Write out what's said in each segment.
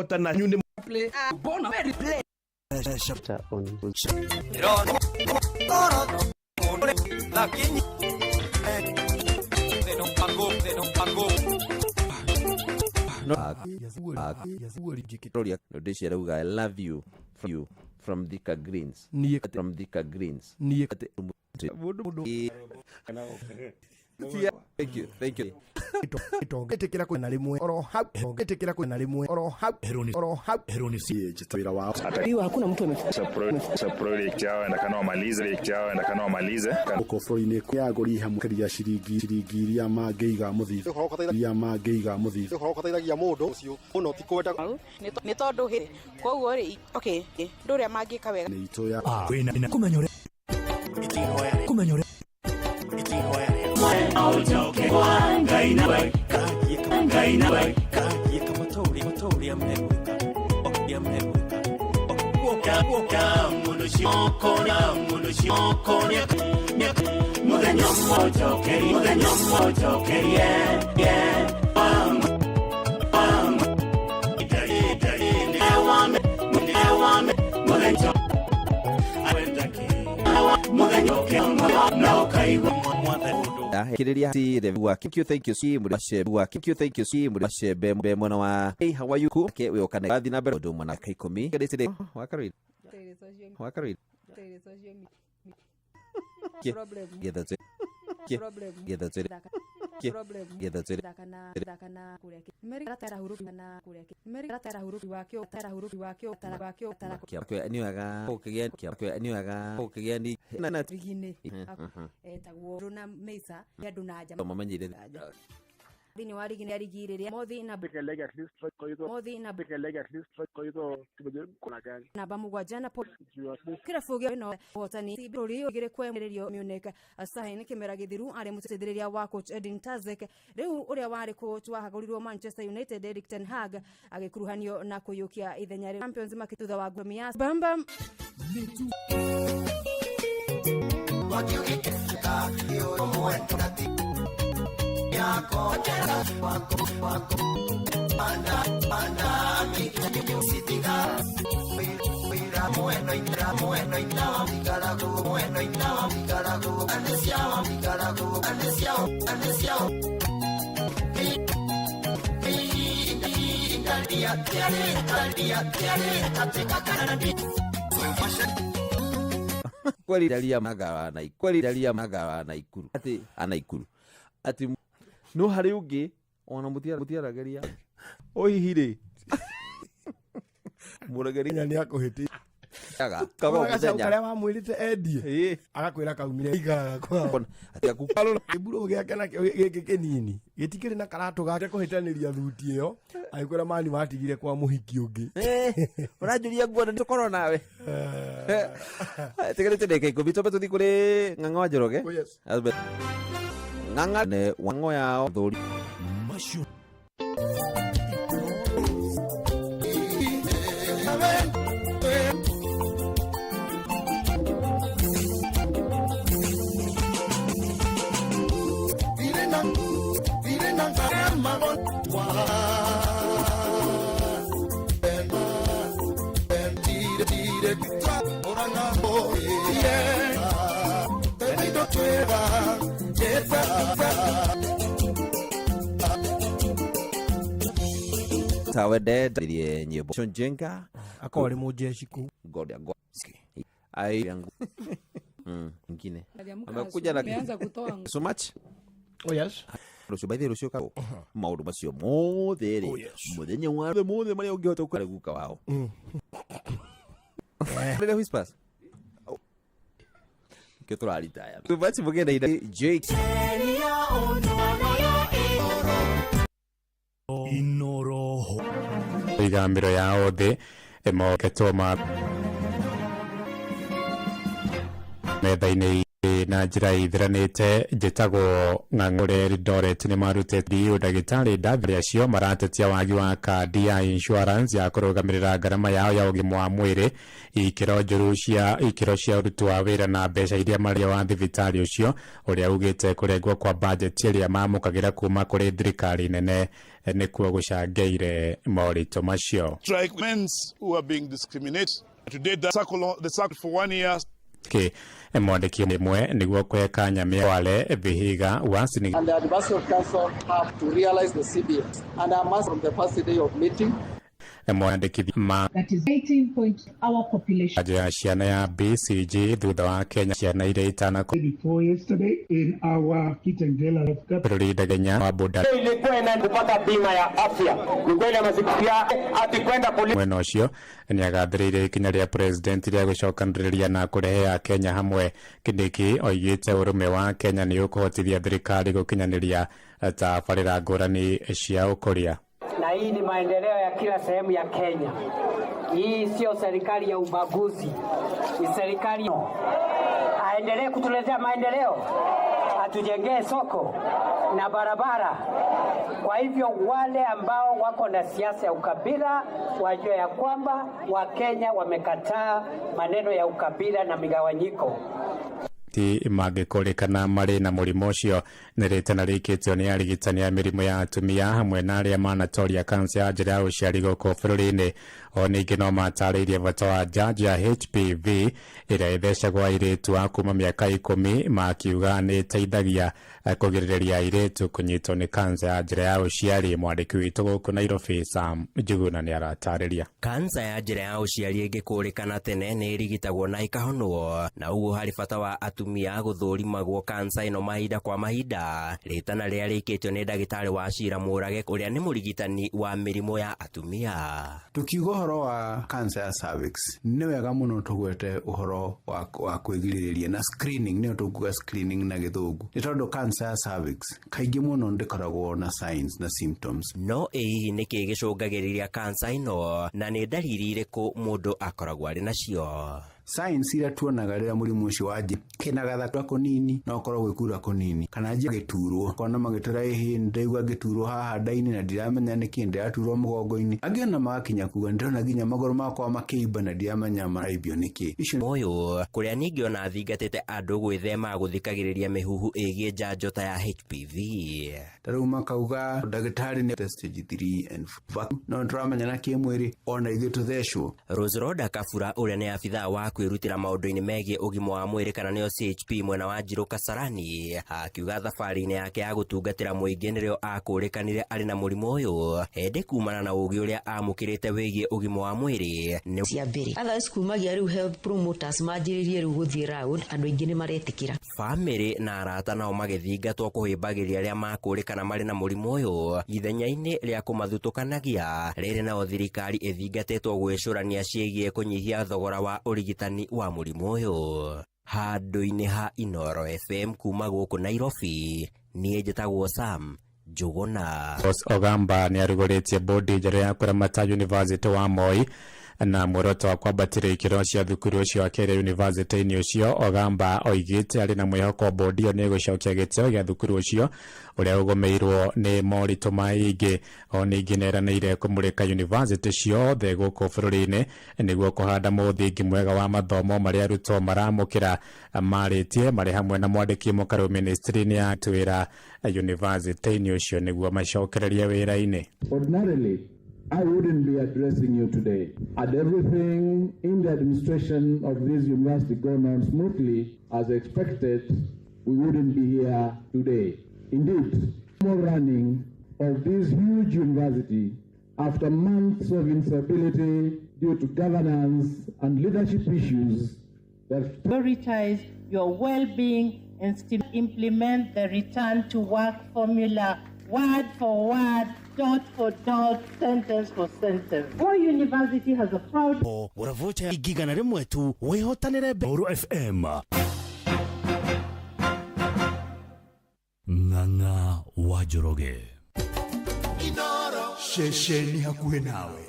hotana nyune play bona very play chapter on lakini they don't pango no Rhodesia rauga I love you from Thika Greens thank you itongetekera kwena rimwe oro hau itongetekera kwena rimwe oro hau heroni si jitawira wao hiyo hakuna mtu amefikisha project yao endakana wamalize uko florine yagori hamukiria shiringi ya mageiga muthithu horokotairagia mundu ucio muno ti kwenda ni tondu hi koguo ri okay nduria mangika wega ni itoya kwina kumenyore okay ngaina motori ameweka oka munoshikona mudenyo mojo keri yeah thank you mashebe mwana wa hey how are you ku ke we okana bathi na bero ndo mwana kai komi kadeside wakaridi problem dakana kureke meri ratara hurufi na kureke meri ratara hurufi wakio niwaga okigya ni na trigine etagwo runa mesa yandu na jama mamenyire dini warigine arigiriria mothi na bekelega at least koido kuna gani na bamugwa jana po kira fogio no hotani sibirori ogire kwemererio mioneka asahine kimera githiru ari mutetheriria wa coach Edin Tazek riu uria wari coach wa hagurirwo Manchester United Erik ten Hag agikuruhanio na kuyukia ithenya ri Champions makitutha wa Gomias bamba yako wako panda mitiga mira bueno inda migarago anesiao katika kanadi kweli dalia magawa na ikuru ati anaikuru ati no hari ungi ona mutiarageria oihire murageria ni akuhiti kaga kare wa mwirite endie agakwira kaumire igara kwa ati akukalo iburo giake na kinini gitikiri na karatu gake kuhitaniria thuti iyo agikwira mani matigire kwa muhiki ungi urajuria guo ndi tukoro nawe tigerete ndeke ikubito betu thikuri ng'ang'o njoroge ng'ang'a ne wango yao thuri mashu tawede ndiye nyimbo chonjenga akole mujeshi ku godia ai yangu ngine amekuja na ameanza kutoa so much oh yes rusho by the rusho ka mauru basio modere mudenye wa mode mari ogyo kare guka wao Leo hispas que tralita ya tu bati bugenda ida Jake inoroho igambiro ya othe emo ketoma metha-ini na njira ithiranite njitagwo Ng'ang'ure Eldoret ni marutete udagitari ndathiri acio maratetia wagi wa kandi ya insurance ya kurugamirira ngarama yao ya ugima wa mwiri ikiro njuru cia uruti wa wira na mbeca iria maria wa thibitari ucio uria ugite kurengwo kwa budget iria mamukagira kuma kuri thirikari nene nikuo gucangeire morito macio. Strike men who are being discriminated. Today the circle for 1 year. Mwandiki mwe niguo kweka nyamia wale Vihiga wa Siniga. And the advisory council have to realize the CBS and I must from the first day of meeting. Mwandiki that is 18 point our population. Aja ciana ya BCG thutha wa Kenya ciana iria itana before yesterday in our Kitengela of Kapururi Dagenya wa boda Ilikuwa inaenda kupata bima ya afya. Ni kweli mazikia ati kwenda polisi. Mwena ucio ni agathiriire ikinya ria president ria gucokaniriria na kurehe Kenya hamwe. Kindiki oigite urume wa Kenya ni ukuhotithia thirikari gukinyaniria tabarĩra ngũrani cia ũkũria. Na hii ni maendeleo ya kila sehemu ya Kenya. Hii sio serikali ya ubaguzi. Ni serikali aendelee kutuletea maendeleo. Atujengee soko na barabara. Kwa hivyo wale ambao wako na siasa ya ukabila wajue ya kwamba Wakenya wamekataa maneno ya ukabila na migawanyiko. Magĩkũrĩkana marĩ na mũrimũ ũcio nĩ rĩtana rĩkĩtio nĩ arigitani a mĩrimũ ya atumia hamwe na arĩa manatoria kanca ya njĩra ya ũciari gũkũ bũrũri-inĩ. O ningĩ no matarĩirie bata wa njanjo ya HPV ĩrĩa ĩthecagwo airĩtu a kuma mĩaka 10 makiuga nĩ ĩteithagia kũgirĩrĩria airĩtu kũnyitwo nĩ kanca ya njĩra ya ũciari. Mwandĩki witũ gũkũ Nairobi Sam Njuguna nĩ aratarĩria. Kanca ya njĩra ya ũciari ĩngĩkũrĩkana tene nĩ ĩrigitagwo na ĩkahonwo, na ũguo harĩ bata wa atumia gũthũrimagwo kanca ĩno mahinda kwa mahinda. Rĩtana rĩrĩa rĩkĩtio nĩ ndagĩtarĩ wa Shira Mũrage ũrĩa nĩ mũrigitani wa mĩrimũ ya atumia. Tukiuga ũhoro wa kanca ya cervix nĩ wega mũno tũgwete ũhoro wa kwĩgirĩrĩria na screening, nĩ tũkuga screening na gĩthũngũ, nĩ tondũ kanca ya cervix kaingĩ mũno ndĩkoragwo na signs na symptoms. No hihi nĩkĩ gĩcũngagĩrĩria kanca ĩno na nĩ ndariri irĩkũ mũndũ akoragwo arĩ nacio? Signs iria tuonaga rĩrĩa mũrimũ ũcio wanjia kĩna gathakura kũnini na ũkorwo gwĩkura kũnini, kana njia gĩturwo kona magĩtũra ihi ndaigua ngĩturwo haha nda-inĩ na ndiramenya nĩkĩ ndĩraturwo mũgongo-inĩ, angĩ ona magakinya kuga ndĩrona nginya magũrũ makwa makĩimba na ndiramenya maraibio nĩkĩ. Ũyũ kũrĩa ningĩ ona thingatĩte andũ gwĩthema gũthikagĩrĩria mĩhuhu ĩgiĩ njanjo ta ya HPV. Tarĩu makauga ndagĩtarĩ nĩ stage 3 and 4 no ndĩramenya na kĩmwĩrĩ ona ithuĩ tũthecwo. Rose Roda Kabura ũrĩa nĩ abithaa wa kwĩrutĩra maũndũ-inĩ megiĩ ũgima wa mwĩrĩ kana nĩyo CHP mwena wa Njirũ Kasarani akiuga thabarĩ-inĩ yake ya gũtungatĩra mũingĩ nĩrĩo akũrĩkanire arĩ na mũrimũ ũyũ ende kumana na ũgĩ ũrĩa amũkĩrĩte wĩgiĩ ũgima wa mwĩrĩ nĩ cia mbere. Others kumagia rĩu health promoters manjĩrĩrie rĩu gũthiĩ round andũ aingĩ nĩ maretĩkĩra. Famĩrĩ na arata nao magĩthingatwo kũhĩmbagĩria arĩa makũrĩkana marĩ na mũrimũ ũyũ ithenya-inĩ rĩa kũmathutũkanagia. Rĩrĩ nao thirikari ĩthingatĩtwo gwĩcũrania ciĩgiĩ kũnyihia thogora wa ũrigitani wa mũrimũ ũyũ. Handũ-inĩ ha Inoro FM kuma gũkũ Nairobi, niĩ njĩtagwo Sam Njuguna. Ogamba nĩ arugũrĩtie bodi njerũ ya kũramata University wa Moi na muoroto wa kwambatĩra ikĩro cia thukuru ũcio wa Keire University-inĩ ũcio. Ogamba oigĩte arĩ na mwĩhoko bodi ĩyo nĩ ĩgũcokia gĩtĩo gĩa thukuru ũcio ũrĩa ũgũmĩirwo nĩ moritũ maingĩ. O ningĩ nĩ eranĩire kũmũrĩka university ciothe gũkũ bũrũri-inĩ nĩguo kũhanda mũthingi mwega wa mathomo marĩa arutwo maramũkĩra marĩtie marĩ hamwe na mwandĩki mũkarũ ministry-inĩ ya twĩra university-inĩ ũcio nĩguo macokererie wĩra-inĩ. Ordinarily, I wouldn't be addressing you today. Had everything in the administration of this university gone on smoothly as expected, we wouldn't be here today. Indeed, more running of this huge university after months of instability due to governance and leadership issues that prioritize your well-being and still implement the return to work formula word for word, dot for dot, sentence for sentence. Our university has a proud Uravocha igigana rimwe tu wehotanire Boro FM. Ng'ang'a wa Njoroge. Inoro shesheni hakuhe nawe.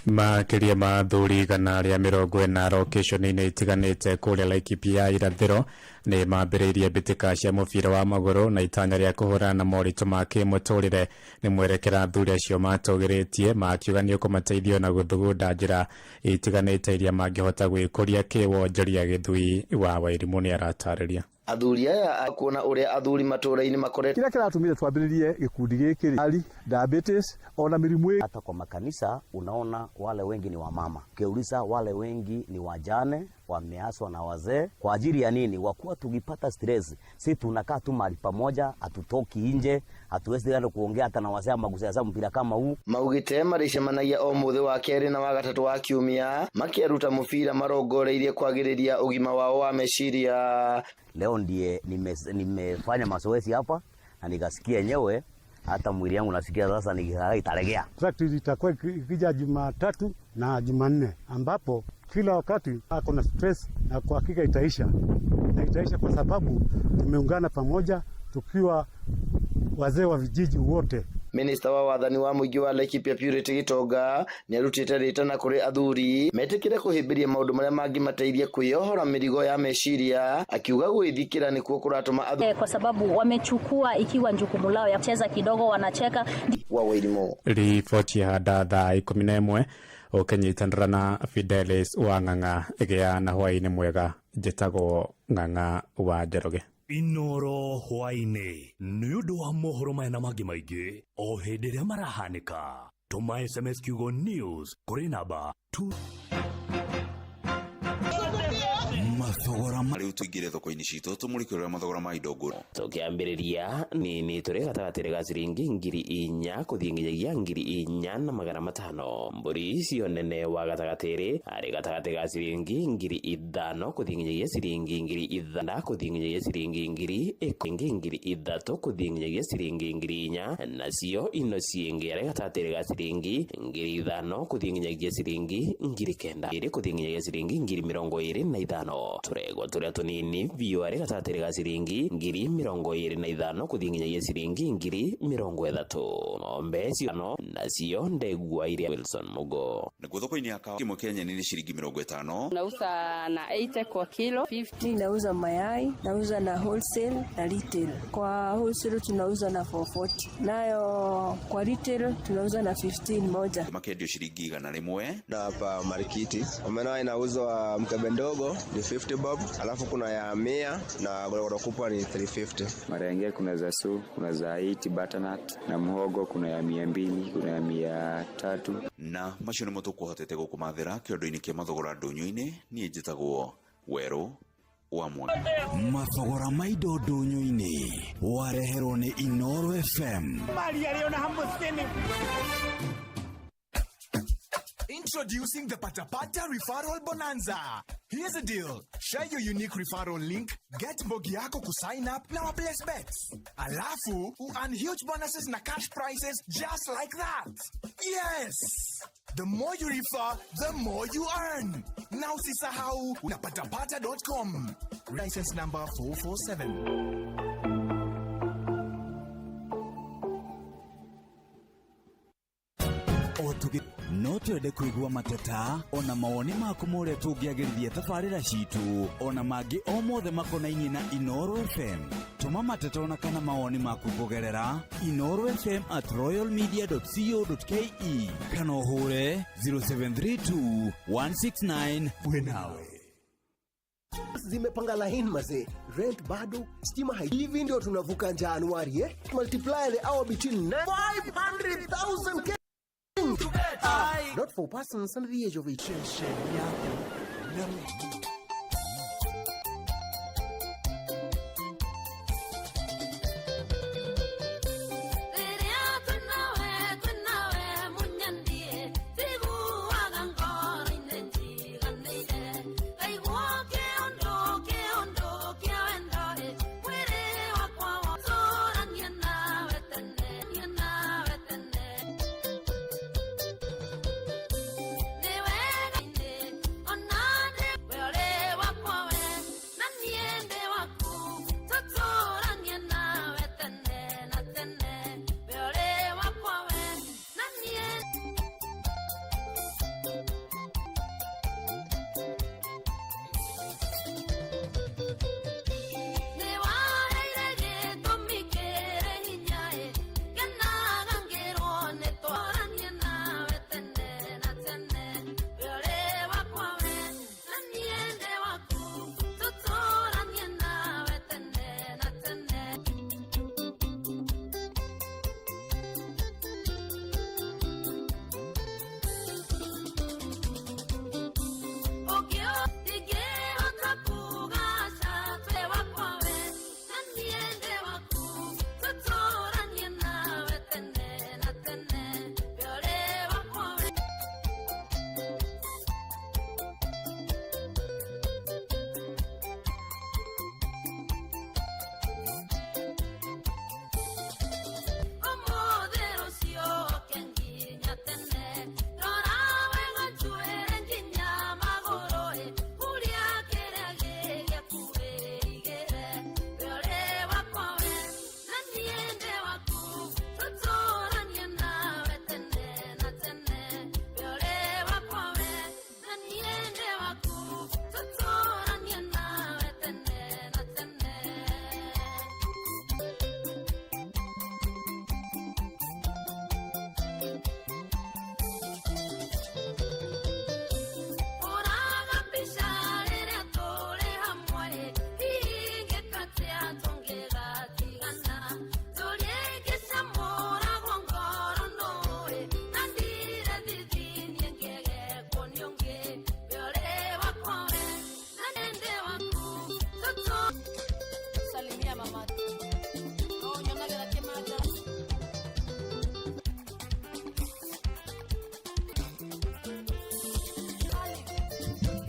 Makiria ma thuri kana ria 40 location-inĩ itiganĩte kũrĩa Laikipia irathĩro nĩ mambĩrĩirie mbĩtĩka cia mũbira wa magũrũ na itanya rĩa kũhũrana na moritũ ma kĩmũtũrĩre nĩ mwerekera thuri acio matũgĩrĩtie makiuga nĩ ũkũmateithia na gũthugunda njĩra itiganĩte iria mangĩhota gwĩkũria kĩwonjoria. Gĩthui wa Wairimũ nĩ aratarĩria. Athuri aya kuona uria athuri matũra-inĩ makoretwo kila kiratumire twambiririe gikundi giki ali diabetes ona mirimu. Hata kwa makanisa unaona wale wengi ni wamama, ukiuliza wale wengi ni wajane wameaswa na wazee. Kwa ajili ya nini? Wakuwa tukipata stress sisi tunakaa tu mahali pamoja, hatutoki nje, hatuwezi hata kuongea hata na wazee ama gusea mpira kama huu. Maugite maricemanagia o muthe wa keri na wa gatatu wa kiumia makiaruta mubira marongoreirie kwagiriria ugima wao wa meciria. Leo ndiye nimefanya mazoezi hapa na nikasikia yenyewe hata mwili yangu nasikia sasa italegea. Practice itakuwa ikija Jumatatu na Jumanne ambapo kila wakati ako na stress na kwa hakika itaisha. Na itaisha kwa sababu tumeungana pamoja tukiwa wazee wa vijiji wote. Minister wa wathani wa muigi wa Laikipia Purity Gitonga ni arutite ritana kuri athuri metikire kuhimbiria maundu maria mangimateithia kuyohora mirigo ya meciria, akiuga gwithikira ni kuo kuratuma athuri kwa sababu wamechukua ikiwa jukumu lao ya kucheza kidogo wanacheka. Wa Wairimũ riboti ya thaa 11 ukinyitanira na Fidelis wa Ng'ang'a igia na hwaini mwega njitagwo Ng'ang'a wa Njoroge. Inoro hwaini ni undu wa mohoro maya na mangĩ maingĩ o hĩndĩ ĩrĩa marahanĩka. Tũma SMS kiugo news kũrĩ namba 2 mathogora mari utugire thoko-ini citũ tũmũrĩkĩrĩra mathogora ma indo ngũrũ. Tukiambĩrĩria nĩ tũrĩ gatagatĩ ga ciringi 4,000 kũthiĩ nginyagia 4,500. Mbũri cio nene wa gatagatĩ arĩ gatagatĩ ga ciringi 5,000 kũthiĩ nginyagia ciringi 6,000 kũthiĩ nginyagia ciringi 3,000 kũthiĩ nginyagia ciringi 4,000. Nacio ino ciĩngĩ arĩ gatagatĩ ga ciringi 5,000 kũthiĩ nginyagia ciringi 9,000 kũthiĩ nginyagia ciringi 25,000. Turego turia tunini biu ari gatagatĩ ga ciringi 25,000 kũthiĩ nginyagia ciringi 30,000. Ng'ombe cio nacio ndegwa iria Wilson Mugo. Nĩguo thoko-inĩ ya kawa kimo Kenya ni shilingi 50. Nauza na 80 kwa kilo, 50 nauza mayai, nauza na wholesale na retail. Kwa wholesale tunauza na 440. Nayo kwa retail tunauza na 15 moja. Makendio shilingi 100. Na hapa marikiti omena inauzwa mkebe ndogo ni 50 bob, alafu kuna ya 100 na gorogoro kubwa ni 350. Marenge kuna za su, kuna za 80 butternut na muhogo kuna ya 200, kuna ya 300. Na macio nĩmo tũkũhotete gũkũmathĩra kĩondo-inĩ kĩa mathogora ndũnyũ-inĩ. Niĩ njĩtagwo Werũ wa Mwangi. Mathogora ma indo ndũnyũ-inĩ wareherwo nĩ Inoro FM. Introducing the Patapata Referral Bonanza. Here's the deal. Share your unique referral link, get mbogi yako kusign up na place bets. Alafu, earn huge bonuses na cash prizes just like that. Yes! The more you refer, the more you earn. Now sisahau na patapata.com. License number 447. No twende kuigua mateta ona mawoni maku moria tungiagiririe tabarira citu ona mangi o mothe makonainie na Inoro FM. Tuma mateta ona kana mawoni maku kugerera inorofm@royalmedia.co.ke kana uhure 0732 169 wenawe. Zimepanga laini mazee, rent bado, stima hivi ndio tunavuka Januari multiply the hour between 500,000 not for persons under the age of 18.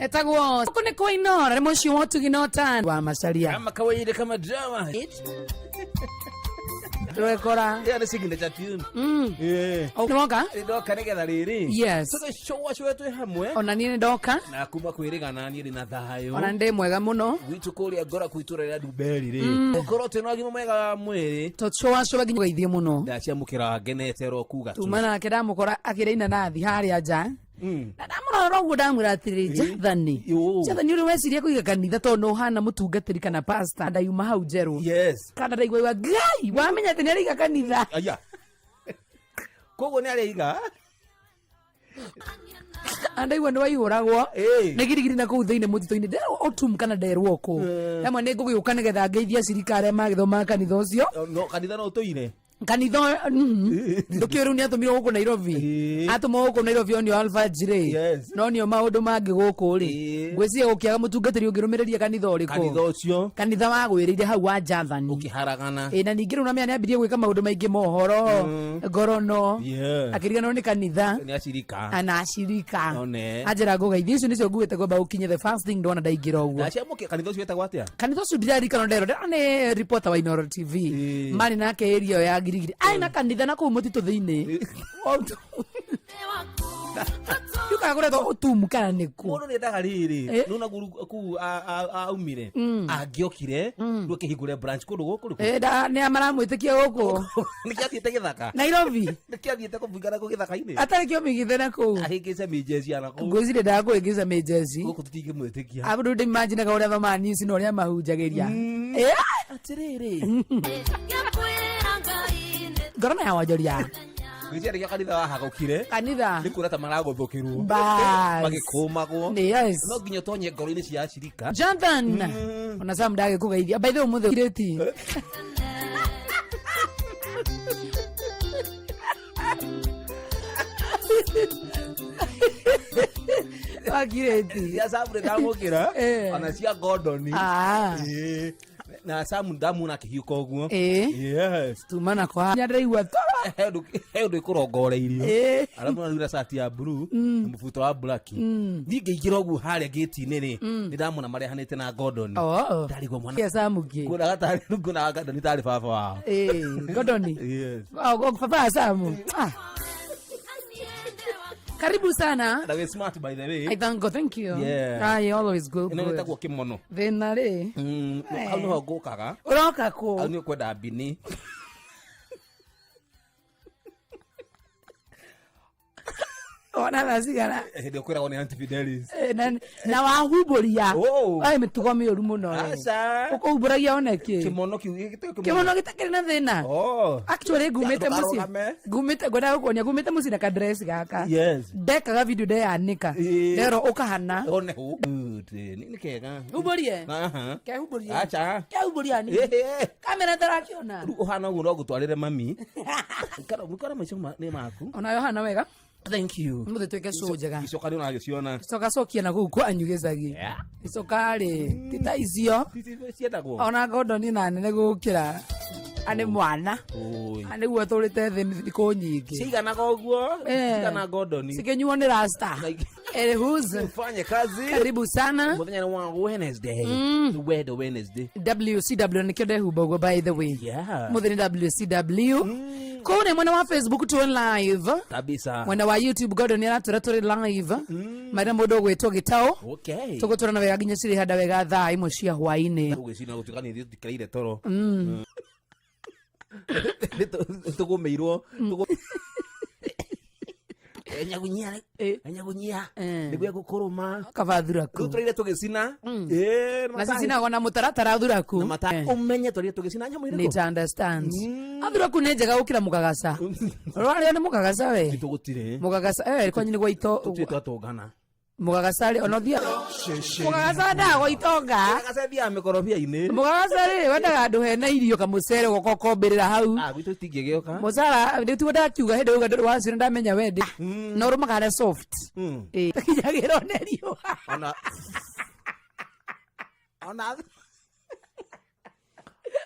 etagwo kone koinora moshi watu ginotana wa masalia kama kawaida kama drama Rekora. Yeah, the signal that you. Yeah. Oh, doka? Doka nigetha riri. Yes. So show us wetu hamwe. Ona nini doka? Na kuma kwirigana ni na thayo. Ona ndi mwega muno. Witu kuria ngora kwiturira nduberi ri. Ukoro tino agimo mwega mwiri. To show us wetu geithie muno. Ndacia mukira genetero kuga tu. Tumana kira mukora akirina nathi haria nja. Na ndamurora uguo ndamwira atiri Jathani uri weciria kuiga kanitha to no hana mutungatiri kana pastor ndayuma hau njeru yes kana ndaigwa ngai wamenya ati nariga kanitha aya kogo ni ariga andaigwa ndo waihuragwo nä girigiri na kå u thä inä må thitå-inä ndä otum kana nderwo kå amwe nä ngå gä å ka nä getha ngeithia cirika arä a magä thoma kanitha å cio kanitha no tå ire kanitha ndukä rä u nä atå mirwo gå kå Nairobi atå må gå kå Nairobi onio Alfajir no nio maå ndå mangä gå kå rä ngwä ciria gå kä aga må tungatä ri å ngä rå mä rä ria kanitha å rä kå kanitha wa gwä rä ire hau wa Jathani haragana na ningä rä u namenya nä ambirie gwä ka maå ndå maingä mohoro ngorono akä riganwo nä kanitha ana acirika anjä ra ngå geithia icio nä cio nguä te kwamba gå kinye the first thing ndona ndaingä ra å guo kanitha å cio etagwo atä kanitha å cio ndirarikana nderwo nä reporter wa Inoro TV marä nake area ya girigiri ai na kanitha na kå må titå thä inä yuka kå retwo å tumu kana nä kå må ndå nä endaga rä rä nona ku aumire angä okire rå kä hingå re branch kå ndå gå kå rä nä amaramwä tä kia gå kå nä kä athiä te gä thaka Nairobi nä kä athiä te kå bingana kå gä thaka-inä atarä kä o mä githä na kå u ahä ngä ce mä njeci ana kå ngwä cirä ndaga kå hä ngä ce mä njeci gå kå tå tingä mwä tä kia abå ndå ndä manjinaga å rä a thamanisi na å rä a mahunjagä ria atä rä rä ngorona ya wonjoria Gwĩciria nĩkĩo kanitha wahagũkire kanitha nĩ kuona ta maragũthũkĩrwo magĩkũmagwo no nginya ũtonye ngoro-inĩ cia acirika Jonathan ona Sam ndagĩkũgeithia by the way ũmũthĩ kireti wakireti cia Sam ndamũkĩra ona cia Gordon na Sam ndamuna kihiuka uguo yes tumana kwa nyandaigua he ndu ikurongoreirio arabu na rura sati ya blue mubuto wa black ni ngeigira uguo haria gate-inĩ ri ni ndamuna marehanite na Gordon ndarigwo mwana ya Samuki kuna gatari kuna Gordon tari baba wao Gordon yes baba Samu karibu sana. That was smart by the way. I thank God, thank you. Yeah. I always go good. Ino nitagwo kimono. Thina ri. Au no ngokaga. Uroka ku. Au ni kwenda bini. Ona nasigara. Ndio kwera wone antifidelis. Na wahuburia. Ai mitugo miuru muno. Asa. Ukuhuburia oneki. Kimono kiugite kimono gitakiri na thina. Actually gumite muci. Gumite gwenda kuonia gumite muci na ka dress gaka. Yes. Dekaga video de anika. Lero ukahana. One hu. Ni kega. Huburie. Aha. Ke huburie. Acha. Ke huburia ni. Kamera tarakiona. Uhana ugu no gutwarire mami. Mukara maicio ni maku. Ona Yohana wega. Thank you. Muthe tweke show njega. Icoka ni unagiciona. Icoka cokia na guku anyu gicagi. Icoka ri tita icio. Ciendagwo. Ona Gordon na nene gukira. Ane mwana. Ane guo turite thi thikũ nyingĩ. Ciganaga ũguo. Cigana Gordon. Cigenyuo ni rasta. Who's Fanye kazi. Karibu sana. Muthenya wa Wednesday. The Wednesday. WCW nikio ndehumba by the way. Yeah. Muthenya WCW. Kone mwana wa Facebook tu live. Kabisa. Mwana wa YouTube Gordon ni aratura turi live. Mara mundu gwetwo gitao. Okay. Tugutura na wega ginya ciri hada wega thaa imwe cia hwaini. Ugicina gutuka ni thikiraire toro. Tugumeirwo. Enyagunyia niguo gukuruma kavathuraku turire tugicina na cicina na mutaratara thuraku umenye turire tugicina nyamu iriko ni understand athuraku ni njega gukira mugagaca rwari ni mugagaca we tugutire mugagaca kwa nyini gwaito tutitwa tungana mugagaca ri onothia mugagaca ndago itonga mugagaca thia mikorobia-ini mugagaca ri wendaga andu hena irio kamucere gokokombirira hau gwitu tingigioka mucara nditu ndakiuga hindi uga ndu wacira ndamenya wendi no rumagare soft takinyagirwo ni rio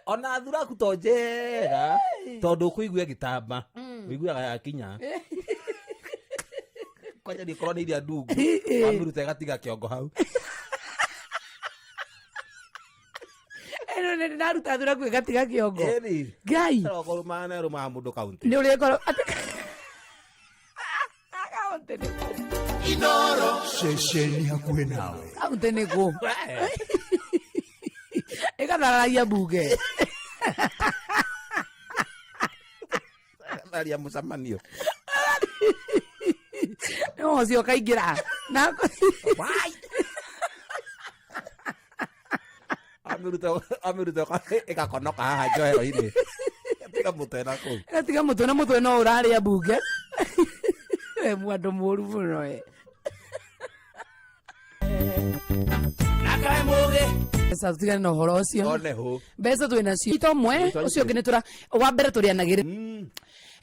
ona thuraku to njega tondu kuigua gitamba uiguaga yakinya Kwaja ni korona ile ndungu. Amiruta gatiga kiongo hau. Eno ne naruta thura kwe gatiga kiongo. Ngai. Roko mana ro mamundu kaunti. Ni uri ko Inoro shesheni hakuwe nawe. Kaunti ni ko. Ekatharagia mbunge. Ndaria mucamanio. No cio kaingira. Na Wai. Amiruta ekakonoka haha njohero ini. Tiga mutena ku. Tiga mutwe no uraria mbunge. We mwandu muru muno we. Nakae muge. Sasa tutigane na uhoro ucio. One hu. Mbeca twina cio. Ito mwe ucio ngine tura wa mbere turianagire.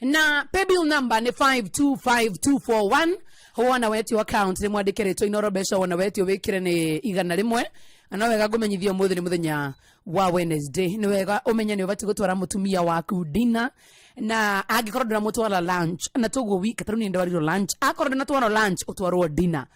Na paybill number ni 525241. Wana wetio account ni mwandikire Inoro mbeca wana wetio wikire ni 100 na wega gumenyithio muthi ni muthenya wa Wednesday. Ni wega umenye ni ubati gutwara mutumia waku dina na agikorwo ndina mutwara lunch na tugo week taru ni ndwariro lunch akorwo ndina twara lunch utwarwo dina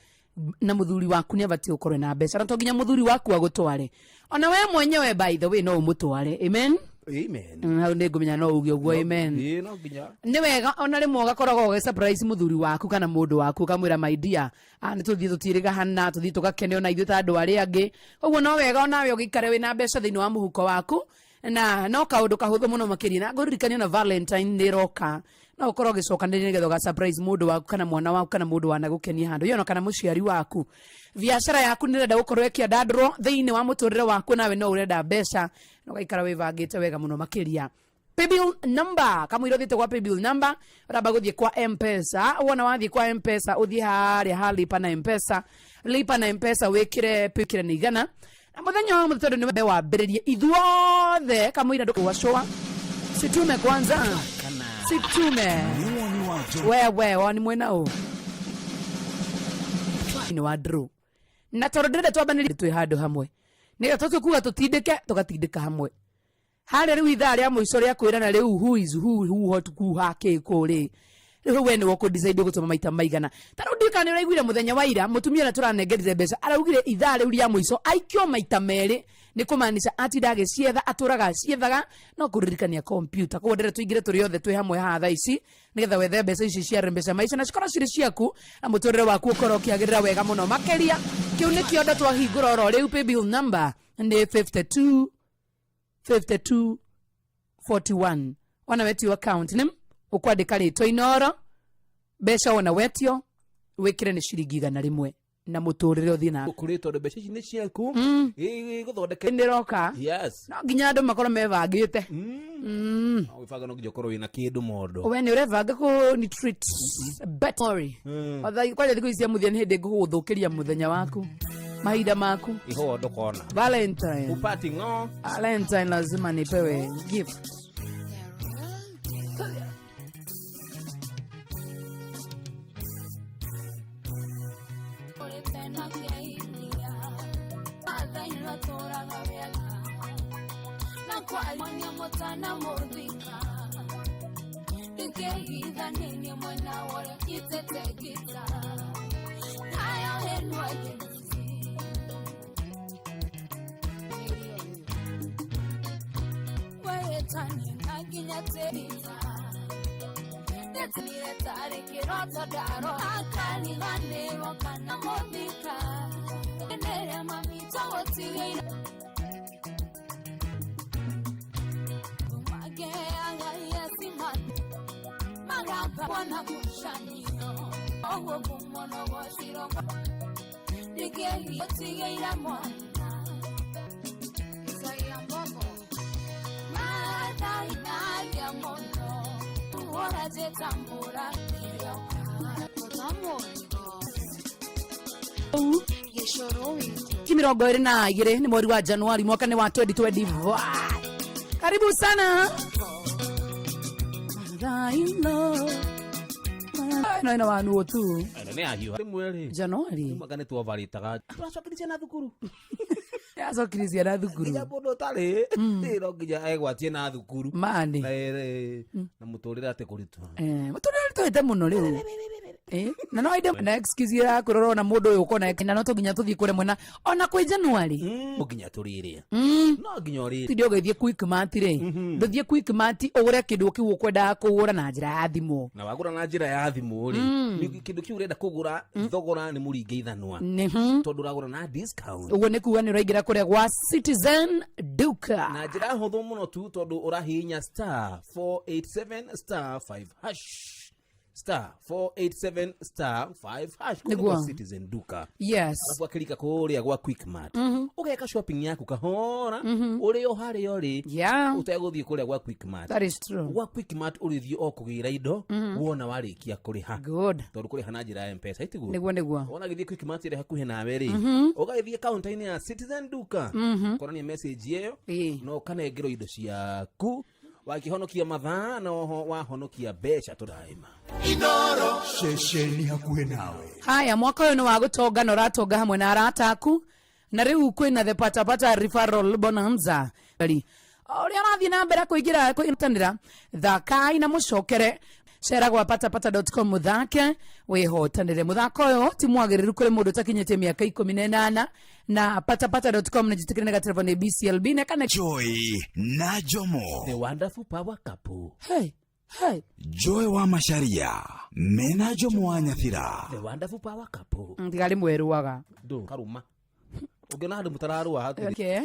na muthuri waku ni abati ukorwe na mbeca na tonginya muthuri waku agutware ona we mwenyewe by the way no umutware. Amen. Amen. Hau ni ngumenya no uge uguo. Amen. No nginya. Ni wega ona rimwe ugakoragwo uge surprise muthuri waku kana mundu waku kamwira my dear ni tuthii tutiriga hana tuthii tugakene ona ithu ta andu ari angi uguo no wega ona we ugikare wina mbeca thiini wa muhuko waku na no kaundu kahuthu muno makiria na nguririkania na Valentine ni roka na ukorwo gicokanire nigetha ga surprise mundu waku kana mwana waku kana mundu wana gukenia handu yona kana muciari waku biashara yaku ni renda gukorwo ikiandandro thiini wa muturire waku nawe no urenda mbeca no gaikara wivangite wega muno makiria. Paybill number kama irothite kwa paybill number raba guthie kwa M-Pesa wona wathie kwa M-Pesa uthie haria halipa na M-Pesa lipa na M-Pesa wikire pikire ni igana na muthenya wa mutoro ni mbe wambiririe ithuothe kama ira nduku washoa situme kwanza situme wewe wani mwena u ni wadru na torodede twabaniri twi handu hamwe ni tukuga tutindike tugatindika hamwe hali riu ithaa ria muico ria kwirana riu who is who hot ku hake kuri riu we ni wako decide gutuma maita maigana taru ndikani uraiguire muthenya wa ira mutumia na turanengerire mbeca araugire ithaa riu ria muico aikio maita meri ni kumanisha ati ndage cietha aturaga ciethaga no kuririkania computer kwa ndere tuingire turi othe twi hamwe haha thaa ici nigetha wethe mbeca ici cia mbeca maica na cikora ciri ciaku na muturire waku ukoro kiagirira wega muno makeria kiu ni kiondo twahingura oro riu paybill number ni 5241 wana wetio account nim ukwandika ritwa Inoro mbeca wana wetio wikire ni ciringi 100 na muturire uthii na ukurito mbeca ici ni ciaku guthondeka ndiroka yes no nginya andu makorwo mebangite wibanga no nginya korwo wina kindu mondo we ni urevanga ku ni treat bet sorry otha kwaje thiku ici muthia ni hindi nguguthukiria muthenya waku mahinda maku iho ndokona Valentine upati ngo Valentine lazima nipewe gift Kimirongo 22 ni mweri wa Januari mwaka ni wa 2025. Karibu sana. No ina wanu tu. Ni ahiu. Mweri Januari. Magane tu avaritaga. Turacokirisia na thukuru. Acokirisia na thukuru. Ya bodo tare. Ro nginya egwatie na thukuru. Mani. Na muturire ate kuritwa. Muturire twete muno riu. na no ide na excuse ya kurora na mundu uyu ukona na no tuginya tuthie kure mwena ona kwi January muginya turiria no ginya uri ti dio githie quick mart ri nduthie quick mart ugure kindu kiu ukwenda kugura na njira ya thimu na wagura na njira ya thimu ri ni kindu kiu urenda kugura thogora ni muringe ithanwa tondu uragura na discount uguo ni kuga ni uraingira kure gwa Citizen Duka na njira huthu muno tu tondu urahinya star 487 star 5 hash star 487 star 5 hash kwa Citizen Duka. Yes. Alafu akilika kuria gwa Quick Mart. Ugeka shopping yaku kahora. Uri o hari ori. Yeah. Uteguthie kuria gwa Quick Mart. That is true. Gwa Quick Mart urithie okugira indo wona warikia kuriha. Good. Tondu kuriha na njira ya M-Pesa itiguo. Niguo. Wona githie Quick Mart ire hakuhe nawe ri. Ugagithie counter-ini ya Citizen Duka. Korania message iyo. No kanengero indo ciaku. Wakihonokia mathaa na wahonokia mbeca turaima Inoro shesheni hakuhe nawe. Haya, mwaka uyu ni wa gutonga na uratonga hamwe na arata aku na riu kwina the patapata referral bonanza ri uria rathie na mbere kuingira kuintanira thakai na mucokere cera gwa patapata.com muthake wihotanire muthako uyu ti mwagiriru kuri mundu takinyete miaka 18 na patapata.com na jitikirina ga telefoni BCLB na kana Joy na Jomo the wonderful power couple. Hey Joy wa Masharia mena Jomo wa Nyathira the wonderful power couple. Ndigali mweruaga ndo karuma ugena handu mutararua hatu. Okay.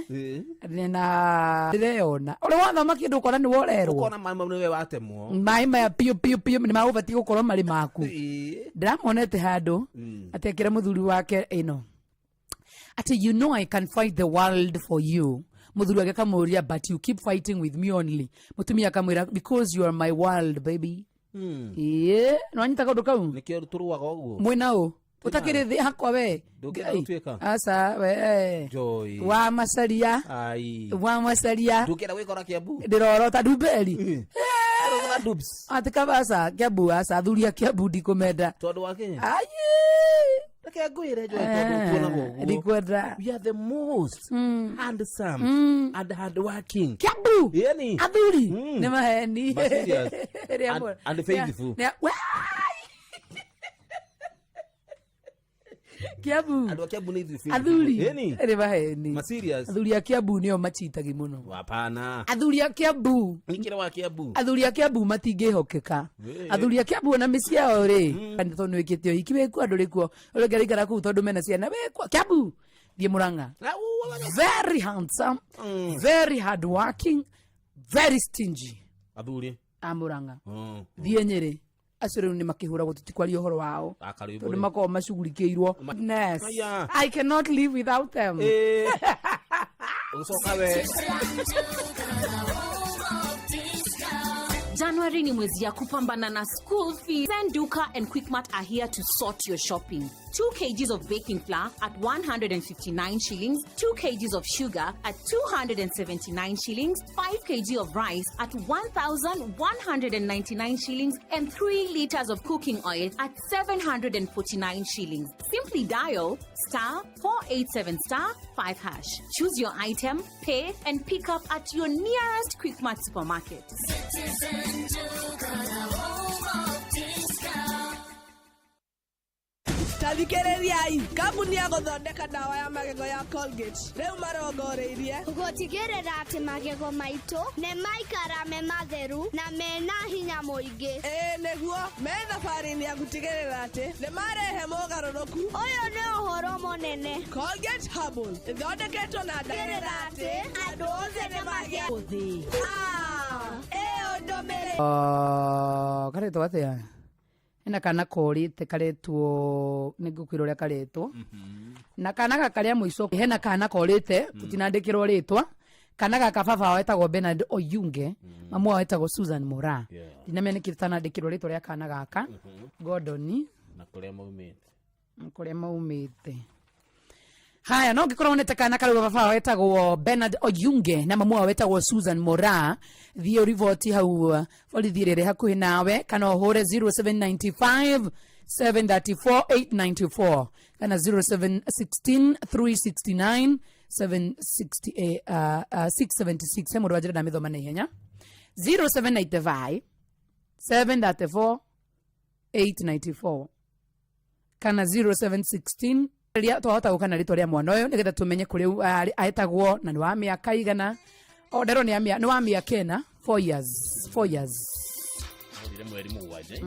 Nina ndireona uri wathoma kindu ukona ni worerwo ukona mama niwe watemwo mai maya pio ni maubati gukorwo mari maku ndiramonete handu atekira muthuri wake ino ati you know I can fight the world for you muthuri wake kamuria but you keep fighting with me only mutumia kamwira because you are my world baby no anyita kaundu kau nikio turuaga uguo mwena u utakire thi hakwa we asa we Joy wa Masaria wa Masaria ndukira wikora Kiambu ndiroro ta Dubeli na dubs atika basa Kiambu asa thuria Kiambu ndikumenda tondu wa Kenya ayi Take ngwire Joy tondu tuona gugu ndikwenda we are the most handsome and hard working Kiambu yani athuri ni maheni and faithful Kiambu andu Kiambu ni faithful athuri yani ni maheni ma serious athuri a Kiambu nio machitagi muno hapana athuri a Kiambu nikira wa Kiambu athuri a Kiambu matingihokeka athuri a Kiambu na miciao ri kandi tondu wikitio ikiwe ku andu rikuo urengerikara ku tondu mena ciana wekwa Kiambu thie Murang'a very handsome very hard working very stingy athuri a Murang'a thie Nyeri acio ni makihura gututikwari uhoro wao tondu makoo macugurikiirwo I cannot live without them usoka we January ni mwezi ya kupambana na school fees. Citizen Duka and Quick Mart are here to sort your shopping. 2 kgs of baking flour at 159 shillings, 2 kgs of sugar at 279 shillings, 5 kg of rice at 1,199 shillings, and 3 liters of cooking oil at 749 shillings. Simply dial *487*5#. Choose your item, pay, and pick up at your nearest Quick Mart supermarket. Citizen Duka, home of discount. Tathikĩrĩriai kambuni ya gũthondeka ndawa ya magego ya Colgate rĩu marongoreirie gũtigĩrĩra atĩ magego maitũ nĩ maikara me matheru na mena hinya mũingĩ. Nĩguo me thabarĩ-inĩ ya gũtigĩrĩra atĩ nĩ marehe mogarũrũku. Ũyũ nĩ ũhoro mũnene. Colgate Herbal ĩthondeketwo na ndawa atĩ andũ othe nĩ magĩa ũthĩ. Ĩyo ndũmĩrĩri. Karetwo atia ena kana korite karetwo nigukwira uria karetwo na kana gakaria muico hena kana korite tutinandikirwo ritwa kana gaka baba wetagwo Bernard Oyunge mamu wetagwo Susan Mora dinamenikirta nandikirwo ritwa ria kana gaka Gordon na kuria maumite haya no ngikorwo nete kana kari baba wetagwo Bernard Oyunge na mamu wetagwo Susan Mora thio rivoti hau olithirere hakuhi nawe kana hore 0795 734 894 kana 0716 369 676 mundu wajira na mithoma na ihenya 0795 734 894 kana 0716 ria twahota gukana ritwa ria mwana uyu nigetha tumenye kuri aetagwo na ni wa miaka igana ndero ni wa miaka ena 4 years mweri mugwanja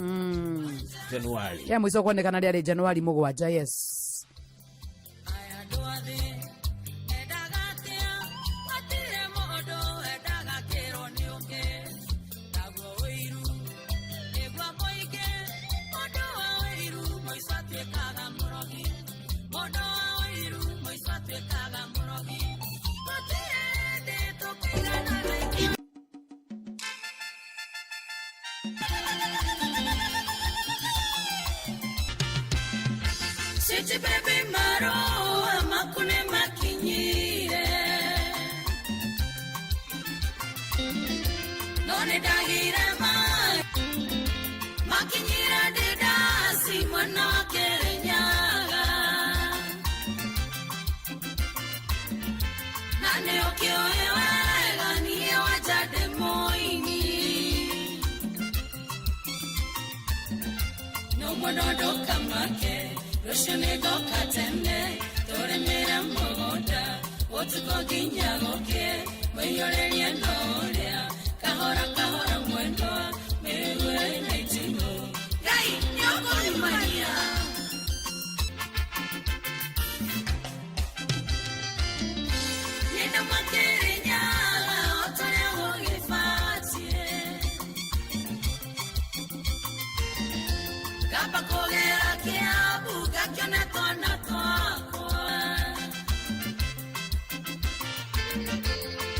Januari ya mwiso kuonekana ria Januari mugwanja yes City baby maro makune makinyire None dagira makinyira dedasi mwana wakerenyaga Nane okioewega niye wajade moini No monodo kamake Roshone doka tende, tore mera mogoda, otuko ginya goke, mayore ria norea, kahora mwendo, mewe naitimo. Gai, nyoko ni mania. Nenda makere nyala, otore hoge fatie. Kapa kogera kiabu, kakiona tona twako.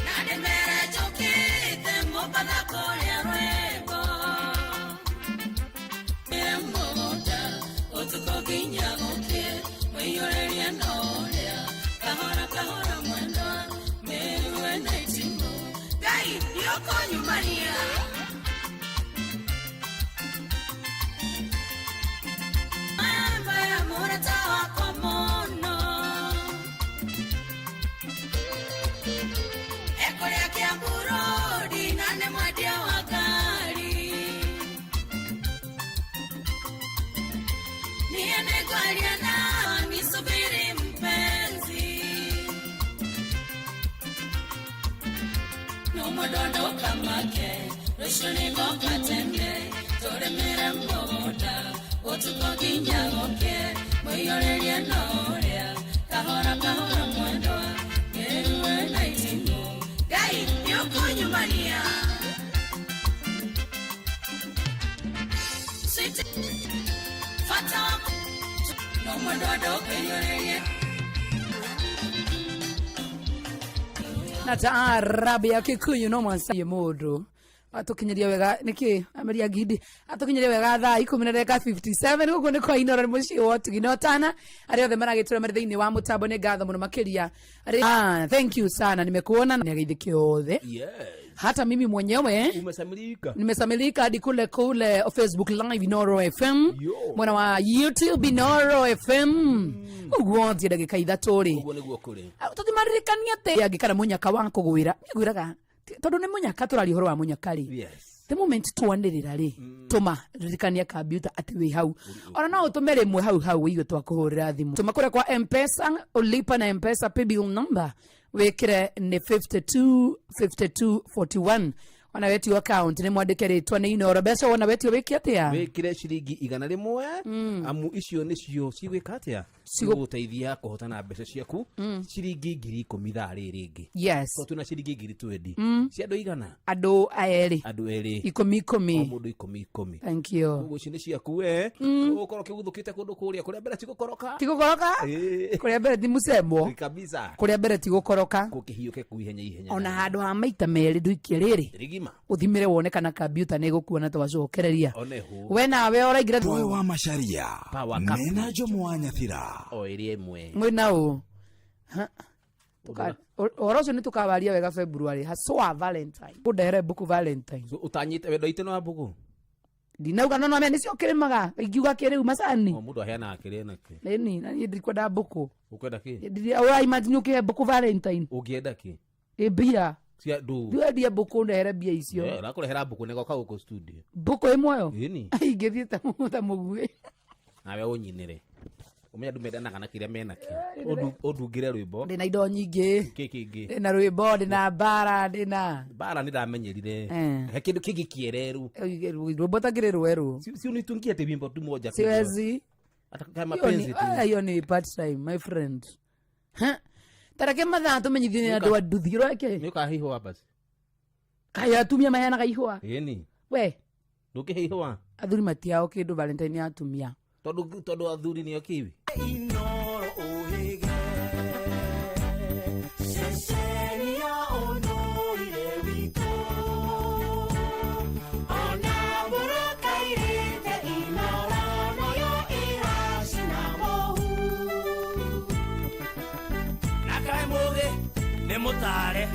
Nade mere chokite, mobada kore rwego. Mere moda, otuko ginya goke, mayore ria norea, kahora mwendo, mewe naitimo. Gai, yoko nyumania. Modondo kamake, roshoni goka tende, tore mera moda, otuko ginya goke, mayore ria norea, kahora mwendo, mewe naitimo. Gai, yoko nyumania. Sweet, fata, no modondo kenyore ria. na taarabu ya Kikuyu no mwansaye mundu atukinyeria wega niki Ameria Gidi atukinyeria wega thaa 10:57 guko ni kwa inora muci wotu ginotana ari othe maragitura mari thiini wa mutambo ni ngatho muno makiria thank you sana nimekuona na geithike othe yes hata mimi mwenyewe nimesamilika hadi kule Facebook live Inoro FM mwana wa YouTube Inoro FM ugwonti ndagika ithaturi ugo niguo kuri tutimaririkania te agikara munyaka wanko gwira ngwiraga tondu ni munyaka turari horo wa munyakari yes the moment twandirira ri tuma ririkania computer ati wi hau ona no utumere mwe hau igo twakuhurira thimu tuma kure kwa M-Pesa ulipa na M-Pesa paybill number wekire ni 5241 wana weti account ni mwandike ritwa ni Inoro beca wana weti wiki atia wekire ciringi 100 amu icio nicio cigwika atia ciguteithia kuhotana mbeca ciaku ciringi 10,000 thaa ringi yes so tuna ciringi 20 ci andu igana andu eri 10 mundu 10 thank you ugo cini ciaku ukoro kiguthukite kundu kuria kuria mbere tigukoroka kuria mbere ti musembo kabisa kuria mbere tigukoroka kukihiuke kuihenya ona handu ha maita meri nduikie riri uthimire wone kana computer ni gukuona twacokereria we nawe oraingira Boy wa Macharia mena Jomo Thira oirie mwe mwina u oroso ni tukawaria wega February haswa Valentine kudere buku Valentine utanyite wendo ite no buku dinauga no ame nicio kirimaga igiuga kiriu macani mundu aheana akiri nake nini na ndikwenda buku ukwenda ki ora imagine ukihe buku Valentine ugienda ki bia cia du ndia buku ndehere bia icio rakurehera buku nego ka uko studio buku imwe yo ini ingithite ta mugwe nawe unyinire umenya ndumendanaga na kiria mena ki odungire rwimbo ndina indo nyingi kiki ndina rwimbo ndina bara ndina bara ndamenyerire he kindu kingi kiereru rwimbo takire rweru si unitungia te wimbo tu moja siwezi ataka mapenzi tu hiyo ni part time my friend tarake mathaa tumenyithine andu aduthiro yake ni kahihwa basi kaya atumia mayana kaihwa ni we ndukihihwa athuri matiao kindu Valentine atumia todo athuri niyo kiwi Inoro ohege Sesenia onoire wito Ona buraka irite inora noyo irashina mohu Nakai moge nemutare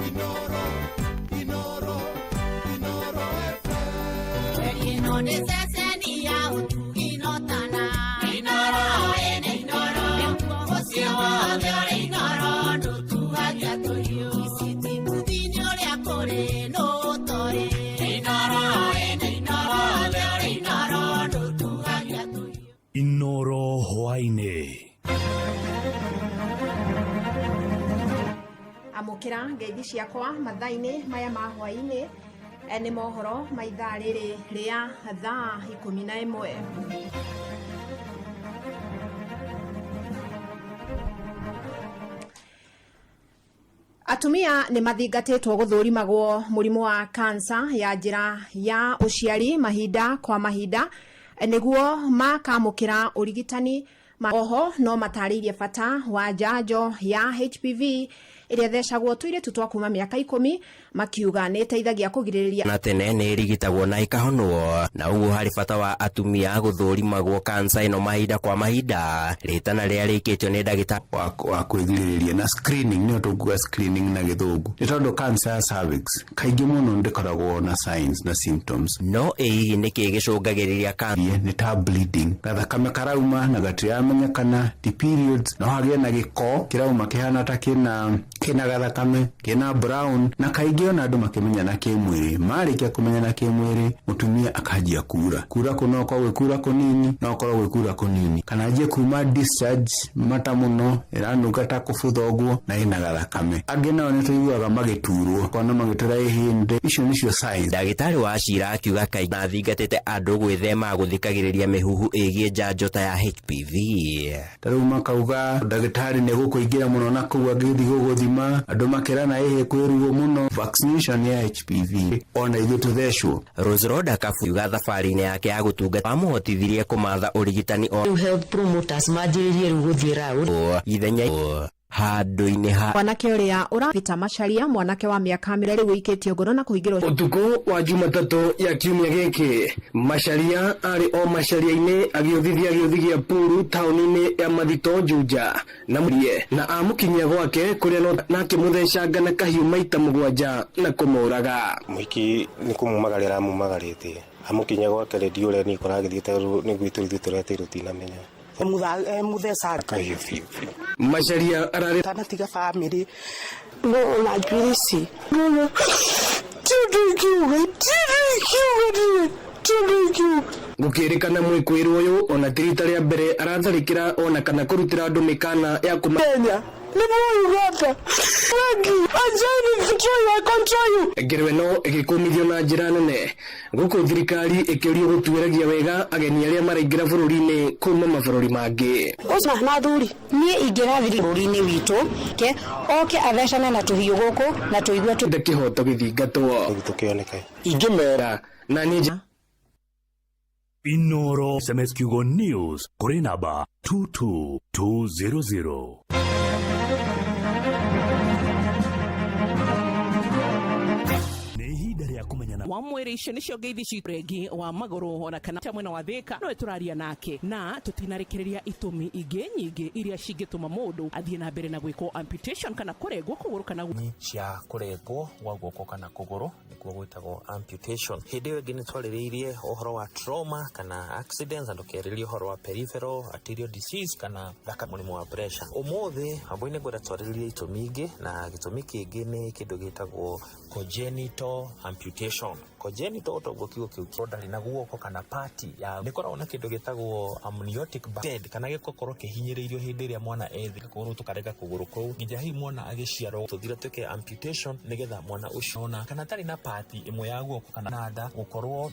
Inoro FM Inoro Sesenia inotana Inoro Inoro hwaine amukira ngeithi ciakwa mathaini maya ma hwaini ni mohoro ma ithaa riri ria thaa 11 atumia ni mathingatitwo guthurimagwo murimu wa kansa ya njira ya uciari mahinda kwa mahinda niguo makamukira urigitani oho no mataririe bata wa njanjo ya HPV iria thecagwo tuiritu twa kuma miaka 10 makiuga ni teithagia kugiririria na tene ni irigitagwo na ikahonwo na uguo hari bata wa atumia guthurimagwo kansa ino mahinda kwa mahinda ritana ria rikitio ni ndagitari wa kwigiririria na screening ni otuguga screening na githungu ni tondu cancer ya cervix kaingi muno ndikoragwo na signs na symptoms no ii ni kigicungagiriria kansa ni ta bleeding na thakame karauma na gatiamenyekana the periods no hagia na giko kirauma kihana ta kina gathakame kina brown na kaingi ona andu makimenya na kimwiri marikia kumenya na kimwiri mutumia akajia kura kuno kwa gwikura kunini no korwo gwikura kunini kana je kuma discharge mata muno iranuga ta kufuthoguo na ina gathakame angi nao ni tuiguaga magiturwo kona magitura ihinde icio nicio signs ndagitari wa cira akiuga kaingi na thingatite andu gwithema guthikagiriria mihuhu igie njanjo ta ya HPV taruma kauga ndagitari ni gukuingira muno na kuwa ngithi guguthima andu makirana ihe kwirugo muno vaccination ya HPV ona ithu tuthecwo Rose Roda kafuga thafarine yake ya gutungata amuhotithirie kumatha urigitani o health promoters majiririe ruguthira ithenya handu-ini ha mwanake uria urapita macharia mwanake wa miaka 2 riu ikitio ngoro na kuhingirwo utuku wa Jumatatu ya kiumia giki macharia ari o macharia-ini agiothithia Puru tauni-ini ya Mathito Juja na murie na amukinyia gwake kuria no nake muthecanga na kahiu maita 7 na kumuraga mwiki ni kumumagarira mumagarite amukinyia gwake redio ria ni koragithiete ni gwitu turete rutinamenya muthesa kahiu macharia arare tanatiga family no na gwirisi no gukirikana mwikwiru uyu ona tirita ria mbere aratharikira ona kana kurutira andu mikana ya kumenya ni Uganda rangi ajani control ngirwe no igikumithio na njira nene guku thirikari ikiurio gutuiragia wega ageni aria maraingira bururi-ini kuma mabururi mangi osma na thuri nie ingirathiri bururi-ini witu ke oke athecana na tuhiu guku na tuigua tu kihoto githingatwo tukioneka ingimera na ninja Inoro SMS Kiugo News kuri namba 22200. wamwere icio nicio ngeithi citu regi wa maguru ona kana ta mwena wa Thika no turaria nake na tutinarekereria itumi ingi nyingi iria cingituma mundu athie na mbere na gwiko amputation kana kuregwo kuguru kana cia kuregwo gwa guoko kana kuguru nikuo gwitagwo amputation. Hindi iyo ingi nitwaririirie uhoro wa trauma kana accidents andu keririe uhoro wa peripheral arterial disease kana thaka murimu wa pressure. Umuthi hamwe-ini ngwenda twariririe itumi ingi na gitumi kingi ni kindu gitagwo congenital amputation. congenital otoguo kiugo kiu ndari na guoko kana party ya nikoragwo na kindu gitagwo amniotic bed kana gikokoro kihinyiriirio hindi ria mwana ethi kuguru tukarega kuguru kou nginya hi mwana agiciarwo tuthira tweke amputation nigetha mwana ucio na kana tari na party imwe ya guoko kana nada gukorwo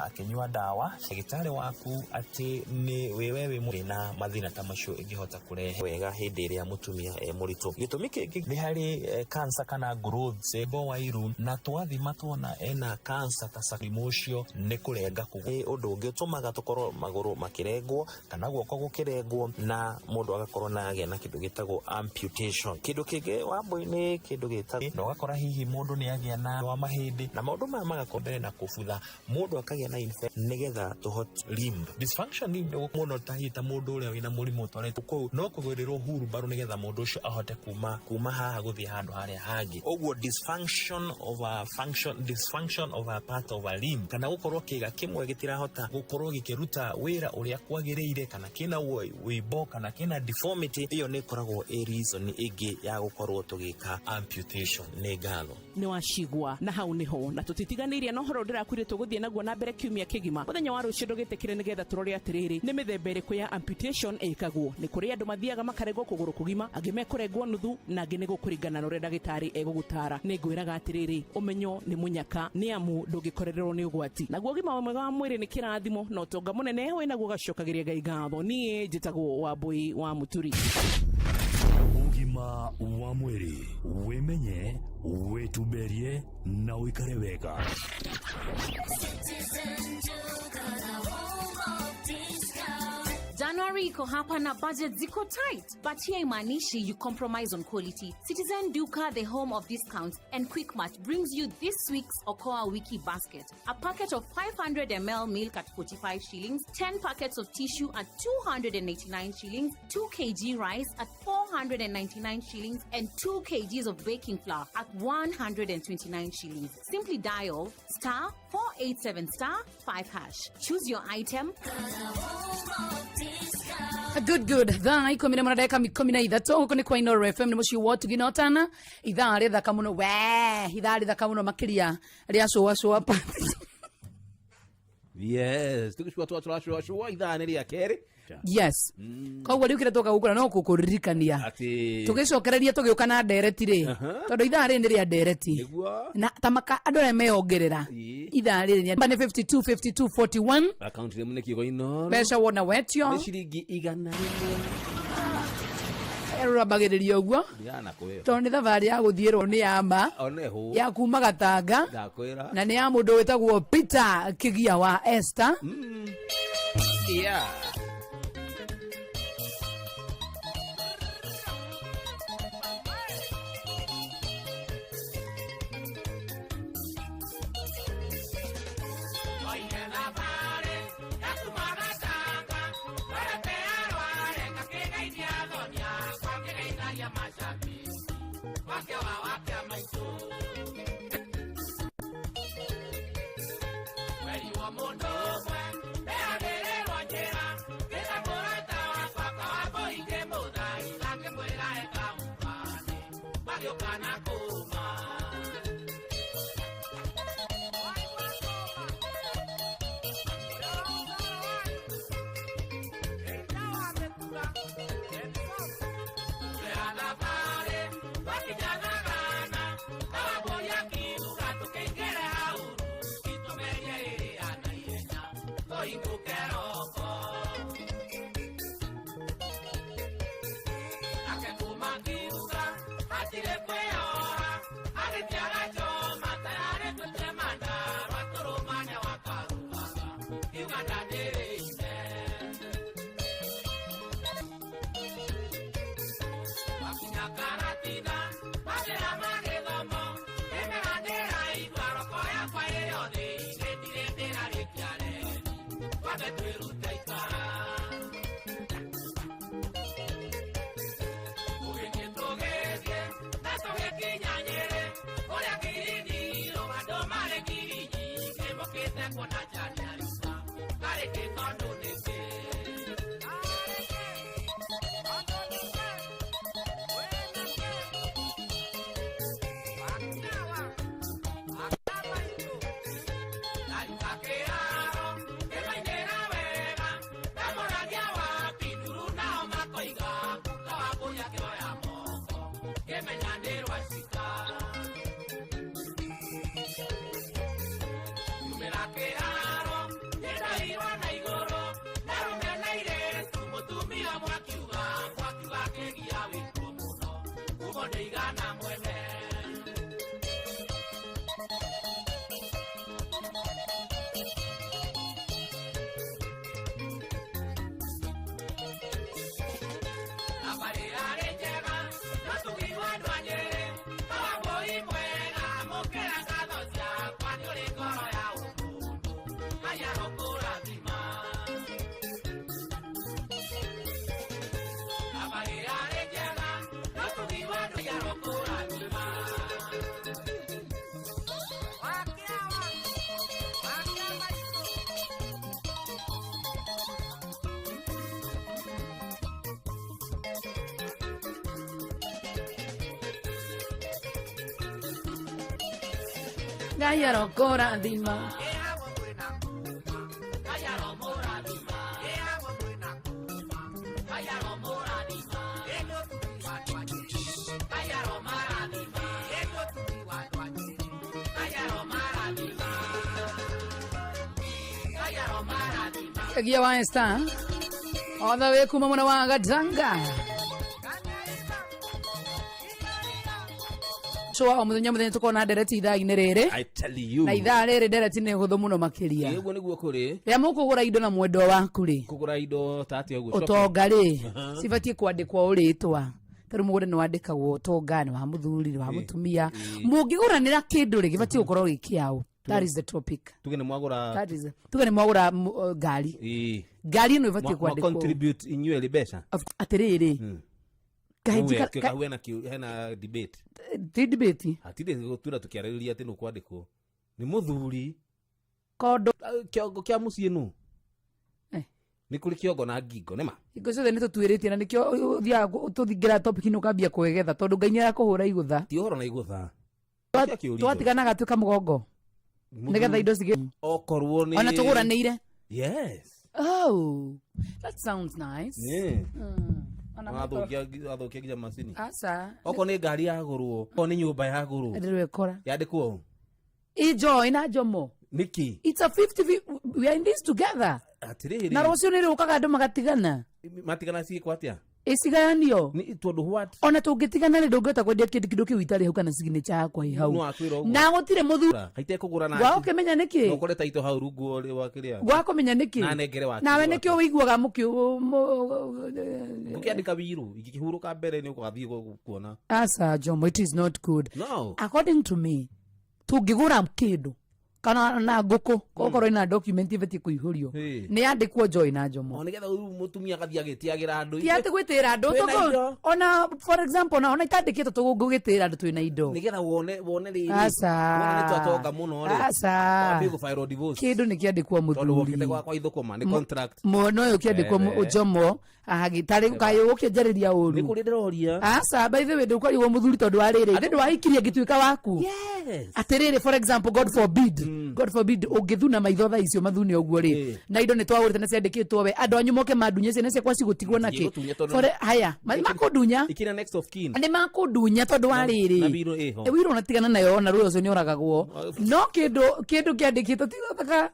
akinywa dawa ndagitari waku ati ni wewe na mathina ta macio ingihota kurehe wega hindi ria mutumia muritu gitumi kingi ni hari cancer kana growths ebo wairu na twathima tuona ena cancer ta sakimocio ni kurenga kugu undu ungi utumaga tukorwo maguru makirengwo kana guoko gukirengwo na mundu agakorwo na agia na kindu gitagwo amputation kindu kingi wambo-ini kindu gitagwo no gakora hihi mundu ni agia na wa mahindi na maundu maya magakorwo na kubutha mundu akagia na infection nigetha tuhot limb dysfunction limb muno tahita mundu uria wina murimu toretu kou no kugerirwo huru baru nigetha mundu ucio ahote kuma haha guthie handu haria hangi oguo dysfunction of a part of a limb kana gukorwo kiga kimwe gitirahota gukorwo gikiruta wira uria kwagiriire kana kina wibo kana kina deformity iyo ni koragwo reason ingi ya gukorwo tugika amputation ni ngatho ni washigwa na hau niho na tutitiganiria no horo ndirakwire tuguthie naguo na mbere kiumia kigima muthenya wa rucio ndugitikire nigetha turore atiriri ni mithemba iriku ya amputation ikagwo ni kuri andu mathiaga makaregwo kuguru kugima angi mekurengwo nuthu na angi ni gukuringana na uria ndagitari egugutara ni ngwiraga atiriri umenyo ni munyaka ni amu ndugikorererwo ni ugwati naguo gima mwega wa mwiri ni kirathimo no tonga munene wina gugacokagiria Ngai ngatho nie njitagwo Wambui wa Muturi. Ugima wa mwiri wimenye wetuberie na wikare wega. January iko hapa na budget ziko tight, but here imanishi you compromise on quality. Citizen Duka, the home of discounts, and Quickmart brings you this week's Okoa Wiki basket. A packet of 500 ml milk at 45 shillings, 10 packets of tissue at 289 shillings, 2 kg rice at 499 shillings, and 2 kgs of baking flour at 129 shillings. Simply dial *487*5#. Choose your item. Good. Thaa ikumi na mwana dakika 13 huko ni kwa Inoro FM ni muci wotu ginotana ithaa ri thaka muno ithaa ri thaka muno makiria ria showa pa yes tukishwa ithaa ni ria keri yes koguo riu kire toka gukura no kukuririkania tugicokereria tugiuka na ndereti ri tondu ithaa ri ni ria ndereti na tamaka andu meongerera ithaa ri ni 5241 account ri muneki go Inoro pesa wona wetio ni shilingi 100 erurabagiriria uguo tondu thavari ya guthierwo ni yama ya kuma Gatanga na ni ya mundu witagwo Peter Kigia wa Esther yeah Atire fue ahora. Gaya rokora dima. Kagia wa esta. Oda we kuma mwana wa Gatanga. So omuthenya muthenya tukona ndereti ithaa-inĩ rĩrĩ. I tell you. Na ithaa rĩrĩ ndereti nĩ hũthũ mũno makĩria. Ũguo nĩguo kũrĩ. Rĩrĩa mũkũgũra indo na mwendo waku rĩ. Kũgũra indo tati ũguo. Ũtonga rĩ. Cibatie kwandĩkwo ũrĩtwa. Tarĩ mũgũre nĩ wandĩkagwo ũtonga nĩ wa mũthuri nĩ wa mũtumia. Mũngĩgũranĩra kĩndũ rĩ gĩbatie gũkorwo gĩ kĩao. That is the topic. Tuge nĩ mwagũra. Tuge nĩ mwagũra ngari. Ngari ĩno ĩbatie kwandĩkwo. Contribute inyuĩ mbeca. Atĩrĩrĩ. Hena debate. Debate. Hatire gũtura tũkĩarĩrĩria atĩ nũ kwandĩkwo. Nĩ mũthuri. Kondo. Kĩongo kĩa mũciĩ nũ. Nĩ kũrĩ kĩongo na ngingo nĩma. Ingo ciothe nĩ tũtuĩrĩtie na nĩkĩo ũthiaga tũthingira topic ino kambia kwĩgetha tondũ Ngai nĩ arakũhũra igũtha. Ti ũhoro na igũtha. Twatiganaga tuĩka mũgongo. Nĩgetha indo cigĩ. Okorwo nĩ. Ona tũgũranĩire. Yes. Oh, that sounds nice. Yeah. Athũkia nginya macini. Aca. Okorwo nĩ ngari yagũrwo, okorwo nĩ nyũmba yagũrwo. Ndĩrĩkora. Yandĩkwo. Enjoy na Jomo. Niki. It's a 50-50. We are in this together. Atirĩrĩ. Na rũciũ nĩ rũkaga andũ magatigana. Matigana ciĩkwo atĩa? Icigayanio. Nĩ tondũ what? Ona tũngĩtigana rĩ ndũngĩhota kwendia kĩndũ kĩu itarĩ hau kana signature yakwa hau. Na gũtirĩ mũthuri. Haite kũgũra na. Gwa ũkĩmenya nĩkĩ? Ũkore taito hau rungu wa kĩrĩa. Gwa kũmenya nĩkĩ? Na nengere wake. Nawe nĩkĩo ũiguaga ũkĩandĩka wiru ingĩkĩhurũka mbere nĩ ũgathiĩ kuona. Asa Jomo, it is not good. No. According to me, tũngĩgũra kĩndũ kana na ngũkũ okorwo ina document ibetie kũihũrio nĩ yandĩkwo Joy na Jomo. Ona nĩgetha mũtumia agathia agĩtiagĩra andũ. Ti atĩ gwĩtĩra andũ tũgũ. Ona for example ona itandĩkĩtwo tũgũgĩtĩra andũ twĩna indo. Nĩgetha wone rĩrĩ. Asa. Wone nĩ twatonga mũno rĩ. Asa. Wambie gũfile divorce. Kĩndũ nĩ kĩandĩkwo mũthuri. Tondũ wokĩte kwa ithũkũma nĩ contract. Mũno ũyũ kĩandĩkwo Jomo agĩtarĩ kaĩ ũkĩenjereria ũru. Nĩ kũrĩ ndĩroria. Asa by the way ndũkoragwo mũthuri tondũ wa rĩrĩ. Ndĩ ndwahikirie ngĩtuĩka waku. Yes. Atĩrĩrĩ for example God forbid ũngĩthuna maitho tha icio mathune ũguo rĩ na indo nĩ twagũrĩte na ciandĩkĩtwo we andũ anyu moke mandunye ciana ciakwa cigũtigwo na kĩ haya makũndunya ikina next of kin nĩ makũndunya tondũ wa rĩrĩ wĩrwo natigana nayo na rũcio nĩ oragagwo no kĩndũ kĩandĩkĩtwo tigathaka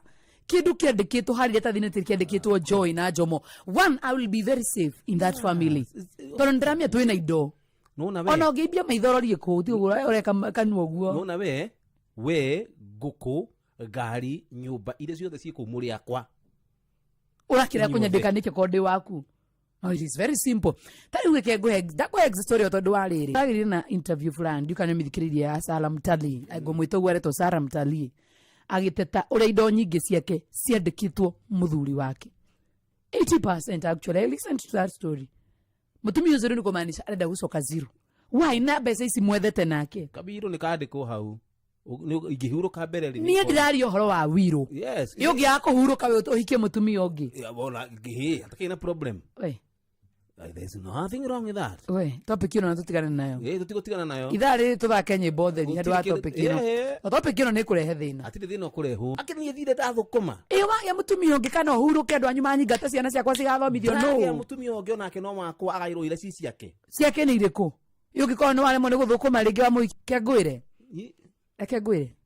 kĩndũ kĩandĩkĩtwo harĩa tathine kĩandĩkĩtwo Joy na Jomo. One, I will be very safe in that family tondũ ndĩramia twĩna indo ona ũngĩimbia maithororie kũu ti ũreka kanua ũguo nona we ngũkũ ngari nyũmba iria ciothe ciĩkũ mũrĩ akwa ũrakĩra kũnyandĩka nĩkĩ kondĩ waku. Oh, it is very simple. Tari weke ngũhe story tondũ wa rĩrĩ agĩrĩ na interview fulani ndikana mĩthikĩrĩrie ya Sarah Mutali ngũmwĩta ũguo aretwo Sarah Mutali agĩteta ũrĩa indo nyingĩ ciake ciandĩkĩtwo mũthuri wake 80% actually. I listened to that story. Mũtumia ũcio nĩ kũmaanisha arenda gũcoka zero. Why na mbeca ici mwethete nake kabiro nĩ kandĩkwo hau ingĩhurũka mbere rĩ niĩ ndĩraria ũhoro wa wiro ũngĩ akũhurũka we ũhikie mũtumia ũngĩ bona hatakĩrĩ na problem There's nothing wrong with that. We, topic ino natutigana nayo. Tutigana nayo. Idari tuthake nyimbo theri handu wa topic ino. Topic ino ni kurehe thina. Atire thina kurehu. Akini thire tathukuma. Iyo ya mutumia ungi kana uhuruke andu anyu manyingata ciana ciakwa cigathomithio no. Ya mutumia ungi onake no makwa agairo ira ci ciake. Ciake ni iriku. Yugikona ni waremo ni guthukuma ringi wa muike ngwire. Eke ngwire.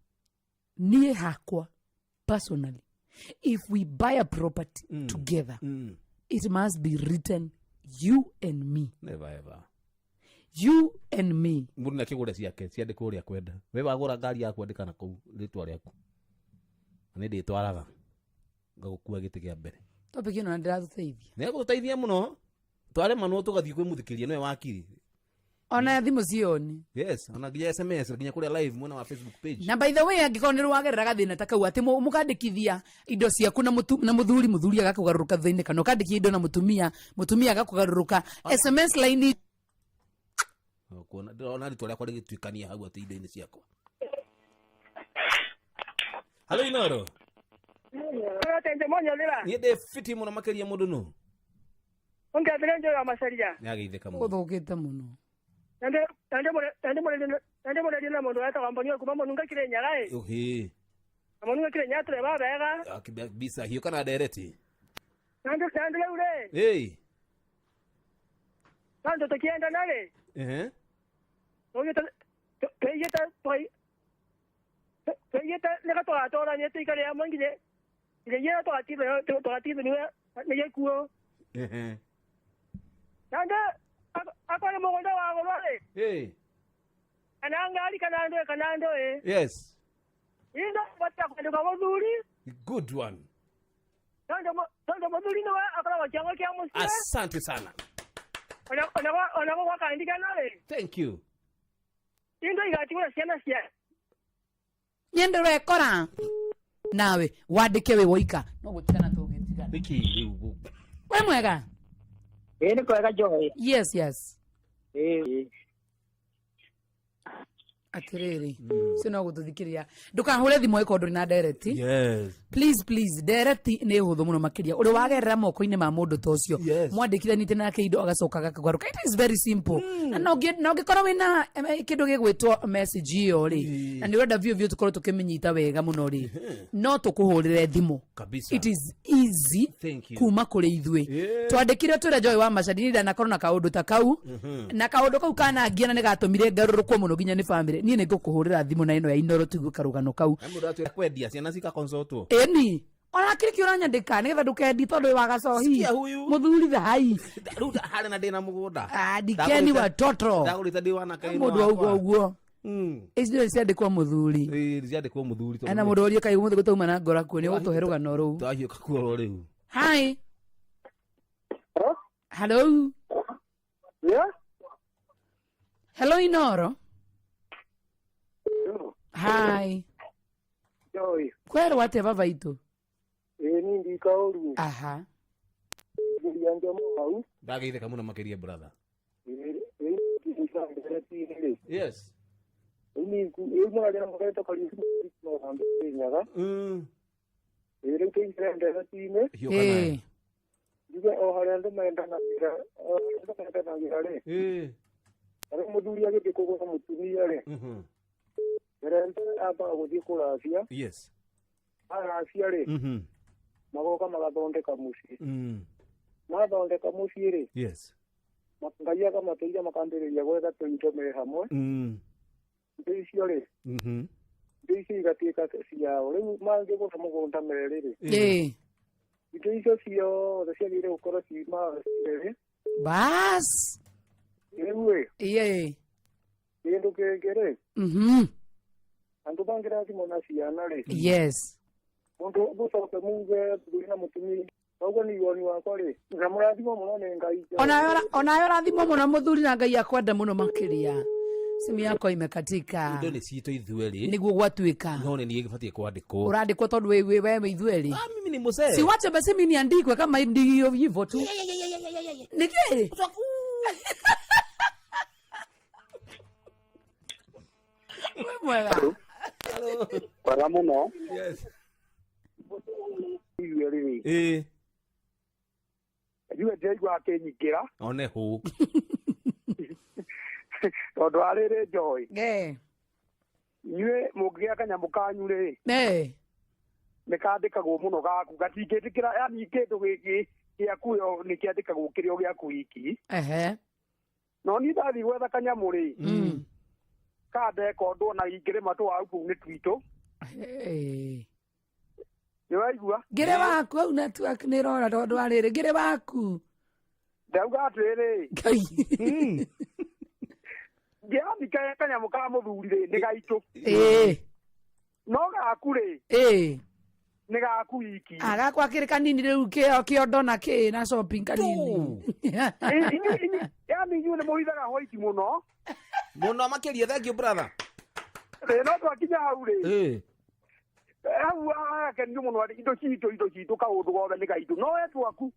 Nie hakwa personally, if we buy a property together, it must be written you and me. Never ever. You and me. Mundu nakigura ciake ciandikwo uria kwenda. We wagura ngari yaku andika na kuu ritwa riaku. Ani nditwaraga ngagukua giti gia mbere. Topic ino ndirathiteithia. Ne guteithia muno. Tware manu tugathii kwi muthikiria nowe wakiri. Ona thimu cioni. Yes, ona nginya SMS nginya kuria live mwena wa Facebook page. Na by the way angikonirwo wagerera gathina takau ati mukandikithia indo ciaku na muthuri agakugaruruka thine kana ukandikia indo na mutumia agakugaruruka SMS line kuona ndona ritwa riakwa rigituikania hau ati indo-ini ciakwa. Hello Inoro. Ni de fiti muno makeria mundu no. Ongathire njo ya macaria. Yageitheka muno. Uthukite muno. Tande mo na mundu atawa mbonyo kuma mundu ngakire nyagai. Ohe. Mundu ngakire nyatre ba bega. Akibisa hiyo kana dereti. Tande ule. Hey. Tande tukienda nale. Oye teyeta nega toa nyete ikare ya mangile. Ile toa tibe ni yekuo. Tande akole mongondo wangu wale. Hey. Anangali kanando Yes. Indo bata kwenda kwa mzuri. Good one. Tando mzuri no akala wachango kia musia. Asante sana. Ona wakaandika nawe. Thank you. Indo igachukua siana sia. Nyende rekora. Nawe wandike we woika. No gutikana tugitigana. Niki riu. We mwega. Ni kwega Joy. Yes. Atiriri. Sino gututhikiria. Ndukahure thimu iko nduri na direct. Yes. Please direct ni huthu muno makiria. Uri wagerera moko-ini ma mundu tocio. Mwandikire nite nake indo agacoka gakagaruka. It is very simple. Na no ngikorwo wina kindu gigwitwo message iyo ri. Na ni urenda view tukorwo tukimenyita wega muno ri. No tukuhurire thimu. Kabisa. It is easy. Kuma kuri ithwe. Twandikire twira Joy wa Macadini na nakorwo na kaundu ta kau. Na kaundu kau kana ngia na nigatumire ngarurukwo muno ginya ni family. Ni ngikuhurira thimu na ino ya Inoro tigu karugano kau. Mundu atu kwendia ciana cika consultwo. Eni. Ona kiri kiura nyandika nigetha ndukendi tondu wa gacohi. Muthuri thai. Ruta hali na dina mugunda. Dikeni watoto. Ndagurita ndi wana kaini. Mundu wa uguo. Icio ciandikwo muthuri. Ciandikwo muthuri. Ana mundu orie kai muthe gutauma na ngora ku ni gutuheruga no ru. Twahio kakuoro riu. Hi. Hello. Yeah. Hello Inoro. Hi. Joy. Kwero wate baba itu. Ni ndikauru. Aha. Ndianja mau. Ndageitheka muno makiria brother. Yes. Ni mwana jana mkaita kali no hambe nyaga. Ere ke ndenda tine. Ndiga oharanda maenda na ira. Ndaka na ira. Ari muthuri agithie kugura mutumia ri. Rente aba guthie kurafia. Yes. Arafia ri. Magoka magathondeka mucii. Mathondeka mucii ri. Yes. Makangaia kama teija makambiriria gwetha tuito me hamwe. Ndicio ri. Ndicio igatuika ciao riu mangi guca mugunda meri ri. Ndicio cio ciagire gukorwo cima ri. Bas. Ewe. Iye. Kindu kengere. Andu bangira thimo na ciana ri. Yes. Mundu gucoke muge thuri na mutumi. Ogo ni woni wakwa ri. Ngamurathimo muno ni Ngai. Ona rathimo muno muthuri na Ngai akwenda muno makiria. Simu yako imekatika. Indo ni cito ithueri. Niguo gwatuika. No ni gibatie kwandikwo. Urandikwo tondu we ithueri. Mimi ni mzee. Si wacha basi mimi niandikwe kama ndio hivyo tu. Niki? Mwega. Hello. Para muno. Yes. Iwe ri. ndiwe njaigua akinyikira one hu tondu arire njoi inyue mungigia kanyamu kanyu ri nikandikagwo muno gaku gatingĩtĩkĩra yani kĩndũ gĩkĩ gĩaku yo nĩkĩandĩkagwo kĩrĩo gĩaku iki no niĩ ndathiĩ gwetha kanyamu rĩ kandeka ũndũ ona ingĩrĩma tũwaru kũu nĩ twitũ nĩwaigua ngĩrĩ waku au network nĩ ĩrora tondũ wa rĩrĩ ngĩrĩ waku ndauga atĩrĩrĩ ngĩrathika kanyamu ka mũthuri rĩ nĩ gaitũ no gaku rĩ nĩ gaku iki agakwa kĩrĩ kanini rĩu kĩondo na kĩ na shopping kanini yani inyuĩ nĩ mũhithaga hwaiti mũno makĩria thank you brother no twakinya hau rĩ hau akenio mũno indo citũ kaũndũ gothe nĩ gaitũ no we twaku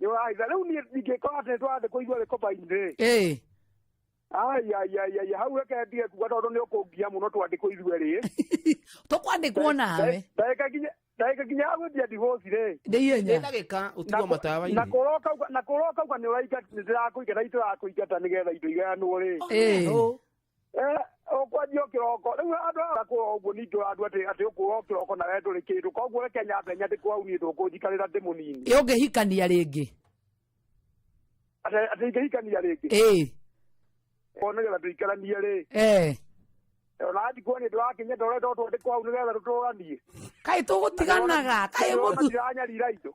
nĩ ũrahitha rĩu niĩ ndingĩkorwo atĩ twandĩkwo ithuĩ gĩkomba-inĩ ai hau rekendie kuga tondũ nĩ ũkũngia mũno twandĩkwo ithuĩ rĩ tũkwandĩkwo nawe ndagĩka nginya agũtia divorce rĩ ndagĩka ũtigwo matawa-inĩ na kũrokauga nĩ ũraingata nĩ ndĩrakũingata itirakũingata nĩgetha indo igayanwo rĩ ũkwanjia kĩroko rĩu andũ akũra ũguo ningĩ ũrandu atĩ ũkũra kĩroko na we ndũrĩ kĩndũ koguo reke nyambe nyandĩkwo hau niĩ ndũkũnjikarĩra ndĩ mũnini ũngĩhikania rĩngĩ atĩ ingĩhikania rĩngĩ nĩgetha tũikaranie rĩ ona ndikuo nĩ ndĩrakinya ndoretwo twandĩkwo hau nĩgetha tũtũranie kaĩ tũgũtiganaga kaĩ mũndũ ndiranyarira indo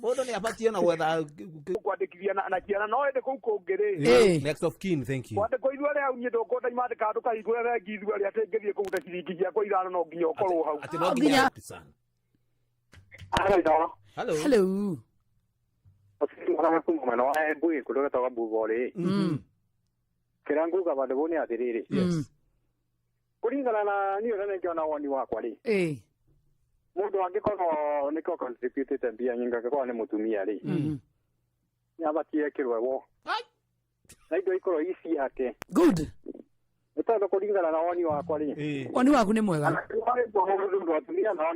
mũndũ nĩ abatie na gwetha kwandĩkithia na ciana no ĩndĩ kũu kũngĩ rĩ next of kin thank you kwandĩkwo ithuĩ rĩ hau niĩ ndũkũnda imandĩka andũ kahingũre rengi ithuĩ rĩ atĩ ngĩthiĩ kũruta ciringi ciakwa ithano no nginya ũkorwo hau atĩ no nginya hello mwena wa Embu kũrĩa gwĩtagwo Mbugo rĩ kĩrĩa nguga bandũ bau nĩ atĩrĩrĩ kũringana na niĩ ũrĩa nĩngĩona woni wakwa rĩ mũndũ angĩkorwo nĩko contributĩte mbia nyingĩ angĩkorwo nĩ mũtumia rĩ nĩ abatie ĩkĩrwo wo na indo ikorwo ici yake good nĩ tondũ kũringana na woni wakwa rĩ woni waku nĩ mwega mũndũ atumia nao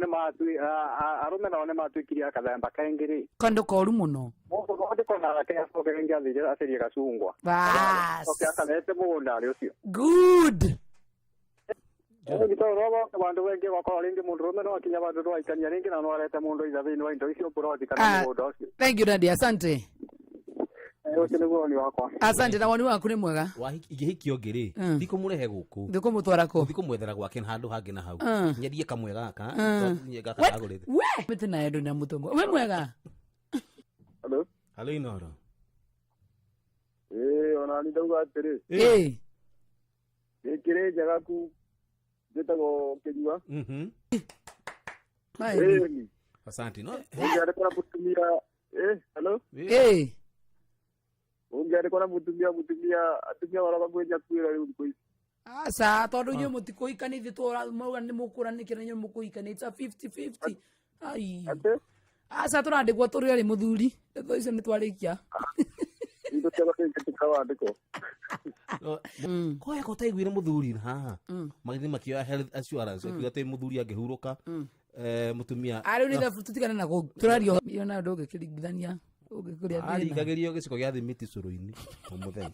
arũme nao nĩ matuĩkire akathemba kaingĩ rĩ kando koru mũno mũndũ ndĩkonaga keacoke rĩngĩ athire acirie gacungwa oke akanete mũgũndarĩ ũcio good bandå wengä gakorwo rĩngĩ mũndũrũme no akinya bandũ ndwaikania rĩngĩ na no arete mũndũ itha thĩinĩ wa indo icio buroti kana mũgũnda ũcio thank you daddy asante ũcio nĩguo woni wakwa asante na woni waku nĩ mwega ingĩhikia ũngĩ rĩ ndikũmũrehe gũkũ ndikũmũtwara kũ ndikũmwethera gwake handũ hangĩ na hau nyendie kamwe gaka gagũrĩte mĩtĩ nayo ndũ na mũtũmwe we mwega halo Inoro ona nĩ ndauga atĩrĩ gĩkĩrĩ njega ku ndĩtagwo Kĩnyua asante no ũngĩandĩkwo na mũtumia hello ũngĩandĩkwo na mũtumia atumia waraga kwĩnya kwĩra rĩu thikũ ici asa tondũ inyuĩ mũtikũikanĩthie tũrauga nĩ mũkũranĩkĩra inyuĩ mũkũikanĩte it's a 50-50 ai asa tũrandĩkwo tũrĩ arĩ mũthuri thikũ icio nĩ twarĩkia indo cia gũtĩkĩka wandĩkwo koya kũtaiguire mũthuri haha magĩthiĩ makĩoya health assurance akiuga atĩ mũthuri angĩhurũka mũtumia rĩu nĩ tũtigane na tũrario na ũndũ ũngĩkĩringithania ũngĩkũrĩa thĩna aringagĩrio gĩciko gĩa thimiti cũrũ-inĩ o mũthenya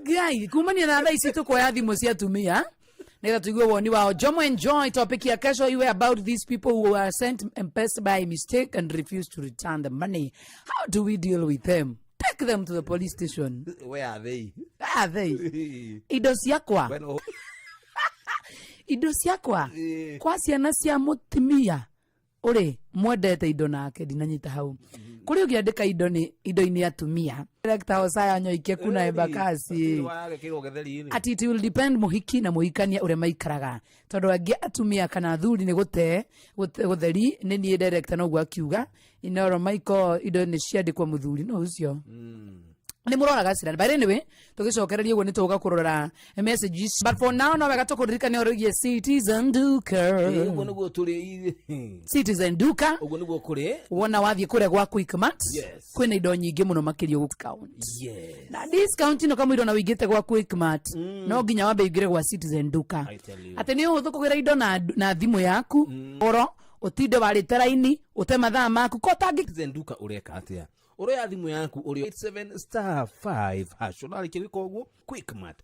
gai kumania na thaa ici tũkuoya thimũ cia atumia nĩgetha tũigue woni wao Jomo enjoy topic ya kesho iwe about these people who are sent M-Pesa by mistake and refuse to return the money. How do we deal with them? Take them to the police station. Where are they? Indo ciakwa indo ciakwa kwa ciana cia mũtumia uri mwendete indo nake ndinanyita hau kuri ũngĩandĩka indo-inĩ atumia director Osaya Nyoike kuna Embakasi ati it will depend muhiki na muhikania ũrĩa maikaraga tondũ angĩ atumia kana athuri nĩ gũtheri nĩ niĩ director noguo akiuga Inoro Michael indo nĩ ciandĩkwo mũthuri no ucio nĩ mũroraga cira by anyway tũgĩcokereria ũguo nĩ tũgoka kũrora messages but for now no wega tũkũririkania ũrĩgie Citizen Duka ũguo nĩguo tũrĩ Citizen Duka ũguo nĩguo kũrĩ wona wathiĩ kũrĩa gwa Quickmart kwĩna indo nyingĩ mũno makĩria discount na discount ino kama indo na wĩingĩte gwa Quickmart no nginya wambe ũingĩre gwa Citizen Duka atĩ nĩ ũhũthũ kũgĩra indo na thimũ yaku oro utinde warite raini ute mathaa maku ko tangi zenduka ureka atia uroya thimu yaku uri 87*5# nari kiriko guo Quickmart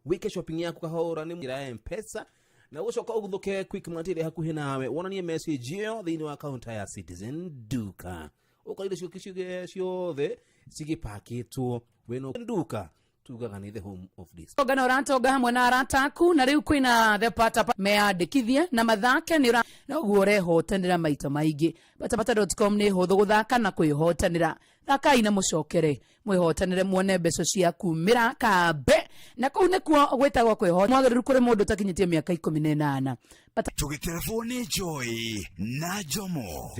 wike shopping yaku kahora ni mira M-Pesa na ucoka uguthuke Quickmart iri hakuhi nawe wonanie message iyo thini wa account ya Citizen Duka ukoire cio ciothe cigipakitwo weno nduka tugaga ni the home of this ogana orantoga hamwe na arataku na riu kwina the pata meandikithie na mathake ni na uguo rehotanira maita maingi patapata.com ni huthu guthaka na kwihotanira thakai na mucokere mwihotanire muone mbeco cia kumira kambe na kuu nikuo gwitagwo kwihota mwagiriru kuri mundu takinyitie miaka 18 tugitelefoni Joy na Jomo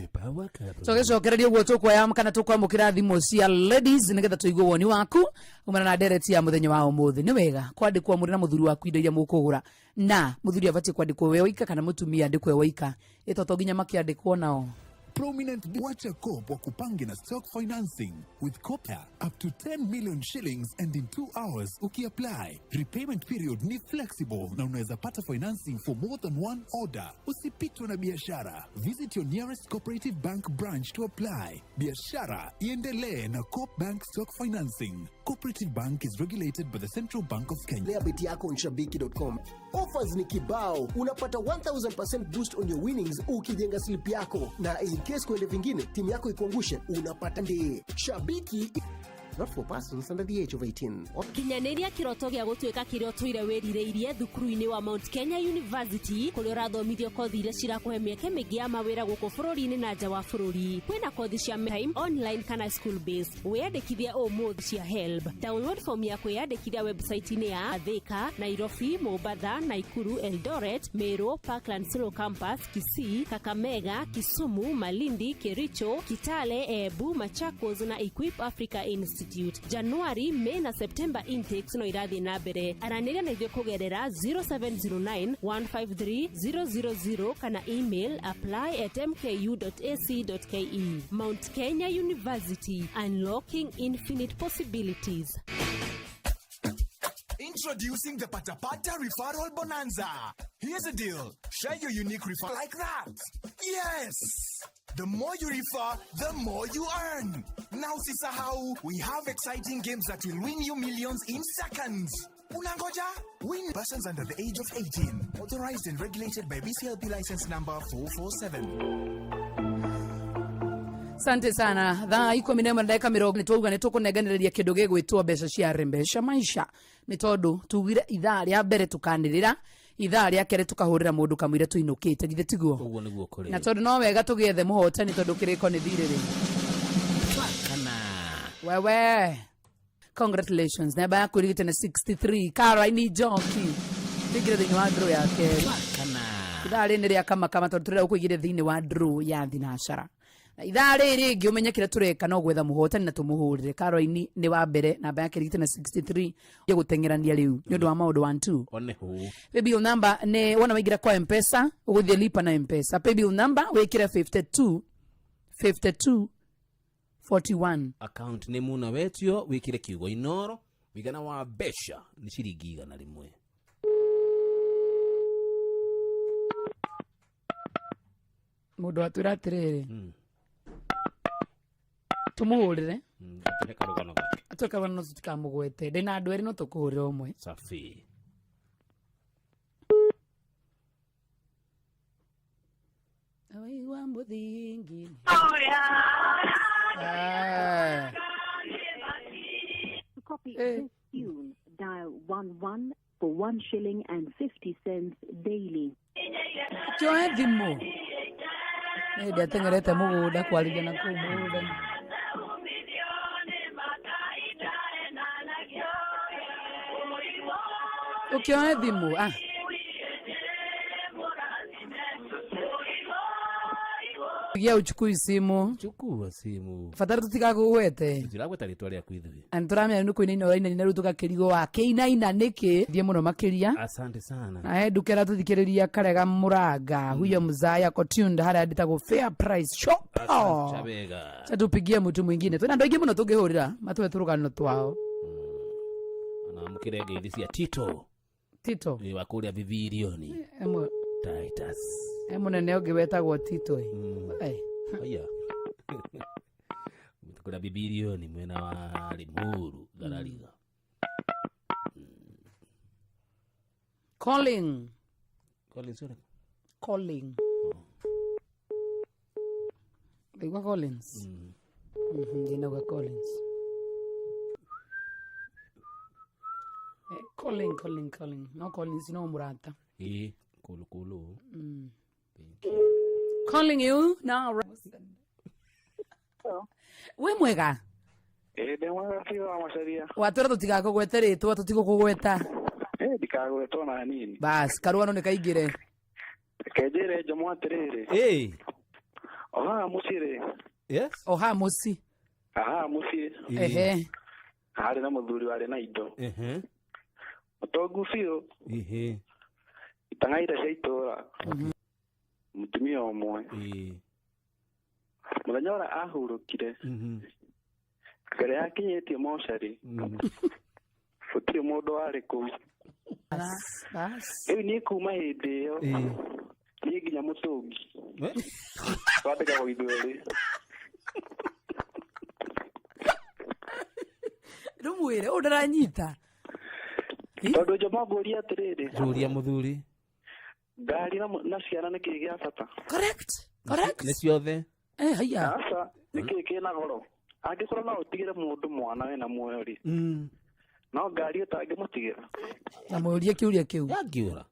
tugicokereria uguo tukwaya kana tukwamukira thimu cia ladies nigetha tuigwe woni waku umana na direct ya muthenya wa umuthi ni wega kwandikwo muri na muthuri waku indo iria mukugura na muthuri abatie kwandikwo we oika kana mutumia andikwe oika itoto ginya makiandikwo nao. Prominent Wacha Coop wakupange na stock financing with Copper up to 10 million shillings and in 2 hours uki-apply. Repayment period ni flexible na unaweza pata financing for more than one order. Usipitwe na biashara. Visit your nearest cooperative bank branch to apply. Biashara iendelee na Coop Bank stock financing. Cooperative Bank is regulated by the Central Bank of Kenya. Lea beti yako on shabiki.com. Offers ni kibao. Unapata 1000% boost on your winnings ukijenga slip yako. Na in case kwende vingine, timu yako ikuangushe, unapata ndi. Shabiki not for persons under the age of 18. Kinyaneria kiroto gya gutweka kirio twire werireirie thukuru-ini wa Mount Kenya University kuri urathomithio kothi iria cirakuhe mieke mingi ya mawira guku bururi-ini na nja wa bururi. Kwina kothi cia time online kana school based. Wiyandikithia umuthi cia HELB. Download form ya kwiyandikithia website-ini ya Thika, Nairobi, Mombasa, Nakuru, Eldoret, Meru, Parklands Solo Campus, Kisii, Kakamega, Kisumu, Malindi, Kericho, Kitale, Embu, Machakos na Equip Africa Institute. January, May na September intakes no irathi na mbere. Araniria na ithio kugerera 0709153000 kana email apply@mku.ac.ke. Mount Kenya University, unlocking infinite possibilities. Introducing the Patapata Referral Bonanza. Here's the deal. Share your unique referral like that. Yes! The more you refer, the more you earn. Now, sisahau, we have exciting games that will win you millions in seconds. Unangoja? Win persons under the age of 18. Authorized and regulated by BCLP license number 447. Asante sana. Thaa 11 na dakika 20 nitwauga nitukuneganireria kindu gigwitwo mbeca cia rembesha maisha ni tondu tugire ithaa ria mbere tukanirira ithaa ria kere tukahurira mundu kamwire tuinukite githe tiguo uguo niguo kuri na tondu no wega tugiethe muhotani tondu kiriko ni thiriri kana wewe congratulations namba yaku irigite na 63 Caroline Joki tigire thini wa draw yake kana ithaa ri ni ria kama tondu turira ukuigire thini wa draw ya thinashara ithaa riri ngi umenye kire tureka no gwetha muhotani na tumuhurire Caroline ni wa mbere namba yake irigite na 63 ye gutengerania riu ni undu wa maundu 1 onehu paybill number ne wana waigira kwa M-Pesa uguthie lipa na M-Pesa paybill number wekira 5241 account ni muna wetio wikire kiugo inoro wigana wa besha ni ciringi 100 mundu atura atiriri tumuhurire atuka bana tukamugwete ndina andu eri no tukuhurira umwe safi awai wa muthingi Copy this tune. Dial 11 for 1 shilling and 50 cents daily. Joe thimu ndio tengerete muguda kwarigia na kumuda ukioe thimu ya uchukui simu chukua simu fatara tutikagwete ndiragweta ritwa ria kwithui anturamya nuko ina ina ina rutuka kirigo wake ina niki thie muno makiria asante sana na ndukera tuthikiriria karega muranga huyo mzaya kotunde hara nditago fair price shop chabega tupigie mtu mwingine twina ndoingi muno tungihurira matwe turugano twao ana mukirege ithia Tito Tito ni wakuria bibirioni Titus munene ũngĩ wetagwo Tito aya kuna bibilioni mwena wa Limuru Garariga. Calling Igwa Collins Ndinaga Collins calling no Collins no murata kulu calling you now. We mwega ndemwega pia wa Macharia watwera tutigakugwete ritwa tutigukugweta ndikagwetwo na nini bas karua no nikaigire kejere jomo atiriri oha musire yes oha musi aha musi hari na muthuri wari na indo mutongu fio itangaira shaitora mutumia omwe muthenya ora ahurukire kare yakinyetie moshari futire mundu wari ku ni kuma hindi yo ni nginya mutungi twandika go ithueri rumwire undaranyita tondu joma mbũria atiriri juria muthuri ngari na ciana nĩ kĩĩ gĩa bata correct nĩ ciothe haya sasa nĩ kĩĩ kĩna goro angĩkorwo no ũtigĩre mũndũ mwana wĩna muoyo rĩ no ngari ũtangĩmũtigĩra na mũria kĩũria kĩu yangiũra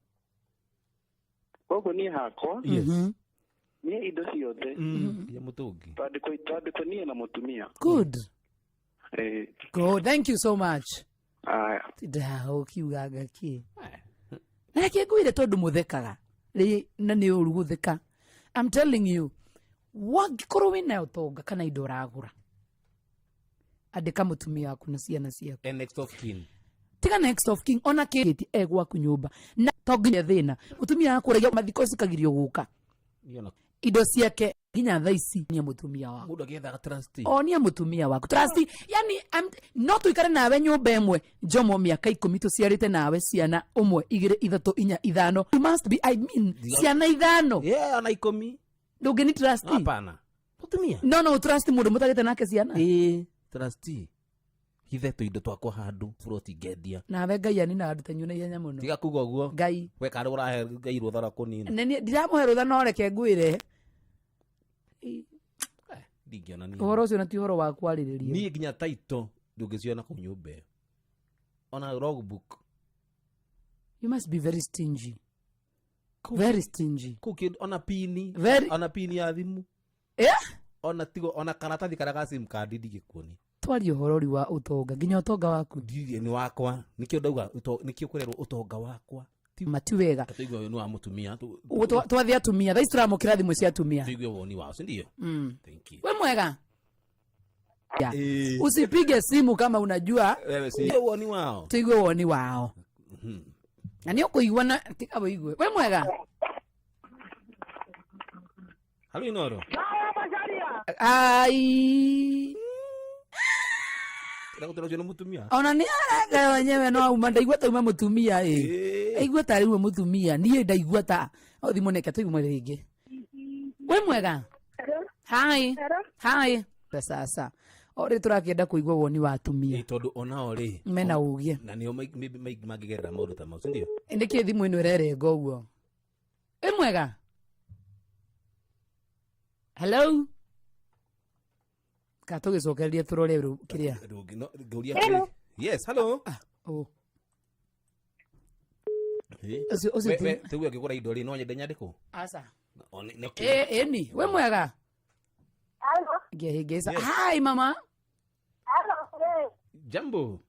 koguo niĩ hakwa niĩ indo ciothe ya mũtũngi twandĩkwo niĩ na mũtumia good thank you so much ukiugaga kä na kä ngwire tondu muthekaga na nä å ru gå theka. I'm telling you wangĩkorwo wĩna ũtonga kana indo ũragũra andĩka mũtumia waku na ciana ciaku next of kin tiga next of kin ona kĩti egwaku nyũmba na tonginya thĩna mũtumia akũragia mathiko cikagirio gũka indo ciake nginya thaa ici ni mutumia waku mundu agethaga trust ni mutumia waku trust yani no tuikare nawe nyumba imwe njomo miaka 10 tuciarite nawe ciana umwe 2 3 4 5 you must be ciana 5 ana 10 ndungeni trust hapana mutumia no trust mundu mutagite nake ciana trust hithe tu indo twakwa handu buroti ngendia nawe ngai ani na andute nyuna ihenya muno tiga kuga uguo ngai we kare urahe ngai ruthara kunina neni ndiramuhe rutha no reke ngwire ndingiona ni uhoro ucio na ti uhoro wa kwaririria ni nginya taito ndungiciona ku nyumba ona logbook you must be very stingy very stingy kuki ona pini ya thimu ona tigo ona karatathi karaga sim card ndigikuoni twari uhorori wa utonga nginya utonga waku ni wakwa nikio ndauga nikio kurerwo utonga wakwa mati wega tuigwe ni wa mutumia twathi atumia thaa istramu kirathimo cia atumia tuigwe woni wao si ndio thank you we mwega usipige simu kama unajua wewe si woni wao tuigwe woni wao na ni ukuigwana tikabo igwe we mwega halo inoro ai ndakutera jeno mutumia ona ni araga wenyewe no uma ndaigua ta uma mutumia aigua ta riwe mutumia nie ndaigua ta thimo neke tuigwe ringi we mwega hi sasa ori turakienda kuigwa woni wa atumia tondu onao ri mena ugie na nio magigerera maundu ta mau ndio ndiki thimu ino irerenga uguo we mwega hello katugicokereria turore kiria yes hello we tuwe kigura indo ri no nyende nyandiko asa ni we mwega hello gehegesa hi mama hello jambo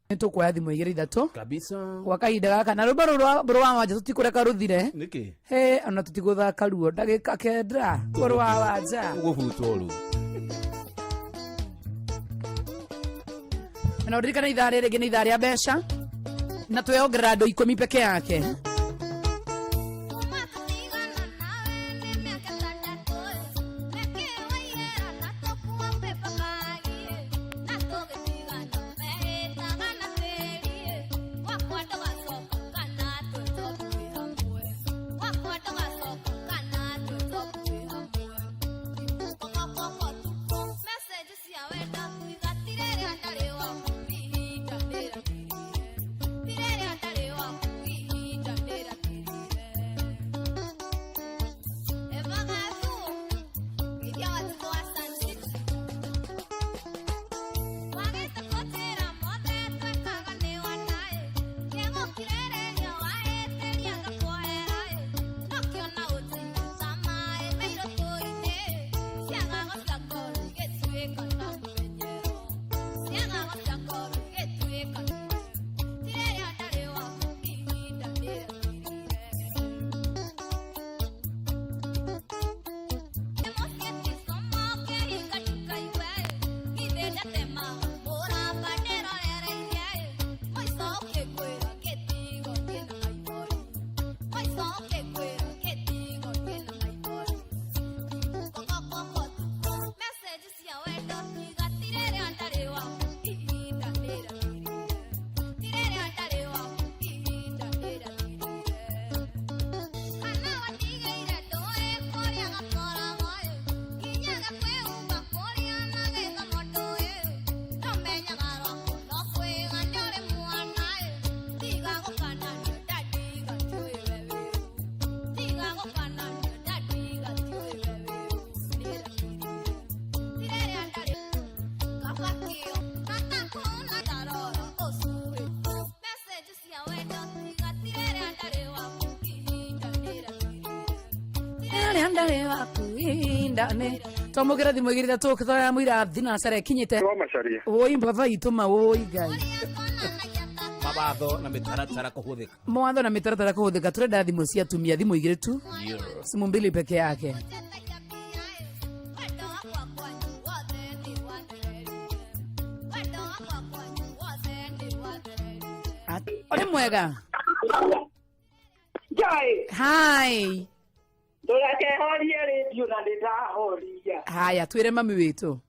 nitukwaya thimu 2 kabisa kwa kahinda gaka na rũmba rũrũ wa wanja tũtikureka rũthire niki ona tũtigũthaka ruo ndagĩka kenda rũrũ wa wanja ũgũbutwo rũ na ũririkana ithaa rĩrĩ rĩngĩ nĩ ithaa rĩa mbeca na twĩongerera andũ 10 peke yake Ndale ndale wakuindane. Tomogera thimu igiri tatu kithoya muira thina sare kinyite. Wa macharia. Oi baba ituma oi gai. Mawatho na mitaratara kuhuthika. Mawatho na mitaratara kuhuthika turenda thimu cia tumia thimu igiri tu. Simu mbili peke yake. Ole mwega. Jai. Hi. Ndorake horia radio na ndirahoria. Haya twire mami witu.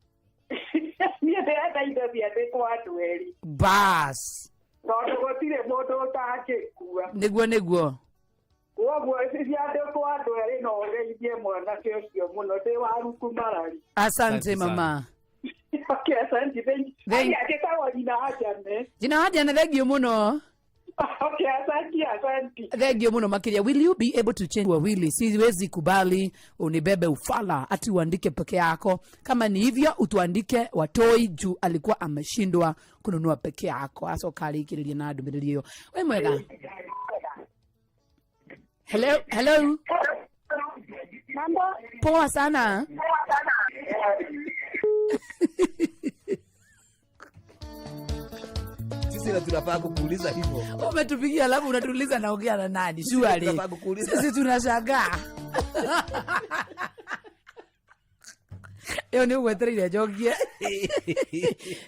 Niĩ ndĩrenda indo ciake kwa andũ eri. Bas. Tondũ gũtirĩ mũndũ ũtangĩkua. Nĩguo. Koguo ciandĩkwo andũ eri no ũgeithie mwanake ũcio mũno ndĩ waruku marari. Asante mama. Okay, asante. Jina Hajane, thank you muno. Okay, asante. Thank you muno makiria. Will you be able to change wa Willy? Siwezi kubali unibebe ufala ati uandike peke yako. Kama ni hivyo utuandike Watoi juu alikuwa ameshindwa kununua peke yako. Aso kali kililia na ndumĩrĩri hiyo. Wewe mwega. Hello. Mambo. Poa sana. Sisi tunafaa kukuuliza hivyo. Umetupigia alafu unatuuliza naongea na nani? Surely. Sisi tunashangaa. Yo ni ugwetereire jogie.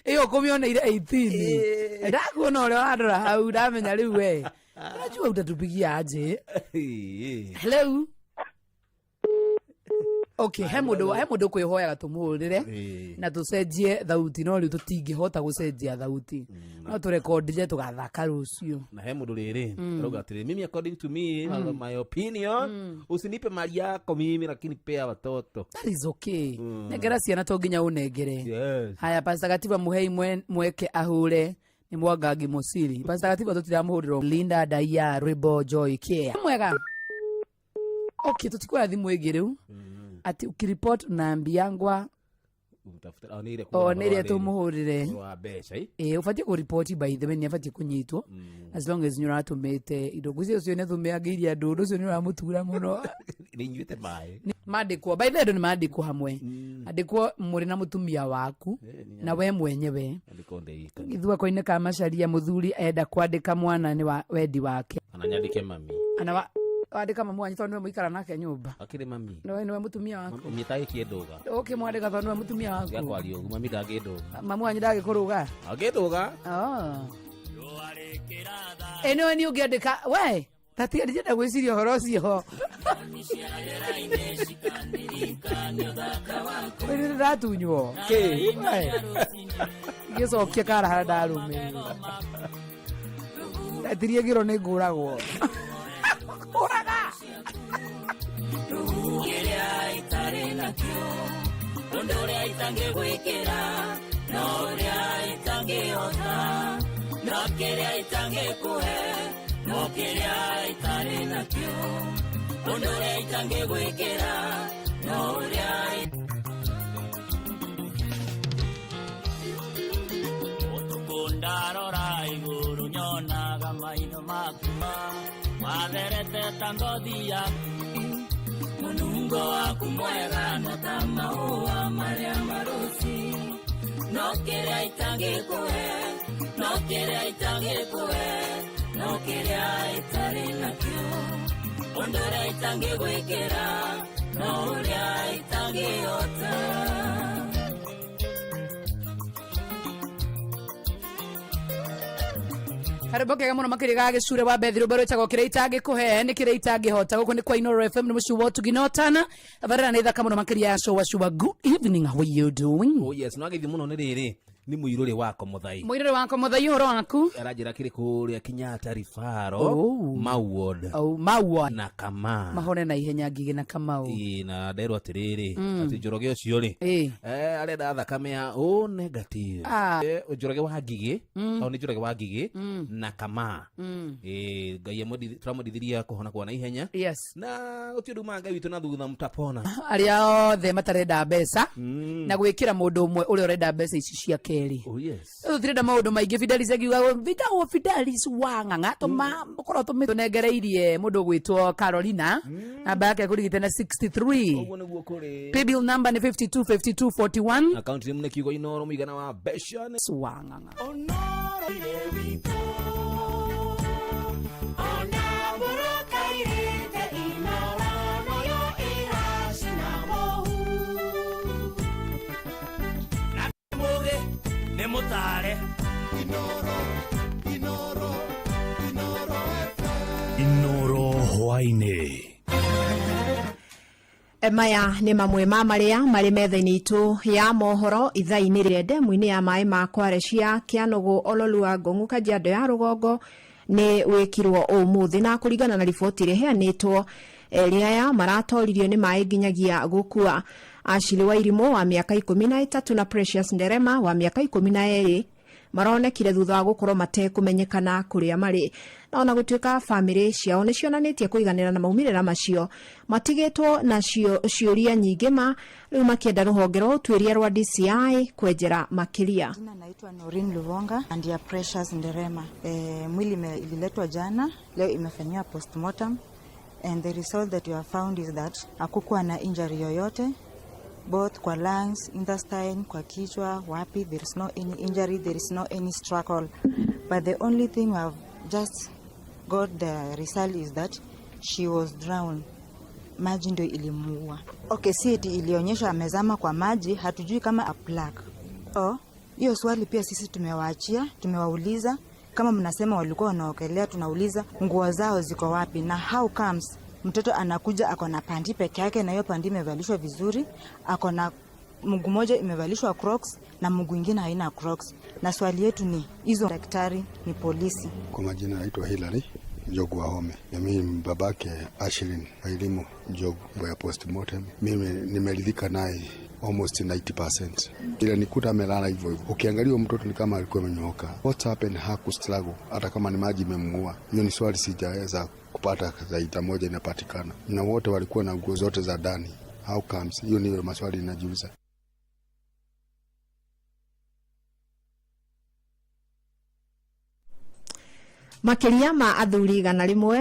Iyo kumiona ile 18. Ndakuona ule wadora hau ndamenya riu we. Unajua utatupigia aje? Hello. Okay, he mundu kwihoyaga tumuhurire na tucenjie thauti no riu tutingihota gucenjia thauti no turekondire tugathaka rucio na he mundu riri roga atiri mimi according to me my opinion usinipe mali yako mimi lakini pea watoto. That is okay. Negera ciana to nginya unengere. Haya Pastor Gatiba muhei mweke ahure ni mwangangi musiri. Pastor Gatiba tutiramuhuriro Linda Daia Rebo Joy Care. Mwega. Okay, tutikwa thimu igiru. Ati ukireport unaambiangwa umtafuta onire tumuhurire wa besha ufatie ku report by the way ni afatie kunyitwo as long as nyura tumete indo gucio cio ne thumeagiria andu ucio ni uramutura muno ni nyuite mai mandikwo by the way ni mandikwo hamwe andikwo muri na mutumia waku na we mwenyewe ithua koine ka macharia muthuri enda kwandika mwana ni wa wendi wake ananyandike mami andika mamu wanyu tondu muikara nake nyumba akiri mami no mutumia wako mitai kiendoga okay mwandika tondu mutumia wako yakwario mami ndagendoga mamu wanyu ndagikuruga agendoga eno ni ugiandika we tati ndenda gwiciria horo cio wewe ndatunywo gicokia kara ndarume tatirie giro ni nguragwo Uraga! Rugerea itare nakyo Ondorea itange gwekera Norea itange ota Nokerea itange kuhe Nokerea itare nakyo Ondorea itange gwekera Norea Otukundarora iguru nyonaga maino makuma Maderete tangothi yaku Munungo waku mwega no ta maua maria marusi No kerea itange kuhe No kerea itange kuhe No kerea itari nakyo Ondore itange gwekera No urea itange ota Haribokega muno makiriga gicure wa Bethiro bero chago kireita kuhe ni kireita hota guko ni kwa Inoro FM ni mushuwa tuginotana abarana ni thaka muno makiria show wa shuwa. Good evening, how are you doing? Oh yes, no agithi muno ni riri ni muirore wako muthai horo waku arajira kiri kuria Kenyatta Rifaro Mawod na Kama mahone na ihenya ngige na Kamau na ndero atiriri ati njoroge ucio ri arenda thakame ya o negative njoroge wa ngige au ni njoroge wa ngige na Kama ngai tramodithiria kuhona kwa na ihenya na utiu manga witu na thutha mutapona aria othe matarenda mbeca na gwikira mundu umwe uri urenda mbeca ici ciake keri yes utirenda maundu maingi Fidelis akiuga vitagwo Fidelis Wang'ang'a tuma korwo tunegereirie mundu gwitwo Carolina namba yake kurigite na 63 uguo niguo kuri paybill number ni 525241 account name kiugo Inoro muigana wa besha Wang'ang'a Onoro ile wito ona buruka irite Inoro noyo irashina mohu na muge ne mutare Inoro hwaine. Maya nĩ mamwe ma marĩa marĩ metha-inĩ itũ ya mohoro ithaa-inĩ rĩa ndemu-inĩ ya maĩ ma Kware cia Kĩanũgũ Ololua Ngong'u Kajiado ya rũgongo nĩ wĩkirwo ũmũthĩ na kũringana na riboti ĩrĩa ĩheanĩtwo erĩ aya maratoririo nĩ maĩ nginyagia gũkua. Ashley Wairimu wa mĩaka 13 na Precious Nderema wa mĩaka 12 maronekire thutha wa gũkorwo matekũmenyekana kũrĩa marĩ. Na ona gũtuĩka bamĩrĩ ciao nĩ cionanĩtie kũiganĩra na maumĩrĩra macio, matigĩtwo na ciũria nyingĩ rĩu makĩenda rũhonge rwa ũtuĩria rwa DCI kwenjera makĩria. Jina naitwa Norin Luvonga and ya Precious Nderema. Mwili ililetwa jana, leo imefanywa postmortem and the result that you have found is that hakukuwa na injury yoyote both kwa lungs, intestine, kwa kichwa, wapi, there is no any injury, there is no any struggle. But the only thing we have just got the result is that she was drowned. Maji ndio ilimuua. Okay, eti ilionyesha amezama kwa maji, hatujui kama a black. Hiyo swali pia sisi tumewaachia, tumewauliza kama mnasema walikuwa wanaogelea, tunauliza nguo zao ziko wapi na how comes mtoto anakuja ako na pandi peke yake na hiyo pandi imevalishwa vizuri, ako na mguu moja imevalishwa Crocs na mguu mwingine haina Crocs. Na swali yetu ni hizo daktari ni polisi. Kwa majina naitwa Hilary Njogu Wahome. Na mimi babake Ashley Wairimu Njogu ya postmortem. Mimi nimeridhika naye almost 90%. Ila nikuta amelala hivyo hivyo. Ukiangalia mtoto ni kama alikuwa amenyooka. What happened? Hakustruggle hata kama ni maji imemuua. Hiyo ni swali sijaweza kupata zaidi moja inapatikana. Na wote walikuwa na nguo zote za ndani. How comes? Hiyo ni maswali ninajiuliza. Makiria ma athuri igana rimwe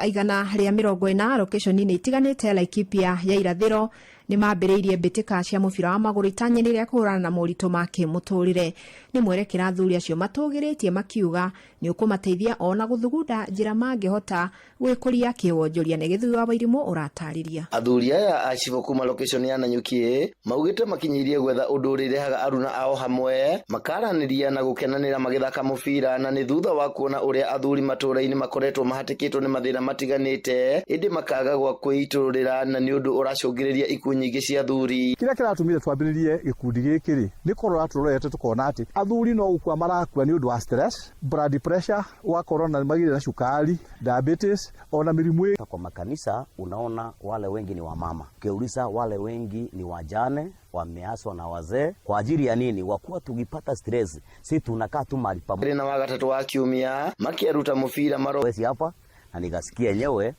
igana rĩa 40 location-inĩ itiganĩte Laikipia ya irathĩro nĩ mambĩrĩirie mbĩtĩka cia mũbira wa magũrũ itanyĩrĩire kũhũrana na moritũ ma kĩmũtũrĩre. Nĩ mwerekera athuri acio matũgĩrĩtie makiuga nĩ ũkũmateithia ona gũthugunda njĩra mangĩhota gwĩkũria kĩwonjoria. Nĩ Gĩthui wa Wairimu ũratarĩria. Athuri aya a Chibo kuma location ya Nanyuki maugĩte makinyirie gwetha ũndũ ũrĩrehaga aruna ao hamwe makaranĩria na gũkenanĩra magĩthaka mũbira, na nĩ thutha wa kuona ũrĩa athuri matũra-inĩ makoretwo mahatĩkĩtwo nĩ mathĩna matiganĩte ĩndĩ makaga gwa kwĩitũrũrĩra, na nĩ ũndũ ũracũngĩrĩria ikuũ nyingĩ cia athuri. Kĩrĩa kĩratũmire twambĩrĩrie gĩkundi gĩkĩ rĩ nĩ korora tũrorete tukona atĩ athuri no gũkua marakua nĩ ũndũ wa stress, blood pressure, wakorwo na magire na shukari, diabetes, ona mirimu. Kwa makanisa unaona wale wengi ni wamama, ukiuliza wale wengi ni wajane wameaswa na wazee. Kwa ajili ya nini? Wakuwa tukipata stress si tunakaa tu mahali pamoja. Na wagatatu wa kiumia makiaruta mufira marowezi hapa na nikasikia yenyewe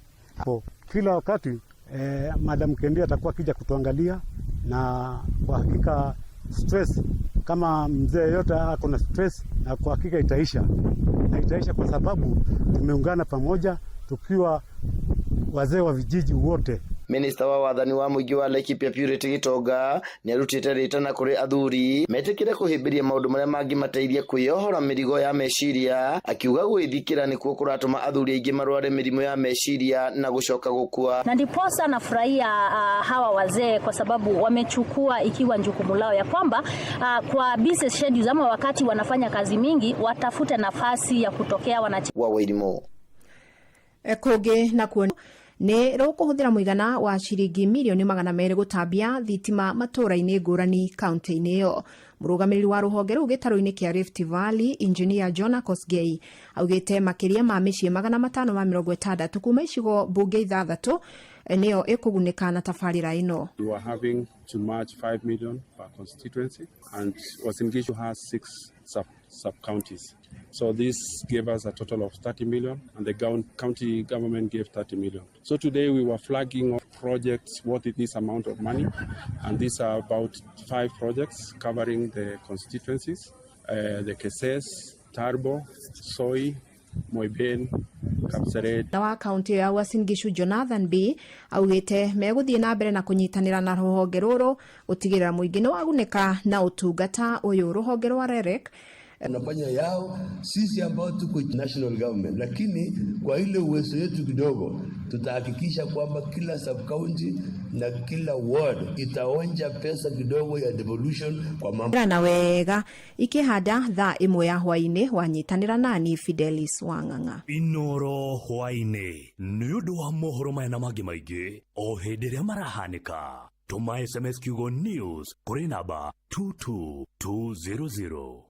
kila wakati Madam Kendi atakuwa kija kutuangalia, na kwa hakika stress kama mzee yote ako na stress, na kwa hakika itaisha kwa sababu tumeungana pamoja tukiwa wazee wa vijiji wote. Minister wa wathani wa mũingĩ wa Laikipia Purity Gitonga nĩ arutĩte rĩtana kũrĩ athuri metĩkĩre kũhĩmbĩria maũndũ marĩa mangĩmateithia kwĩyohora mĩrigo ya meciria, akiuga gwĩthikĩra nĩkuo kũratũma athuri aingĩ marware mĩrimũ ya meciria na gũcoka gũkua. Na ndiposa nafurahia hawa wazee kwa sababu wamechukua ikiwa jukumu lao ya kwamba kwa business schedules ama wakati wanafanya kazi mingi watafute nafasi ya kutokea wa Wairimu. Kũngĩ na kuona nĩ rũkũhũthĩra mũigana wa ciringi mirioni 200 gũtambia thitima matũra-inĩ ngũrani kaunti-inĩ ĩyo. Mũrũgamĩrĩri wa rũhonge rũu gĩtarũ-inĩ kĩa Rift Valley, Engineer Jonah Kosgei, augĩte makĩria ma mĩciĩ 560 kuma icigo mbunge 6 nĩyo ĩkũgunĩka na tabarĩra ĩno. We are having to match 5 million per constituency, and Uasin Gishu has 6 sub-counties. So this gave us a total of 30 million, and the county government gave 30 million. So today we were flagging off projects worth this amount of money, and these are about 5 projects covering the constituencies, the Keses, Tarbo, Soi, Moiben, Kapseret. Na wa kaunti ya Uasin Gishu Jonathan B augite meguthie na mbere na kunyitanira na ruhonge ruru gutigirira muingi no aguneka na utungata uyu ruhonge rwa REREC unafanya yao sisi ambao tuko national government, lakini kwa ile uwezo wetu kidogo tutahakikisha kwamba kila sub county na kila ward itaonja pesa kidogo ya devolution kwa mambo na wega ikihada thaa imwe ya hwaini wanyitanira nani Fidelis Wang'ang'a Inoro hwaini ni undu wa mohoro maya na mangi maingi o hindi ria marahanika. Tuma SMS kiugo news kuri namba 22200.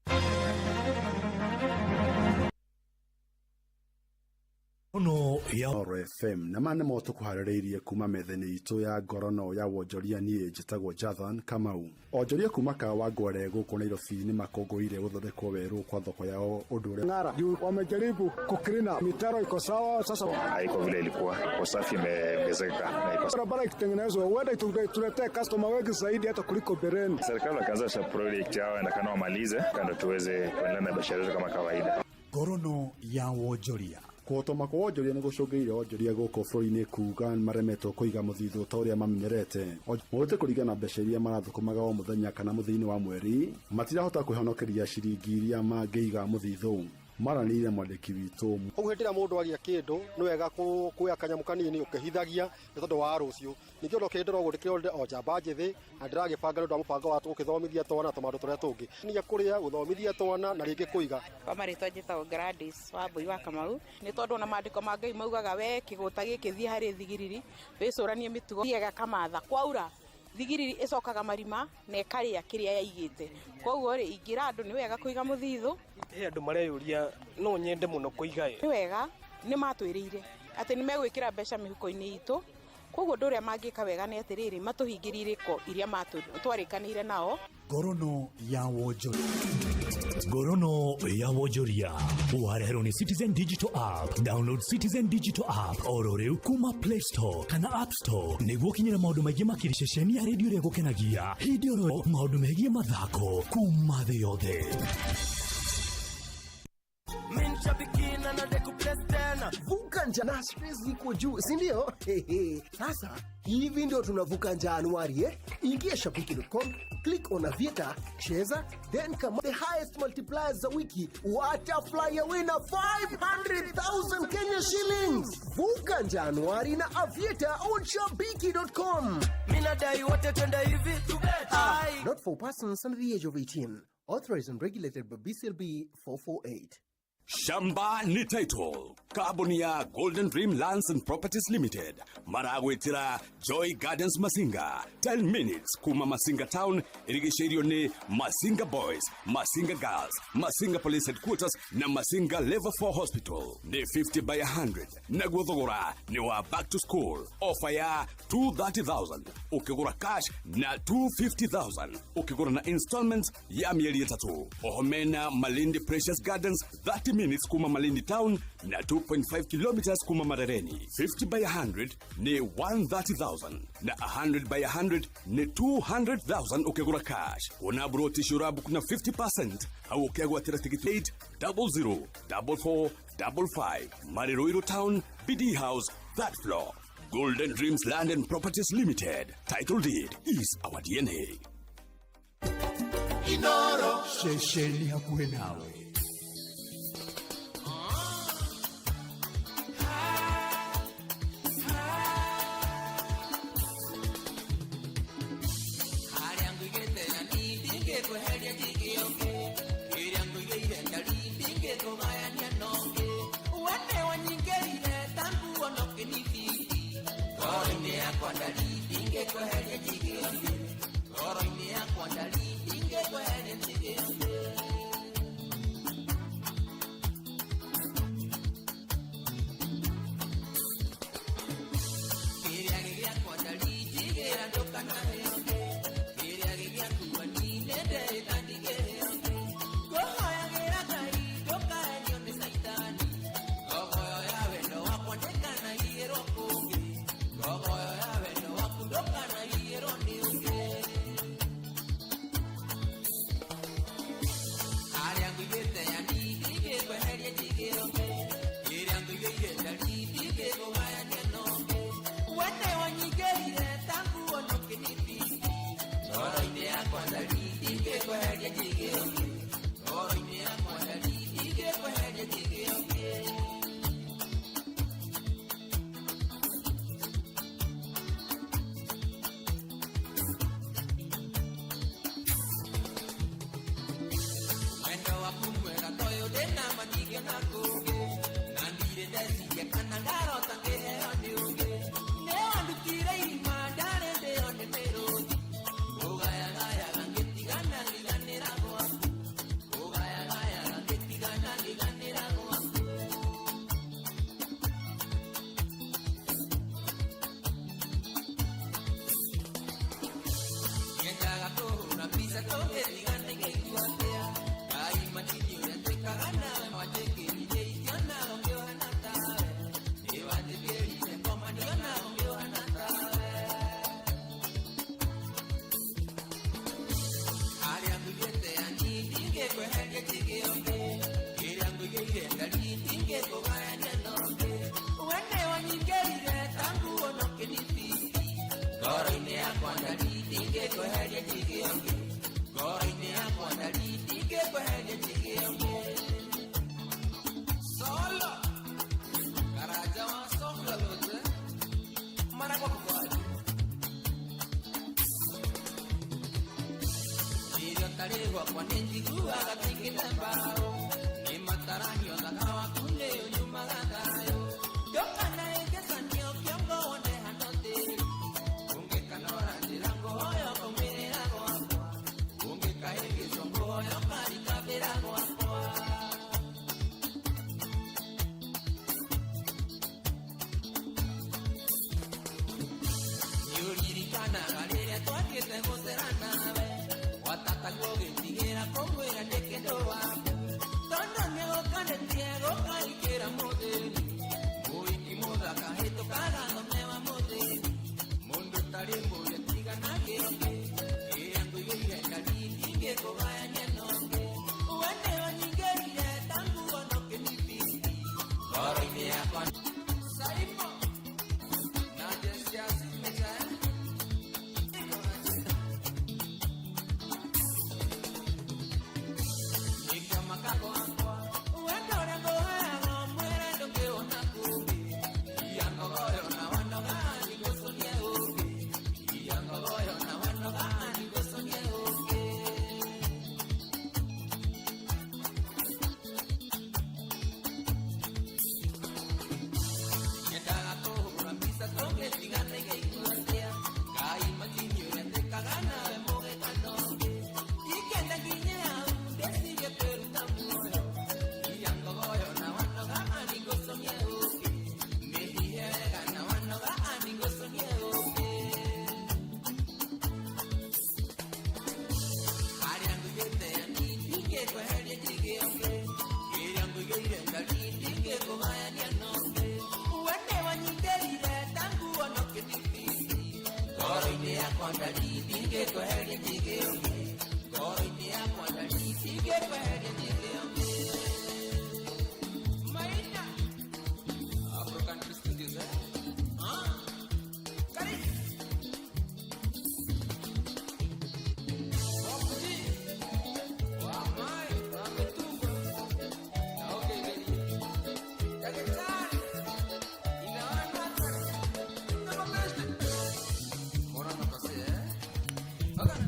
Ono ya FM na mane moto kuhariririe kuma methene itu ya ngorono ya wonjoria nie njitagwo Jathan Kamau. Onjoria kuma ka wangware guku Nairobi ni makongoire guthondekwo weru kwa thoko yao udure ngara wamejaribu kukrina mitaro iko sawa sasa haiko vile ilikuwa usafi imeongezeka na iko barabara ikitengenezwa uende tuletee customer wengi zaidi hata kuliko bereni. Serikali ikaanzisha project yao na kana wamalize kando tuweze kuendelea na biashara kama kawaida. Ngorono ya wonjoria Kotoma kwa wonjoria ni gucungiire wonjoria guko bũrũri-inĩ kuga maremetwo kũiga mũthithũ ta ũrĩa mamenyerete. Mote kũringana mbeca iria marathukumaga o mũthenya kana mũthia-inĩ wa mweri matirahota kwĩhonokeria ciringi iria mangĩiga mũthithũ. Maranĩire mwandĩki witũ ũgwĩtĩra mũndũ agĩa kĩndũ nĩ wega kuoya kanyamu kanini ũkĩhithagia nĩ tondũ wa rũciũ. Ningĩ ũndũ kĩndũ ũgũrĩkĩra o njamba njĩthĩ na ndĩragĩbanga nĩ ũndũ wa mũbango wa gũgĩthomithia twana tũmaũndũ tũrĩa tũngĩ. Nĩ kũrĩa gũthomithia twana na rĩngĩ kũiga. Kwa marĩtwa njĩtagwo Gladys Wambui wa Kamau. Nĩ tondũ na maandĩko ma Ngai maugaga we kĩgũta gĩkĩ thiĩ harĩ thigiriri wĩcũranie mĩtugo yega kamatha kwaura thigiriri icokaga marima na ĩkarĩa kĩrĩa yaigĩte. Koguo rĩ ingĩra andũ nĩ wega kũiga mũthithũ. Andũ mareyũria no nyende mũno kũiga nĩ wega nĩ matwĩrĩire atĩ nĩ megwĩkĩra mbeca mĩhuko-inĩ itũ. Koguo ũndũ ũrĩa mangĩka wega nĩ atĩrĩrĩ matũhingĩrĩire ko iria twarĩkanĩire nao. Ngorono ya wonjoria. Ngorono ya wonjoria wareherwo ni Citizen Digital App. Download Citizen Digital App oro rĩu kuma Play Store kana App Store nĩguo kinyĩra maũndũ maingĩ makĩria ceceni ya redio ĩrĩa gũkenagia hĩndĩ oro maũndũ megiĩ mathako kuma thĩ yothe. Vuka njana stress ziko juu, si ndio? Sasa hivi ndio tunavuka Januari Ingia shabiki.com, click on Aviator, cheza, then come the highest multipliers za wiki, watafly a winner 500,000 Kenya shillings. Vuka Januari na Aviator on shabiki.com. Mina dai wote twende hivi. Not for persons under the age of 18. Authorized and regulated by BCLB 448. Shamba ni title. Kaboni ya Golden Dream Lands and Properties Limited. Maragwetira Joy Gardens Masinga. 10 minutes kuma Masinga Town. Irigisherio ni Masinga Boys, Masinga Girls, Masinga Police Headquarters na Masinga Level 4 Hospital. Ni 50 by 100. Nagwodhogora ni wa back to school. Offer ya 230,000. Ukigura cash na 250,000. Ukigura na installments ya miezi 3. Ohomena Malindi Precious Gardens 30 minutes kuma Malindi Town na 2.5 kilometers kuma Marereni. 50 by 100 ni 130,000 na 100 by 100 ni 200,000 ukigura cash. Unabro tishurabu kuna 50% au ukigura tiketi 004455 Mariroiro Town BD House that floor. Golden Dreams Land and Properties Limited. Title deed is our DNA. Inoro shesheni hakuwe nawe.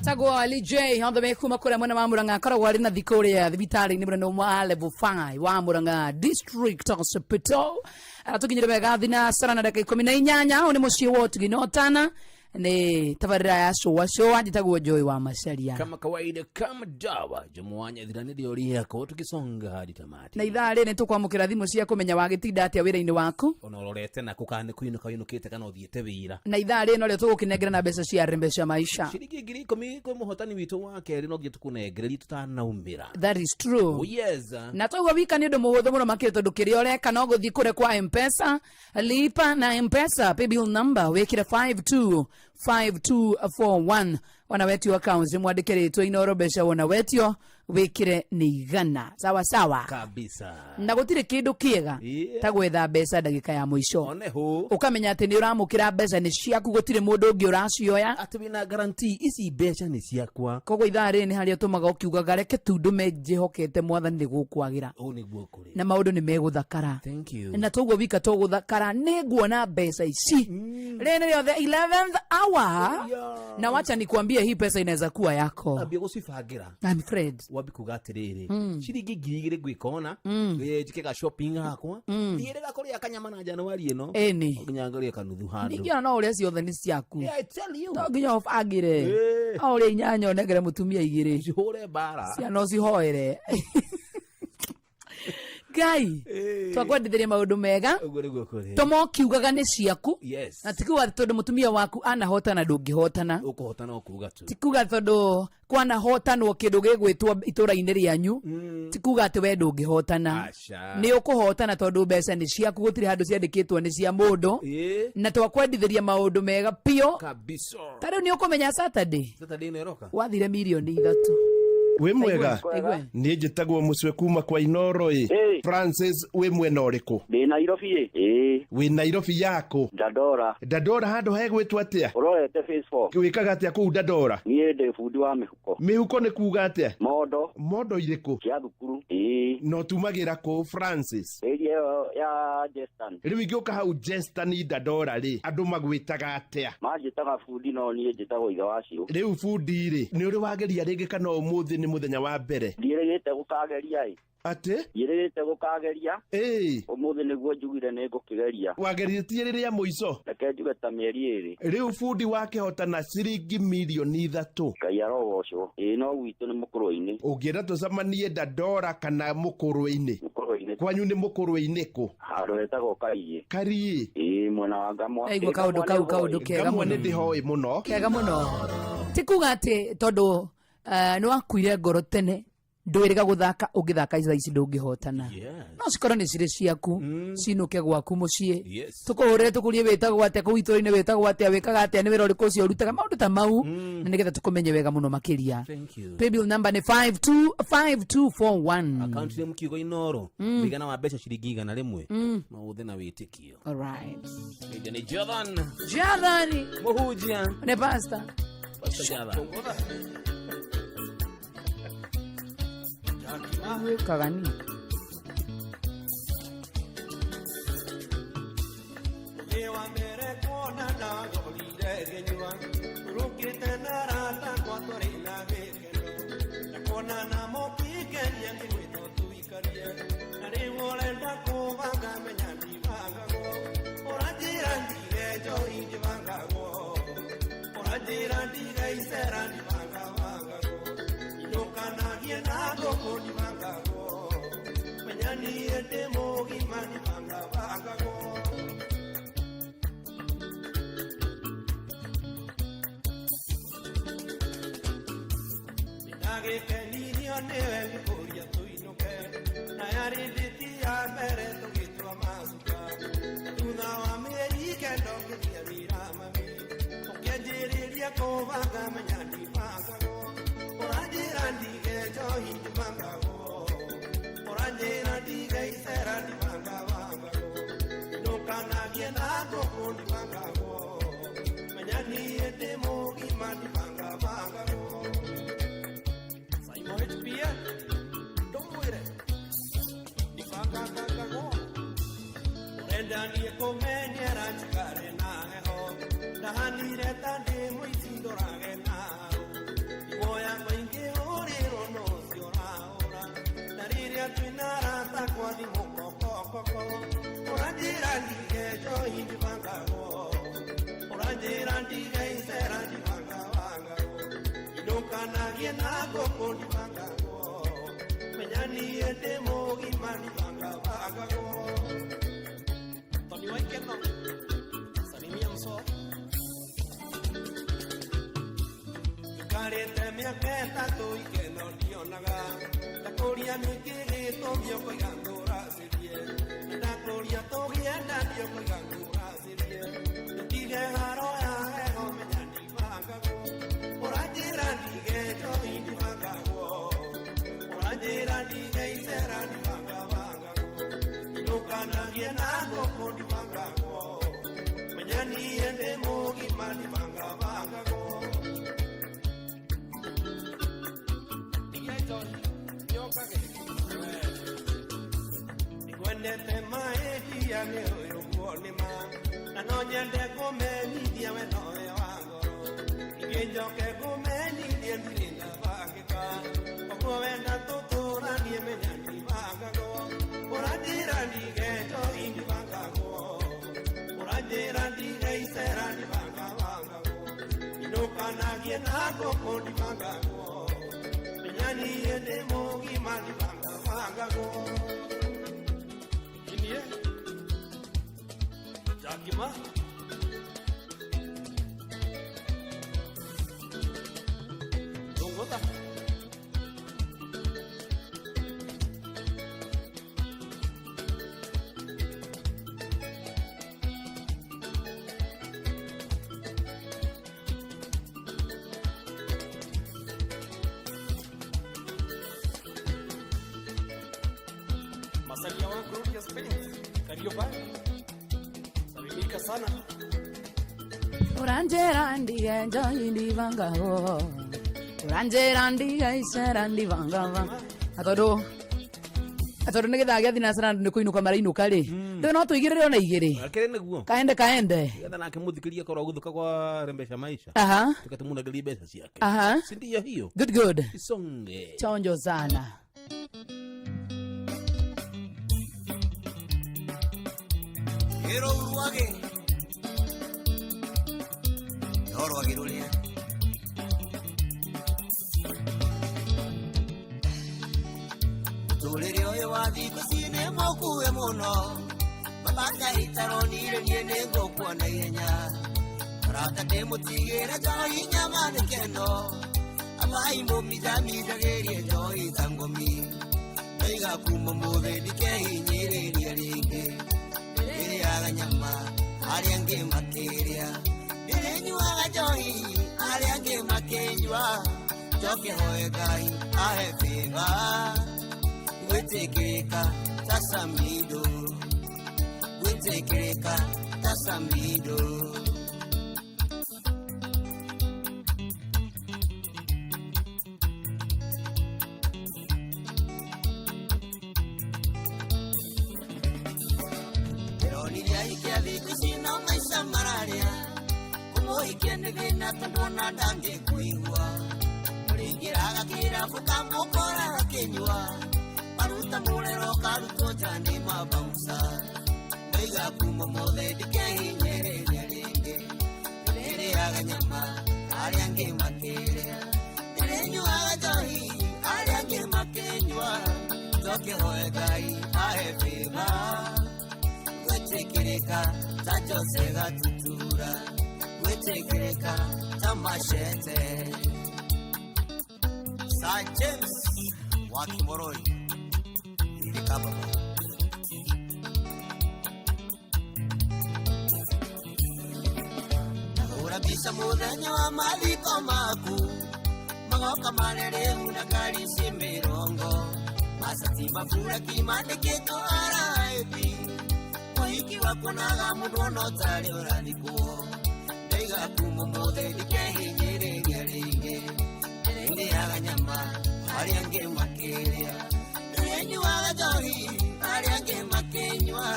Tagwo Ali J on the way kuma kura mwana wa Murang'a koragwo ari na thikũ ria thibitarĩ-inĩ mũnene wa level 5 wa Murang'a District Hospital. Tukinyire wega thina sara na dakika 18 oni muciĩ wa Ũtugi ni tabarira ya showa njitagwo Joy wa Macharia. Kama kawaida kama dawa jumuanya thiranĩrio rĩako tukisonga hadi tamati. Na ithaa rĩ nĩtũkwamũkĩra thimũ cia kũmenya wagĩtinda atĩa wĩra-inĩ waku. Ona ũrorete na kũkane kũinũkĩte kana ũthiĩte wĩra. Na ithaa rĩ no rĩo tũgũkĩnengera na mbeca cia rembe cia maisha. Ciringi 10,000 kwĩ mũhotani witũ wa kerĩ no gĩtũkũnengereria tutanaumĩra. That is true. Oh yes. Na twaigua wika nĩ ũndũ mũhũthũ mũno makĩria tondũ kĩrĩa ũreka no gũthiĩ kũrĩa kwa M-Pesa, lipa na M-Pesa paybill number wĩkĩre 5241 wana wetio account mwandĩke rĩtwa Inooro Mbeca wona wetio wĩkĩre nĩ igana sawa sawa kabisa. Na gũtirĩ kĩndũ kĩega ta gwetha mbeca ndagĩka ya mũico. Oneho ũkamenya atĩ nĩ ũramũkĩra mbeca nĩ ciaku gũtirĩ mũndũ ũngĩ ũracioya atĩ wĩna guarantee ici mbeca nĩ ciakwa. Koguo ithaa rĩ nĩ harĩa ũtũmaga ũkiugaga reke tu ndũme njĩhokete Mwathani nĩ gũkwagĩra na maũndũ nĩ megũthakara. Thank you. Na toguo wika tũgũthakara nĩ nguona mbeca ici rĩrĩ nĩrĩo the 11th hour na wacha nikwambie hii pesa inaweza kuwa yako. Ambia gũcibangira. I'm afraid wabi kuga atĩrĩrĩ ciringi 2,000 gwĩkona njĩke ga shopping hakwa thiĩrĩga kũrĩa kanyama na Januari ĩno nginya ngaria kanuthu handũ nginya no ũrĩa ciothe nĩ ciaku. I tell you no nginya ũbangĩre o ũrĩa inyanya onegere mũtumia igĩrĩ cihũre mbara ciana ũcihoere Ngai twakwendithĩria maũndũ mega tũmokiugaga nĩ ciaku na tikuga tondũ mũtumia waku anahotana ndũngĩhotana ũkũhotana okuga tu tikuga tondũ kwanahotanwo kĩndũ gĩgwĩtwo itũra-inĩ rĩanyu tikuga atĩ we ndũngĩhotana nĩ ũkũhotana tondũ mbeca nĩ ciaku gũtirĩ handũ ciandĩkĩtwo nĩ cia mũndũ na twakwendithĩria maũndũ mega piũ kabisa. Tarĩu nĩ ũkũmenya Saturday nĩroka wathire milioni 3 we mwega ni njitagwo mucwe kuma kwa Inooro Francis we mwena ũrĩkũ? Ndi Nairobi we Nairobi yako Dandora handu hegwĩtwo atĩa? Urorete phase 4 wikaga atĩa kũu Dandora? Niĩ ndĩ fundi wa mihuko nĩ kuga atĩa? Mondo irĩkũ? cia thukuru no tumagĩra kũ Francis? area ya Jestan. Riu ingioka hau Jestan Dandora ri andu magwitaga atia? Manjitaga Budi no nie njitagwo ithe wacio. Riu Budi ri ni uri wageria ringi kana umuthi ni muthenya wa mbere? Ndirigite gukageria i. Ate? Ndirigite gukageria. Umuthi niguo njugire ni ngukigeria. Wageritie riria muico? Reke njuge ta mieri iri. Riu Budi wakihotana ciringi milioni 3. Ngai arogoco. No gwitu ni mukurwe-ini. Ungienda tucemanie Dandora kana mukurwe-ini? Mukurwe-ini. Kwanyu ni mukurwe-ini ku? Handu hetagwo Karie. Karie? Mwena wa Ngamwa. Aigua kaundu kega muno. Ngamwa ndihoi muno. Kega muno. Ti kuga ati tondu ni wakuire ngoro tene ndwiriga guthaka ungithaka ici ndungihotana. No cikoro ni ciri ciaku cinuke gwaku mucii. Tukuhure tukurie witagwo atia ku ituri-ini witagwo atia wikaga atia ni wira uriku ucio urutaga maundu ta mau na nigetha tukumenye wega muno makiria. Paybill number ni 525241. Account ni mukiugo Inoro. Bigana wa mbeca ciringi 100 mauthe na witikio. All right. Ni Jordan. Jordan. Muhujia. Ne pasta. Jordan. Kagani. Ewa mere kona na golide genywa rukite na rata kwa torina vekeno na kona na mopi kenya kwito tuikarie na rewole nda kuvaga menya divanga go orajira ndire jo indivanga go orajira ndiga isera divanga vanga go inokana hiena go divanga go menya ni ete mogi mani vanga vanga go. Dani komenya rachkare na ho dani re tande moi sindorage na moya mainge ore rono siora ora dari re twinara ta kwa di moko koko orajira ndige jo hindi banga ho orajira ndige isera di banga banga inokana giena go kondi banga ho menyani ete mogi mani banga banga ho. Igual que no, salimia so. Carete me apeta tu y que no dio nada. La coria me quiere tobio pegando rasilie. La coria tobia na dio pegando rasilie. No tige haro ya ho me ni vaga go. Por ajira ni que yo ni vaga go. Por ajira ni que será ni vaga vaga go. No kana bien algo por ni ende mogi mani banga banga go Diga nyoka ge Igwende te mae dia ne yo kuone ma na no nyende come ni dia we no e wango Igenjo ke come ni dia ndinda banga Oko venda tutura ni me nyandi banga go Ora dira ni ge to indi banga go Orajira ndiga isera ni banga banga go Inokana giena go kondi banga go Menyani ende mogi mani banga banga go Inie Jakima Dongota Masalia wangu ya Spain, Kariobangi, salimika sana. Oranjera ndiye njoi ndivanga ho, oranjera ndiye isera ndivanga va. Atodo Atondu ne getha gya thina ne kuinuka marainuka ri ndo no tuigirire ona igiri akere niguo kaende getha nake muthikiria korwo guthuka kwa rembesha maisha tukatumuona gari pesa ciake si ndio hiyo good isonge chonjo sana Ero uruage Uruage rulia Tulere oyo wathiko cine mokuwe muno Mabanga itaronire niene ngokwa na ihenya Rata temutigire joi nyamane keno Amai mumidamidagerie joi tangomi Naiga kuma muthe ndikehinyiriria ringi Ndiriaga nyama aria angi makiria Ndirinyuaga njohi aria angi makinyua Njoke hoe Ngai ahe favor Gwitikirika tasamido Gwitikirika tasamido Eroniria ikia thiku cina maisha mararia Kumuhikia nĩ thĩna tondũ ona ndangĩkũigua Mũringĩraga kĩrabu kamũkora akĩnyua Maruta mũrero karutwo nja nĩ mabauca Ndaiga kuma mothe ndikehinyĩrĩria rĩngĩ Ndĩrĩaga nyama arĩa angĩ makĩrĩa Ndĩrĩnyuaga njohi arĩa angĩ makĩnyua Njoke hoe Ngai ahe favor Gwitikirika ta Jose Gatutura Gwitikirika ta Machete Sir James wa Kimoroi Ilikababa Urabisa muthenya wa mathiko maku Magoka marereu na ngari cimirongo Macati mabura kimandĩkĩtwo RIP Mũhiki wakuonaga mũndũ ona ũtarĩ ũrathikwo Ndaiga kuma mũthĩ ndikehinyĩrĩria rĩngĩ Ndĩrĩaga nyama arĩa angĩ makĩrĩa Ndĩrĩnyuaga njohi arĩa angĩ makĩnyua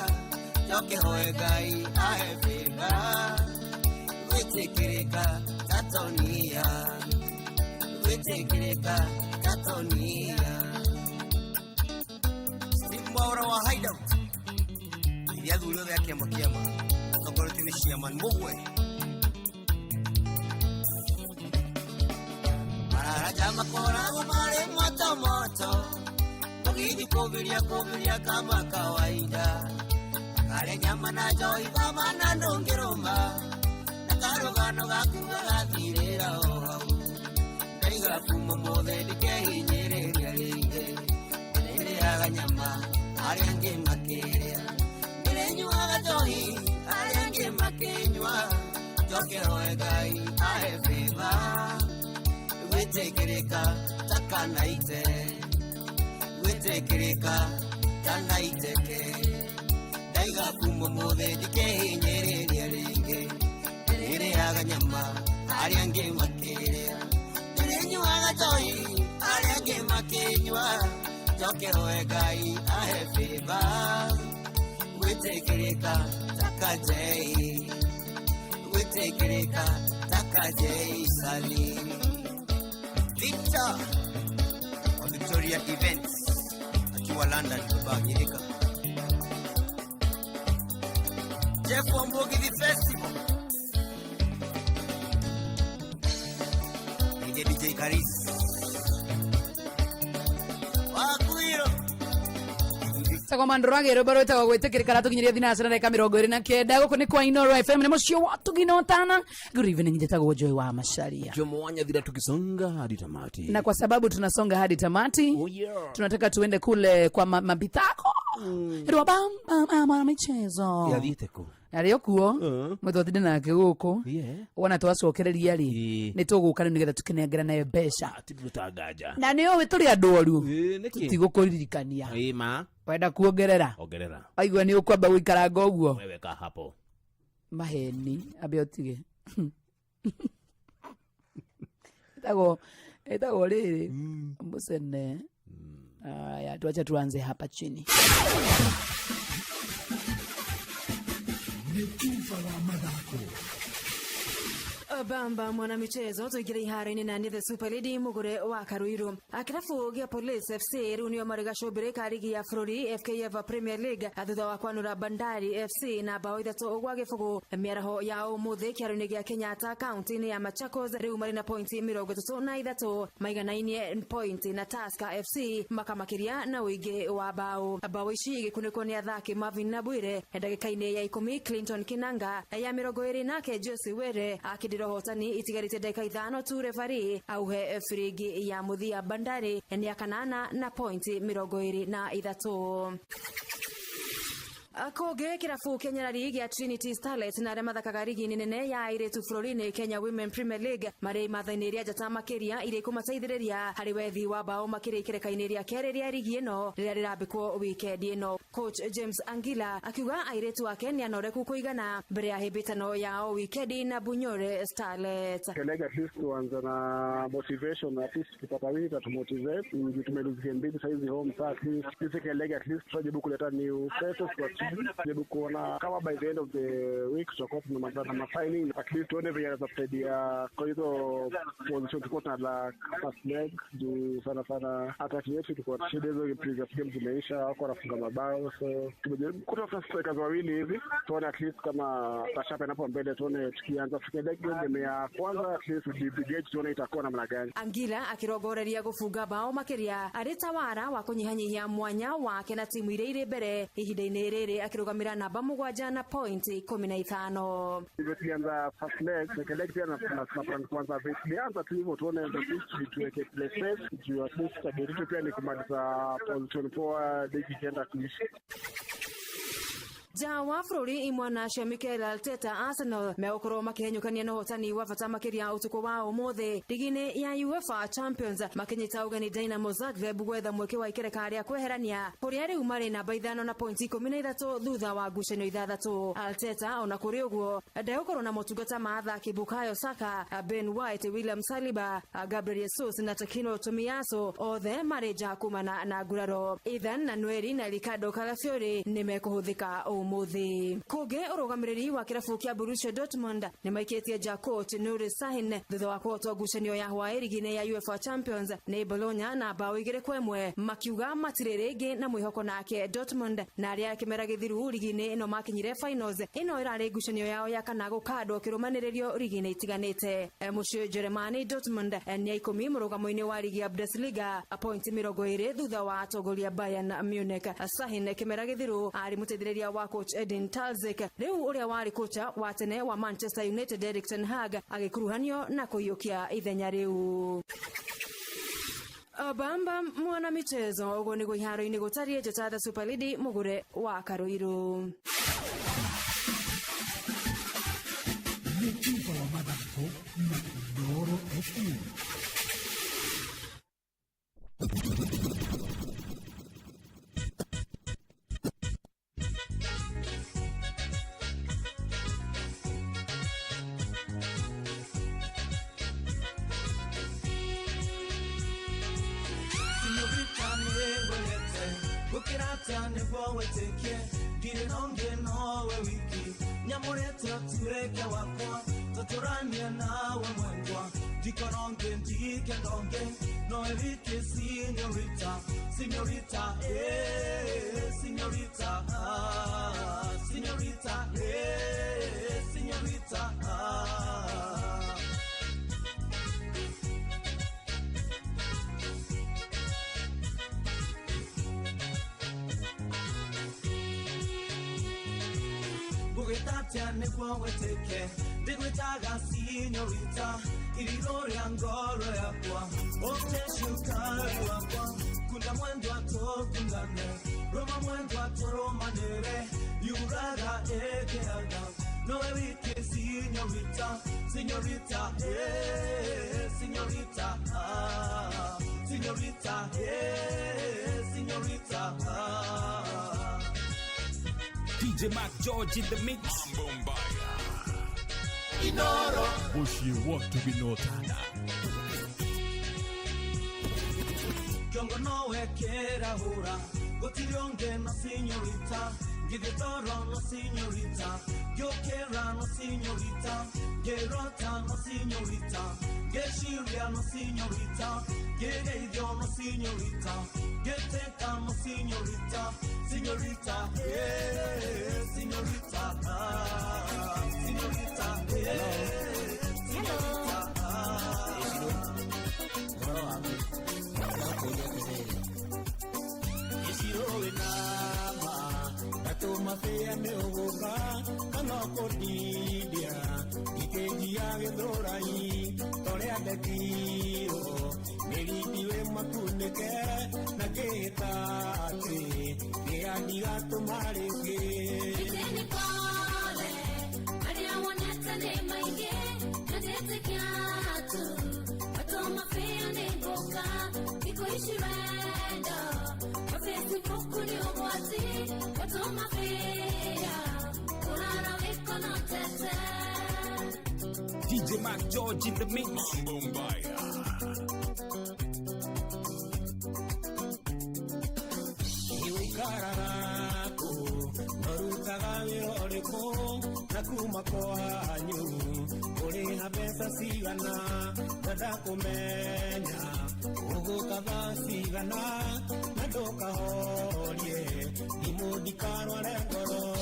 Njoke hoe Ngai ahe favor Gwitikirika tatonia Gwitikirika tatonia Steve Mwaura wa Hideout Iria thuri othe a kĩama atongoretie nĩ ciama mũgwe Mararaja makoragwo marĩ moto Mũgithi kũbiria kama kawaida Kare nyama na njohi thamana ndũngĩrũma Na karũgano gaku gagathirĩra o hau Ndaiga kuma mothe ndikehinyĩrĩria rĩngĩ Ndĩrĩaga nyama arĩa angĩ makĩrĩa Ndĩrĩnyuaga njohi arĩa angĩ makĩnyua Njoke hoe Ngai ahe favor Gwitikirika ta Kanaite Gwitikirika ta Naiteke Ndaiga kuma mothe ndikehinyĩrĩria rĩngĩ Ndĩrĩaga nyama arĩa angĩ makĩrĩa Ndĩrĩnyuaga njohi arĩa angĩ makĩnyua Njoke hoe Ngai ahe favor Gwitikirika ta Kajei Gwitikirika ta Kajei Sali Victor wa Victoria Events akiwa London kubagirika Jeff wa Mbogithi Festival DJ Karis Wakuiro Sako mandorage robaro itago gwitikirika ratukinyiria thinacara ndeka 29 guku ni kwa Inoro FM ni mucio watuginotana. Good evening, njetago Joy wa Macharia. Jomwanya dhira tukisonga hadi tamati. Na kwa sababu tunasonga hadi tamati, tunataka tuende kule kwa mabithako. Ero bam michezo. Ya dhiteko. Ariyokuo muthothinde nake guku wona twacokereria ri ni tugukana nigetha tukinengera nayo mbeca tigutangaja na niyo we turi andu oru tigukuririkania ma wenda kuongerera aigua ni ukwamba guikaranga uguo wewe ka hapo maheni abe otige etago riri musene Tuacha tuanze hapa chini. Bamba mwana michezo tuigire iharo-ini na the Super League mugure wa Karuiru. Kirabu gia Police FC runio marigashombere karigi ya Flori FKF Premier League thutha wa kwanura Bandari FC na bao ithatu gwa gibugu. Miaraho ya umuthi kiaro-ini gia Kenyatta County ya Machakos riu mari na pointi 33 maiganainie pointi na Tusker FC makamakiria na uingi wa bao. Bao ici igikuniko ni athaki Marvin Nabwire ndagika-ini ya 10 Clinton Kinanga ya 20 nake Jose Were akidiro hotani itigarite dakika 5 tu referee auhe frigi ya muthia Bandari ni akanana na pointi 23. Koge kirabu Kenya League ya Trinity Starlets na remathakaga ligi nene ya airetu Florine Kenya Women Premier League mari mathaineria jata makiria ire kumateithiriria hari wethi wa bao makiri kirekainiria kereria ligi ino rira rirambikwo weekend ino. Coach James Angila akiuga airetu wa Kenya noreku kuigana mbere ya hibitano yao weekend na Bunyore Starlets. Kelega at least tuanza na motivation at least kupata wita to motivate tumeluzike mbili saizi home at least sisi Kelega at least tujaribu kuleta new faces kwa jaribu kuona kama by the end of the week tutakuwa tunamaliza na signing at least tuone vile anasaidia kwa hizo position tuko na first leg juu sana attack yetu tulikuwa shida hizo previous games zimeisha wako wanafunga mabao so tumejaribu kutafuta strikers wawili hivi tuone at least kama tashape hapo mbele tuone tukianza fikele game ya kwanza at least gauge tuone itakuwa namna gani. Angila akirogoreria gufunga bao makiria aritawara wa kunyihanyihia mwanya wake na timu ile ile mbere ihinda-ini riri akirugamira namba 7 na pointi 15. Tulianza first leg second leg pia na kwanza tulianza tu hivyo tuone ndio tuweke place juu at least target pia ni kumaliza position 4 ligi ikienda kuisha. Jawa Flori imwana cia Mikel Arteta Arsenal meokoro makihenyukania na hotani wa bata makiria utuko wa umothe ligine ya UEFA Champions makinyita ugani Dynamo Zagreb gwetha mweke wa ikerekari ya kweherania kuria riu mari na baithano na pointi 13 thutha wa ngucanio 6. Arteta ona kuri uguo ndegukoro na motungata ma athaki Bukayo Saka, Ben White, William Saliba, Gabriel Jesus na Takino Tomiyasu othe mareja kumana na nguraro. Ethan na Nweri na Ricardo Calafiori nimekuhuthika umuthi. Koge urugamiriri wa kirabu kia Borussia Dortmund ni maikitie ja coach Nuri Sahin thutha wa kuotwa ngucanio ya hwaĩ rigine ya UEFA Champions ni Bologna na bao 2-1 makiuga matirĩrĩngĩ na mwĩhoko nake Dortmund na aria kimera githiru rigine ino makinyire finals ino irarĩ ngucanio yao ya kana gũkandwo kĩrũmanĩrĩrio rigine itiganĩte. Mucio Germany Dortmund ni 10 mũrũgamo-inĩ wa ligi ya Bundesliga pointi 20 thutha wa atongoria Bayern Munich. Sahin kimera githiru ari muteithĩrĩria wa coach Edin Terzic riu uria wari kocha wa tene wa Manchester United Erik ten Hag agikuruhanio na kuyukia ithenya riu. Bamba mwana michezo ugo ni iharo-ini gutarie jata Super League mugure wa Karuiru. Nikipa wa madako na Doro FM. Ukirata nebo weteke Gire nonge nowe wiki Nyamureta tureke wakwa Taturania nawe mwendwa Dika nonge ndike nonge Nowe wiki signorita Signorita, signorita Signorita, signorita Bugetatia nebo weteke Digwetaga signorita Ilirori angoro yakwa Ote shukari wakwa Kunda mwendo atokundane Roma mwendo atoromanere Yuraga ekeaga Noe wiki signorita Signorita, signorita Signorita, signorita DJ Mac George in the mix. Inoro Bushi want to be noted. Kiongo no wekera hura Gotironge no señorita Gidetoro no señorita Gyokera no señorita Gerota no señorita Geshiria no señorita Gereidio no señorita Geteka no señorita Señorita, señorita, señorita, Mafia me ogoka kana kodidia ikedia gedorai tore adetio meridiwe makuneke na ketate ke adiga tumareke iteni pale aria waneta ne maige nadete kiatu ato mafia ne ogoka ikoishi renda afesi pokuni obwati ato DJ Mac George in the mix. Bombaya. Iwe kararako marutaga wiroreko nakuma kwanyu uri na pesa sigana nadakumenya ugukaga sigana nadoka horie imudikarwa rekoro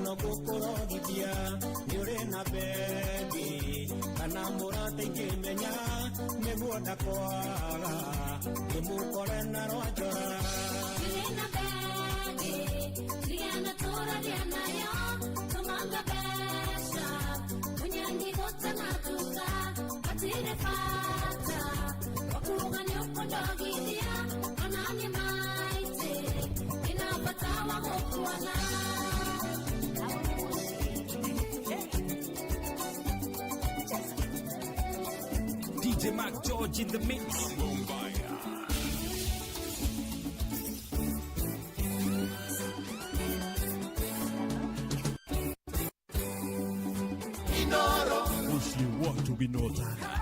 no kukurogithia ni uri na bebi kana murate ngimenya niguo ndakwaga imukore na rwajora na bebi tiana tora diana yo tumanga besha kunyangi gota na tuka atire fata wakuga ni ukondogithia anani maite inapata wagokuana DJ Mac George in the mix. Bombaya. Inoro. Push you want to be no time.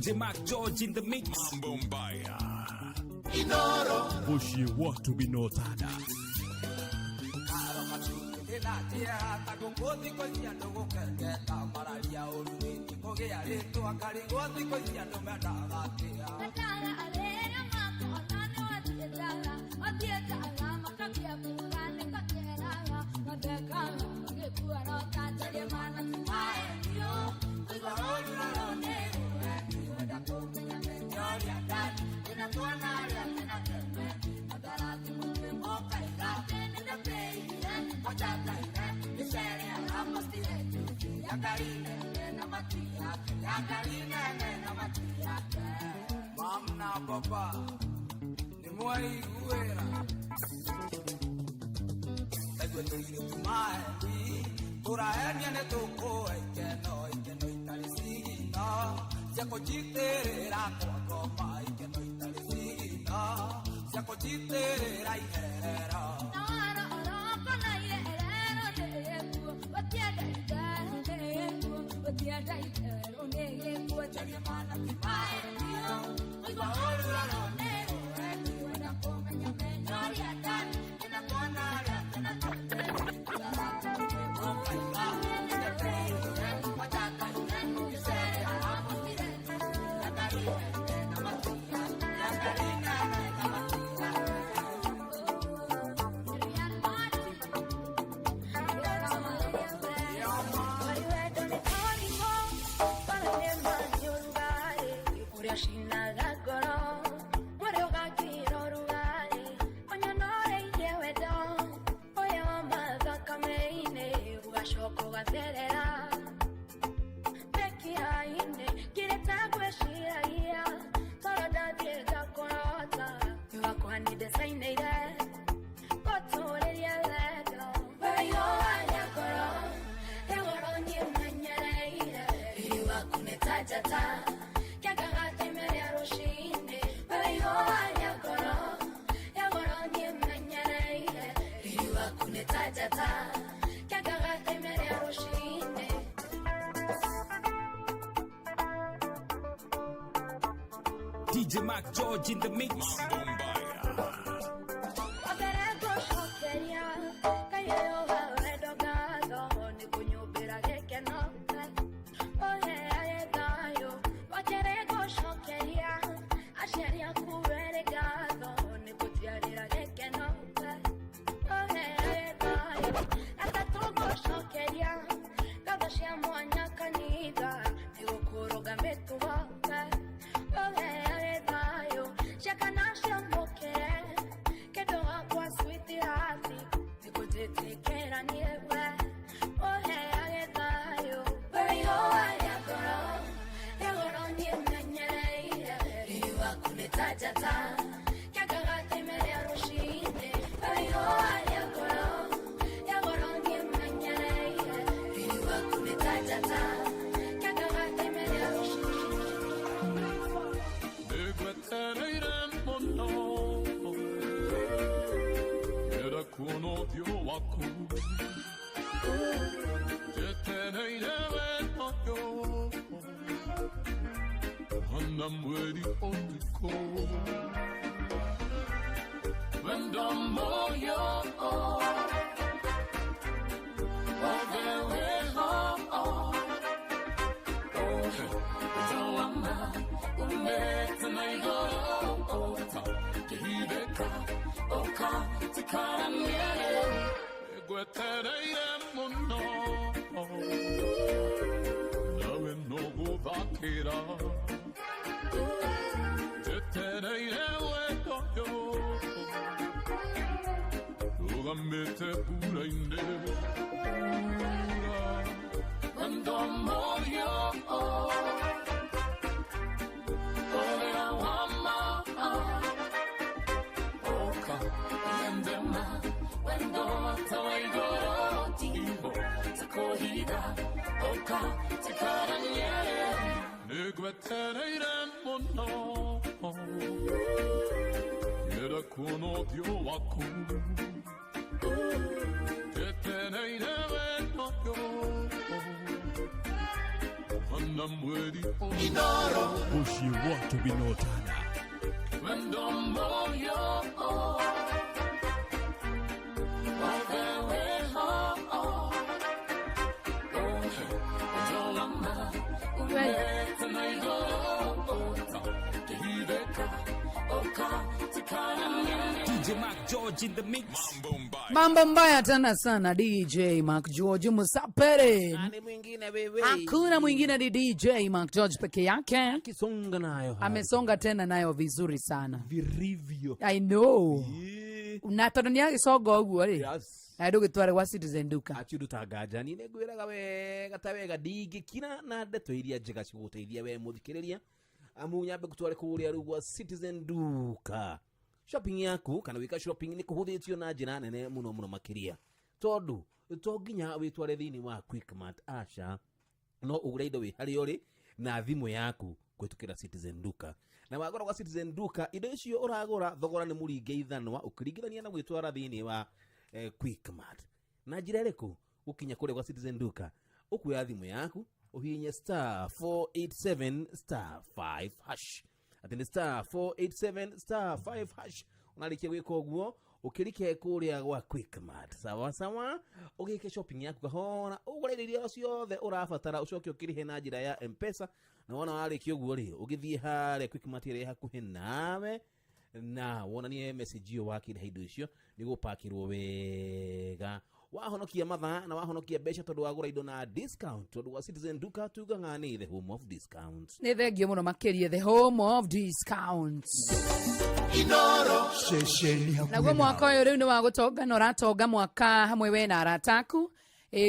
DJ Mac George in the mix. Bombaya. Inoro. Push you want to be no tada. mamna papa ni mwai uera Egwe tuiri tumai Turaemia ne toko ikeno italisigina Siako jiterera kwa goma ikeno italisigina Siako jiterera iherera Nawana oroko na iherero neyeku Watiada iherero Watiada iherero neyeku Chanyamana kipae niyo Uiwa orura no nero Eki wena kome nyame Nori atani Kina kona rea Kina kona DJ Mac George in the mix. I'm ready on the call. When the more you're mete pura inde Quando muoio Ore awama Oka Yendema Wendo Tawaigo Tibo Takohida Oka Takaranye Negwetere mono Yera kono dio waku Ushiwatu binotana DJ Mac George in the mix. Mambo mbaya tena sana DJ Mac George Musapere. Nani mwingine wewe? Hakuna mwingine ni DJ Mac George peke yake. Akisonga nayo. Amesonga tena nayo vizuri sana. Virivyo. I know. Unatonania isogo ugu wale. Yes. Ado gitware wa Citizen Duka. Achidu tagaja ni negwira gawe gatawega digi kina na ndeto iria njega ciguteithia we muthikiriria amunyambe kutware kuria rugwa Citizen Duka. Shopping yaku kana wika shopping ni kuhuthitio na njira nene muno makiria tondu to nginya witware thini wa Quickmart acha no ugure indo wi hari uri na thimu yaku kwitukira Citizen Duka na wagora kwa Citizen Duka indo icio uragura thogora ni muringe ithanwa ukiringithania na gwitwara thini wa Quickmart na njira iriku ukinya kure kwa Citizen Duka ukuya thimu yaku uhinye *487*5#. Atende *487*5#. Unalikia gwika uguo ukirike kuria gwa Quickmart sawa ugike shopping yaku kahona ugure irio ciothe urabatara ucoke ukirihe na njira ya M-Pesa na wona warikia uguo ri ugithie hare Quickmart iri hakuhi nawe na wonanie message yo wakire indo icio nigupakirwo wega wahonokia mathaa na wahonokia mbeca tondu wagura indo na discount tondu wa Citizen Duka tuga ngani the home of discounts ni thengio muno makiria the home of discounts Inoro shesheni hakuna na kwa mwaka uyu riu ni wa gutonga na uratonga mwaka hamwe we na arataku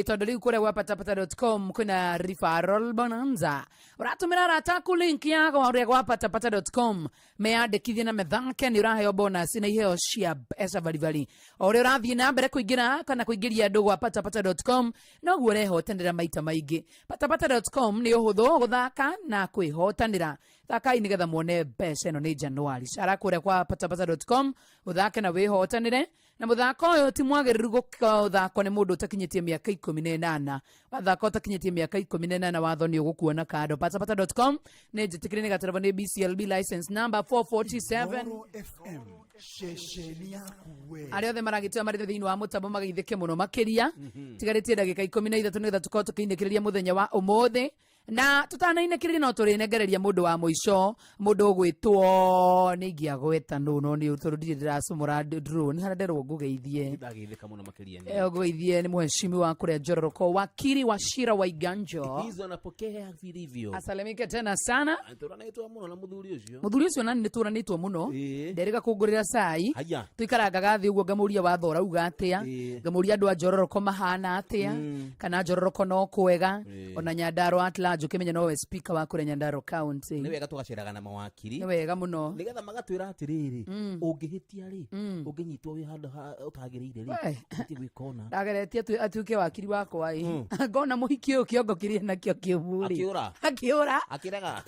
tondu riu kure wa patapata.com kuna referral bonanza uratumira arataku link yako wa kwa patapata.com meandikithie na methake ni uraheo bonus na iheo cia esa valivali ore urathie na mbere kuingira kana kuingiria andu kwa patapata.com no guore hotanira maita maingi patapata.com ni uhuthu guthaka na kwihotanira thaka inigetha muone mbeca ino ni Januari cara kure kwa patapata.com uthake na wihotanire na muthako uyu ti mwagiriru guthako ni mundu utakinyitie miaka 18 wathako utakinyitie miaka 18 watho ni ugukuona kado patapata.com ni jitikire ni gatereva ni BCLB license number 447 FM shesheni yakuwe ari othe maragitwa mari thiini wa mutambo magithike muno makiria tigaritie ndagika 13 nigetha tukorwo tukiinekiriria muthenya wa umuthi na tutanainekiriria no turinengereria mundu wa muico mundu gwitwo ni ngia gweta no ni uturudire dirasumura drone hana nderwo ngugeithie ndagithika muno makiria ngugeithie ni mheshimiwa wa kuria Njororoko wakili wa Shira wa Iganjo hizo napokea vilivyo asalimike tena sana turanitwa muno na muthuri ucio nani turanitwo muno nderega kungurira sai tuikarangaga thi uguo ngamuria wa thora uga atia ngamuria andu a Njororoko mahana atia kana Njororoko no kwega ona Nyandaro atla ukimenya no speaker wa kure Nyandaro county ni wega tugaceraga na mawakiri ni wega muno nigetha magatwira atiriri ungihitia ri unginyitwo wi handu utagirire ri ti gwikona ndageretie atuke wakiri wakwa ngona muhiki uyu kiongo kirie nakio kiuburi akiura akirega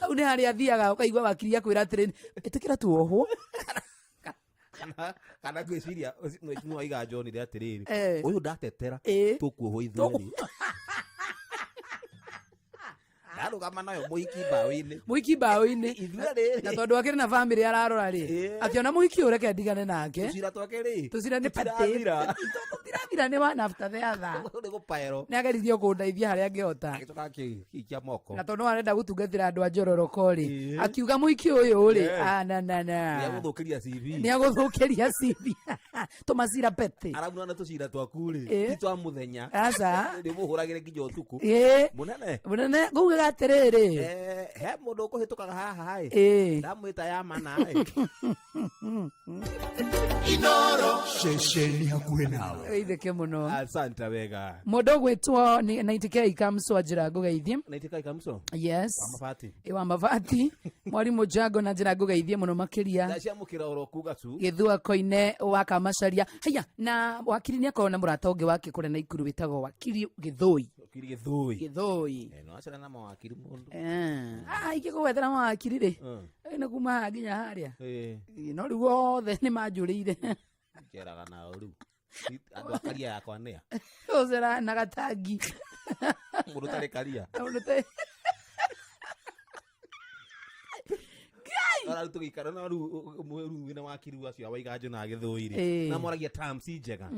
une hari athiaga ukaigwa wakiri akwira atiriri itikira tuohwo kana gwiciria mheshimiwa Iganjo ni atiriri uyu ndatetera tukuohwo ithueri Nalo kama nayo muhiki baoine ithuere na tondu akiri na family ararora ri ationa muhiki ureke ndigane nake tusira twake ri tusira ni patira ni wana after the other ni gupaero ni agerithio kundeithia haria angehota agitoka kikia moko na tondu arenda gutungatira andu a Njororoko ri akiuga muhiki uyu ri ni aguthukiria CV ni aguthukiria CV tumasira pete arabu na tusira twaku ri titwa muthenya aca ni muhuragire nginya utuku munene guga atiriri he mundu ukuhitukaga haha hai ndamwita ya mana Inoro shesheni hakuhe nawe itheke muno asante wega mundu gwitwo ni 90k kamso ajira ngugeithie 90k kamso yes wa mabati mwalimu Jago na njira ngugeithie muno makiria ndacia mukira urokuga tu githua koine wa kamacaria haya na wakiri ni akona murata ungi wake kure na ikuru witago wakiri githui no acera na mawakiri mundu ikigwethera mawakiri ri na kuma nginya haria no riu othe ni manjurire keraga na riu andu akaria yakwa nia ocera na gatangi mundu tari karia Ora tugikara na ru na wakiru acio wa Iganjo na githui ri na moragia terms njega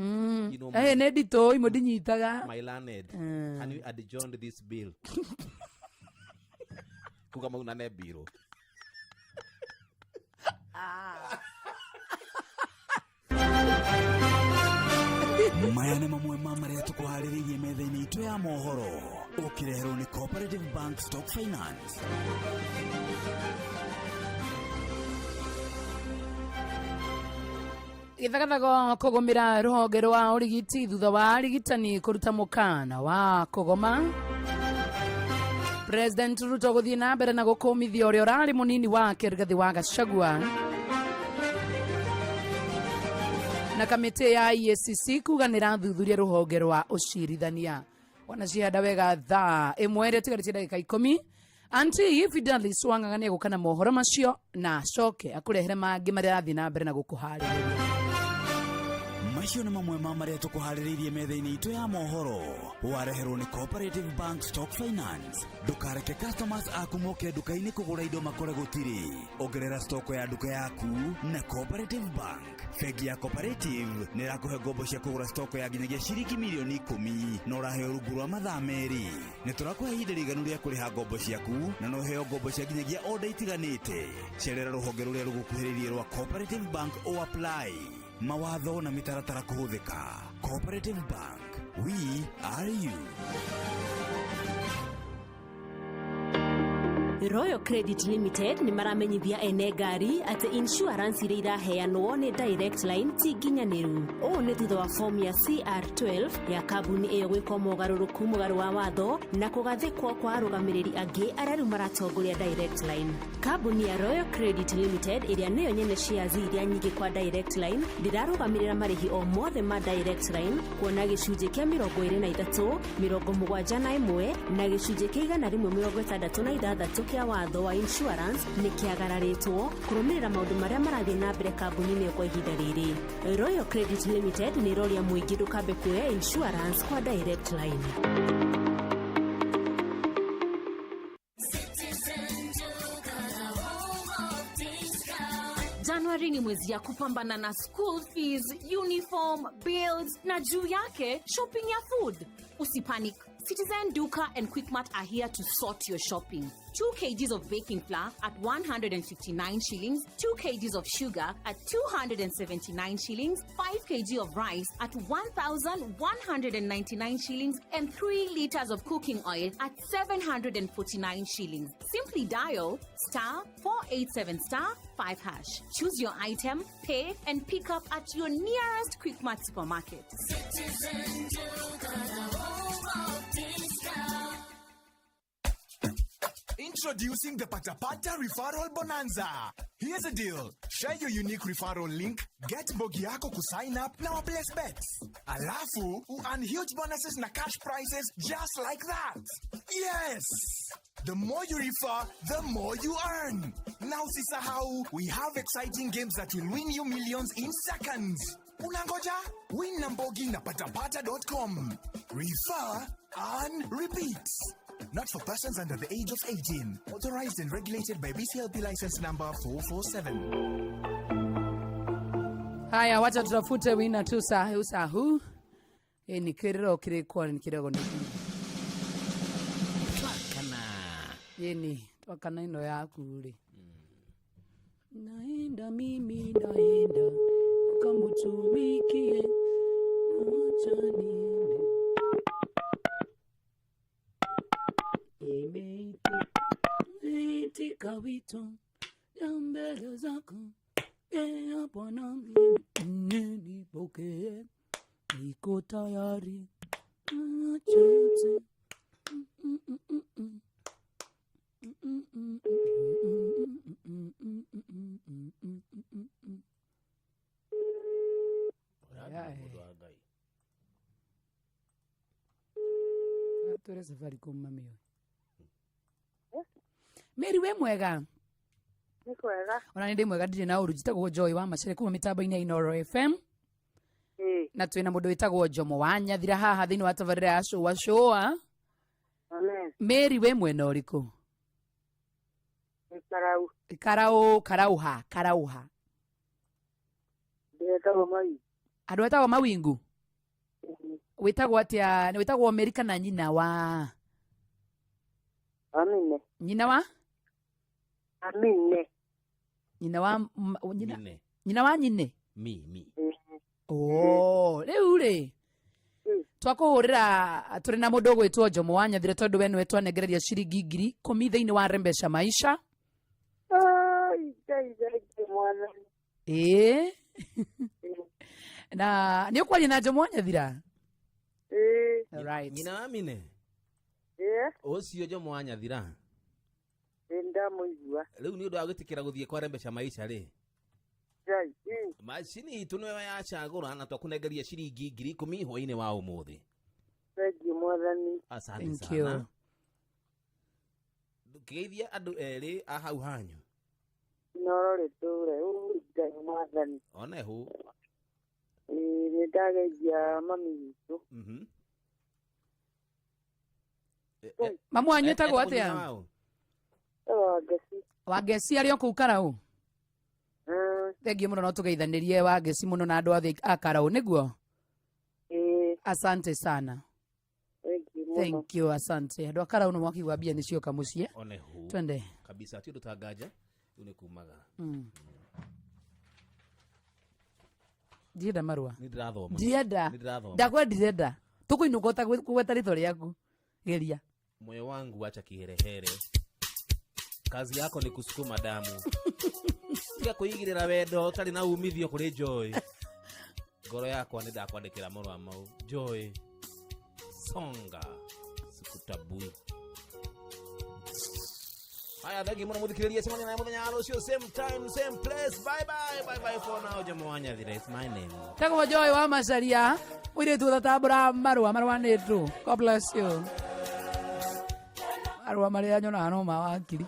ne dito imo dinyitaga my landed can you adjourn this bill kuga mauna ne biro maya nĩ mamwe ma marĩa tũkũharĩrĩirie metha-inĩ itũ ya mohoro ũkĩreherwo nĩ Cooperative Bank Stock Finance. Githagathago kugumira ruhonge rwa urigiti thutha wa arigitani kuruta mukana wa kugoma President Ruto guthii na mbere na gukumithia uria urari munini wake Rigathi wa Gachagua na kamiti ya IECC kuga nirathuthuria ruhonge rwa ucirithania wanacienda wega thaa imwe tigarite ndagika 10 anti Fidelis wang'ang'ania gukana mohoro macio na coke akurehere mangi maria athi na mbere na gukuhaririria macio nĩ mamwe ma marĩa tũkũharĩrĩirie metha-inĩ itũ ya mohoro wareherwo nĩ Cooperative Bank Stock Finance. Ndũkareke customers aku moke nduka-inĩ kũgũra indo makore gũtirĩ. Ongerera stoko ya nduka yaku na Cooperative Bank. Bengi ya Cooperative nĩ ĩrakũhe ngombo cia kũgũra stoko ya nginyagia ciringi mirioni 10 na ũraheo rungu rwa mathaa merĩ. Nĩ tũrakũhe ihinda rĩiganu rĩa kũrĩha ngombo ciaku na no ũheo ngombo cia nginyagia order itiganĩte. Cerera rũhonge rũrĩa rũgũkuhĩrĩirie rwa Cooperative Bank o apply. Mawatho na mitaratara kuhuthika. Cooperative Bank, we are you. Royal Credit Limited ni maramenyithia ene ngari ati insurance iria iraheanwo ni Direct Line ti nginyaniru. O ni thutha wa form ya CR12 ya kambuni iyo gwikwo mogaruruku mugaru wa watho na kugathikwo kwa arugamiriri angi arĩa maratongoria Direct Line. Kambuni ya Royal Credit Limited iria niyo nyene shares iria nyingi kwa Direct Line ndirarugamirira marihi o mothe ma Direct Line kuona gicunjĩ kia 23, 71 na gicunjĩ kia 166 kia watho wa insurance ni kiagararitwo kurumirira maundu maria marathie na mbere kambuni-inĩ kwa ihinda rĩrĩ. Royal Credit Limited ni roria muingi ndukambe kuoya insurance kwa Direct Line. Januari ni mwezi ya kupambana na school fees, uniform, bills na juu yake shopping ya food. Usipanic. Citizen, Duka and Quickmart are here to sort your shopping. 2 kgs of baking flour at 159 shillings, 2 kgs of sugar at 279 shillings, 5 kg of rice at 1,199 shillings, and 3 liters of cooking oil at 749 shillings. Simply dial *487*5#. Choose your item, pay, and pick up at your nearest Quickmart supermarket. Citizen, Introducing the Patapata Referral Bonanza. Here's the deal. Share your unique referral link, get Bogi yako to sign up, now place bets. Alafu, earn huge bonuses na cash prizes just like that. Yes! The more you refer, the more you earn. Now sisahau, we have exciting games that will win you millions in seconds. Unangoja? Win na Bogi na patapata.com. Refer, earn, repeat. Not for persons under the age of 18. Authorized and regulated by BCLP license number 447. Haya, wacha tutafute wina tu sahu. Ni kiriro kirikuwa ni kidogo ni. Yeni, wakana ino yaku uli. Naenda mimi naenda. Kamutumikie. Acha niende. Imetika wito ya mbele zako ya Bwana nipokee, niko tayari achache. Ture Safaricom mami. Meri we mwega. Nikwega. Ona ndi mwega ndiri na urujitagwo Joy wa Macere kuma mitambo-inĩ ya Inoro FM. Na twina mundu witagwo Jomo wa Nyathira haha thini wa tabarĩra ya showa. Amen. Meri we mwena ũrĩkũ? Karauha. Ndetagwo Mawingu. Andũ etagwo Mawingu. Witagwo atia? Witagwo Amerika na nyina wa Amine. Nyina wa Amine. Nyina wa nyina wa nyine. Mi. Oh, rĩu rĩ. Twakuhurira turi na mundu gwitwo Jomo wa Nyathira tondu we niwe twanengereria ciringi 10,000 thiini wa Rembesha Maisha. Mwana. Na ni ukwaria na Jomo wa Nyathira? Eh. Right. Nyina wa Mine. Ucio jo mwanya thira. Enda muigua. Riu ni undu wa gwitikira guthie kwa rembesha maisha ri. Jai. Macini itu niwe ya chagura na twakunengeria ciringi 10,000 hwaini wa umuthi. Thank you mwathani. Asante sana. Ndugeithia andu eri a hau hanyu. Norore ture Ngai mwathani. Ona hu. Ni ndageithia mami witu. Mamu wanyu etagwo atia? Wangeci. Wangeci ari oku Karau. Thengiũ mũno no tũgeithanirie Wangeci mũno na andũ othe a Karau nĩguo? Asante sana. Thank you, asante. Andũ a Karau no mwakigua mbia nĩ cioka mũciĩ. Twende. Kabisa ti ndutanganja une kumaga. Ndienda marua. Nindirathoma. Ndienda. Ndakwendire. Tukuinuka kugweta rĩtwa rĩaku. Geria. Moyo wangu acha kiherehere. Kazi yako ni kusukuma damu. Tia kuigirira wendo utari na umithio kuri Joy. Ngoro yakwa ni ndakwandikira marua mau. Joy. Songa. Sikutabui. Haya thank you muno muthikiririe semana na muthenya rucio same time same place. Bye bye for now Jamwanya thira is my name. Tagwo Joy wa Macharia. Mwire tu tatambura marua nitu. God bless you. Marua maria nyona no mawakiri.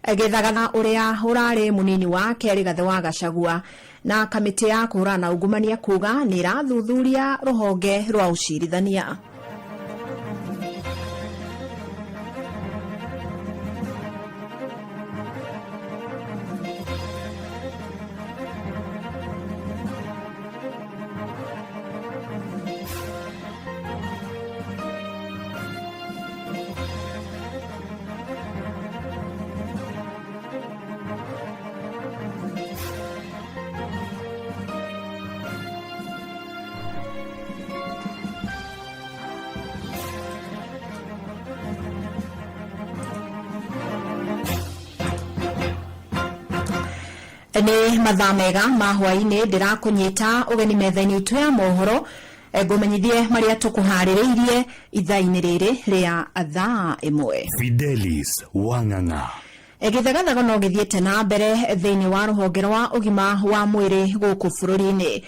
Githagathana uria urari munini wa Keri Gathe wa Gachagua na kamiti ya kuhurana ungumania kuga ni irathuthuria ruhonge rwa ucirithania. Ni mathaa mega ma hwaini ndirakunyita ugeni methaini itu ya mohoro ngumenyithie maria tukuhaririirie ithaini riri ria thaa imwe. Fidelis Wang'ang'a. Githagathana no githiete na mbere thiini wa ruhonge rwa ugima wa mwiri guku bururi-ini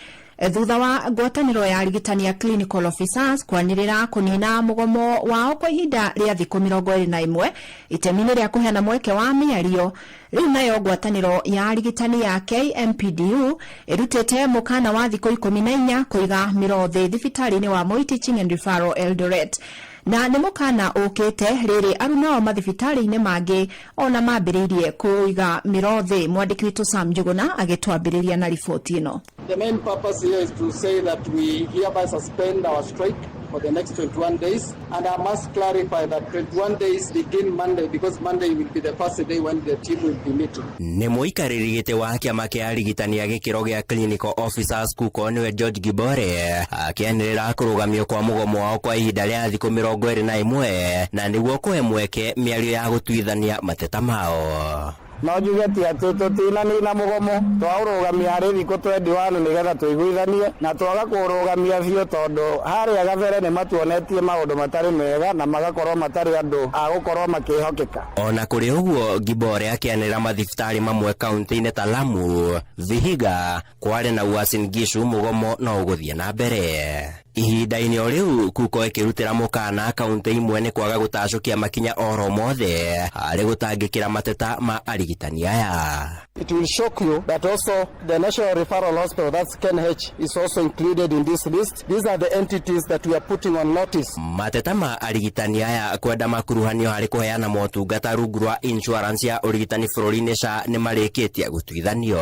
thutha wa ngwataniro ya arigitani ya clinical officers kwanirira kunina mugomo wao kwa ihinda ria thiku 21 itemi-ini ria kuheana mweke wa miario. Riu nayo ngwataniro ya arigitani ya KMPDU irutete mukana wa thiku 14 kuiga mirothi thibitari-ini wa Moi Teaching and Referral Eldoret. Na nĩ mukana ukite riri arunao mathibitari-ini mangi ona mambiririe kuiga mirothi. Mwandiki witu Sam Njuguna agitwambiriria na riboti ino. The main purpose here is to say that we hereby suspend our strike for the next 21 days, and I must clarify that 21 days begin Monday because Monday will be the first day when the team will be meeting. Nĩ muikarĩri gĩtĩ wa kĩama kĩa arigitani a gĩkĩro gĩa clinical officers kuko niwe George Gibore akĩanĩrĩra kũrũgamio kwa mũgomo wao kwa ihinda rĩa thikũ 21 na nĩguo kũhe mweke mĩario ya gũtuithania mateta mao. No njuge ti atĩ tũtinanina mũgomo twaũrũgamia harĩ thikũ 21 nĩgetha tũiguithanie na twaga kũrũgamia biũ tondũ harĩa gabere nĩ matuonetie maũndũ matarĩ mega na magakorwo matarĩ andũ a gũkorwo makĩhokeka. Ona kũrĩ ũguo Gibore akĩanĩrĩra mathibitarĩ mamwe kaunti-inĩ ta Lamu, Vihiga, Kwale na Uasin Gishu mũgomo no ũgũthiĩ na mbere. Ihinda-inĩ o rĩu kuko ĩkĩrutĩra mũkana kaunti imwe nĩ kwaga gũtacũkia makinya oro mothe harĩ gũtangĩkĩra mateta ma arigitani aya. It will shock you that also the National Referral Hospital, that's KNH, is also included in this list. These are the entities that we are putting on notice. Mateta ma arigitani aya kwenda makuruhanio harĩ kũheana motungata rungu rwa insurance ya ũrigitani bũrũri-inĩ SHA nĩ marĩkĩtie gũtuithanio.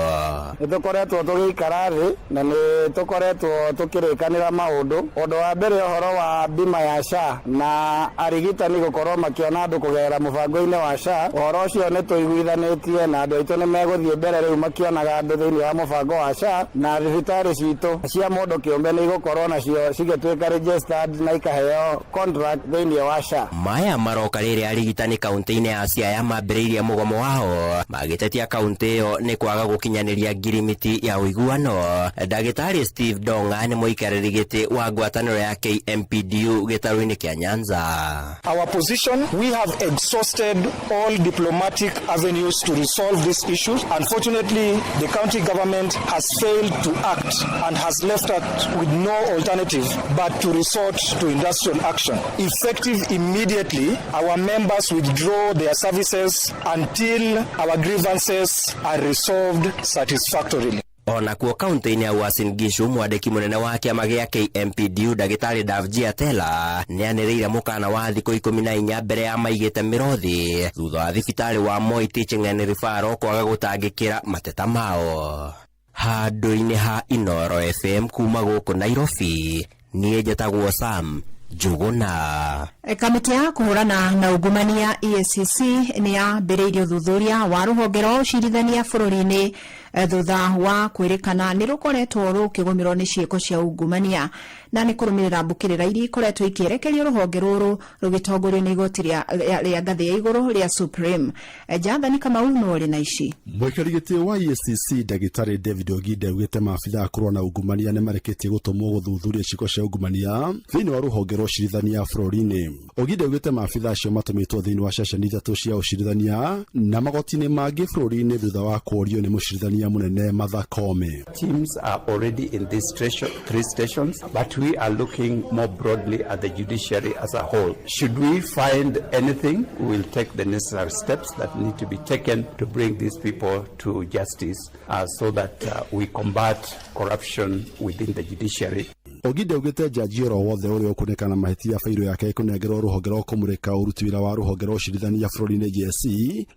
Nĩ tũkoretwo tũgĩikara thĩ na nĩ tũkoretwo tũkĩrĩkanĩra maũndũ. Ũndũ wa mbere ũhoro wa bima ya SHA na arigitani gũkorwo makĩona andũ kũgerera mũbango-inĩ wa SHA. Ũhoro ũcio nĩ tũiguithanĩtie na andũ aitũ nĩ megũthiĩ mbere rĩu makĩonaga andũ thĩinĩ wa mũbango wa SHA na thibitarĩ citũ cia mũndũ kĩũmbe nĩ igũkorwo nacio cigĩtuĩka registered na ikaheo contract thĩinĩ wa SHA. Maya maroka rĩrĩ arigitani kaunti-inĩ ya Siaya mambĩrĩirie mũgomo wao magĩtetia kaunti ĩyo nĩ kwaga gũkinyanĩria ngirimiti ya ũiguano. Ndagĩtarĩ Steve Donga nĩ mũikarĩri gĩtĩ wa ngwatanĩro ya KMPDU gĩtarũ-inĩ kĩa Nyanza. Our position, we have exhausted all diplomatic avenues to resolve these issues. Unfortunately, the county government has failed to act and has left us with no alternative but to resort to industrial action. Effective immediately, our members withdraw their services until our grievances are resolved satisfactorily. Ona kuo kaunti-inĩ ya Uasin Gishu mwandĩki mũnene wa kĩama gĩa KMPDU ndagĩtarĩ Davji Atela nĩanĩrĩire mũkana wa thikũ 14 mbere ya maigĩte mĩrothi thutha wa thibitarĩ wa Moi Teaching and Referral kwaga gũtangĩkĩra mateta mao. Handũ-inĩ ha Inooro FM kuma gũkũ Nairobi, niĩ njĩtagwo Sam Njuguna. Kamiti ya kuhurana na ungumania EACC nĩ yambĩrĩirie ũthuthuria wa rũhonge rwa ũcirithania bũrũri-inĩ thutha wa kwĩrĩkana nĩ rũkoretwo rũkĩgũmĩrwo nĩ ciĩko cia ungumania na nĩ kũrũmĩrĩra mbũkĩrĩra iria ikoretwo ikĩerekerio rũhonge rũrũ rũgĩtongorio nĩ igoti rĩa ngathĩ ya igũrũ rĩa Supreme. Jathani Kamau no ũrĩ na ici. Mũikarĩri gĩtĩ wa EACC ndagĩtarĩ David Oginde augĩte maabitha kũrũa na ungumania nĩ marekĩtie gũtũmwo gũthuthuria ciĩko cia ungumania thĩinĩ wa rũhonge rwa ũcirithania bũrũri-inĩ. Oginde augĩte maabitha acio matũmĩtwo thĩinĩ wa ceceni ithatũ cia ũcirithania na magoti-inĩ mangĩ bũrũri-inĩ thutha wa kũũrio nĩ mũcirithania mũtongoria mũnene Martha Koome. Teams are already in these 3 stations, but we are looking more broadly at the judiciary as a whole. Should we find anything, we will take the necessary steps that need to be taken to bring these people to justice so that we combat corruption within the judiciary. Ogide ugite jaji oro wothe uri ukunekana mahitia fairo yake ikunengerwo ruhonge rwa kumurika uruti wira wa ruhonge rwa ucirithania bũrũri-inĩ JSC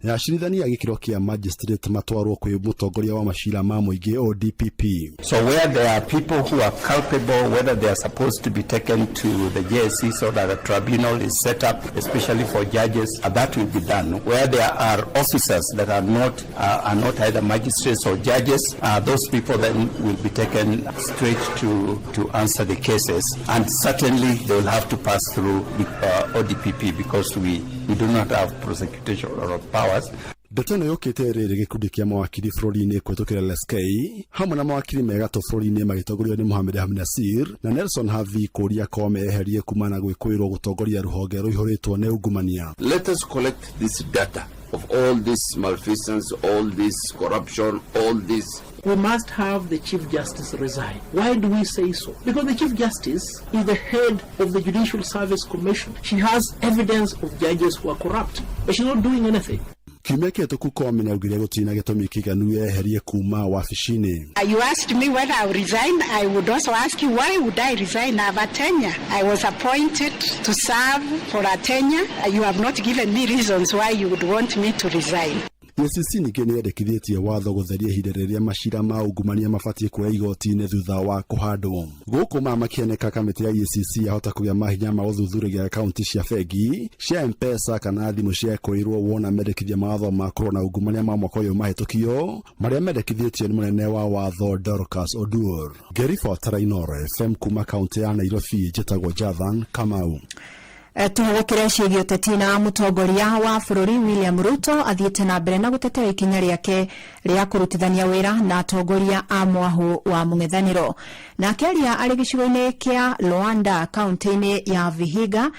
ya acirithania gĩkĩro kĩa magistrate matwarwo kwĩ mũtongoria wa macira ma mũingĩ ODPP. So where there are people who are culpable, whether they are supposed to be taken to the JSC so that a tribunal is set up, especially for judges, that will be done. Where there are officers that are not either magistrates or judges, those people then will be taken straight to answer the cases, and certainly they will have to pass through ODPP because we do not have prosecutorial powers. Ndeto ĩno yũkĩte rĩrĩ gĩkundi kĩa mawakiri bũrũri-inĩ kũhĩtũkĩra LSK hamwe na mawakiri megatũ bũrũri-inĩ magĩtongorio nĩ Mohamed Ahmed Nasir na Nelson Havi kũria Koome eherie kumana gwĩkũĩrwo gũtongoria rũhonge rũihũrĩtwo nĩ ungumania. Let us collect this data of all this malfeasance, all this corruption, all this. We must have the Chief Justice resign. Why do we say so? Because the Chief Justice is the head of the Judicial Service Commission. She has evidence of judges who are corrupt, but she's not doing anything. Kiumia kĩhĩtũku Koome nĩaugire gũtirĩ na gĩtũmi kĩiganu eherie kuma wabici-inĩ. You asked me whether I would resign. I would also ask you, why would I resign? I have a tenure. I was appointed to serve for a tenure. You have not given me reasons why you would want me to resign. JSC ningĩ nĩyendekithĩtie watho gũtheria ihinda rĩrĩa macira ma ungumania mabatiĩ kuoya igoti-inĩ thutha wa kũhandwo. Gũkũ makĩoneka kamĩtĩ ya JSC yahota kũgĩa mahinya ma gũthuthuria akaunti cia bengi cia M-Pesa kana thimũ cia kũirwo wona mendekithia mawatho ma kũrũa na ungumania ma mwaka ũyũ mahĩtũkio marĩa mendekithĩtio nĩ mũnene wa watho Dorcas Oduor. Gerifota Inooro FM kuma kaunti ya Nairobi, njĩtagwo Jathan Kamau. Tuhagukire ciĩgiĩ ũteti na mũtongoria wa bũrũri William Ruto athiĩte na mbere na gũtetera ikinya rĩake rĩa kũrutithania wĩra na atongoria a mwahũ wa mũng'ethanĩro. Na akĩaria arĩ gĩcigo-inĩ kĩa Luanda kaunti-inĩ ya Vihiga,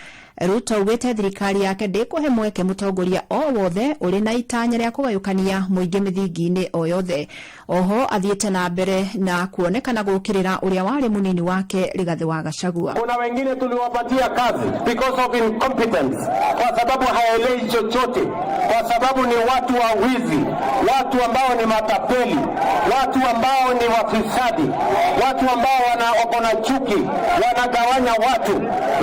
Ruto augĩte thirikari yake ndĩkũhe mweke mũtongoria o wothe ũrĩ na itanya rĩa kũgayũkania mũingĩ mĩthingi-inĩ o yothe. Oho athiĩte na mbere na kuonekana gũkĩrĩra ũrĩa warĩ mũnini wake Rigathi wa Gachagua. Kuna wengine tuliwapatia kazi because of incompetence, kwa sababu haelewi chochote, kwa sababu ni watu wa wizi, watu ambao ni matapeli, watu ambao ni wafisadi, watu ambao wako na chuki, wanagawanya watu.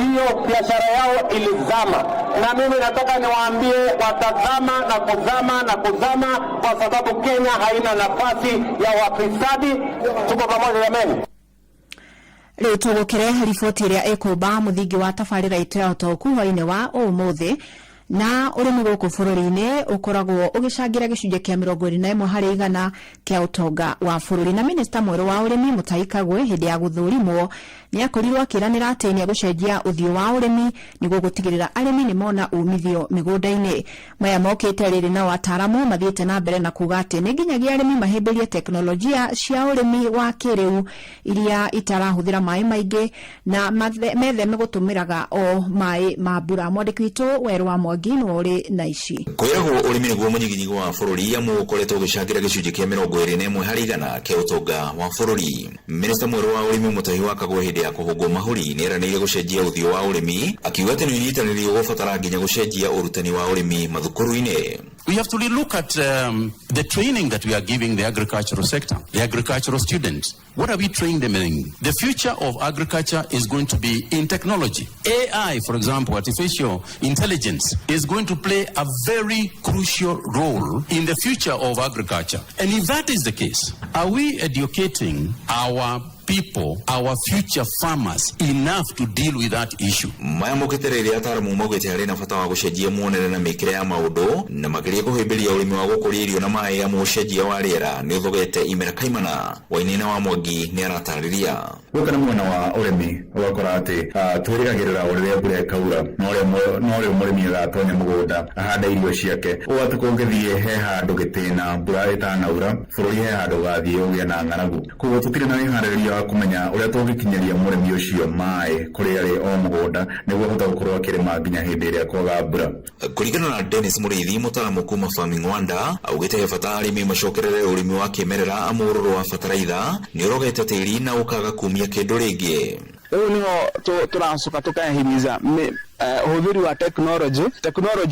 Hiyo biashara yao ilizama, na mimi nataka niwaambie watazama na kuzama na kuzama, kwa sababu Kenya haina nafasi ya wafisadi. Tuko pamoja jameni. Rĩu tũgũkĩre riboti ĩrĩa ĩkũmba mũthingi wa tabarĩra itũ ya ũtaũku hwainĩ wa ũmũthĩ. Na ũrĩmi gũkũ bũrũri-inĩ ũkoragwo ũgĩcangira gĩcunjĩ kĩa 21 harĩ igana kĩa ũtonga wa bũrũri. Na minista mwerũ wa ũrĩmi Mutahi Kagwe hĩndĩ ya gũthũrimwo nĩakorirwo akĩranĩra atĩ nĩegũcenjia ũthiũ wa ũrĩmi nĩguo gũtigĩrĩra arĩmi nĩmona umithio mĩgũnda-inĩ. Maya mokĩte rĩrĩ na wataaramu mathiĩte na mbere na kuga atĩ nĩ nginyagia arĩmi mahĩmbĩrie teknolojia cia ũrĩmi wa kĩrĩu iria itarahũthĩra maĩ maingĩ na metheme gũtũmĩraga o maĩ ma mbura. Mwandĩki witũ Werũ wa Mwangi nĩwe na ici. Kwĩragwo ũrĩmi nĩguo mũnyiginyigi wa bũrũri amwe ũkoretwo ũgĩcangira gĩcunjĩ kĩa 21 harĩ igana kĩa ũtonga wa bũrũri. Minista mwerũ wa ũrĩmi Mutahi wa Kagwe hĩndĩ ya kũhũngwo mahũri nĩeranĩire gũcenjia ũthiũ wa ũrĩmi, akiuga atĩ nĩ ũnyitanĩri ũgũbatara nginya gũcenjia ũrutani wa ũrĩmi mathukuru-inĩ. We have to look at the training that we are giving the agricultural sector, the agricultural students. What are we training them in? The future of agriculture is going to be in technology. AI, for example, artificial intelligence, is going to play a very crucial role in the future of agriculture. And if that is the case, are we educating our people, our future farmers, enough to deal with that issue? Maya mokete rĩrĩa ataaramu maugĩte harĩ na bata wa gũcenjia muonere na mĩkĩre ya maũndũ na makĩria kũhĩmbĩria ũrĩmi wa gũkũria irio na maĩ ya mũcenjia wa rĩera nĩ ũthogete Imera Kaimana. Wainaina wa Mwangi nĩ aratarĩria. Gũka nĩ mwena wa ũrĩmi ũgakora atĩ twĩrĩgagĩrĩra ũrĩa mbura ĩkaura no ũrĩa mũrĩmi agatonya mũgũnda ahanda irio ciake. Ũũ atĩ kũngĩthiĩ he handũ gĩtĩna mbura ĩtanaura bũrũri he handũ gathiĩ ũgĩe na ng'aragu. Koguo tũtirĩ na wĩharĩrĩria twara kumenya uria tungikinyeria murimi ucio mai kuri ari o mugunda niguo hota gukorwo akirima nginya hindi iria kwaga mbura. Kuringana na Dennis Muriithi mutaramu kuma Farming Wanda augite he bata arimi macokerere urimi wa kimerera amururu wa fataraitha ni urogete tiri na ukaga kumia kindu ringi. Riu niho turacoka tukahiriza huthiri wa technology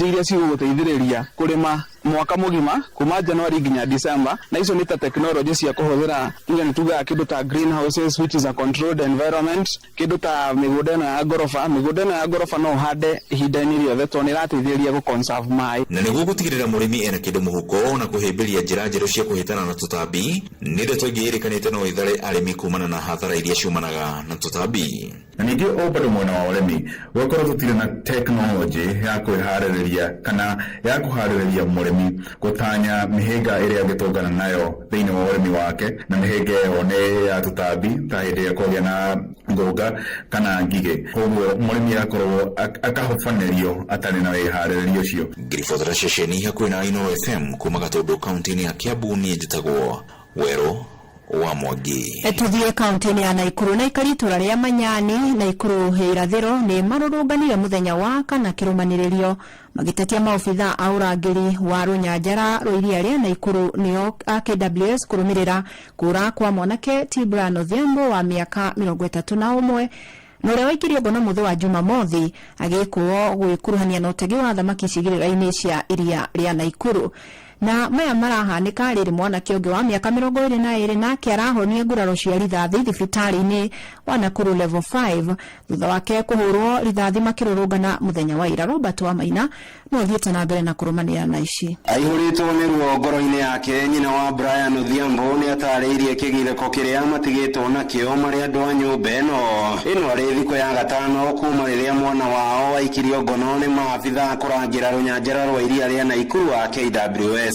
iria ciguguteithiriria kurima mwaka mugima kuma January nginya December, na icio ni ta technology cia kuhuthira nginya nituga kindu ta greenhouses which is a controlled environment, kindu ta migunda ya gorofa no hande ihinda-ini riothe to ni rateithĩrĩria gu conserve mai. Na niguo gutigirira murimi ena kindu muhuko na kuhimbiria njira njeru cia kuhitana na tutambi ni ndeto ingi irikanite no ithare arimi kumana na hathara iria ciumanaga na tutambi. Na ningĩ o bado mwena wa ũrĩmi gũkorwo tũtirĩ na tekinoronjĩ ya kwĩharĩrĩria kana ya kũharĩrĩria mũrĩmi gũtanya mĩhĩnga ĩrĩa angĩtũngana nayo thĩinĩ wa ũrĩmi wake, na mĩhĩnga ĩyo nĩ ya tũtambi ta hĩndĩ ĩrĩa kwagĩa na ngũnga kana ngigĩ. Koguo mũrĩmi agakorwo akahobanĩrio atarĩ na wĩharĩrĩria ũcio. Ngiribothera ceceni hakuhĩ na Ino FM kuma Gatundu kaunti-inĩ ya Kiambu, niĩ njĩtagwo Werũ wa Mwangi. Tuthie kaunti-inĩ ya Naikuru na ikari itura ria Manyani Naikuru irathiro ni marurunganire muthenya wa kana kirumaniririo magitetia maofitha a urangiri wa runyanjara rwa iria ria Naikuru nio KWS kurumirira kura kwa mwanake Tibrano Odhiambo wa miaka 31 na uria waikirio ngono muthe wa Jumamothi agikuo gwikuruhania na utegi wa thamaki cigirira-ini cia iria ria Naikuru. Na maya marahanika riri mwanake ungi wa miaka 22 nake arahonie nguraro cia rithathi thibitari-ini wa Nakuru level 5 thutha wake kuhurwo rithathi makirurungana muthenya wa ira. Robert wa Maina no thiete na mbere na kurumanira na ici. Aihuritwo ni ruo ngoro-ini yake nyina wa Brian Odhiambo ni atariirie kigireko kiria matigitwo nakio mari andu a nyumba ino ari thiko ya gatano kuma riria mwana wao waikirio ngono ni maabitha kurangira runyanjara rwa iria ria Naikuru wa KWS.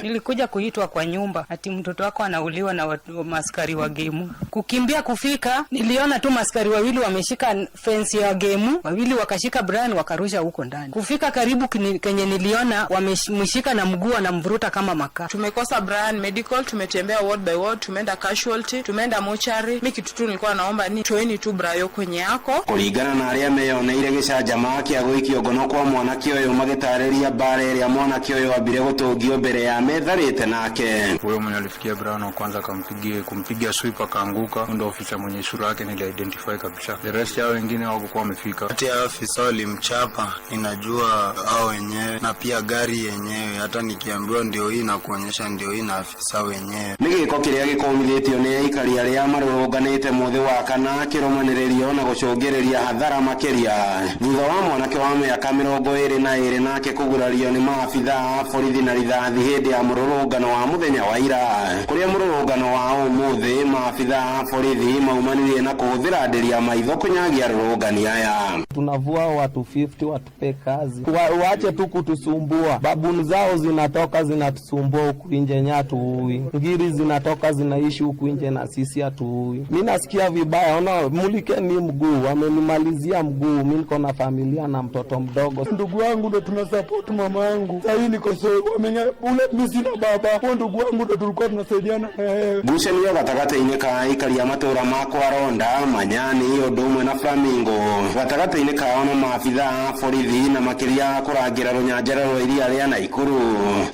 Nilikuja kuitwa kwa nyumba ati mtoto wako anauliwa na maskari wa gemu. Kukimbia kufika niliona tu maskari wawili wameshika fence ya gemu, wawili wakashika Brian wakarusha huko ndani. Kufika karibu kenye niliona wameshika na mguu na mvuruta kama makaa. Tumekosa Brian medical, tumetembea ward by ward, tumeenda casualty, tumeenda mortuary. Mimi kitu tu nilikuwa naomba ni toeni tu Brian kwenye yako. Kuringana na aria meyoneire gicajama kia guikio ngono kwa mwanake uyu magitariria bare ria mwanake uyu ambire gutungio mbere ya metharite nake. Huyo mwenye alifikia Brian kwanza kumpigia sweep akaanguka, ndio ofisa mwenye sura yake nili-identify kabisa. The rest yao wengine hawakuwa wamefika. Hata ya ofisa walimchapa, ninajua hao wenyewe na pia gari yenyewe, hata nikiambiwa ndio hii na kuonyesha ndio hii na afisa wenyewe. Nigiko kiria gikomithitio ni aikari aria marurunganite muthe wa kana kiromaniririo na gucungireria hathara makiria thutha wa mwanake wa miaka 22 nake kugurario ni maabitha a borithi na rithathi hindi ya mururungano wa muthenya wa ira, kuria mururungano wa umuthi maabitha a borithi maumanirie na kuhuthira nderi ya maitho kunyagia rurungani aya. Tunavua watu 50 watupe kazi, waache tu kutusumbua. Babuni zao zinatoka zinatusumbua huku nje, nyatuui ngiri zinatoka zinaishi huku nje na sisi hatuui. Mimi nasikia vibaya, ona mulikeni mguu, wamenimalizia mguu. Mimi niko na familia na mtoto mdogo. Ndugu wangu ndo tunasupport mama yangu. Sasa hii niko ule mimi na baba. Kwa ndugu wangu ndo tulikuwa tunasaidiana. Gucanio gatagata-ini ka ikari ya matura makwa Ronda, Manyani, Odumwe na Flamingo. Gatagata-ini kao na maabitha a borithi na makiria kurangira runyanjara rwa iria ria Naikuru.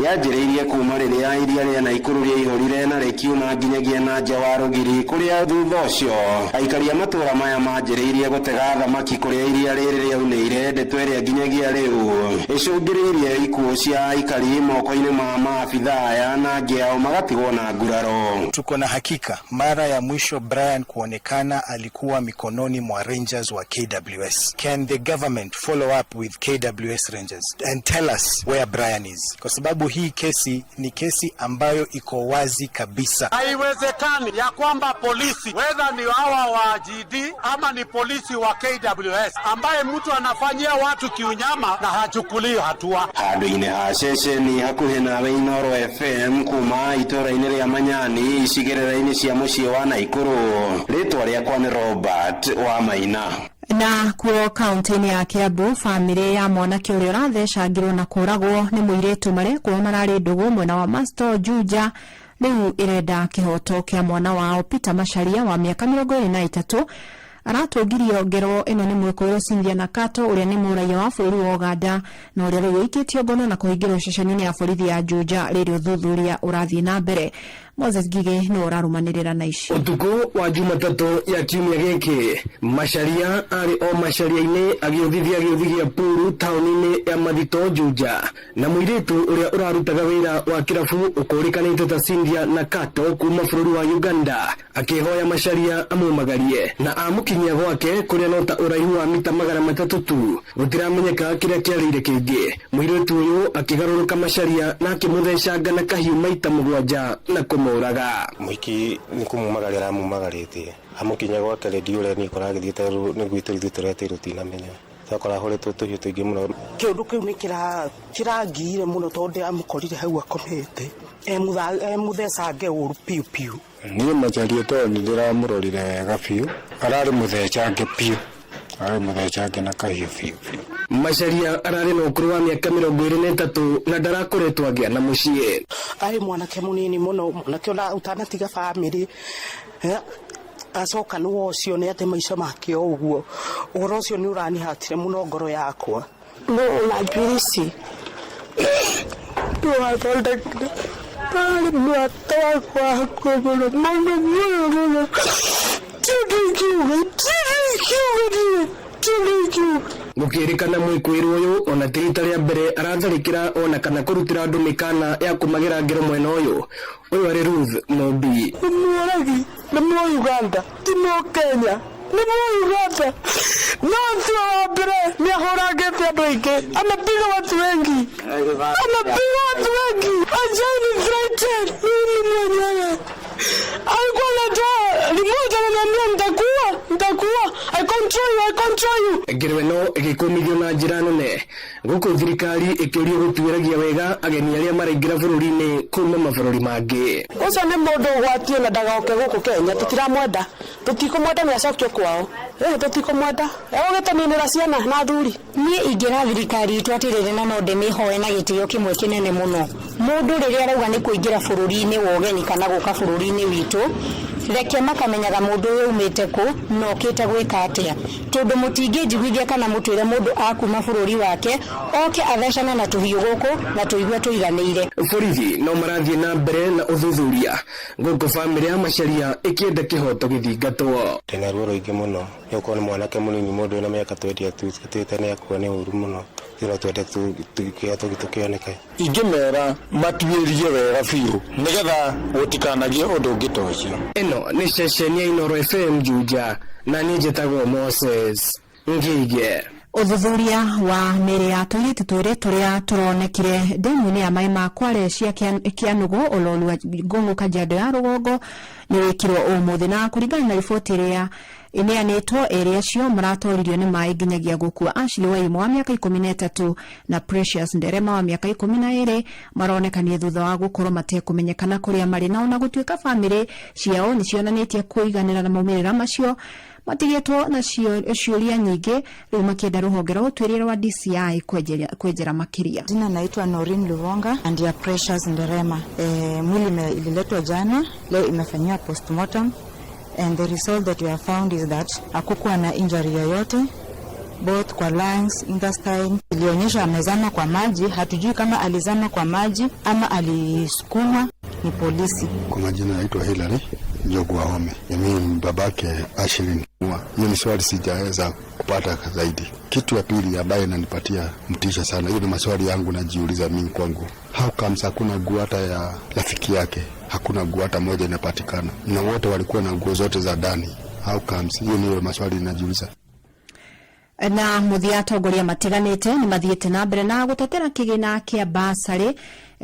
Yanjiriirie kuma riria iria ria Naikuru riihurire na rikiuna nginyagia na nja wa rugiri, kuria thutha ucio aikari ya matura maya manjiriirie gutega thamaki kuria iria riri riaunire ndeto iria nginyagia riu icungiriirie ikuo cia aikari moko-ini ma maabitha aya na ngiao magatigwo na nguraro. Tuko na hakika mara ya mwisho Brian kuonekana alikuwa mikononi mwa Rangers wa KWS. Can the government follow up with KWS Rangers and tell us where Brian is? Kwa sababu hii kesi ni kesi ambayo iko wazi kabisa. Haiwezekani ya kwamba polisi, whether ni hawa wa GD ama ni polisi wa KWS, ambaye mtu anafanyia watu kiunyama na hachukuliwi hatua. Handu-ini ha ceceni hakuhi nawe Inoro FM kuma itura-ini ria Manyani icigirira-ini cia mucii wa Naikuru. Ritwa riakwa ni Robert wa Maina. Na kuo kaunti-ini ya Kiambu family ya mwanake uria urathecangirwo na kuragwo ni muiritu maria kuo marari ndugu mwena wa Masto Juja riu irenda kihoto kia mwana wao Peter Macharia wa miaka 23 aratungirio ngero ino ni mwikoiro Cynthia Nakato uria ni muraia wa bũrũri wa Uganda na uria riu ikitio ngono na kuhingirwo ceceni ya borithi ya Juja ririo thuthuria urathie na mbere. Moses Gige no rarumanirira na ici. Utuku wa Jumatatu ya kiumia giki Macharia ari o Macharia-ini agĩũthithia Puru taũni-inĩ ya Mathito Juja na mũirĩtu ũrĩa ũrarutaga wĩra wa kĩrabu ũkũrĩkanĩte ta Cynthia Nakato kuma bũrũri wa Uganda akĩhoya Macharia amumagarie na amukinyia gwake kũrĩa no ta ũraihu wa mita 300 tu. Gũtiramenyeka kĩrĩa kĩarĩire kĩngĩ. Mũirĩtu ũyũ akĩgarũrũka Macharia na akĩmũthecanga na kahiũ maita 7 na moraga mwiki ni kumumagaria aramumagarite amukinya gwake redio ule ni koragithiete ni gwiturithi turete rutina menya takora horetwo tuhiu tuingi muno kiundu kiu ni kirangire muno tondu amukorire hau akomete muthecange uru piu piu ni Macharia to ni ndiramurorire wega piu arari muthecange piu ari muthecange na kahiu piu. Macharia arari no kuru wa miaka 23 na ndarakoretwo agia na muciĩ. Ari mwanake munini muno mwanake ona utanatiga family acoka nuwo ucio ni ate maica make uguo uhoro ucio ni uranihatire muno ngoro yakwa no najirisi no atolde pale mwatoa kwa kono mama gukirikana mwikuirwo uyu ona tirita ria mbere aratharikira ona kana kurutira andu mikana ya kumagira ngero mwena uyu ari Ruth Mobi mwaragi na Uganda timo Kenya ni Uganda no tuabere ni horagete andu ingi anapiga watu wengi ajani threatened ni mwenyewe alikuwa anatoa remote ananiambia nitakuwa I control you. Ngirwe no igikumithio na njira nene guku thirikari ikiuria gutuiragia wega ageni aria maraingira bururi-ini kuma mabũrũri mangĩ. Ucio ni mundu gwatie na ndagaoke guku Kenya tutiramwenda tutikumwenda ni acokio kwao tutikumwenda ugitanĩra ciana na thuri nie ingira thirikari itwatirire na no ndimihoe na gitio kimwe kinene muno mundu riria arauga ni kuingira bururi-ini wa ugeni kana guka bururi-ini witu reke makamenyaga mundu uyu umite ku no kite gwika atia tondu mutingĩnjiguithia kana mutwire mundu akuma bururi wake oke athecane na tuhiũ guku na tuigwe tuiganĩire. Borithi no marathie na mbere na uthuthuria guku family ya Macharia ikienda kihoto githingatwo. Ndina ruo ruingi muno yuko ni mwanake munini mundu na miaka 22 ni akuwa ni uru muno ira twende tukioneke ingimera matuirie wega biũ nigetha gutikanagie undu ungi ta ucio. Ino ni ceceni ya Inooro FM Juja na ni njĩtagwo Moses Ngige. Uthuthuria wa mĩĩrĩ ya tũirĩtu twĩrĩ tũrĩa tũronekire ndemu-inĩ ya maĩ ma Kwale cia Kĩanugu ũrori wa Ngũng'ũ Kajiado ya rũgongo nĩ wĩkirwo ũmũthĩ na kũringana na riboti ĩrĩa ineanĩtwo erĩ acio maratoririo nĩ maĩ nginyagia gũkua. Ashley Waimo wa miaka 13 na Precious Nderema wa miaka 12 maronekanie thutha wa gũkorwo matekũmenyekana kũrĩa marĩ na ona gũtuĩka famĩlĩ ciao nĩ cionanĩtie kũiganĩra na maumĩrĩra macio matigetwo na ciũria nyingĩ rĩu makĩenda rũhonge rwa ũtuĩria wa DCI kwenjera makiria. Jina naitwa Norin Luvonga and ya Precious Nderema. Mwili ililetwa jana, leo imefanyiwa postmortem and the result that we have found is that hakukuwa na injury yoyote both kwa lungs, intestine. Ilionyesha amezama kwa maji, hatujui kama alizama kwa maji ama alisukumwa. Ni polisi. Kwa majina naitwa Hilary Njogu wa Home. Mimi babake Ashley. Hiyo ni swali sijaweza kupata zaidi. Kitu ya pili ambayo inanipatia mtisha sana, hiyo ni maswali yangu najiuliza mimi kwangu. How comes hakuna nguo hata ya rafiki yake? Hakuna nguo hata moja inapatikana. Na wote walikuwa na nguo zote za ndani. How comes? Hiyo ni maswali ninajiuliza. Na muthia atongoria matiganite ni mathiete na mbere na gutetera kigina kia basari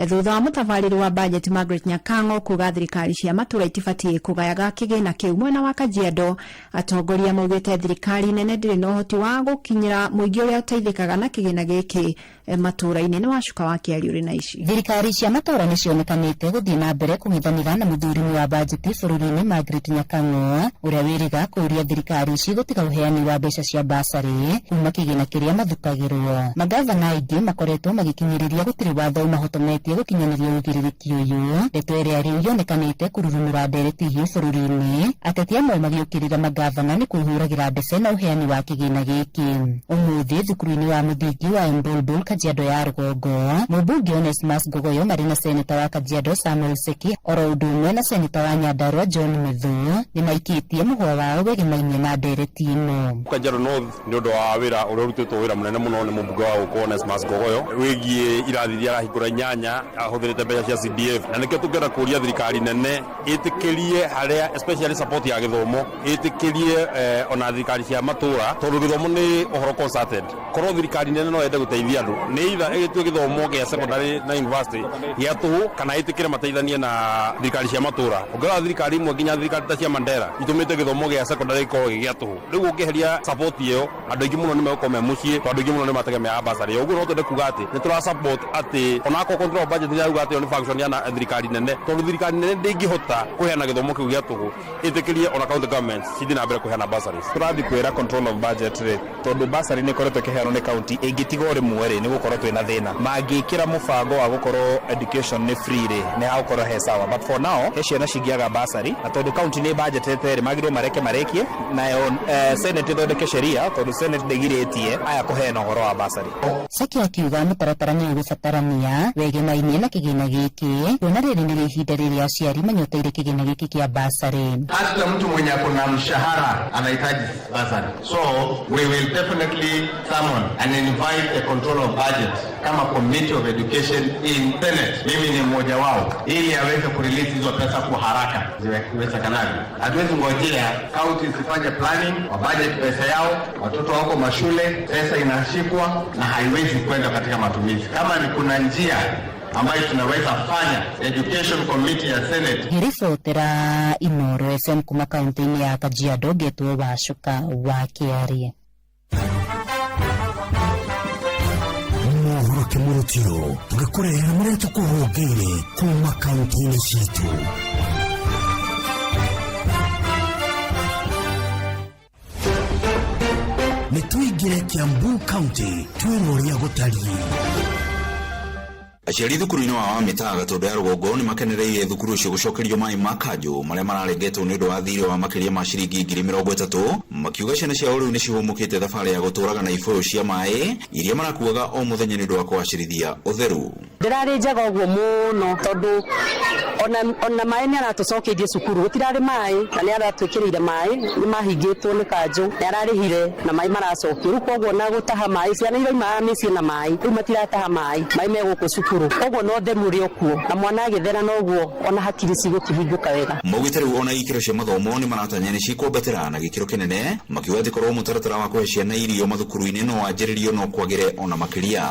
thutha wa mutabariri wa budget Margaret Nyakango kuga thirikari cia matura itibatie kugayaga kigina kiu mwena wa Kajiado. Atongoria maugite thirikari nene ndiri no hoti wa gukinyira muingi uria uteithikaga na kigina giki matura-ini. Ni wacuka wa kiari uri na ici. Thirikari cia matura ni cionekanite guthie na mbere kung'ithanira na muthurimi wa budget bururi-ini Margaret Nyakango uria wiriga kuria thirikari ici gutiga uheani wa mbeca cia basari kuma kigina kiria mathukagirwo. Magavana aingi makoretwo magikinyiriria gutiri watho mahotometie ĩrĩkĩtie gũkinyanĩria ũigĩrĩrĩki ũyũ, ndeto ĩrĩa rĩu yonekanĩte kũrurumĩra ndereti hiũ bũrũri-inĩ, ateti amwe magĩũkĩrĩra magavana nĩ kwĩhũragĩra ndebe na ũheani wa kĩgĩna gĩkĩ. Ũmũthĩ thukuru-inĩ wa mũthingi wa Mbulbul, Kajiado ya Rũgongo, mũmbunge Onesmus Gogoyo marĩ na seneta wa Kajiado Samuel Seki oro ũndũ ũmwe na seneta wa Nyandarua John Muthu nĩ maikĩtie mũhwa wao wĩgĩmainie na ndereti ĩno. Kajiado North nĩ ũndũ wa wĩra ũrĩa ũrutĩtwo wĩra mũnene mũno nĩ mũmbunge wa gũkũ Onesmus Gogoyo wĩgiĩ irathi iria arahingũra inyanya ahũthĩrĩte mbeca cia CDF, na nĩkĩo tũngĩenda kũria thirikari nene ĩtĩkĩrie harĩa especially support ya gĩthomo ĩtĩkĩrie ona thirikari cia matũra, tondũ gĩthomo nĩ ũhoro consulted. Korwo thirikari nene no yende gũteithia andũ nĩ either ĩgĩtue gĩthomo gĩa secondary na university gĩa tũhũ kana ĩtĩkĩre mateithanie na thirikari cia matũra. Ũngĩrora thirikari imwe nginya thirikari ta cia Mandera itũmĩte gĩthomo gĩa secondary gĩkorwo gĩa tũhũ. Rĩu ũngĩheria support ĩyo andũ aingĩ mũno nĩ megũkorwo me mũciĩ, tondũ aingĩ mũno nĩ mategemea basari. Ũguo no twende kuga atĩ nĩ tũra support atĩ onako control budget ya uga atĩ nĩ function ya thirikari nene, tondũ thirikari nene ndĩngĩhota kũheana gĩthomo kĩu gĩa tũhũ ĩtĩkĩrie ona county government cithi na mbere kũheana bursaries. Tũrathi kwĩra control of budget rĩ, tondũ bursary nĩ ĩkoretwo ĩkĩheanwo nĩ county ĩngĩtigwo rĩmwe rĩ nĩ gũkorwo twĩna thĩna. Mangĩkĩra mũbango wa gũkorwo education nĩ free rĩ nĩ hagũkorwo he sawa, but for now he ciana cingĩaga bursary, na tondũ county nĩ budgetete rĩ magĩrĩirwo marekie nayo senate ĩthondeke sheria, tondũ senate ndĩgirĩtie aya kũheana ũhoro wa bursary. Seki akiuga mũtaratara nĩ ũgũbatarania wĩgĩmainie na kĩgĩna gĩkĩ, kuona rĩrĩ nĩ ihinda rĩrĩa aciari manyoteire kĩgĩna gĩkĩ kĩa bursary. Hata mtu mwenye akona mshahara anahitaji bursary, so we will definitely summon and invite the control of budget kama committee of education in Senate, mimi ni mmoja wao, ili aweze kurelease hizo pesa kwa haraka iwezekanavyo. Hatuwezi ngojea county zifanye planning wa budget pesa yao, watoto wako mashule, pesa inashikwa na haiwezi kwenda katika matumizi. Kama ni kuna njia ambayo tunaweza fanya education committee ya Senate. Ngĩribotera Inooro FM kuma kaunti-inĩ ya Kajiado, Getwo Wacuka wa Kĩarie. Mohoro kĩmũrũtio tũgĩkũrehera marĩa tũkũhongeire kuma kaunti-inĩ citũ. Nĩ tũingĩre Kiambu County twĩrwo ũrĩa gũtariĩ. Aciari thukuru-inĩ wa Mĩtaa Gatũndũ ya Rũgongo nĩ makenereire thukuru ũcio gũcokerio maĩ ma kanjũ marĩa mararengetwo nĩ ũndũ wa thirĩ wa makĩria ma ciringi 30,000, makiuga ciana ciao rĩu nĩ cihũmũkĩte thabarĩ ya gũtũraga na ibũyũ cia maĩ iria marakuaga o mũthenya nĩ ũndũ wa kũgacĩrithia ũtheru. Ndĩrarĩ njega ũguo mũno tondũ ona maĩ nĩ aratũcokeirie cukuru, gũtirarĩ maĩ na nĩ aratwĩkĩrĩire maĩ, nĩ mahingĩtwo nĩ kanjũ, nĩ ararĩhire na maĩ maracokio. Rĩu koguo na gũtaha maĩ, ciana irauma mĩciĩ na maĩ, rĩu matirataha maĩ megũkũ cukuru. Koguo no theru ũrĩ okuo na mwana agĩthera noguo ona hakiri cigũkĩhingũka wega. Maugĩte rĩu ona ikĩro cia mathomo nĩ maratanya nĩ cikwambatĩra na gĩkĩro kĩnene, makiuga atĩ korwo mũtaratara wa kũhe ciana irio mathukuru-inĩ no wanjĩrĩrio no kwagĩre ona makĩria.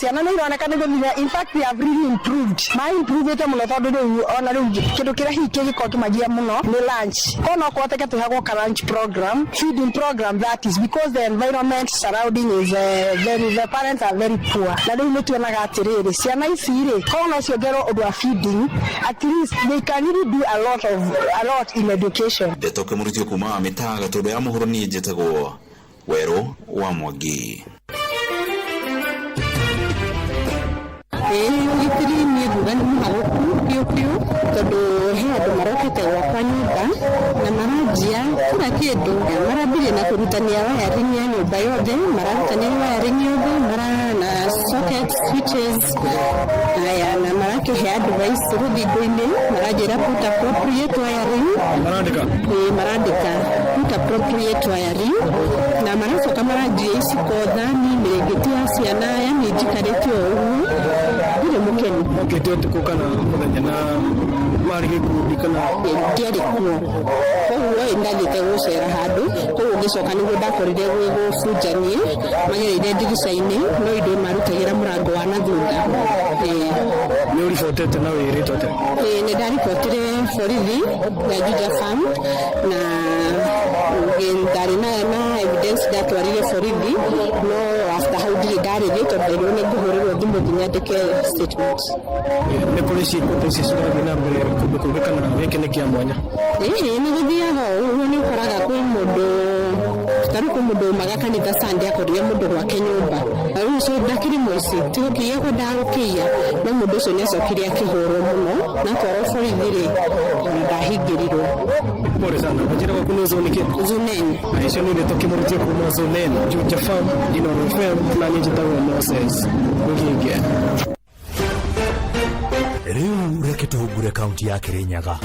Ciana nĩ ironeka nĩ gũthiĩ, in fact we have really improved. Improved mũno tondũ rĩu ona rĩu kĩndũ kĩrĩa hiki gĩkorwo kĩmagia mũno nĩ lunch. Kono kwoteke tũheagwo ka lunch program, feeding program, that is because the environment surrounding is the parents are very poor. Na rĩu nĩ tuonaga atĩrĩrĩ ciana ici rĩ kono ciongerwo ũndũ wa feeding, at least they can really do a lot in education. Ndeto Kĩmũrũtio kuma Mĩtaa Gatũndũ ya mũhoro niĩ njĩtagwo Werũ wa Mwangi. Gitiri nĩ nguga nĩ mũharũku piũ tondũ he andũ marokĩte gwakwa nyũmba na maranjia kila kĩndũ, marambirie na kũrutania wiring ya nyũmba yothe, mararutania wiring yothe, na socket switches na marakĩhe advice rũthingo-inĩ, maranjĩra put appropriate wiring, marandĩka put appropriate wiring, na maracoka maranjia iciko thani mĩrĩngĩti ya ciana, yani njikarĩtio ũguo ndire mukeni. Okay, tuko kana mũthenya na marĩ gĩkundi kana ndiarĩ kuo, koguo ndathĩte gũcera handũ, koguo ngĩcoka nĩguo ndakorire gũbunjanie magereire ndirica-inĩ no indo marutagĩra mũrango wa nathutha. Nĩ ũribotete na wĩrĩtwo atĩa? Nĩ ndaribotire borithi ya Juja Farm na ndarĩ na evidence ndatwarire borithi, no after hau ndirĩ ndarĩrie tondũ nĩ ngũhũrĩrwo thimũ nginya ndĩke statement. Nĩ kũrĩ ciĩko ici cirathiĩ na mbere kũndũ kũngĩ kana gĩkĩ nĩ kĩa mwanya? Nĩ gũthiaga ũguo, nĩ ũkoraga kwĩ mũndũ tarĩku mũndũ umaga kanitha Sunday akorire mũndũ gwake nyũmba Ruso ndakiri muici tigukiya ko ndarukiya no mundu ucio ni acokire akihurwo muno na toro borithi ndahingirirwo. Pole sana. Majina kwa kuna zone ke? Zone. Aisha nile tokimurutia kwa zone. Juja farm ino FM na nije tawo Moses. Muginge. Riu reke tuhungure kaunti ya Kirinyaga.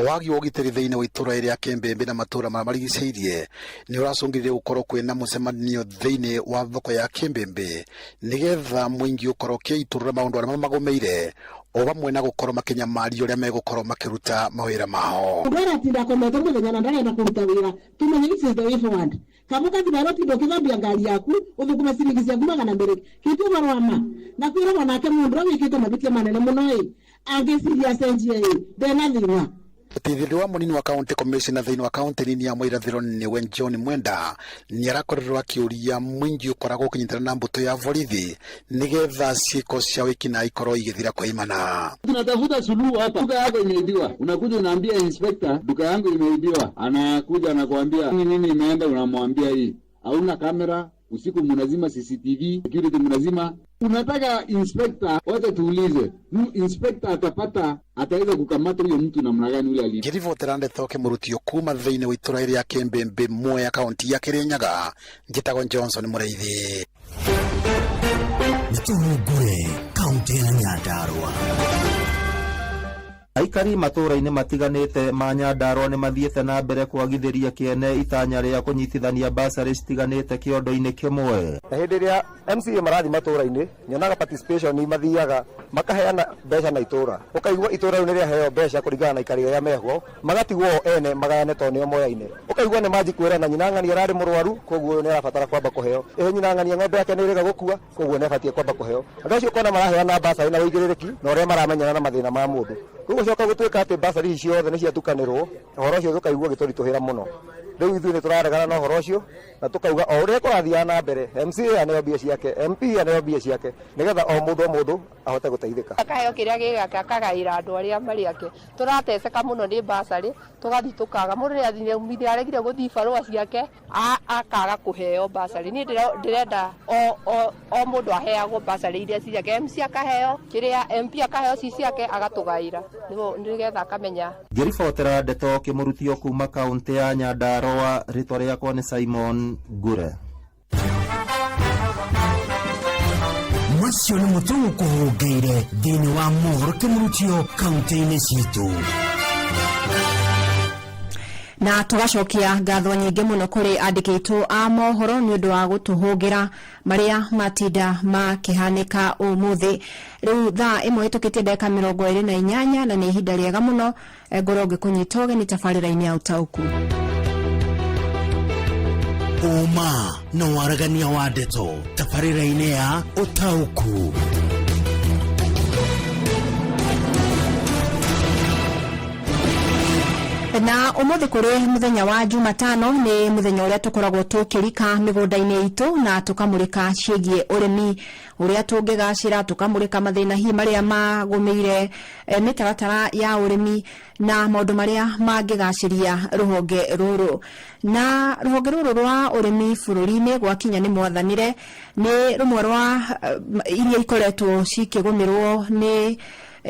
Wagi wogiteri thiine wa itura iria Kembembe na matura marigiceirie ni uracungirire gukorwo kwina mucemanio thiine wa thoko ya Kembembe nigetha mwingi ukorwo kiiturura maundu aria magomeire o bamwe na gukorwo makinyamario uria megukorwo makiruta mawira mao. Ndora tinda komete muthenya na ndarenda kuruta wira tumenye this is the way forward. Kamuka thibaro tindo kithambia ngari yaku uthukuma ciringi cia magana mbere kitu barwama na kwira nake mundu wikite mabitia manene muno angiciria cenjie ndena thina. Tithiri wa munini wa county commissioner thiini wa county nini ya Muirathiro niwe John Mwenda ni arakorerwa akiuria mwingi ukoragwo ukinyitana na mbuto ya borithi nigetha ciiko cia wiki na ikorwo igithira kwa imana. Tunatafuta suluhu hapa. Duka yako imeibiwa, unakuja unaambia inspector duka yangu imeibiwa, anakuja anakuambia nini imeenda, unamwambia hii hauna kamera, usiku mnazima CCTV, security mnazima. Unataka inspector, wacha tuulize, inspector ataweza kukamata huyo mtu namna gani ule alipo? Girivotera Ndetoke murutio kuma thiini wa itura iria Kembembe Mwea kaunti ya Kirinyaga. Njitagwo Johnson Mureithi. Nituhungure kaunti ya Nyandarua. Aikari matũra-inĩ matiganĩte ma Nyandarua nĩ mathiĩte na mbere kwagithĩria kĩene itanya rĩa kũnyitithania basarĩ citiganĩte kĩondo-inĩ kĩmwe. Na hĩndĩ ĩrĩa MCA marathi matũra-inĩ nyonaga participation mathiaga makaheana mbeca na itũra, ũkaigua itũra rĩu nĩ rĩaheo mbeca kũringana na aikari arĩa meho, magatigwo ene magayane to nĩo moyaine. Ũkaigua nĩ manji kwĩrana nyina ng'ania ararĩ mũrwaru koguo nĩ arabatara kwamba kũheo, nyina ng'ania ng'ombe yake nĩ ĩrĩga gũkua koguo nĩ abatie kwamba kũheo. Andũ acio ũkona maraheana basarĩ na wĩigĩrĩrĩki na ũrĩa maramenyana na mathĩna ma mũndũ. Koguo coka gũtuĩka atĩ basarĩ ici ciothe nĩ ciatukanĩrwo, ũhoro ũcio tũkaigua gĩtũritũhĩra mũno. Rĩu ithuĩ nĩ tũraregana na ũhoro ũcio na tũkauga o ũrĩa kũrathiaga na mbere MCA aneo mbia ciake, MP aneo mbia ciake nigetha o mũndũ ahote gũteithĩka. Akaheo kĩrĩa gĩgake akagaĩra andũ arĩa marĩ ake. Tũrateceka mũno nĩ basarĩ, tũgathi tũkaga mũndũ rĩrĩa athire aregire gũthiĩ barũa ciake akaga kũheo basarĩ. Niĩ ndĩrenda o mũndũ aheagwo basarĩ iria ciake, MC akaheo kĩrĩa, MP akaheo ciake agatũgaĩra nĩgetha akamenya. Ngĩribotera Ndeto Kĩmũrutio kuma kaunti ya Nyandarua, rĩtwa rĩakwa nĩ Simon Ngure. Macio nĩ mũtugo kũhũngĩire thĩinĩ wa mohoro Kĩmũrutio kaunti-inĩ citũ. Na tugacokia ngatho nyingĩ mũno kũrĩ andĩki aitũ a mohoro nĩ ũndũ wa gũtũhũngĩra marĩa matinda makĩhanĩka ũmũthĩ. Rĩu thaa ĩmwe ĩtũkĩtie ndagĩka 28 na nĩ ihinda rĩega mũno ngorwo ngĩkũnyita ũgeni tabarĩra-inĩ ya ũtaũku. Uma na waragania wa Ndeto tabarĩra-inĩ ya ũtaũku. Na umuthi kuri muthenya wa Jumatano ni muthenya uria tukoragwo tukirika migunda-ini itu na tukamurika ciĩgie urimi uria tungigacira, tukamurika mathina hi maria magumeire mitaratara ya urimi na maundu maria mangigaciria ruhonge ruru. Na ruhonge ruru rwa urimi bururi-ini gwakinya ni mwathanire ni rumwe rwa iria ikoretwo cikigumirwo ni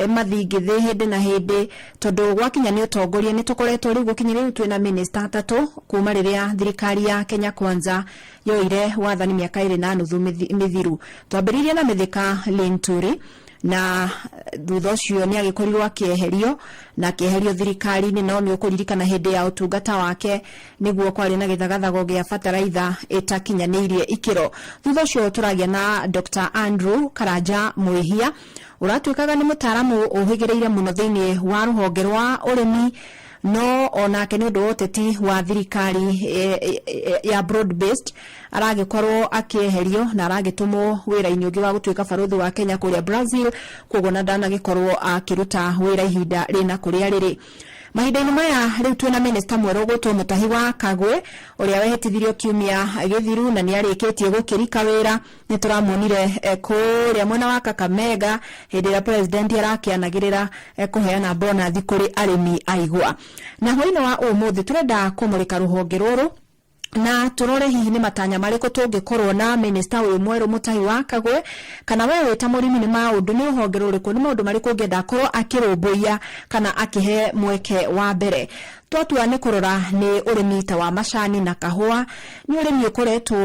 mathingithi hindi na hindi tondu gwakinya ni utongoria ni tukoretwo riu gukinyira twina minister 3 kuma riria thirikari ya Kenya Kwanza yoire wathani miaka 2.5 mithiru. Twambiririe na Mithika Linturi na thutha ucio ni agikorirwo akieherio na kieherio thirikari-ini, no ni ukuririkana hindi ya utungata wake niguo kwari na githagathago gia bataraitha itakinyanirie ikiro. Thutha ucio turagia na Dr. Andrew Karanja Mwihia uratuikaga ni mutaramu uhigireire muno thiini wa ruhonge rwa urimi, no onake ni undu woteti wa thirikari ya broad based aragikorwo akieherio na aragitumwo wira-ini ungi wa gutuika baruthi wa Kenya kuria Brazil, koguo na ndanagikorwo akiruta wira ihinda rina kuria riri. Mahinda-ini maya riu twina minister mweru gutwo Mutahi wa Kagwe uria wehetithirio kiumia githiru na ni arikitie gukirika wira. Ni turamuonire kuria mwena wa Kakamega hindi ya president arakianagirira kuheana bonus kuri arimi aigwa. Na hwaini wa umuthi turenda kumurika ruhonge ruru na turore hihi ni matanya mariko tungikorwo na minister uyu mweru Mutahi wa Kagwe kana wewe ta murimi ni maundu ni uhonge ruriku ni maundu mariko ngenda korwo akirumbuia kana akihe mweke wa mbere. Twatua ni kurora ni urimi ta wa macani na kahua ni urimi ukoretwo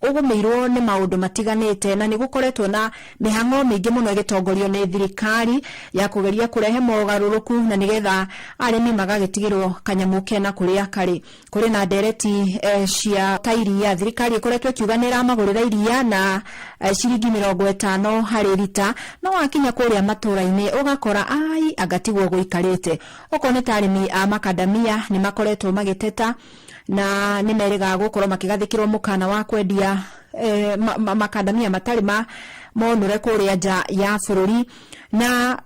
ugumirwo ni maundu matiganite na ni gukoretwo na mihango mingi muno igitongorio ni thirikari ya kugeria kurehe mogaruruku na nigetha arimi magagitigirwo kanyamu kena kuria kari kuri na ndereti cia tairia thirikari ikoretwo kiuganira magurira iria na ciringi 50 hari lita no wakinya kuria maturaini ugakora ai agatigwo guikarite ukone tarimi a makadamia ni makoretwo magiteta na nimerega gukorwo makigathikirwo mukana wa kwendia makadamia matari monure kuria nja ya bururi na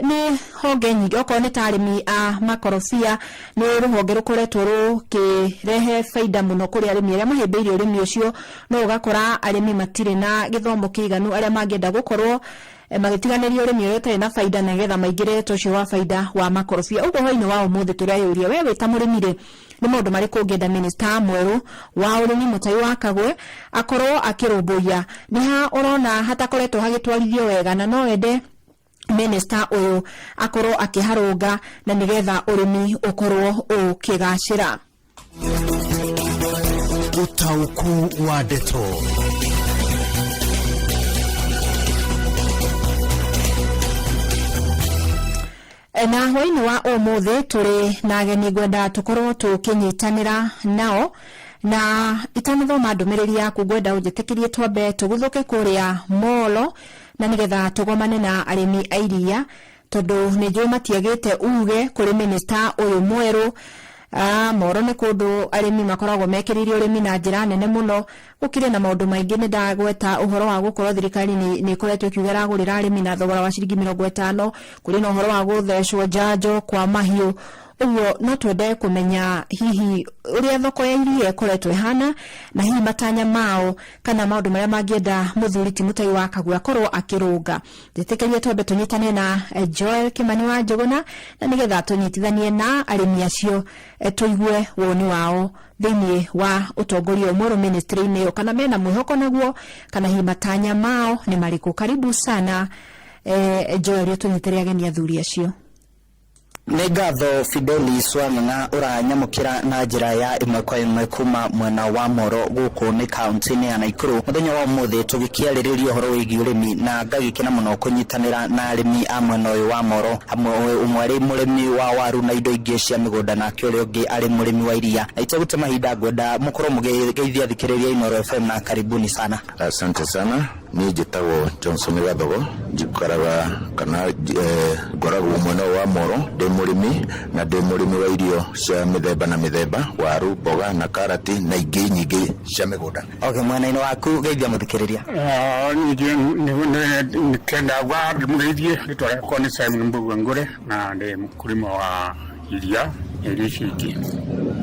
ni honge nyingi okorwo ni tarimi a makorofia ni ruhonge rukoretwo rukirehe faida muno kuri arimi aria mahembeire urimi ucio no ugakora arimi matire na githomo kiganu aria mangienda gukorwo magitiganirio urimi uyu tari na faida na getha maingire tocio wa faida wa makorofia ugo hoine wa umuthi turayuria wewe ta murimire ni maundu mariko ngenda minister mweru wa urimi Mutahi wa Kagwe akorwo akirumbuia ni ha urona hatakoretwo hagitwarithio wega na no ende minister uyu akorwo akiharunga na nigetha urimi ukorwo ukigacira. Utauku wa Deto. Na hoini wa umuthi turi na ageni gwenda tukorwo tukinyitanira nao na itanathoma ndumiriri yaku gwenda unjitikirie twambe tuguthuke kuria molo na nigetha tugomane na arimi airia tondu ni njui matiagite uge kuri minister uyu mweru. Moro ni kundu arimi makoragwo mekiririe urimi na njira nene muno gukire na maundu maingi ni ndagweta uhoro wa gukorwo thirikari ni ikoretwo kiugera gurira arimi na thogora wa ciringi 50 kuri na uhoro wa guthecwo njanjo kwa mahiu uguo no twende kumenya hihi uria thoko ya iria ikoretwo ihana na hihi matanya mao kana maundu maria mangienda muthuri ti Mutahi wa Kagwe akorwo akirunga. Nditekerie twambe tunyitane na Joel Kimani wa Njuguna na nigetha tunyitithanie na arimi acio tuigue woni wao thiini wa utongoria mweru ministry-ini yo kana mena mwihoko naguo kana hihi matanya mao ni mariku. Karibu sana Joel, tunyitire ageni athuri acio. Nĩ ngatho Fidelis Wang'ang'a uranyamukira na njira ya imwe kwa imwe kuma mwena wa Moro guku nĩ kaunti-inĩ ya Naikuru. Muthenya wa umuthi tugikiarĩrĩria uhoro wĩgiĩ ũrĩmi na ngagĩkena mũno kũnyitanĩra na arĩmi a mwena ũyũ wa Moro, hamwe umwe arĩ mũrĩmi wa waru na indo ingĩ cia mĩgũnda nake ũrĩa ũngĩ arĩ mũrĩmi wa iria. Na itegũte mahinda ngwenda mũkorwo mũgĩgeithia thikĩrĩria Inooro FM na karibuni sana. Asante sana. Ni njĩtagwo Johnson Gathogo, njikaraga kana ngoragwo mwena wa Moro, ndĩ mũrĩmi na ndĩ mũrĩmi wa irio cia mĩthemba na mĩthemba, waru, mboga na karati na ingĩ nyingĩ cia mĩgũnda. Okay, mwena-inĩ waku geithia mũthikĩrĩria. Ni kenda gwa mũgeithie nĩtwareko nĩ Simon Mbugua Ngure na ndĩ mũkũrĩma wa iria ici.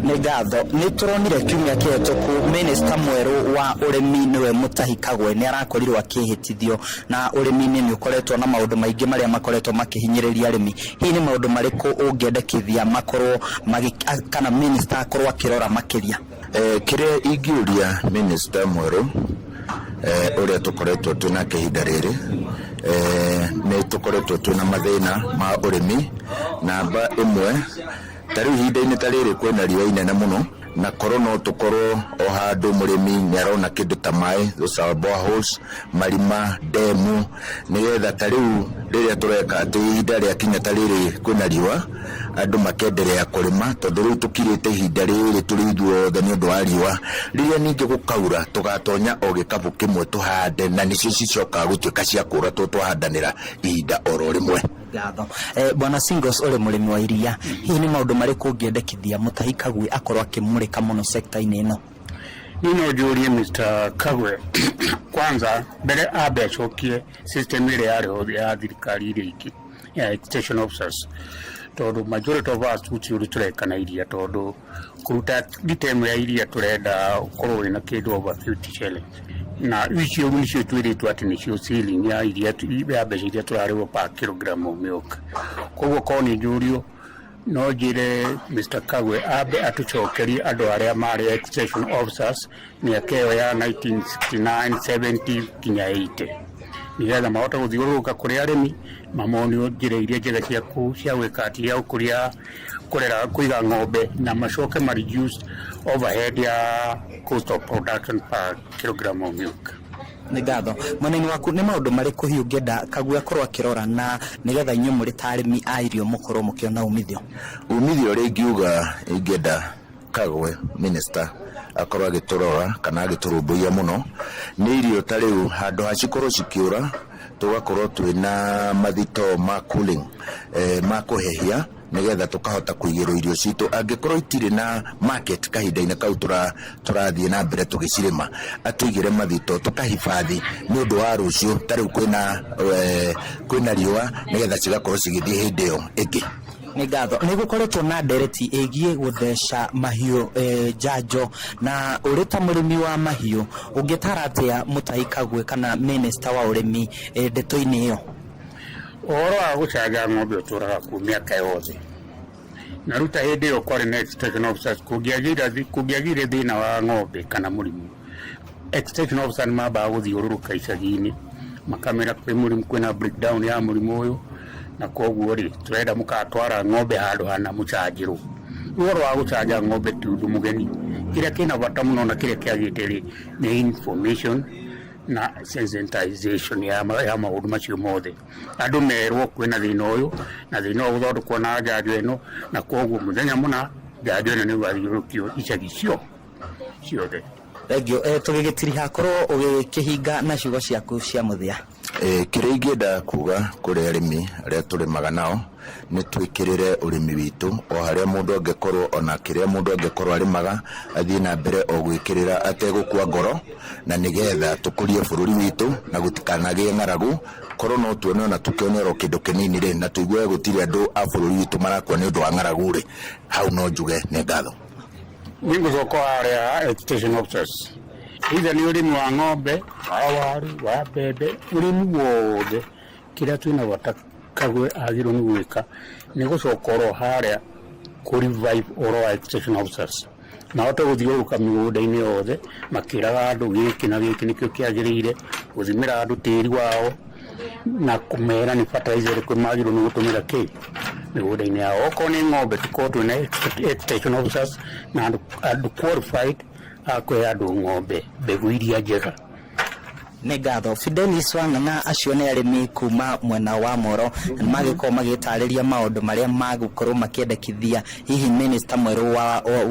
Nĩ ngatho nĩ turonire kiumia kĩhĩtũku minister mweru wa ũrĩmi niwe Mutahi Kagwe nĩ arakorirwo akĩhĩtithio na ũrĩmi-inĩ nĩ ũkoretwo na maũndũ maingĩ marĩa makoretwo makĩhinyĩrĩria arĩmi. Hihi nĩ maũndũ marĩkũ ũngĩendekithia makorwo kana minister akorwo akĩrora makĩria? Kĩrĩa ingĩũria minister mweru ũrĩa tũkoretwo twĩna kĩhinda rĩrĩ nĩ tũkoretwo twĩna mathĩna ma ũrĩmi. Namba ĩmwe, tarĩu ihinda-inĩ ta rĩrĩ kwĩna riũa inene mũno na korwo no tũkorwo o handũ mũrĩmi nĩ arona kĩndũ ta maĩ, those are boreholes, marima, ndemu, nĩgetha tarĩu rĩrĩa tũreka atĩ ihinda rĩa kinya ta rĩrĩ kwĩna riũa andũ makenderea kũrĩma, tondũ rĩu tũkirĩte ihinda rĩrĩ tũrĩ ithuothe nĩ ũndũ wa riũa. Rĩrĩa ningĩ gũkaura tũgatonya o gĩkabũ kĩmwe tũhande na nĩcio cicokaga gũtuĩka cia kũra twahandanĩra ihinda oro rĩmwe. Ngatho. Bwana Singles ule mũrĩmi wa iria, hihi nĩ maũndũ marĩkũ ũngĩendekithia Mutahi Kagwe akorwo akĩmũrĩka mũno sekta-inĩ ĩno? Nino jurie Mr. Kagwe kwanza mbere ambe acokie system ile ya thirikari ile iki ya extension officers, tondu majority of us tuti tureka na iria, tondu kuruta detail ya iria turenda ukorwo ina kindu over 50 shillings na icio nicio twiritwo ati nicio ceiling ya iria ya mbeca iria turarĩhwo per kilogram of milk. Koguo korwo nĩ njũrio no njire Mr. Kagwe abe atucokerie andu aria mari extension officers miaka iyo ya 1969 70 kinya 80 nigetha mahote guthiururuka kuri arimi mamonio njira iria njega cia gwika ati ya ukuria kurera kuiga ng'ombe na macoke ma reduced overhead ya cost of production per kilogram of milk. Ngatho mwanene waku nĩ maũndũ marĩkũ hiũ ngenda Kagwe akorwo akĩrora na nĩgetha inyuĩ mũrĩ ta arĩmi a irio mũkorwo mũkĩona umithio ũrĩa ingiuga ingenda Kagwe minister akorwo agĩtũrora kana agĩtũrũmbũiya mũno nĩ irio ta rĩu handũ ha cikorwo cikiũra tugakorwo twĩna mathito ma cooling ma kũhehia nigetha tukahota kuigĩrwo irio citũ angĩkorwo itirĩ na market kahinda-inĩ kau tũrathiĩ na mbere tũgĩcirĩma atũigĩre mathito tukahifadhi nĩ ũndũ wa rũciũ tarĩu kwĩna riũa nigetha cigakorwo cigĩthiĩ hĩndĩ ĩyo ĩngĩ. Nĩ ngatho nĩ gũkoretwo na ndereti ĩgiĩ gũtheca mahiũ njanjo na ũrĩ ta mũrĩmi wa mahiũ ũngĩtara atĩa Mũtahi Kagwe kana minister wa ũrĩmi ndeto-inĩ ĩyo? Ũhoro wa gũcanja ng'ombe ũtũraga kuo mĩaka yothe na ruta hĩndĩ ĩyo kwarĩ na extension officers kũngĩagire thĩna wa ng'ombe kana mũrimũ extension officers mambaga gũthiũrũrũka icagi-inĩ makamera kwĩ mũrimũ kwĩna breakdown ya mũrimũ ũyũ na koguo rĩ tũrenda mũkatwara ng'ombe handũ hana mũcanjĩrwo. Ũhoro wa gũcanja ng'ombe ti ũndũ mũgeni kĩrĩa kĩna bata mũno na kĩrĩa kĩagĩte rĩ nĩ information na sensitization ya maũndũ macio mothe andũ merwo kwĩna thĩna ũyũ na thĩna ũyũ gũthondekwo na njanjo ĩno na koguo mũthenya mũna njanjo ĩno nĩ ĩgathiũrũrũkio icagi ciothe. Thengio tũgĩgĩtiriha korwo ũgĩkĩhinga na ciugo ciaku cia mũthia. Kĩrĩa ingĩenda kuga kũrĩ arĩmi arĩa tũrĩmaga nao nĩ twĩkĩrĩre ũrĩmi witũ o harĩa mũndũ angĩkorwo ona kĩrĩa mũndũ angĩkorwo arĩmaga athiĩ na mbere o gwĩkĩrĩra ategũkua ngoro na nĩgetha tũkũrie bũrũri witũ na gũtikanagĩe ng'aragu korwo no tuone ona tũkĩonera kĩndũ kĩnini rĩ na tũigue gũtirĩ andũ a bũrũri witũ marakua nĩ ũndũ wa ng'aragu rĩ hau no njuge nĩ ngatho. Nĩngũcoka harĩa extension officers either nĩ ũrĩmi wa ng'ombe wa waru wa mbembe ũrĩmi wothe kĩrĩa twĩna bata Kagwe agĩrwo nĩ gwĩka nĩ gũcoka oro harĩa kũ-revive oro wa extension officers mahote gũthiũrũrũka mĩgũnda-inĩ yothe makĩraga andũ gĩkĩ na gĩkĩ nĩkĩo kĩagĩrĩire gũthimĩra andũ tĩri wao na kũmera nĩ fertilizer ĩrĩkũ magĩrĩirwo nĩ gũtũmĩra kĩ mĩgũnda-inĩ yao. Okorwo nĩ ng'ombe tũkorwo twĩna extension officers na andũ qualified akũhe andũ ng'ombe mbegũ iria njega. Nĩ ngatho Fidelis Wang'ang'a acio nĩ arĩmi kuma mwena wa Moro magĩkorwo magĩtarĩria maũndũ marĩa magũkorwo makĩendekithia hihi minister mwerũ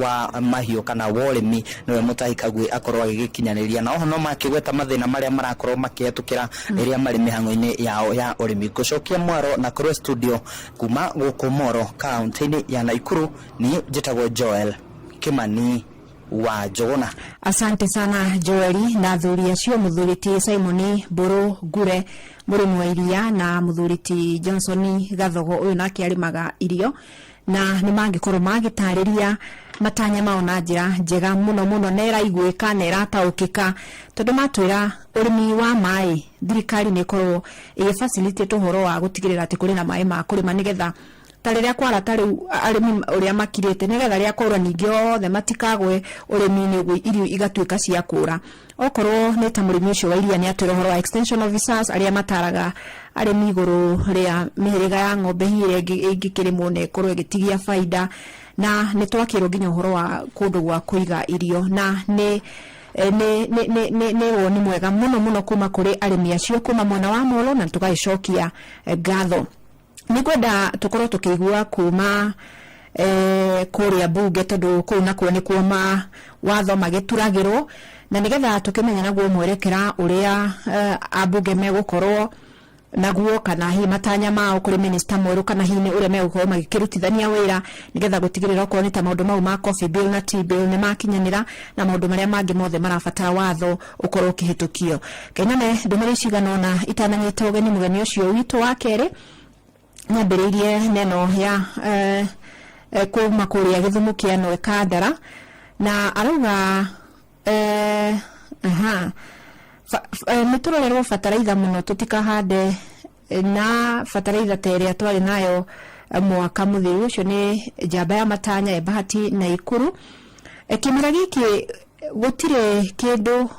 wa mahiũ kana wa ũrĩmi nĩwe Mũtahi Kagwe akorwo agĩgĩkinyanĩria na oho no makĩgweta mathĩna marĩa marakorwo makĩhetũkĩra rĩrĩa marĩ mĩhang'o-inĩ yao ya ũrĩmi. Gũcokia Mwaro na kũrĩ studio kuma gũkũ Moro kaunti-inĩ ya Naikuru niĩ njĩtagwo Joel Kimani wa Jogona. Asante sana Joeli na thuri acio muthuriti Simon Mburu Ngure mũrĩmi wa iria na muthuriti Johnson Gathogo ũyũ nake arimaga irio na nĩ mangĩkorwo magĩtarĩria matanya mao na njĩra njega mũno na ĩraiguĩka na ĩrataũkĩka tondũ matwĩra ũrĩmi wa maĩ thirikari nĩ ĩkorwo ĩgĩfacilitate ũhoro wa gũtigĩrĩra atĩ kũrĩ na maĩ ma kũrĩma nĩgetha tarĩrĩa kwara tarĩu arĩmi ũrĩa makirĩte nĩgetha rĩrĩa kwaura ningĩ othe matikagwe ũrĩmi-inĩ ũguo irio igatuĩka cia kũra. Okorwo nĩ ta mũrĩmi ũcio wa iria nĩ atwĩra ũhoro wa extension officers arĩa mataraga arĩmi igũrũ rĩa mĩhĩrĩga ya ng'ombe hihi ĩngĩkĩrĩmwo na ĩkorwo ĩgĩtigia baida na nĩ twakĩrwo nginya ũhoro wa kũndũ gwa kũiga irio na nĩ woni mwega mũno kuma kũrĩ arĩmi acio kuma mwena wa Molo na tũgagĩcokia ngatho. Nĩ kwenda tũkorwo tũkĩigua kuma kũrĩa bunge tondũ kũu nakuo nĩkuo watho magĩturagĩrwo na nĩgetha tũkĩmenya naguo mwerekera ũrĩa ambunge megũkorwo naguo kana hihi matanya mao kũrĩ minister mwerũ kana hihi ũrĩa megũkorwo magĩkĩrutithania wĩra nĩgetha gũtigĩrĩra okorwo nĩ ta maũndũ mau ma coffee bill na tea bill nĩ makinyanĩra na maũndũ marĩa mangĩ mothe marabatara watho ũkorwo ũkĩhĩtũkio. Kenyane ndũmĩrĩri cigana ũna itananyita ũgeni mũgeni ũcio witũ wa kerĩ nyambĩrĩirie neno ya kuma kũrĩa Gĩthumo kĩa Noe Kandara na arauga nĩtũrorerwo bataraitha mũno tũtikahande na bataraitha ta ĩrĩa twarĩ nayo mwaka muthiru ucio ni njamba ya matanya Bahati na Ikuru. Kimera giki gutire kindu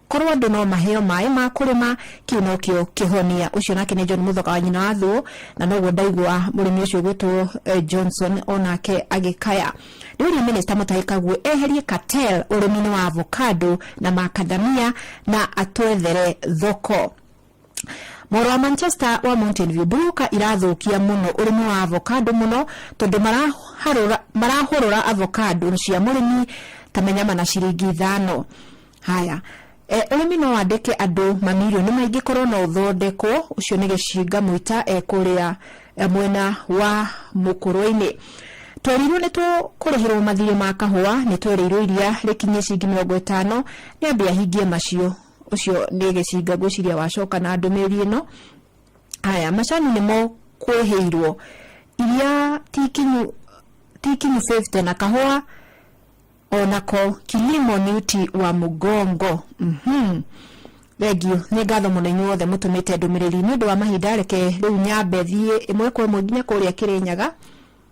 korwa andu no maheo mai ma kurima kiuno kio kihonia ucio nake ni John Muthoka wa nyina wa Thuo na noguo ndaigua murimi ucio gwitwo Johnson onake agikaya. Riu Minister Mutahi Kagwe eherie cartel urimi wa avocado na macadamia na atwethere thoko. Moro wa Manchester wa Mountain View buruka irathukia muno urimi wa avocado muno tondu marahurura avocado cia murimi tamenya na ciringi 5. Haya urimi no wandike andu mamilioni maingi korwo no uthondekwo ucio ni gicinga mwita kuria mwena wa Mukurwe-ini. Twerirwo ni tukurihirwo mathiri ma kahua ni twerirwo iria rikinye ciringi 50 ni ambia hingie macio ucio ni gicinga gwiciria wacoka na ndumiri ino. Haya macani nimo kwehirwo iria tikinyu 50 na kahua onako kilimo ni uti wa mugongo. Regio ni gatho munenyu wothe mutumite ndumiriri ni ndu wa mahinda reke riu nyambe thie imwe kwa imwe nginya kuria Kirinyaga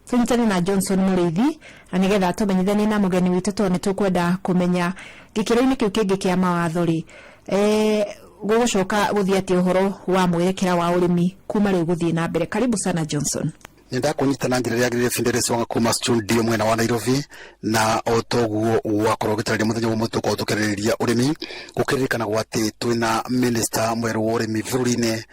tunyitane na Johnson Muriithi anigetha tumenyithanie na mugeni witu tone tukwenda kumenya gikiro-ini kiu kingi kia mawatho ri gugucoka guthia ati uhoro wa mwerekera wa urimi kuma riu guthie na mbere. Karibu sana Johnson. Nenda kunyitana njira ya gire Findere Songa kuma studio mwena wa Nairobi na otoguo wakorwo gitararia muthenya umwe tukotukereria urimi gukiririkana gwati twina minister mweru wa urimi bururi-ini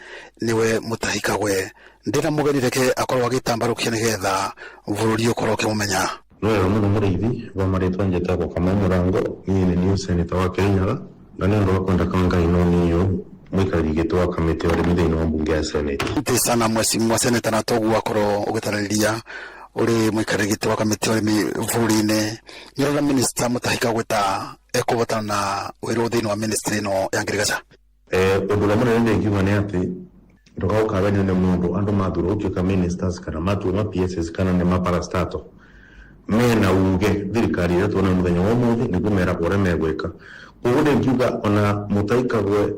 niwe Mutahi Kagwe. Ndina mugeni reke akorwo agitambarukia nigetha bururi ukorwo ukimumenya. Noero muno Muriithi wa maritwa njeta Kamau Murango ni new senator wa Kirinyaga na ni ndo kwenda kanga ino niyo mwikari gitwa kamiti wa urimi thini wa bunge ya Senate. Nti sana mwa senator na togu akorwo ugitararia uri mwikari gitwa kamiti wa urimi bururi-ini nyora minister Mutahi Kagwe ta ekubotana na wiru thini wa ministry no ya ngirigaca. Undu la munene ngiuga ni ati ndogauka bene ne mundu andu mathurukia ka ministers kana matu ma PSS kana ne maparastato mena uge thirikari yetu na muthenya wa muthi ni kumera kore megweka ugude ngiuga ona Mutahi Kagwe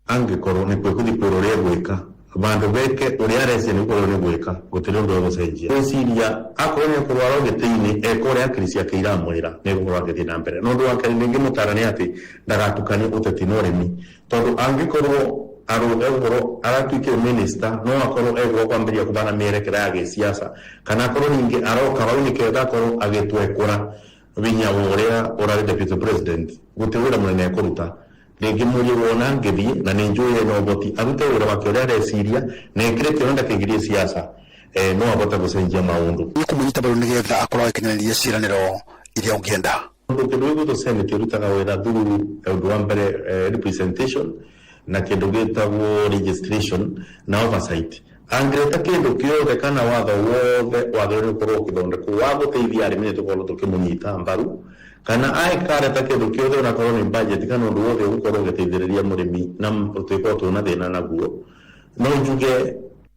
angikorwo ni kwikuthi kwiro ria gweka bandu beke uri arese ni kwiro ria gweka gutire ndu gucenjia osiria akorwo kurwara gitini ekore akrisia kiramurira ni gukorwo agithii na mbere no ndu wakari ningi mutarani ati ndagatukane uteti no remi tondu angikorwo egoro aratuike minister no akorwo egoro kwambiria kubana merekera ya gisiasa kana akorwo ningi aroka bauni ketha akorwo agitwekura binya uria urari deputy president gutiwira munene kuruta ningi muri wona ngithie na ninjuye no boti arute wira wake uria areciria na ikirete onda kigirie siasa no abota gucenjia maundu kumunyita baru nigetha akorwo akinyanĩria ciranĩro iria ungienda kindu gitũ senate irutaga wĩra through ũndũ wa mbere representation na kindu gitagwo registration na oversight. Angreta kindu kiothe kana watho wothe wathire gukorwo ukithondekwo wa guteithia arimi tukorwo tukimunyita mbaru kana aikareta kindu kiothe na korwo ni budget kana undu wothe gukorwo giteithĩrĩria murimi na tukorwo tuna thina naguo no njuge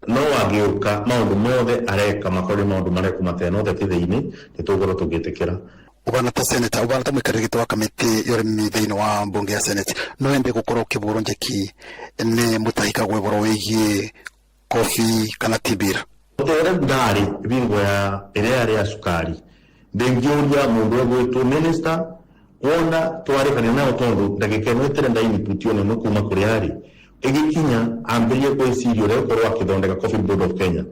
no agiuka maundu mothe areka makori maundu maria kumatena othe thĩinĩ nitukorwo tugitikira ubana ta senator ubana ta mwikari gitwa kamiti yore thĩinĩ wa bunge ya Senate no ende gukorwo kiburo njeki ni Mutahi Kagwe boro wigie coffee kana tibira tere ndari bingo ya ere ya sukari ndengiuria mundu gwitwo minister ona twarikana na utondu ndagike no tere ndai niputione no kuma kuri ari igikinya ambirie kwicirio rero korwo akithondeka Coffee Board of Kenya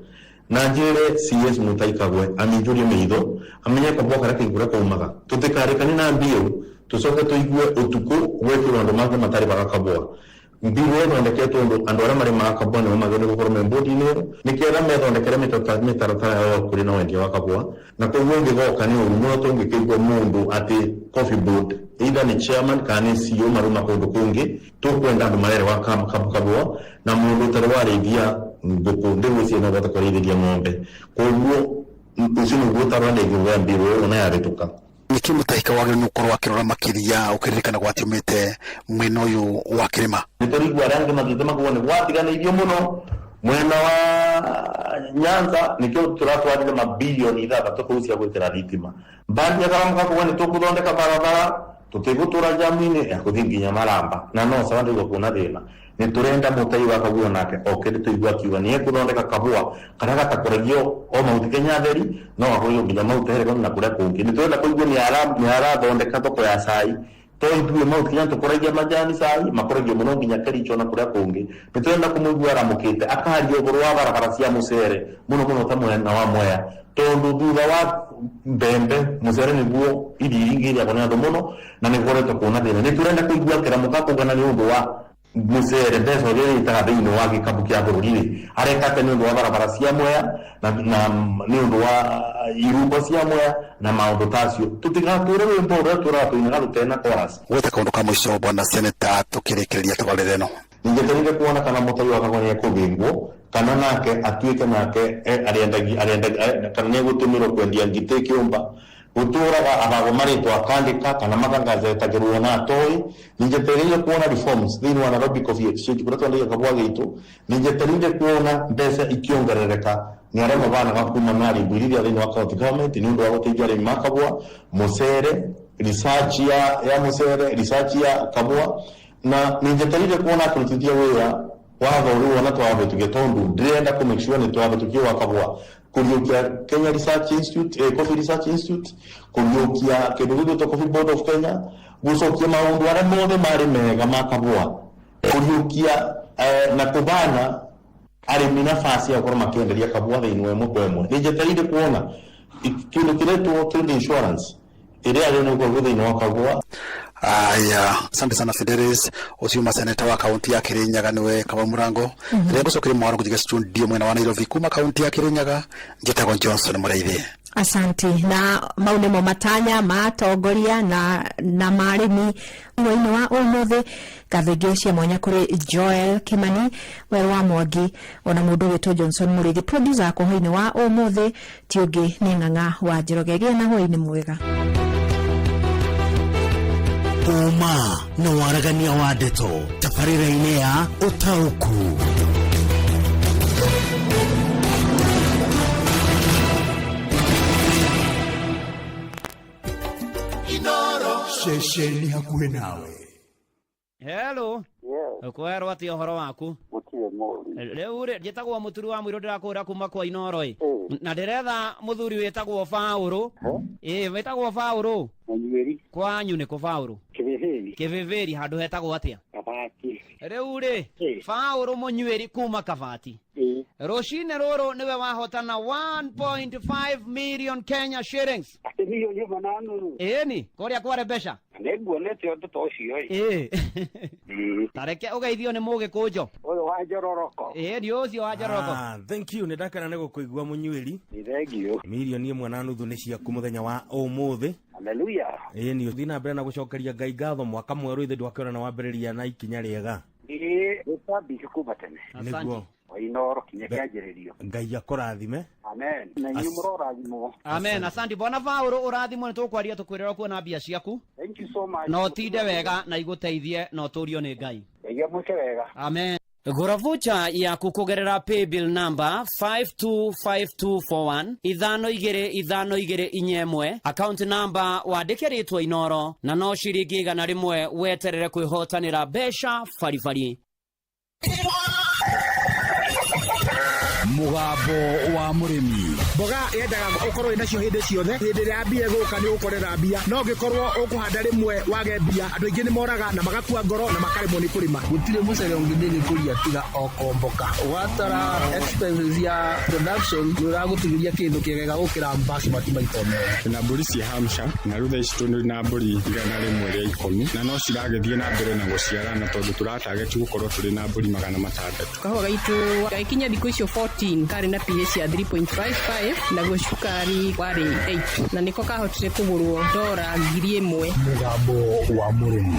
na njire CS Mutahi Kagwe aminjurie meitho amenye kabwa karake ngura kaumaga tutikarikani na mbio tucoke tuigue utuku gwekirwo andu make matari bagakabwa mbio thondeketwo andu aria mari makabwa ni magene gukorwo membodi-ini nikera methondekere mitaratara yao kuri na wendia wa kabwa na koguo ngigoka ni urumo tungikigwa mundu ati Coffee Board either ni chairman kana CEO maruma kundu kungi tukwenda andu marere wa kabwa na mundu tari warithia nguku ndiwisi na bata kurithiria ng'ombe koguo ucini gutarwa ni ngwa mbiro ona yarituka niki Mutahi Kagwe nukorwo akirora makiria ukiririkana gwatimite mwena uyu wa kirima nitorigwa rangi magithe magwo ni gwatiganeirio muno mwena wa Nyanza nikio turatwarire mabilioni 6 kurucia gwikira thitima mbandi akaramuka kuwa ni tukuthondeka barabara tutigutura jamu-ini ya kuthi nginya Maramba na no sawa ndio kuna thina ni turenda mutai wa Kagwe nake okende tuigwa kiuga ni ekuthondeka kabua kana gatakoragio o mauti Kenya theri no agoyo nginya mauti here na kuria kungi ni turenda kuigwa ni arathondeka thoko ya cai toitue mauti Kenya tukoragia majani cai makoragio muno nginya Kericho na kuria kungi ni turenda kumuigwa aramukite akaharia iguru wa barabara cia mucere muno ta mwena wa Mwea tondu thutha wa mbembe mucere niguo iri ingiria bona ndo muno na ni goreto kuona thina ni turenda kuigwa kiramuka kugana ni undu wa mucere mbeca iria itaga thiini wa gikabu kia bururi arekate ni undu wa barabara cia Mwea na ni undu wa irumbo cia Mwea na maundu tacio tutigature wimbo uria turatuinaga rutena chorus gwete kaundu ka mwisho bwana seneta tukirikiria twarire no ningeterire kuona kana mutai wa Kagwe kubingwo kana nake atuike nake ariendagia kana ni gutumirwo kwendia ngite kiumba uturaga abago marito akandika kana matangazo etagirwo na atoi ningeterire kuona reforms thini wa Nairobi Coffee Exchange kuria twandika kabwa gitu ningeterire kuona mbeca ikiongerereka ni arema bana gakuma mari mbiriria thini wa county government ni undu wa guteithia arimi makabwa mucere research ya mucere research ya kabwa na ningeterire kuona turutithia wira wathori wona twabe tugetondu ndirenda ku make sure ni twabe tukiwa kabwa kuriukia Kenya Research Institute Coffee Research Institute kuriukia kidugudu to Coffee Board of Kenya gucokia maundu ara mothe mari mega makabwa kuriukia na kubana arimi nafasi ya kuruma kenderia kabwa thini we mukwemwe ningeterire kuona kindu kiretwo trade insurance ile alino kwa thini wa kabwa. Aya, asante sana Fidelis, usiuma seneta wa kaunti ya Kirinyaga niwe Kabamurango. Leo sokiri mwaro kujiga studio mwena wa Nairobi kuma kaunti ya Kirinyaga, njetago Johnson Muraithe. Asante na maunemo matanya matongoria na marimi mwini wa umuthe kathegecia mwanya kuri Joel Kimani weru wa Mwangi ona mundu witwo Johnson Murithi producer ko hoini wa umuthe tiugi ni Ng'ang'a wa Njoroge na hoini mwega Uma na waragania wa ndeto tabarĩra-inĩ ya Ũtaũku. Inoro shesheni hakuhĩ nawe. Hello. Yes. Kwero ati ohoro waku? Gutire muri. Rĩu njĩtagwo mũturi wa mwĩro ndĩrakũra kuma kwa Inoro na ndĩretha mũthuri wĩtagwo Faũrũ. Wĩtagwo Faũrũ. Manyueri. Kwanyu nĩ kũ Faũrũ? Kĩbĩbĩri. Kĩbĩbĩri handũ hetagwo atĩa? Kabati. Rĩu Faũrũ Mũnyueri kuma Kabati. Rũcinĩ rũrũ nĩwe wahotana 1.5 million Kenya shillings. Ati milioni 8. Ni kũrĩa kware mbeca. Nĩnguonete ũndũ ta ũcio. Tareke ũgeithio nĩ Mũgĩkũnjo. Ũyũ wa Njororoko. Ni ũcio wa Njororoko. Thank you, nĩndakena nĩ gũkũigua Mũnyueri. Thank you. Milioni 1.5 nĩ ciaku mũthenya wa ũmũthĩ. Hallelujah. Ni ũthii na mbere na gũcokeria Ngai ngatho mwaka mwerũ ithe ndwakĩona na wambĩrĩria na ikinya rĩega. Gũtambi kuma tene. Nĩguo. Wainoro kinya kĩanjĩrĩrio. Ngai akũrathime. Amen. Na inyuĩ mũrorathimwo. Amen. Asante bwana Faũrũ ũrathimwo nĩ tũkwaria tũkwĩrĩra kuona mbia ciaku. Thank you so much. No tinde wega na igũteithie no tũrio nĩ Ngai. Ngai amwĩke wega. Amen. Gũra voucher yaku kũgerera paybill number 525241 522 account number wandĩke rĩtwa Inoro na no ciringi 100 weterere kwĩhotanĩra mbeca baribari. Mugambo wa murimi. Mboga yendaga ukorwo inacio hindi ciothe. Hindi ria mbia guka ni ukorera mbia. No ngikorwo ukuhanda rimwe wage mbia. Andu aingi ni moraga na magakua ngoro na makaremwo ni kurima. Gutire mucere ungithiri kuria tiga okomboka. Watara expenses ya production ni uragutigiria kindu kigega gukira basmati maito me. Na mburi cia Hampshire na rutha ici tuni na mburi 110 na no ciragethie na mbere na guciarana tondu turatarget gukorwo turi na mburi 600. Kahua gaitu gaikinya thikũ icio 14 kari na pH ya 3.55 na gwe cukari wari 8 na niko kahotire kugurwo $1,000. Mugambo wa murimi.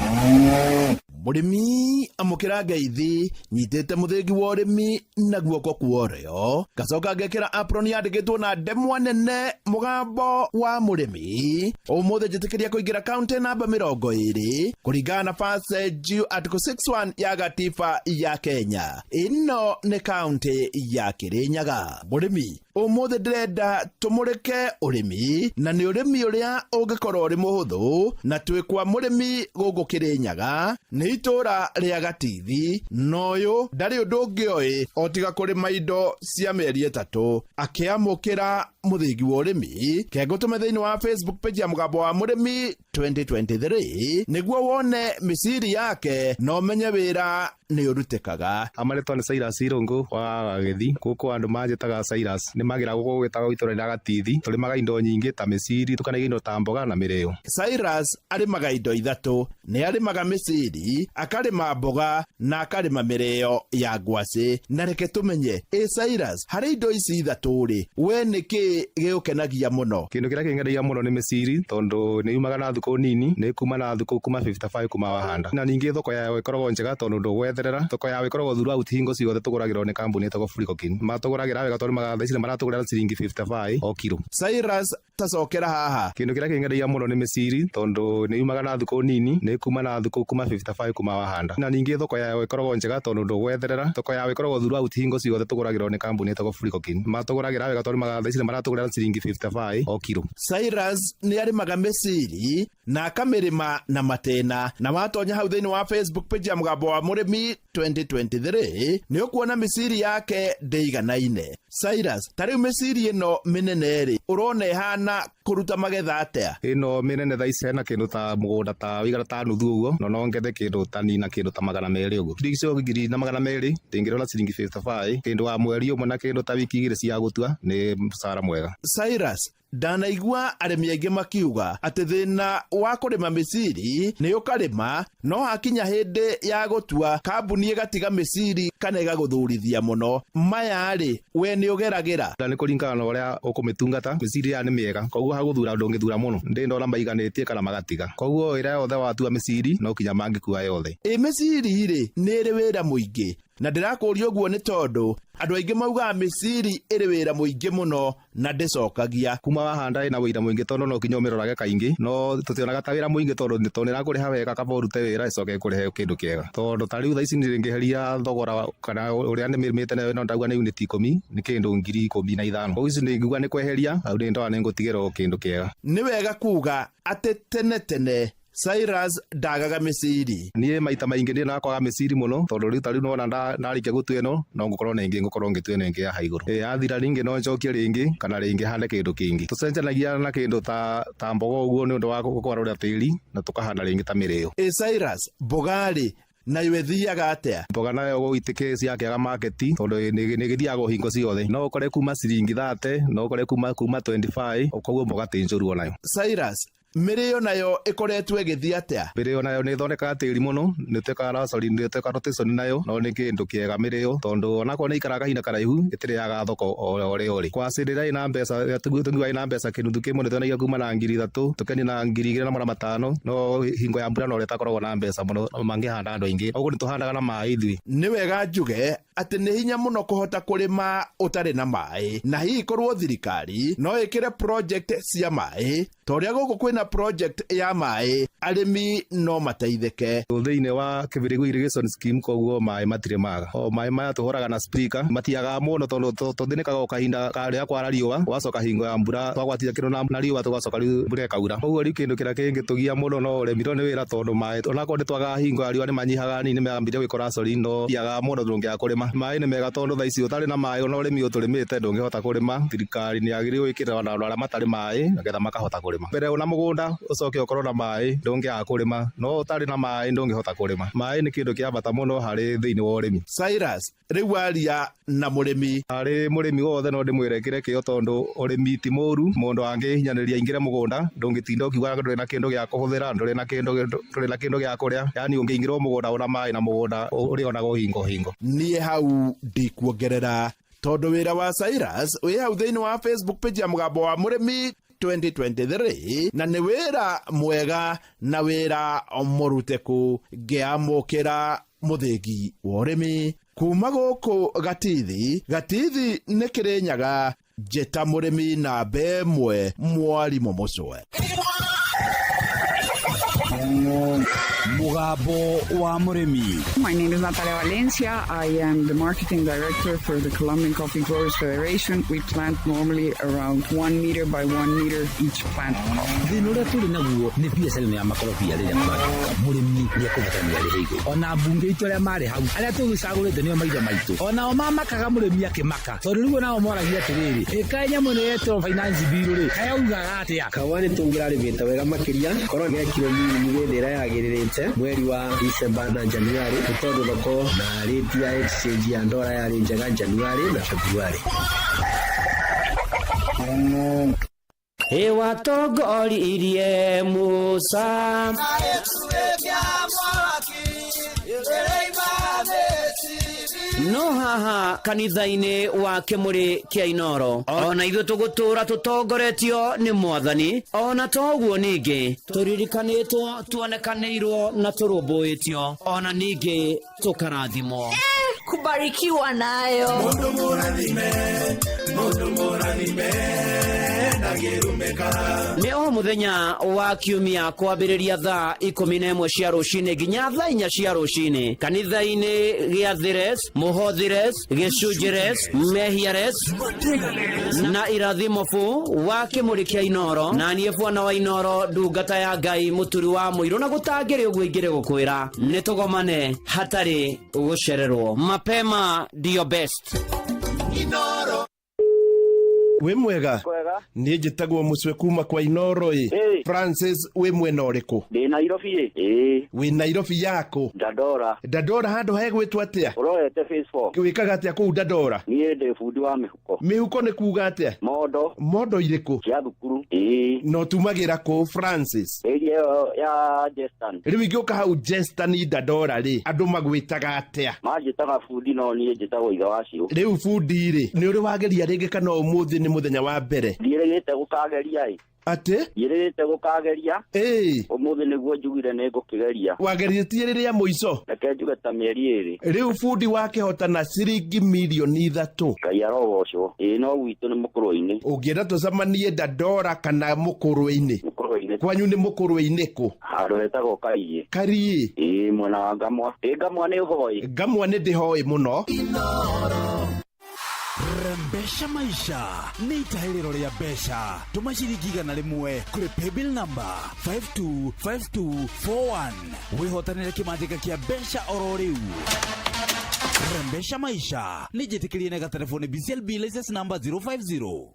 Murimi amukira ngeithi nyitete muthingi wa urimi na guoko kuorio gacoka ngekira apron yandikitwo na ndemwa nene mugambo wa murimi umuthi njitikiria kuingira county namba 20 kuringana na passage article 61 ya gatiba ya Kenya. Ino ni county ya Kirinyaga. Murimi umuthi ndirenda tumurike urimi na ni urimi uria ungikorwo uri muhuthu na twikwa murimi gugu Kirinyaga ni itura ria Gatithi noyu ndari undu ungioi otiga kurima indo cia mieri 3 akiamukira muthingi wa urimi kegutume thiini wa Facebook page ya Mugambo wa Murimi 2023 niguo wone misiri yake no menye wira ni urutikaga. Amaretwa ni Cyrus Irungu wa Gethi guku andu manjitaga Cyrus ni magira guku gwitaga itura ria Gatithi tulimaga indo nyingi ta misiri tukanaga indo ta mboga na mirio. Cyrus arimaga indo 3 ni arimaga misiri akarima mboga na akarima mirio ya ngwaci na reke tumenye Cyrus hari indo ici 3 ri we niki giukenagia muno. Kindu kiria kingenagia muno ni misiri tondu ni yumaga na thuku nini ni kuma na thuku kuma 55 kuma wahanda na ningi thoko yayo ikoragwo njega tondu ndugwetherera thoko yayo ikoragwo throughout hingo ciothe tuguragirwo ni kambuni etagwo Fricokin matuguragira wega tondu magatha ici maratugurira ciringi 55 o kilo. Cyrus tacokera haha kindu kiria kingenagia muno ni misiri tondu ni yumaga na thuku nini ni kuma na thuku kuma 55 kuma wahanda na ningi thoko yayo ikoragwo njega tondu ndugwetherera thoko yayo ikoragwo throughout hingo ciothe tuguragirwo ni kambuni etagwo Fricokin matuguragira wega tondu magatha ici maratugurira ciringi 55 o kilo. Cyrus ni arimaga misiri na akamirima na matena na watonya hau thiini wa Facebook page ya Mugambo wa Murimi 2023 ni ukuona misiri yake ndeiganaine. Cyrus tari misiri ino minene ri urona ihana kuruta magetha atia? Ino minene thaicena na kindu ta mugunda ta wigara ta nuthu uguo no ngethe kindu ta nina kindu ta 200 uguo ndigicio ngiri na 200 ndingirona ciringi 55 kindu wa mweri umwe na kindu ta wiki igiri cia gutua ni msara mwega. Cyrus ndanaigua arimi aingi makiuga ati thina wa kurima misiri ni ukarima no hakinya hindi ya gutua kambuni igatiga misiri kana igaguthurithia muno maya ri we ni ugeragira ni kuringana na uria ukumitungata misiri ya ni miega koguo haguthura ndungithura muno ndi ndona maiganitie kana magatiga koguo ira yothe watua misiri no kinya mangikua yothe misiri ri ni ri wira muingi na ndirakuria uguo ni tondu andu aingi mauga misiri iri wira muingi muno na ndicokagia kuma wahanda ina wira muingi tondu no kinya umirorage kaingi no tutionaga ta wira muingi tondu nitonera kuriha wega kaba urute wira icoke kurihe kindu kiega tondu tariu tha ici niringiheria thogora kana uria ni mirimite nayo no ndauga ni unit 10 ni kindu 15,000 koguo ici ninguga ni kweheria au ni ndoa ni ngutigira kindu kiega. Ni wega kuga ati tene Cyrus ndagaga misiri nie maita maingi ndi nakwaga misiri muno tondu riu tariu nona ndarikia gutu ino no ngukorwo na ingi ngukorwo ngitu ino ingi ya haiguru athira ringi no njokie ringi kana ringi hande kindu kingi tucenjanagia na kindu ta mboga uguo ni undu wa gukwarura tiri na tukahanda ringi ta mirio. Cyrus mbogari na iwe thiaga atia? Mboga nayo guitike ciakiaga market tondu ni githiaga hingo ciothe no ukore kuma ciringi 30 no ukore kuma 25 koguo mboga ti njuru nayo. Cyrus mirio nayo ikoretwe githia atia? Mirio nayo ni thondekaga tiri muno ni tekara sorry ni tekara rotation nayo no ni kindu kiega mirio tondu onako ni ikaraga hina karaihu itiriaga thoko ore kwacirira ina mbeca tugiwa ina mbeca kindu kimwe ni thonagia kuma na 3,000 tukeni na 2,500 no hingo ya mbura no retakoragwo na mbeca muno mangihanda andu aingi oguo ni tuhandaga na mai ithui. Ni wega njuge ati ni hinya muno kuhota kurima utari na mai na hihi korwo thirikari no ikire project cia mai toria guku kwina project ya mai arimi no mateithike thiini wa Kibirigu irrigation scheme koguo mai matire maga o mai maya tuhoraga na sprinkler matiaga muno tondu tuthinikaga kahinda karia kwara riua wacoka hingo ya mbura twagwatia kindu na riua tugacoka riu mbura ikaura koguo riu kindu kiria kingi tugia muno no uremiro ni wira tondu mai onako ni twaga hingo ya riua ni manyihaga ni megambire gwikora sori no tiaga muno ndungia kurima mai ni mega tondu thaici utari na mai ona urimi uturimite ndungihota kurima thirikari ni agiri gwikira na ara matari mai nagetha makahota kurima mbere una mugunda ucoke ukorwo na mai ndungiaga kurima no utari na mai ndungihota kurima mai ni kindu kia bata muno hari thiini wa urimi. Cyrus riu aria na murimi hari murimi wothe no ndimwirekire kio tondu urimi ti muru mundu angihinyaniria ingire mugunda ndungitinda ukiuga nduri na kindu gia kuhuthira nduri na kindu gia kuria yani ungiingirwo mugunda una mai na mugunda uri onago hingo nie hau ndikuongerera tondu wira wa Cyrus wi hau thiini wa Facebook page ya Mugambo wa Murimi 2023 na ni wira mwega na wira muruteku ngiamukira muthingi wa urimi kuma guku Gatithi ni Kirinyaga njeta murimi na bemwe mwarimu mucwe. Mugambo wa Murimi. My name is Natalia Valencia. I am the marketing director for the Colombian Coffee Growers Federation. We plant normally around 1 meter by 1 meter each plant. Thina tuli naguo ni PSL ya makorobia rĩrĩa kwandĩka mũrĩmi nĩ ekũbatania rĩ hĩgo ona mbunge itũ arĩa marĩ hau arĩa tũgĩcagũrĩte nĩo maithe maitũ onao mamakaga mũrĩmi akĩmaka tondũ rĩu nao moragia atĩrĩrĩ ĩka nyamũ nĩ yetwo finance bill rĩ hayaugaga atĩa kawa nĩ tũngĩrarĩmĩte wega makĩria korwo gĩakiro mini gĩthĩra yagĩrĩrĩte mweri wa December na January tondũ thoko na rate ya exchange ya ndora yarĩ njega January na February. Ewa togori irie Musa no haha kanitha-inĩ wa Kĩmũrĩ kĩa Inoro ona ithuĩ tũgũtũra tũtongoretio nĩ Mwathani ona toguo ningĩ tũririkanĩtwo tuonekanĩirwo na tũrũmbũĩtio ona ningĩ tũkarathimwo kubarikiwa nayo mundu mũrathime nĩ o mũthenya wa kiumia kwambĩrĩria thaa 11 cia rũcinĩ nginya thaa 4 cia rũcinĩ kanitha-inĩ gĩa Thires, Mũhothires, Gĩcunjĩres, Mehiares na Irathimofu wa Kĩmũrĩ kĩa Inoro na niĩ bwana wa Inoro ndungata ya Ngai mũturi wa mũirũ na gũtangĩrĩ ũguo ingĩrĩ gũkwĩra nĩ tũgomane hatarĩ gũcererwo mapema ndio best Inoro we mwega ni njitagwo Mucwe kuma kwa Inoro Francis we mwena ũrĩkũ ndi Nairobi we Nairobi yako Dandora handu hegwĩtwo atĩa uroete Facebook wikaga atĩa kũu Dandora niĩ ndi fundi wa mĩhuko nĩ kuga atĩa mondo irĩkũ cia thukuru no tumagĩra kũ Francis ya Jestan rĩu ingĩũka hau Jestan Dandora rĩ andũ magwĩtaga atĩa manjĩtaga fundi no niĩ njĩtagwo ithe wacio rĩu fundi rĩ nĩ ũrĩ wageria rĩngĩ kana ũmũthĩ nĩ mũthenya wa mbere ndĩrĩgĩte gũkageria ate ndĩrĩgĩte gũkageria ũmũthĩ nĩguo njugire nĩ ngũkĩgeria wagerithĩtie rĩrĩa mũico reke njuge ta mĩeri 2 rĩu fundi wakĩhotana ciringi milioni 3 Ngai arogocwo no gwitũ nĩ mũkũrũ-inĩ ũngĩenda tũcemanie Dandora kana mũkũrũ-inĩ kwanyu nĩ mũkũrũ-inĩ kũ handũ hetagwo Kariĩ mwena wa Ngamwa Ngamwa nĩ ũhoĩ Ngamwa nĩ ndĩhoĩ mũno Rembesha maisha ni itahĩrĩro rĩa mbeca tũma ciringi 100 kũrĩ paybill number 525241 wĩhotanĩre kĩmanjĩka kĩa mbeca oro rĩu Rembesha maisha nĩ njĩtĩkĩrie na gatelefoni BCLB license number 050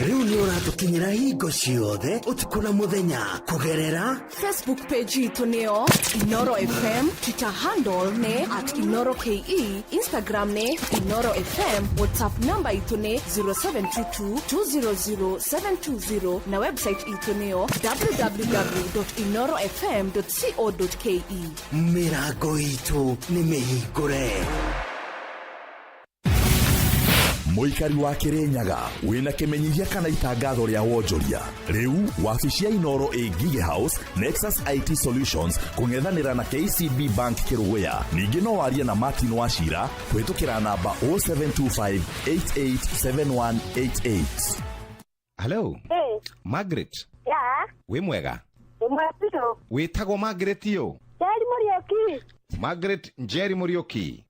Rĩu nĩ ũratũkinyĩra hingo ciothe ũtukũ na mũthenya kũgerera Facebook page itũ nĩyo Inoro FM, Twitter handle nĩ @InoroKE, Instagram nĩ Inoro FM, WhatsApp number itũ nĩ 0722200720 na website itũ nĩyo www.inorofm.co.ke. Mĩrango itũ nĩ mĩhingũre. Mũikari wa Kirinyaga wĩna kĩmenyithia kana itangatho rĩa wonjoria rĩu wabici ya Inoro Gige House Nexus IT Solutions kũng'ethanĩra na KCB Bank Kĩrũgũya ningĩ no warie na Martin Wachira kũhĩtũkĩra namba 0725887188. Hello Margaret wĩ mwega wĩtagwo Margaret yo Njeri Mũriũki Margaret Njeri Mũriũki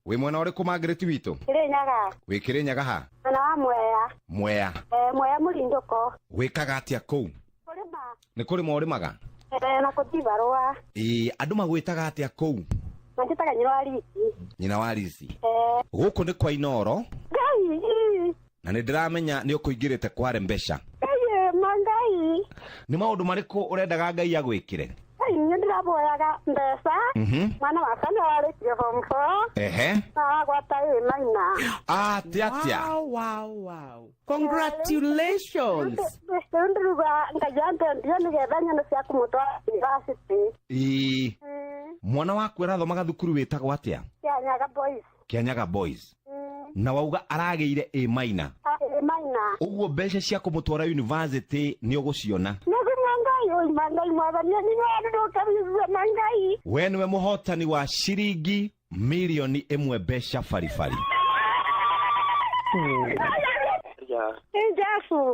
we mwena ũrĩkũ Margaret witũ Kirinyaga wĩ Kirinyaga ha mwena wa Mwea Mwea Mũrindũko wĩkaga atĩa kũu kũrĩma nĩ kũrĩma ũrĩmaga na kũtibarũa andũ magwĩtaga atĩa kũu manjĩtaga nyina wa Risi gũkũ nĩ kwa Inoro Ngai na nĩ ndĩramenya nĩ ũkũingĩrĩte kwa Rembesha Ngai nĩ maũndũ marĩkũ ũrendaga Ngai agwĩkĩre niĩ ndĩraboyaga mbeca mwana wakwa nĩ warĩkia form 4 na agwata maina atĩa wow congratulations ndĩruga Ngai andendia nĩgetha nyone cia kũmũtwara university mwana waku arathomaga thukuru wĩtagwo atĩa Kĩanyaga Boys na wauga aragĩire A minor ũguo mbeca cia kũmũtwara university nĩ ũgũciona we nĩwe mũhotani wa ciringi milioni 1 mbeca baribari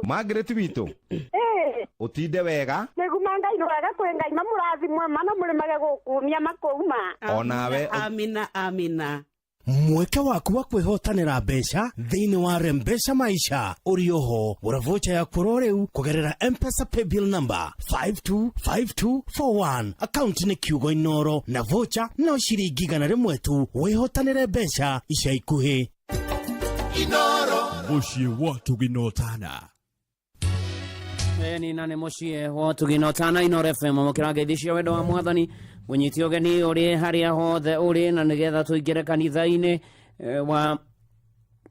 Margaret witũ utinde wega Nĩguma Ngai ni wega kwenga ima murathimwe mana murimage gukumia makuma onawe amina mweke waku wa kwihotanira mbeca thiini wa Rembesha Maisha urioho uravocha ya kuroreu kugerera M-Pesa paybill number 525241 account ni kiugo Inoro na vocha no shiringi 100 tu wihotanire mbeca ica ikuhi Inoro mushie watu ginotana ni nane mushie watu ginotana Inoro FM mukirage thishia wendo wa mwathani munyiti ogeni uri haria hothe uri na nigetha tuingire kanitha-ini wa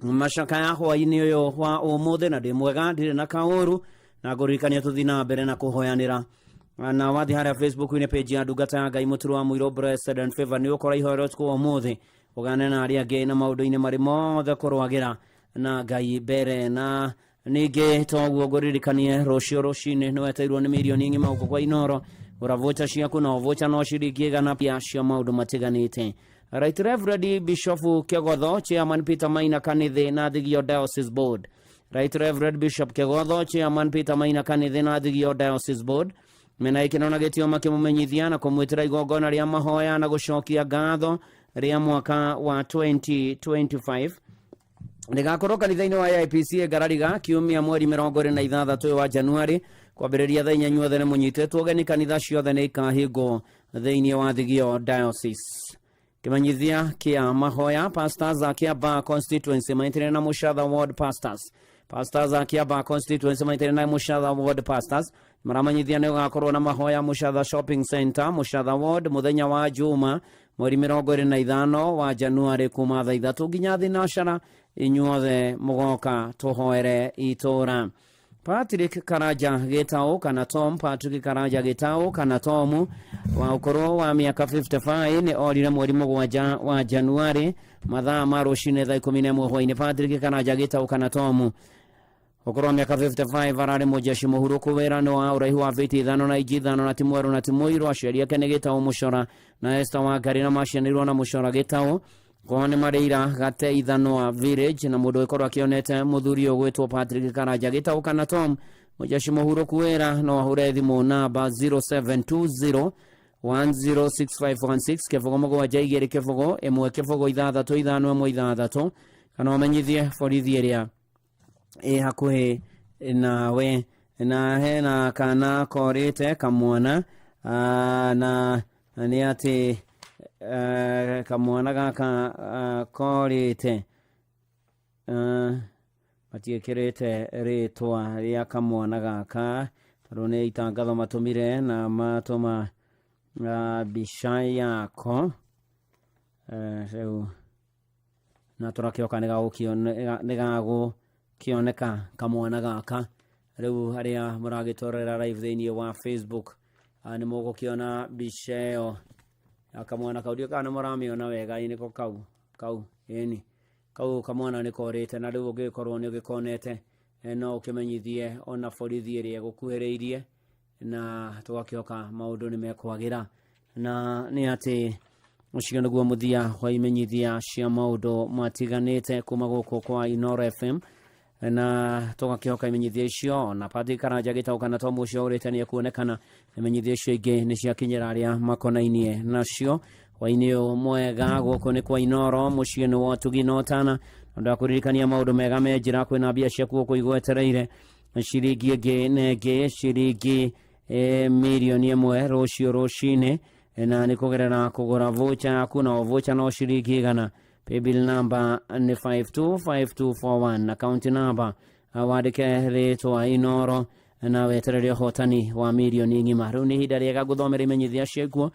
mashaka ya hwaini uyu wa umuthe na ndi mwega ndire na kauru na ngurikania tuthi na mbere na kuhoyanira na wathi haria Facebook ine page ya ndungata ya Ngai Muturu wa Muiro Blessed and Favor ni ukora ihoero tuko umuthe ugane na aria ngi na maundu-ini mari mothe kurwagira na Ngai mbere na ningi toguo nguririkanie rucio rucini ni weteirwo ni milioni ngima uko kwa Inoro uravocha ciaku na uvocha no ciringi 100 pia cia maundu matiganite. Right Reverend Bishop Kegotho Chairman Peter Maina Kanithi na Thigio Diocese Board. Right Reverend Bishop Kegotho Chairman Peter Maina Kanithi na Thigio Diocese Board mena ikinona gitio makimumenyithia na kumwitira igongona ria mahoya na gucokia ngatho ria mwaka wa 2025 ndigakorwo kanitha-ini wa IPC Garariga kiumia mweri 26 wa Januari kwambĩrĩria thaa 8 othe nĩ mũnyitetwo ũgeni kanitha ciothe nĩ ikahingwo thĩinĩ wa Thigio Diocese. Kĩmenyithia kĩa mahoya pastors a Kiambaa constituency maintere na Mushatha ward pastors a Kiambaa constituency maintere na Mushatha ward pastors maramanyithia nĩ ũgakorwo na mahoya Mushatha shopping center Mushatha ward mũthenya wa Juma mweri 25 wa Januari kuma thaa 3 nginya thinacara inyuothe mũgoka tũhoere itũra. Patrick Karaja Gitau kana Tom Patrick Karaja Gitau kana Tomu wa ukoro wa miaka 55 ni orire mweri 7 wa Januari mathaa ma rucine thaa 11 hwaini. Patrick Karaja Gitau kana Tomu ukoro wa miaka 55 arari mujeshi muhuruku wira no wa uraihu wa fiti 5 na iji 5 na timweru na timuiru aciari yake ni Gitau Mucora na Esther wa Ngari na macianirwo na Mucora Gitau kone mareira gate Ithanwa village na mundu ikorwo akionete muthuri ogwetwo Patrick Karaja Gitau kana Tom mujeshi muhuruku wira no ahure thimu namba 0720 106516 kefogo mugwanja igiri kefogo emwe kefogo ithathatũ ithano ĩmwe ithathatũ kana umenyithie borithi ĩrĩa hakuhi nawe na hena kana korite kamwana na ni ati kamwana gaka korite matiekirite ritwa ria kamwana gaka tondũ nĩ itangatho matumire na matuma mbica yako rĩu na tũrakĩoka nĩ gagũkĩoneka kamwana gaka rĩu harĩa mũragĩtwarĩra live thĩinĩ wa Facebook nĩ mũgũkĩona mbica ĩyo kamwana kau kana nĩ mũramĩona wega nĩko kau ĩni kau kamwana nĩ korĩte na rĩu ũngĩkorwo nĩ ũgĩkonete no ũkĩmenyithie ona borithi ĩrĩa ĩgũkuhĩrĩirie na tũgakĩoka maũndũ nĩ mekwagĩra na nĩ atĩ ũcio nĩguo mũthia wa imenyithia cia maũndũ matiganĩte kuma gũkũ kwa Inoro FM na tũgakĩoka imenyithia icio na Patrick Karaja Gitau kana Tom ũcio ũrĩte nĩ ekuonekana imenyithia icio ingĩ nĩ ciakinyĩra arĩa makonainie nacio hwainĩ mwega gũkũ nĩ kwa Inoro mũciĩ nĩ wa Tuginotana ũndũ wa kũririkania maũndũ mega me njĩra kwĩna mbia ciaku gũkũ igwetereire ciringi ĩngĩ na ĩngĩ ciringi milioni 1 rũciũ rũcinĩ na nĩ kũgerera kũgũra vocha yaku na vocha no ciringi 100. Paybill number ni 525241 account number wandĩke rĩtwa Inoro na wetererie hotani wa milioni ng'ima. Rĩu nĩ ihinda rĩega gũthomera imenyithia ciakuo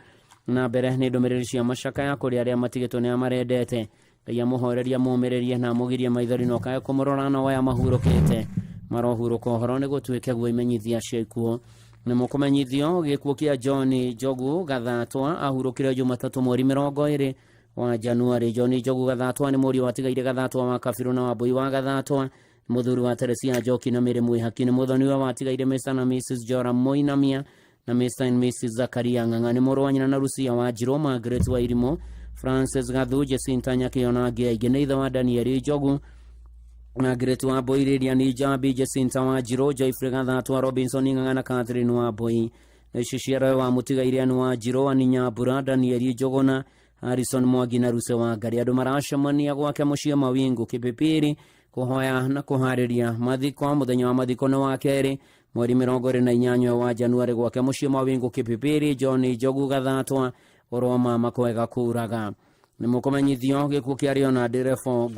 na mbere nĩ ndũmĩrĩri cia macakaya kũrĩ arĩa matigĩtwo nĩ amarendete Ngai amũhoreria mũmĩrĩrie na mũgirie maithori no kae kũmũrora no waya mahurũkĩte marohurũka ũhoro nĩ gũtuĩke guo imenyithia ciakuo nĩ mũkũmenyithio gĩkuũ kĩa John Njogu Gathatwa ahurũkire Jumatatũ mweri 20 wa Januari. John Njogu Gathatwa nĩ mũriũ watigaire Gathatwa wa Kabiru na Wambui wa Gathatwa mũthuri wa Teresia Njoki na Mĩrĩ Mwĩhaki nĩ mũthoni wa watigaire Mr na Mrs Joram Moinamia na Mr and Mrs Zakaria Ng'ang'a nĩ mũrũ wa nyina na Rucia wa Njirũ Margaret wa Irimo Francis Gathu Jacinta Nyakĩona Ngĩaingĩ nĩ ithe wa Daniel Njogu Margaret wa Mbũi Lydia nĩ Njambi Jacinta wa Njirũ Joyfrey Gathatwa Robinson Ng'ang'a na Catherine wa Mbũi Shishira wa Mutigaire wa Jiro ani Nyambura Daniel Jogona Harrison Mwangi na Ruse wa Ngari andu maracemania gwake mucii Mawingu Kipipiri kuhoya na kuhariria mathiko muthenya wa mathiko na wa keri mweri 28 wa Januari gwake mucii Mawingu Kipipiri John Jogu Gathatwa Oroma makwega kuraga ni mukomenyithio gikuo kia Leonard Revo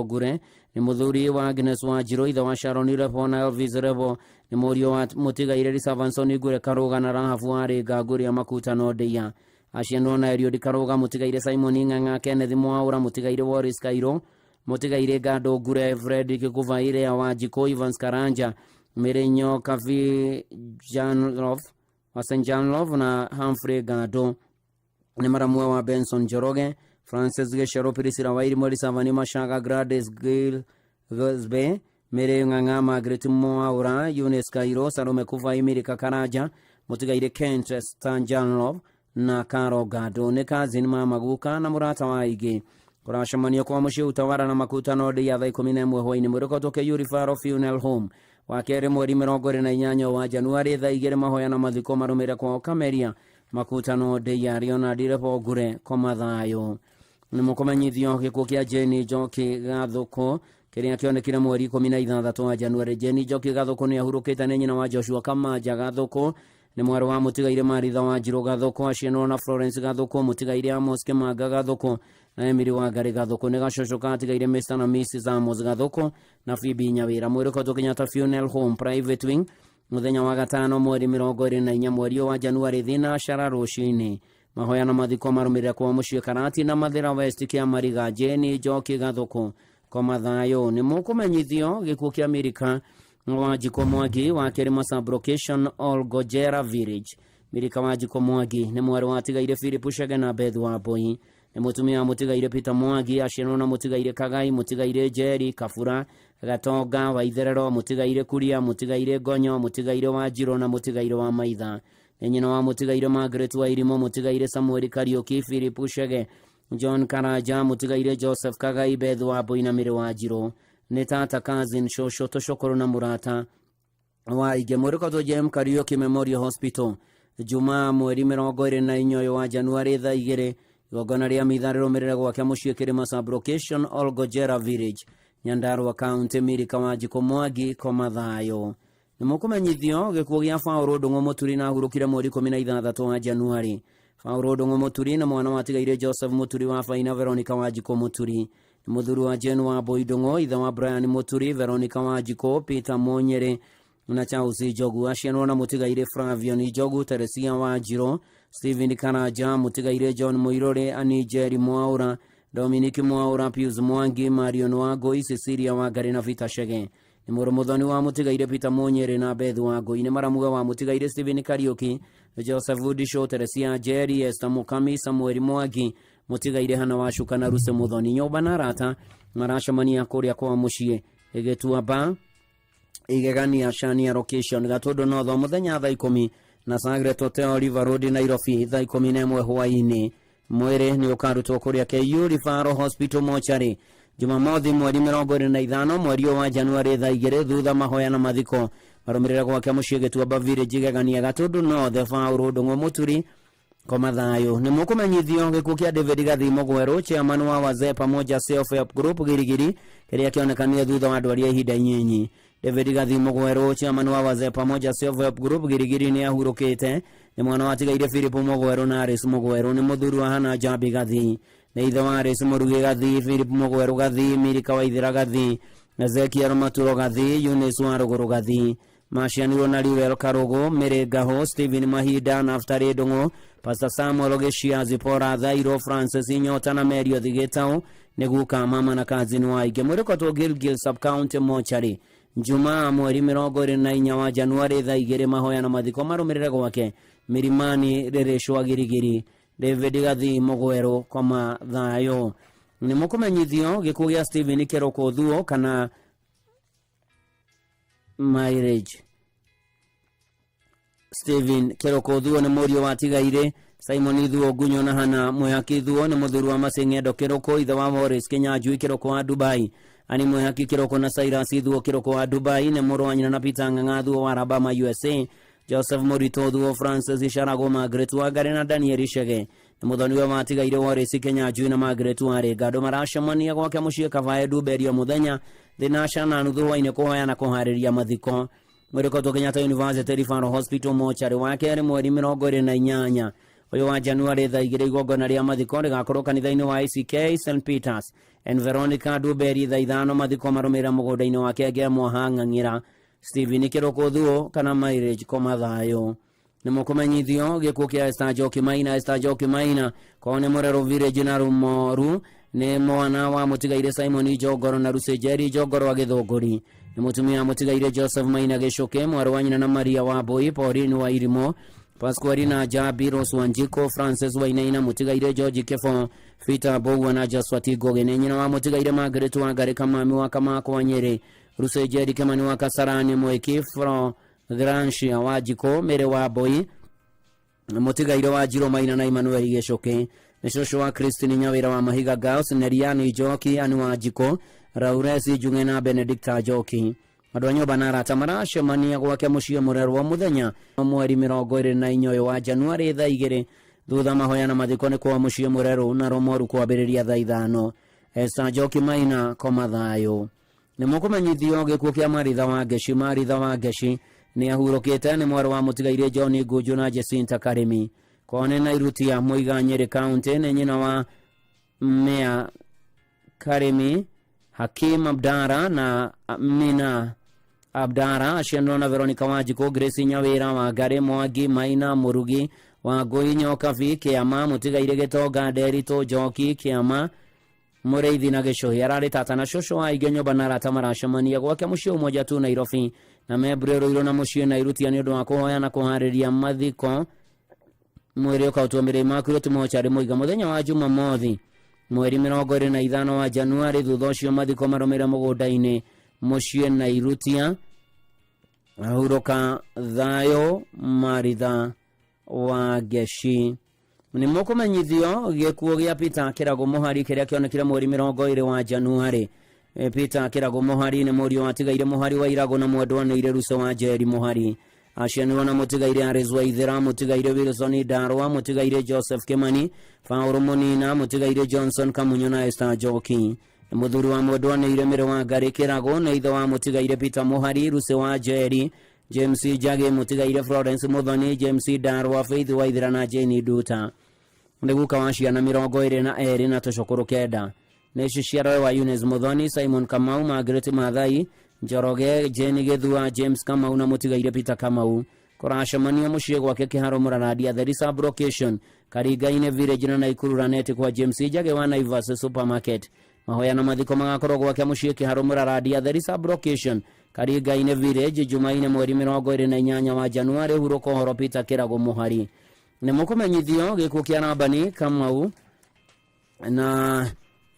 Gure ni muthuri wa Agnes wa Jiro ithe wa Sharon Revo na Elvis Revo ni murio wa Mutigaire Savanson Gure Karuga na Rahafu ari Gaguri Makutano Deya Ashiano na Eriodi Karuga Mutigaire Simon Nganga Kenneth Mwaura Mutigaire Waris Kairo Mutigaire Gado Gure Fred Kikuvaire wa Jiko Evans Karanja Mirenyo Kavi Janlov na Humphrey Gado ni maramua wa Benson Joroge Francis Geshero Pirisira Wairi Mori Savani Mashaga Grades Gilsbe Mere Nganga Margaret Mwaura Yunes Kairo Salome Kuva Emiri Kakaraja Mutigaire Kent Stanjanlov na Karo Gado ni kazi ni Mamaguka na Murata Waige kurashamania kwa mushi utawara na makutano de ya 11 hwaini muriko toke Yurifaro Funeral Home wakere mweri 28 wa Januari thaigere mahoya na mathiko marumire kwa Kameria makutano de ya Leonard Revo Gure komathayo ni mukomenyithio gikuo kia Jenny Joki Gathuko kiria kionekire mweri 16 wa Januari Jenny Joki Gathuko ni ahurukite ni nyina wa Joshua Kamaja Gathuko ni mwari wa Mutigaire Maritha wa Jiro Gathuko Ashiano na Florence Gathuko Mutigaire Amos Kemaga Gathuko na Emiri wa Ngari Gathuko ni gacocoko atigaire Mr na Mrs Amos Gathuko na Phoebe Nyawira mwiriko tukinyata Funeral Home Private Wing muthenya wa gatano mweri 24 mweri wa Januari thina Shara Rushini mahoya na mathiko marumire kwa mucii Karati na Mathira West kia Mariga Jenny Joki Gathuko komathayo ni mukumenyithio gikuo kia Amerika wa Jiko Mwangi wa Kerima Sublocation All Gojera Village Mirika wa Jiko Mwangi ni mwari wa Tigaire Philip Shege na Beth wa Boy ni mutumia Mutigaire Peter Mwangi Ashiano na Mutigaire Kagai Mutigaire Jerry Kafura Gatoga wa Itherero Mutigaire Kuria Mutigaire Gonyo Mutigaire wa Jiro na Mutigaire wa Maitha nyina wa Mutigaire Margaret wa Irimo Mutigaire Samuel Karioki Philip Shege John Karaja Mutigaire Joseph Kagai Beth wa Boy na Mire wa Jiro ni tata cousin shosho toshokoro na Murata wa ige mwiriko to Jem Karioki Memorial Hospital Jumaa mweri 24 wa Januari thaigere igogona ria mithariro mirire gwake mucii Kirima Sublocation All Gojera Village Nyandarua County Mirika wa Jiko Mwangi komathayo ni mukumenyithio gikuo gia Paulo Ndungu Muturi na hurukire mweri 16 wa Januari Paulo Ndungu Muturi na mwana wa Tigaire Joseph Muturi wa Faina Veronica wa Jiko Muturi muthuru wa Jen wa Boydongo itha wa Brian Muturi Veronica wa Jiko Peter Monyere na Charles Jogu Ashiano na Mutigaire Flavian Jogu Teresia wa Jiro Steven Karaja Mutigaire John Moirore ani Jerry Mwaura Dominic Mwaura Pius Mwangi Marion Wagoi Cecilia wa Ngari na Vita Shege ni muthoni wa Mutigaire Peter Monyere na Beth Wagoi ni maramuga wa Mutigaire Steven Karioki Joseph Woodisho Teresia Jerry Esther Mukami Samuel Mwangi Mutigaire hana washuka na Ruse muthoni nyoba na rata maracemania kuria kwa mucii igetua ba igegania Shania Location Gatondo North muthenya thaa 10 na Sagre Hotel Oliver Road Nairobi thaa 11 hwaini mwere ni ukarutwo kuria ke Yurifaro Hospital Mochari Jumamothi mweri 25 mweri wa Januari thaa 2 thutha mahoya na mathiko marumirira gwake mucii Getua Bavire jigegania Gatondo North Paulo Ndungu Muturi komathayo ni mukumenyithio gikuo kia David Gathimo Gweru chairman wa wazee pamoja self help group Girigiri kiria kionekania thutha wa ndwaria ihinda nyinyi David Gathimo Gweru chairman wa wazee pamoja self help group Girigiri ni ahurukite ni mwana wa Tigaire Philip Mugweru na Aris Mugweru ni muthuru wa Hana Jambi Gathi ni ithe wa Aris Murugi Gathi Philip Mugweru Gathi Mirika wa Ithira Gathi Ezekiel Maturo Gathi Eunice wa Ruguru Gathi Mashianiro na Liwel Karogo Meregaho Steven Mahida na Aftare Dongo Pastor Samuel Ogeshia Zipora Thairo Francis Nyota na Merio Thigetao neguka mama na kazini waige mwiriko to Gilgil Sub County Mochari Jumaa mweri 24 wa Januari thaa 2 mahoya na mathiko marumirire gwake Mirimani Reresho Girigiri David Gathimo Gweru komathayo ni mukumenyithio gikuo gia Steven Keroko Thuo kana marriage Steven Keroko Thuo ni murio wa Tigaire Simon Thuo Gunyo na Hana Mwehaki Thuo ni muthuru wa Masengedo Keroko ithe wa Morris Kenyanjui Keroko wa Dubai ani Mwehaki Keroko na Cyrus Thuo Keroko wa Dubai ni muru wa nyina na Peter Ng'ang'a Thuo wa Alabama USA Joseph Morito Thuo, Francis Isharago, Margaret Wangari na Daniel Shege na muthoni wa matigaire Wallace Kenyanjui na Margaret Warĩnga andũ maracemania gwake mũciĩ Kavae Ndumberi mũthenya thinaca na nuthu hwainĩ kũhoya na kũharĩria mathiko. Mwĩrĩkotwo Kenyatta University Referral Hospital mochari wa kerĩ mweri 28 ũyũ wa Januari thaa 2 igongona rĩa mathiko rĩgakorwo kanitha-inĩ wa ACK St Peters and Veronica Ndumberi thaa 5 mathiko marũmĩrĩra mũgũnda-inĩ wake Ngemwa Hang'ang'ĩra. Stephen Kĩroko Thuo kana Marriage Koma Thayũ. Nĩ mũkũmenyithio gĩkuũ kĩa Esther Njoki Maina kwao nĩ Mũrero Village na Rumoru nĩ mwana wa mũtigaire Simon Njogoro na Rusejeri Njogoro wa Gĩthũngũri. Nĩ mũtumia mũtigaire Joseph Maina Gĩcũke mwarĩ wa nyina na Maria Wambui Pauline wa Irimo Pasqualina Jabi Rose Wanjiko Francis Wainaina mũtigaire George Kefo Peter Bowa na Jaswati Goge nĩ nyina wa mũtigaire Margaret Wangari Kamami wa Kamako wa Nyeri Rusejeri Kemani wa Kasarani Mweki Fro Granshia wa Jiko Mere wa Boy mũtigaire wa Jiro Maina na Emmanuel Gĩcũke nĩ cũcũ wa Christine Nyawĩra wa Mahiga Girls Neriani Njoki Ani wa Jiko Rauresi Njung'e na Benedicta Njoki. Andũ a nyũmba na arata maracemania gwake mũciĩ Mũrerwa mũthenya mweri 24 wa Januari thaa 2 thutha mahoya na mathiko nĩ kwa mũciĩ Mũrerwa na Rumoru kwambĩrĩria thaa 5. Esther Njoki Maina Koma Thayũ. Nĩ mũkũmenyithio gĩkuũ kĩa Maritha wa Ngeci nĩ ahurũkĩte nĩ mwarĩ wa mũtigaire John Ngũnjũ na Jacinta Karĩmi. Kwao nĩ Nairutia Mũiga Nyeri County nĩ nyina wa Mea Karĩmi Hakim Abdara na Mina Abdara aciarĩirwo na Veronica Wanjikũ Grace Nyawĩra Wangari Mwangi Maina Mũrugi Wangũi Nyokabi Kĩama mũtigaire Gĩtonga Nderitũ Njoki Kĩama Mũrĩithi na Gĩcũhĩ ararĩ tata na cũcũ wa Aige nyũmba na arata maracemania gwake mũciĩ ũmwe tu Nairobi na Mebre Rũirũ na mũciĩ Nairutia nĩ ũndũ wa kũhoya na kũharĩria mathiko. Mwĩrĩ ũkaũtũmĩrĩ Makureti mochari Mũiga mũthenya wa Jumamothi mweri 25 wa Januari thutha ũcio mathiko marũmĩrĩra mũgũnda-inĩ mũciĩ Nairutia. Ahurũka Thayũ Maritha wa Ngeci. Nĩ mũkũmenyithio gĩkuũ gĩa Peter Kĩrago Mũhari kĩrĩa kĩonekire mweri 20 wa Januari. Peter Kĩrago Mũhari nĩ mũriũ wa tigaire Mũhari wa Irago na mwendwanĩire Ruso wa Njeri Mũhari. Aciarĩirwo na mũtigaire Ares Waithera mũtigaire Wilson Ndarwa mũtigaire Joseph Kimani Faũrũ Mũnina mũtigaire Johnson Kamunyo na Esther Njoki. Mũthuri wa mwendwanĩire Mĩrĩ wa Ngari Kĩrago na ithe wa mũtigaire Peter Mũhari Ruso wa Njeri James Njagi mũtigaire Florence Muthoni James Ndarwa Faith Waithera na Jane Nduta. Nĩ guka wa ciana 22 na tũcũkũrũ 9 nĩ ciciarwe wa Eunice Muthoni Simon Kamau Margaret Mathai Njoroge Jane Gĩthua James Kamau na mũtigaire Peter Kamau. Kũracemanio mũciĩ gwake Kĩharo Mũraradia The Reserve Location Karinga-inĩ Village na Naikuru Raneti kwa James Njagi wa Naivas Supermarket. Mahoya na mathiko magakorwo gwake mũciĩ Kĩharo Mũraradia The Reserve Location Karinga-inĩ Village Jumaine mweri 28 wa Januari hurũka ũhoro Peter Kĩrago Mũhari. Nĩ mũkũmenyithio gĩkuũ kĩa Rabani Kamau na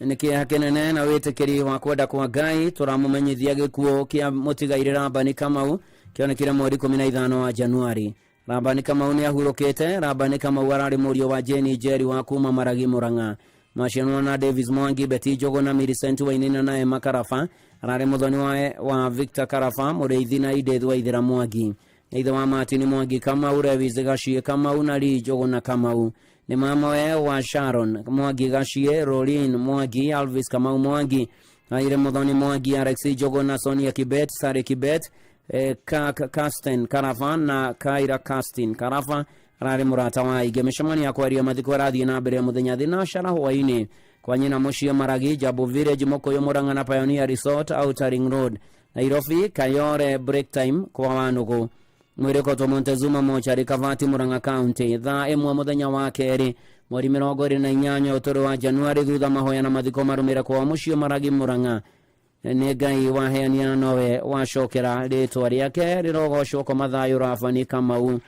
nĩkĩeha kĩnene na wĩtĩkĩri wa kwenda kwa Ngai. Tũramũmenyithia gĩkuũ kĩa mũtigaire Rabani Kamau kĩonekire mweri 15 wa Januari. Rabani Kamau nĩ ahurũkĩte. Rabani Kamau ararĩ mũriũ wa Jane Njeri wa kuma Maragi Mũrang'a. Maciarĩirwo na Davis Mwangi Betty Njogo na Millicent Wainaina na Emma Karafa. Ararĩ mũthoni wa Victor Karafa mũrĩithi na Edith Waithera Mwangi. Ithe wa Martin Mwangi Kamau Revis Gacie Kamau na Lee Njogo na Kamau. Nĩ mamawe wa Sharon Mwangi Gacie Rolin Mwangi Alvis Kamau Mwangi aire mũthoni Mwangi Alex Njogo na Sonia Kibet Sare Kibet Kasten Karafa na Kaira Kastin Karafa ararĩ mũrata wa Aige. Mĩcemanio ya kwaria mathiko arathiĩ na mbere mũthenya thinacara hwainĩ kwa nyina mũciĩ Maragi Jambo Village Mũkũyũ Mũrang'a na Pioneer Resort Outer Ring Road Nairobi Kayore Break Time kwa Wanũgũ. Mwĩrĩkotwo Montezuma mochari Kavati Mũrang'a County thaa 1 mũthenya wa kerĩ mweri 28 ũtũrũ wa Januari thutha mahoya na mathiko marũmĩrĩra kwa mũciĩ Maragi Mũrang'a. Nĩ Ngai waheania nowe wacokera rĩtwa rĩake rĩrogocwo Koma Thayũ Rabani Kamau.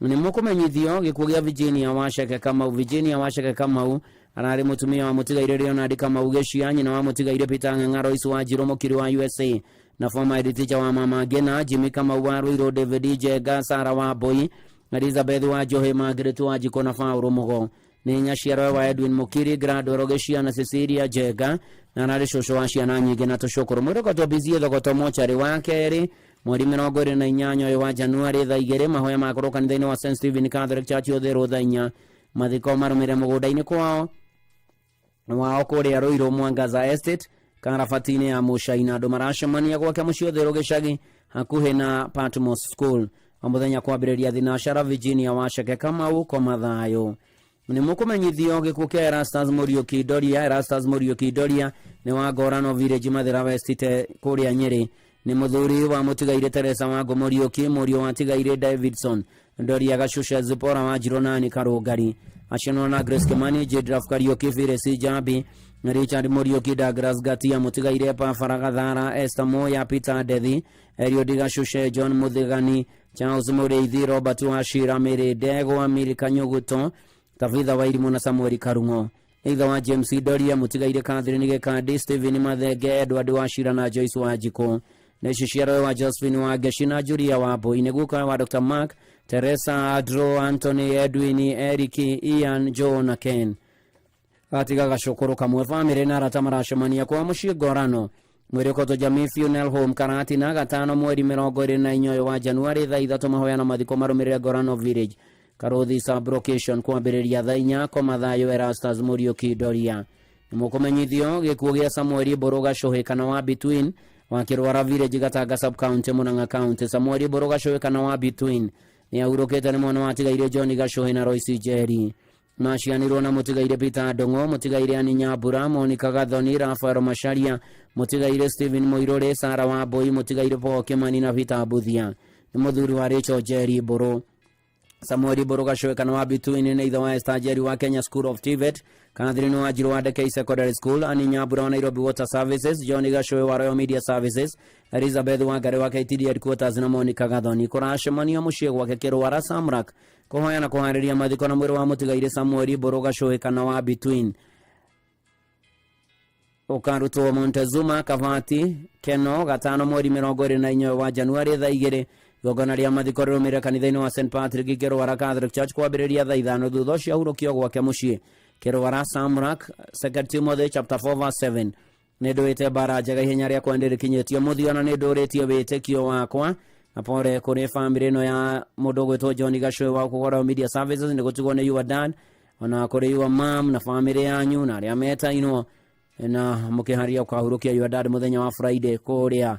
Nĩ mũkũmenyithio gĩkuũ gĩa Virginia Waceke Kamau. Virginia Waceke Kamau ararĩ mũtumia wa mũtigaire Leonard Kamau Gĩcia nyina wa mũtigaire Peter Ng'ang'a Royce wa Njirũ mũkiri wa USA na former editor wa Mama Ngina Jimmy Kamau wa Ruiru David Njenga Sarah wa Boy Elizabeth wa Njohi Margaret wa Njiko na Faũrũ Mũgo. Nĩ nyaciarwe wa Edwin Mũkiri Gradoro Gĩcia na Cecilia Njenga na ararĩ cũcũ wa ciana nyingĩ na tũcũkũrũ. Mwĩrĩkotwo Bizie Thogoto mochari wa kerĩ mweri 28 wa Januari thaa 2 mahoya makorwo kanitha-inĩ wa St Stephen Catholic Church Uthiru thaa 4 mathiko marumire mũgũnda-inĩ kwao wao kũrĩa Ruiru Mwangaza Estate karabati-inĩ ya Mũcaina. Andũ maracemania gwake mũciĩ Uthiru gĩcagi hakuhĩ na Patmos School o mũthenya kwambĩrĩria thinacara Virginia Waceke Kamau koma thayũ. Nĩ mũkũmenyithio gĩkuũ kĩa Erastus Muriuki Doria. Erastus Muriuki Doria nĩ wa Ngorano Village Mathira West kũrĩa Nyeri. Nĩ mũthuri wa mũtigaire Teresa Wangũ Muriuki, mũriũ wa tigaire Davidson Doria Gacusha Zipora wa Jironani Karũngari. Aciarwo na Grace Kimani, Jedraf Kariuki, Firesi Jambi, Richard Muriuki, Douglas Gatia, mũtigaire Pafara Gathara, Esther Moya, Peter Dethi, Eliud Gacusha, John Muthigani, Charles Mũrĩithi, Robert Wachira, Mary Ndegwa, Amiri Kanyũgũto, Tavitha Wairimu na Samuel Karungo. Either wa James Doria, mũtigaire Catherine Gĩkandi, Stephen Mathenge, Edward Wachira na Joyce Wanjikũ. Nĩciciarwo wa Josephine wa Geshina, Julia wa Mbũi, nĩguka wa Dr. Mark, Teresa, Adro, Anthony, Edwin, Eric, Ian, Joe na Ken. Atiga gacukuru kamwe famĩlĩ na arata maracemania kwa mũciĩ Ngorano. Mwĩrĩkoto Jamii Funeral Home Karati na gatano mweri 24 wa Januari thaa 3 mahoya na mathiko marũmĩrĩre Ngorano Village Karuthi Sub Location kwambĩrĩria thaa 4 koma thayũ. Erastus Muriuki Doria. Nĩmũkũmenyithio gĩkuũ gĩa Samuel Mbũrũ Gacũhĩ kana wa Between wa Kĩrwara Village Gatanga Sub County Murang'a County. Samuel Mbũrũ Gacũhĩ kana wa Between nĩ ahurũkĩte nĩ mwana wa tigaire John Gacũhĩ na Royce Njeri. Macianirwo na mũtigaire Peter Ndong'o, mũtigaire Ani Nyambura, Monica Gathoni, Rafael Macharia, mũtigaire Stephen Mũirũrĩ, Sara wa Mbũi, mũtigaire Paul Kimani na Peter Mbuthia. Nĩ mũthuri wa Rachel Njeri Mbũrũ. Samuel Mbũrũ Gacũhĩ kana wa Between nĩ ithe wa Esther Njeri wa Kenya School of TVET, Catherine Wanjiru wa Ndekei Secondary School, Ani Nyambura wa Nairobi Water Services, John Gacũhĩ wa Royal Media Services, Elizabeth Wangari wa KTD Headquarters na Monica Gathoni. Kũracemania mũciĩ gwake Kĩrwara Samrak kũhoya na kũharĩria mathiko na mwĩrĩ wa mũtigaire Samuel Mbũrũ Gacũhĩ kana wa Between. Ũkarutwo Montezuma Kavati Keno gatano mweri 24 wa Januari thaa 2 igongona rĩa mathiko rĩrũmĩrĩre kanitha-inĩ wa St Patrick Kĩrwara Catholic Church kwambĩrĩria thaa 5 thutha ũcio ahurũkio gwake mũciĩ Kĩrwara Samrak. 2 Timothy chapter 4 verse 7. Nĩ ndũĩte mbara njega ihenya rĩa kwendĩrĩkinyĩtio mũthia na nĩ ndũrĩtie wĩtĩkio wakwa. Apore kũrĩ famĩlĩ ĩno ya mũndũ ũgwĩtwo John Gacũhĩ wa Kũgora Media Services, nĩ gũtigwo nĩ your dad ona kũrĩ your mom na famĩlĩ yanyu na arĩa metainwo na mũkĩharia ũkahurũkia your dad mũthenya wa Friday kũrĩa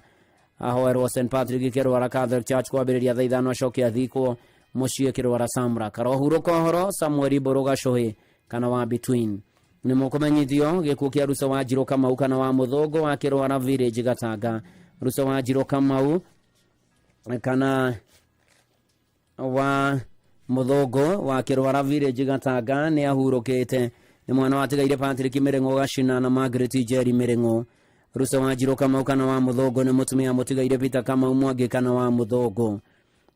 ahoerwo St Patrick Kĩrwara Catholic Church kwambĩrĩria thaa 5 acoke athikwo mũciĩ Kĩrwara Samra. Karohurũka ũhoro Samuel Mbũrũ Gacũhĩ kana wa Between. Nĩ mũkũmenyithio gĩkuũ kĩa Ruso Wanjiru Kamau kana wa Mũthũngũ wa Kĩrwara Village Gatanga. Ruso Wanjiru Kamau kana wa Mũthũngũ wa Kĩrwara Village Gatanga nĩ ahurũkĩte. Nĩ mwana wa tigaire Patrick Mĩrĩng'ũ Gacina na Margaret Njeri Mĩrĩng'ũ. Ruso Wanjiru Kamau kana wa Mũthũngũ nĩ mũtumia mũtigaire Peter Kamau Mwangi kana wa Mũthũngũ.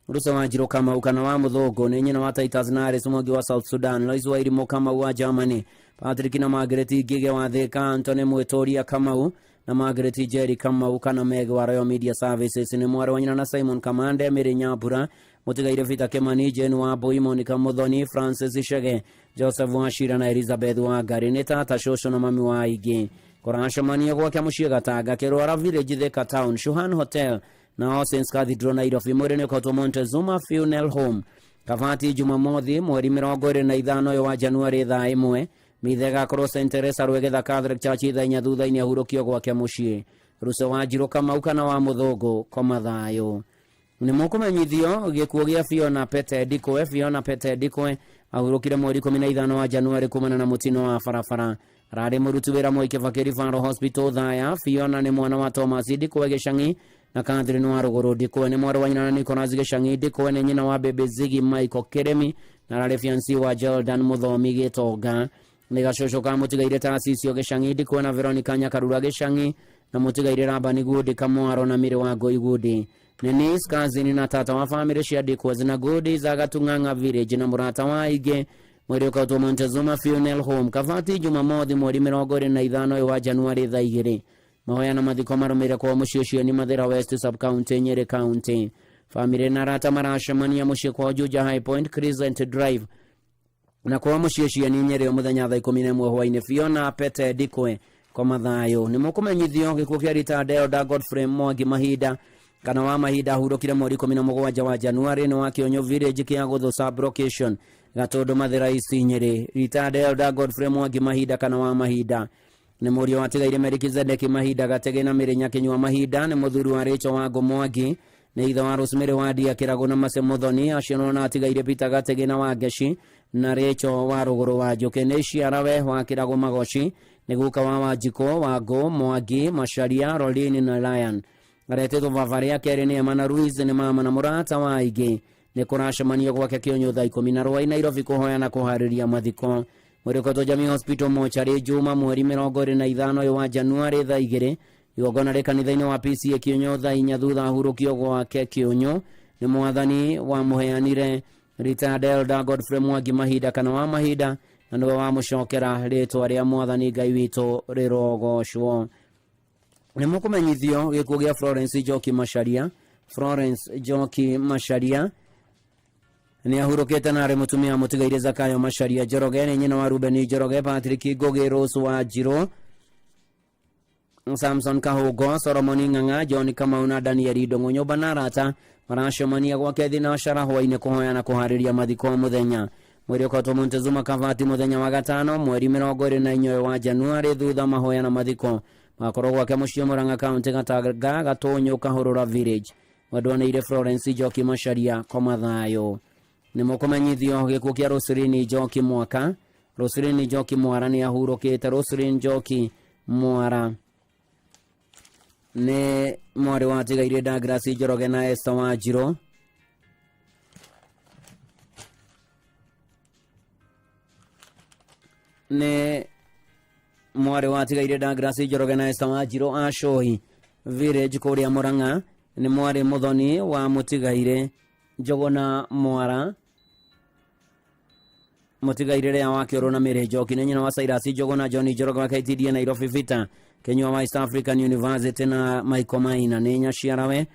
Ruso Wanjiru Kamau kana wa Mũthũngũ nĩ nyina wa Titus na Aris Mwangi wa South Sudan, Lois Wairimu Kamau wa Germany, Patrick na Margaret Ngige wa Thika, Anthony Mwĩtũria Kamau na Margaret Njeri Kamau kana Meg wa Royal Media Services. Nĩ mwarĩ wa nyina na Simon Kamande, Mary Nyambura, mũtigaire Peter Kimani, Jane wa Mbũi, Monica Muthoni, Francis Icege, Joseph Wachira na Elizabeth Wangari. Nĩ tata cũcũ na mami wa aingĩ. Kũracemania gwake mũciĩ Gatanga Kĩrwara Village Thika Town, Shuhan Hotel na All Saints Cathedral Nairobi. Mwĩrĩ nĩ ũkotwo Montezuma Funeral Home Kavati Jumamothi mweri 25 wa Januari thaa 1. Mithe gakorwo St Teresa Rwegetha Catholic Church thaa 4 thutha-inĩ ahurũkio gwake mũciĩ. Ruso Wanjiru Kamau kana wa Mũthũngũ koma thayũ. Nĩ mũkũmenyithio gĩkuũ gĩa Fiona Pete Ndikwe. Fiona Pete Ndikwe ahurũkire mweri 15 wa Januari kumana na mũtino wa barabara. Ararĩ mũruti wĩra Moi Kibaki Referral Hospital Thaya. Fiona nĩ mwana wa Thomas Ndikwe Gĩcang'i na Catherine wa Rũgũrũ Ndikwe. Nĩ mwarĩ wa nyina na Nicholas Gĩcang'i Ndikwe. Nĩ nyina wa Baby Ziggy Michael Kĩrĩmi na ararĩ fiancé wa Jordan Mũthomi Gĩtonga. Nĩ gacũcũ ka mũtigaire Tarcisio Gĩcang'i Ndikwe na Veronica Nyakarura Gĩcang'i na mũtigaire Rabani Gudi Kamwaro na Mĩrĩ wa Ngũi Gudi. Nĩ niece cousin na tata wa famĩlĩ cia Ndikwe na Gudi za Gatung'ang'a Village na mũrata wa aingĩ. Mwĩrĩ ũkautwo Montezuma Funeral Home Kavati Jumamothi mweri 25 wa Januari thaa 2. Mahoya na mathiko marũmĩrĩre kwa mũciĩ ũcio nĩ Mathĩra West Sub County, Nyeri County. Famĩlĩ na arata maracemania mũciĩ kwa Juja High Point Crescent Drive na kwa mũciĩ ũcio nĩ Nyeri mũthenya thaa 11 hwaĩ-inĩ. Fiona Pete Ndikwe koma thayũ. Nĩ mũkũmenyithio gĩkuũ kĩa retired Elder Godfrey Mwangi Mahinda kana wa mahinda hurũkire mweri 17 wa Januari nĩ wa Kĩonyo village kĩa Gũthũ sub location Gatũndũ Mathĩra East Nyĩrĩ. Retired Elder Godfrey Mwangi mahinda kana wa mahinda nĩ mũriũ wa Tigaire Melkizedeki mahinda Gatege na Mĩrĩ Nyakinyua mahinda nĩ mũthuri wa Rachel Wangũ Mwangi nĩ ithe wa Rosemary Wandia Kĩrago na Mase Muthoni aciarwo na Tigaire Peter Gatege na Wangeci na Rachel wa Rũgũrũ wa Njũkĩ nĩ ciarawe wa Kĩrago Magoci nĩ guka wa Wanjiko Wangũ Mwangi Macharia Rolini na Lion aretetwo Vavaria Kerĩ nĩ Emma na Ruiz nĩ mama na mũrata wa aingĩ nĩ kũracemania gwake Kĩonyo thaa 12 Nairobi kũhoya na kũharĩria mathiko. Mwĩrĩkoto Jamii Hospital Mochari Juma mweri 25 wa Januari thaa 2 igongona rĩ kanitha-inĩ wa PCA Kĩonyo thaa 4 thutha hurũkio gwake Kĩonyo nĩ mwathani wa mũheanire Retired Elder Godfrey Mwangi mahinda kana wa mahinda na nĩwe wa mũcokera rĩtwa rĩa mwathani Ngai witũ rĩrogocwo. Nĩ mũkũmenyithio gĩkuũ gĩa Florence Njoki Macharia. Florence Njoki Macharia nĩ ahurũkĩte na arĩ mũtumia mũtigaire Zakayo Macharia Njoroge nĩ nyina wa Ruben Njoroge, Patrick Ngũgĩ, Rose wa Njirũ, Samson Kahũngo, Solomon Ng'ang'a, John Kamau na Daniel Ndung'u. Nyũmba na arata maracemania gwake thinacara hwainĩ kũhoya na kũharĩria mathiko mũthenya. Mweri ũkotwo Montezuma Kavati mũthenya wa gatano mweri 24 wa Januari thutha mahoya na mathiko makorwo gwake mũciĩ Murang'a County Gatanga Gatũnyũ Kahũrũra village. Wadwanĩire Florence Njoki Macharia koma thayũ. Nĩ mũkũmenyithio gĩkuũ kĩa Roselyn Njoki Mwaka. Roselyn Njoki Mwara nĩ ahurũkĩte. Roselyn Njoki Mwara nĩ mwarĩ wa Tigaire Douglas Njoroge na Esther Wanjirũ. Nĩ mwarĩ wa Tigaire Douglas Njoroge na Esther Wanjirũ Ashoi village kũrĩa Murang'a. Nĩ mwarĩ mũthoni wa Mũtigaire Njogona Mwara Mũtigaire rĩa wa Kĩoro na Mĩrĩ Njoki nĩ nyina wa Cyrus Njogona, John Njoroge wa KTDA Nairobi Vita Kenyua wa East African University na Michael Maina nĩ nyaciarawe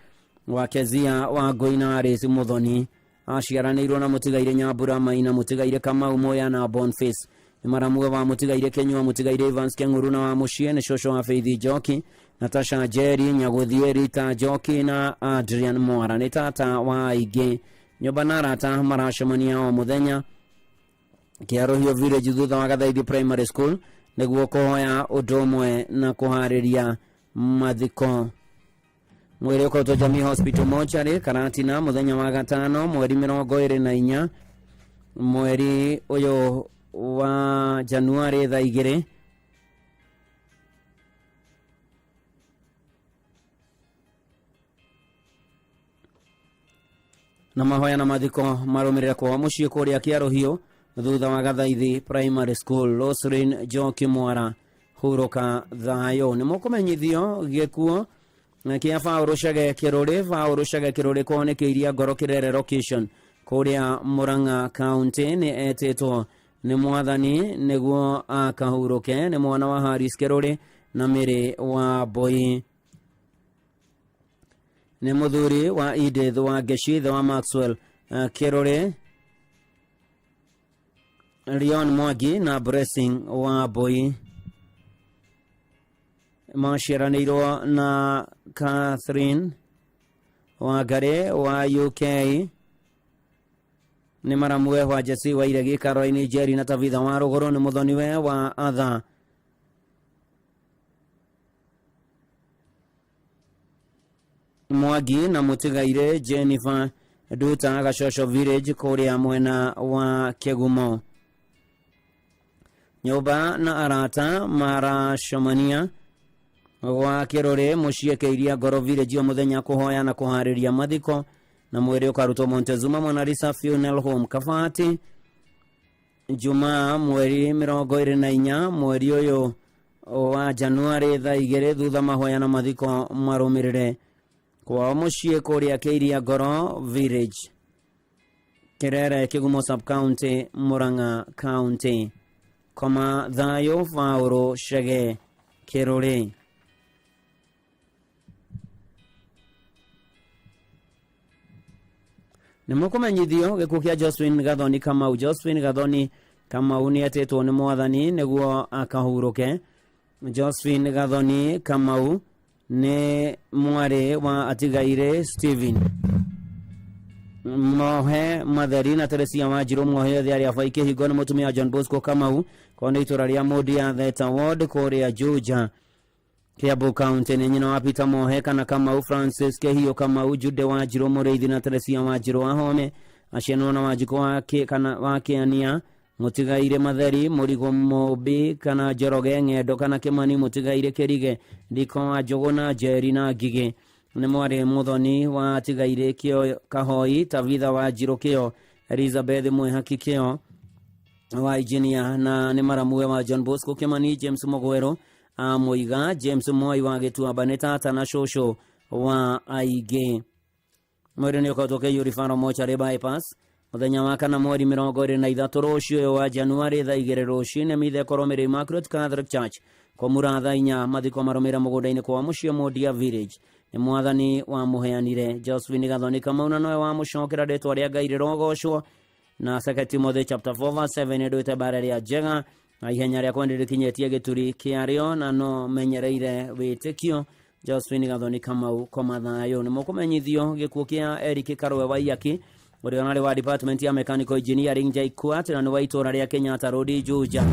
wa Kezia wa Ngoina Arĩsi Muthoni aciaranĩirwo na Mũtigaire Nyambura Maina, Mũtigaire Kamau Moya na Boniface nĩ maramue wa Mũtigaire Kenyua, Mũtigaire Evans Keng'uru na wa mũciĩ nĩ cũcũ wa Faith Njoki, Natasha Jerry Nyagũthie, Rita Njoki na Adrian Mwara nĩ tata wa aingĩ. Nyũmba na arata maracemania o mũthenya Kĩarũhio village thutha wa Gathaithi Primary School nĩguo kũhoya ũndũ ũmwe na kũharĩria mathiko. Mwĩrĩ ũkotwo Jamii Hospital Mochari Karatina mũthenya wa gatano mweri 24 mweri ũyũ wa Januari thaa 2 na mahoya na mathiko marũmĩrĩra kwa mũciĩ kũrĩa Kĩarũhio thutha wa Gathaithi Primary School. Roselyn Njoki Mwara hurũka thayũ. Nĩ mũkũmenyithio gĩkuũ kĩa Paul Chege Kĩrũrĩ. Paul Chege Kĩrũrĩ kuonekeirie Ngoro Kĩrere location kũrĩa Murang'a County nĩ etĩtwo nĩ mwathani nĩguo akahurũke. Nĩ mwana wa Haris Kĩrũrĩ na Mĩrĩ wa Mbũi. Nĩ mũthuri wa Edith wa Geshithe wa Maxwell Kĩrũrĩ, Leon Mwangi na Blessing wa Mbũi. Maciaranĩirwo na Catherine Wangari wa UK. Nĩ maramue wa Jesse wa Iregi, Caroline Jerry na Tabitha wa Rũgũrũ. Nĩ mũthoniwe wa Atha Mwangi na Mũtigaire Jennifer Nduta Gacocho village kũrĩa mwena wa Kĩgumo. Nyũmba na arata maracemania gwa Kĩrũrĩ mũciĩ Kĩiria Ngoro village o mũthenya kũhoya na kũharĩria mathiko na mwĩrĩ ũkarutwo Montezuma Monalisa Funeral Home Kabati Jumaa mweri 24 mweri ũyũ wa Januari thaa 2 thutha mahoya na mathiko marũmĩrĩre kwa mũciĩ kũrĩa Kĩiria Ngoro village Kĩrere Kĩgumo sub county Murang'a County. Koma thayũ Paul Chege Kĩrũrĩ. Nĩ mũkũmenyithio gĩkuũ kĩa Josephine Gathoni Kamau. Josephine Gathoni Kamau nĩ etĩtwo nĩ mwathani nĩguo akahurũke. Josephine Gathoni Kamau nĩ mwari wa atigaire Steven Mohe Matheri na Teresia Wanjiru Mohe yothe arĩa baike hingo nĩ mũtumia John Bosco Kamau kona itura rĩa Mundia Theta Ward kũrĩa Juja Kiambu County nĩ nyina wa Peter Mohe kana Kamau Francis Kehio Kamau Jude Wanjiru Mũrĩithi na Teresia Wanjiru Wahome aciarwo na Wanjiko wake kana Wakiania Mũtigaire Matheri Mũrigo Mũmbi kana Njoroge Ng'endo kana Kimani Mũtigaire Kĩrige Ndiko wa Njogu na Njeri na Ngigĩ nĩ mwari Muthoni wa Tigaire Kĩo Kahoi Tavitha wa Njirũ Kĩo Elizabeth Mwihaki Kĩo wa Engineer na nĩ maramue wa John Bosco Kimani James Mogwero Muiga James Moi wa Gĩtuamba nĩ tata na Shosho wa Aige mwĩrĩ nĩ ũkotũke Yurifaro Mochari bypass mũthenya wa kana mweri 23 rũciũ wa Januari thaa 2 rũcinĩ mithe koromere Immaculate Catholic Church kwa muratha inya mathiko maromera mũgũnda-inĩ kwa mũciĩ Mundia Village nĩ mwathani wa mũheanire Josephine Gathoni Kamau na nowe wa mũcokera rĩtwa rĩa Ngai rĩrogocwo na 2 Timothy chapter 4:7 ndwĩte bara rĩa njega na ihenya rĩa kwendere kinyĩtie gĩturi kĩarĩo na no menyereire wĩtĩkio Josephine Gathoni Kamau komathayo nĩ mũkũmenyithio gĩkuũ kĩa Eric Karwe Waiyaki ũrĩa onarĩ wa department ya mechanical engineering JKUAT na nĩ wa itũra rĩa Kenyatta Road Juja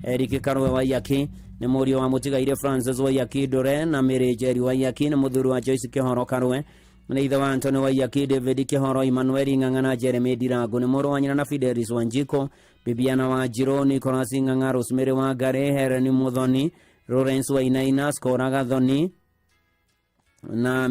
Eric Karwe Waiyaki nĩ mũriũ wa Mũtigaire Francis Waiyaki Dore na Mary Njeri Waiyaki nĩ mũthuri wa Joyce Kĩhoro Karwe nĩ ithe wa Anthony Waiyaki David Kĩhoro Emmanuel Ng'ang'a na Jeremy Ndirango nĩ mũrũ wa nyina na Fidelis Wanjiko Bibiana Wanjiru Nicholas Ng'ang'a Rosemary Wangari Helen Muthoni Lawrence Wainaina Skora Gathoni na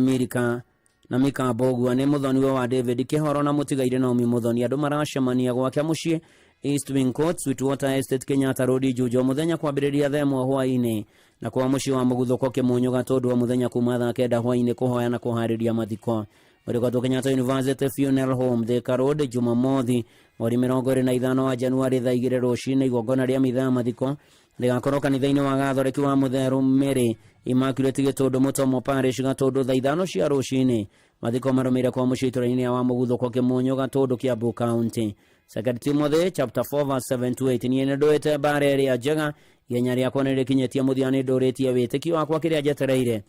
Mika Bogua nĩ Muthoni wa David Kĩhoro na Mũtigaire Naomi Muthoni andũ maracemania gwake mũciĩ East Wing Court Sweetwater Estate Kenyatta Road Juja mũthenya kwambĩrĩria thaa 1 hwaĩ-inĩ na kwa mũciĩ wa Mũguthũko Kĩmũnyo Gatũndũ wa mũthenya kuma thaa 9 hwaĩ-inĩ kũhoya na kũharĩria mathiko Mũrĩkotwo Kenyatta University Funeral Home Thika Road Jumamothi mweri 25 wa Januari thaa 2 rũcinĩ igongona rĩa mitha ya mathiko rĩgakorwo kanitha-inĩ wa Gathoreki wa Mũtheru Mary Immaculate Gĩtũndũ Mũtomo Parish Gatũndũ thaa 5 cia rũcinĩ mathiko marũmĩrĩire kwa mũciĩ itũra-inĩ wa Mũguthũko Kĩmũnyo Gatũndũ Kiambu County 2 Timothy chapter 4:7-8 niĩ ndwĩte bara ĩrĩa njega ihenya rĩakwa nĩ rĩkinyĩtie mũthia nĩ ndũrĩtie wĩtĩkio wakwa kĩrĩa njetereire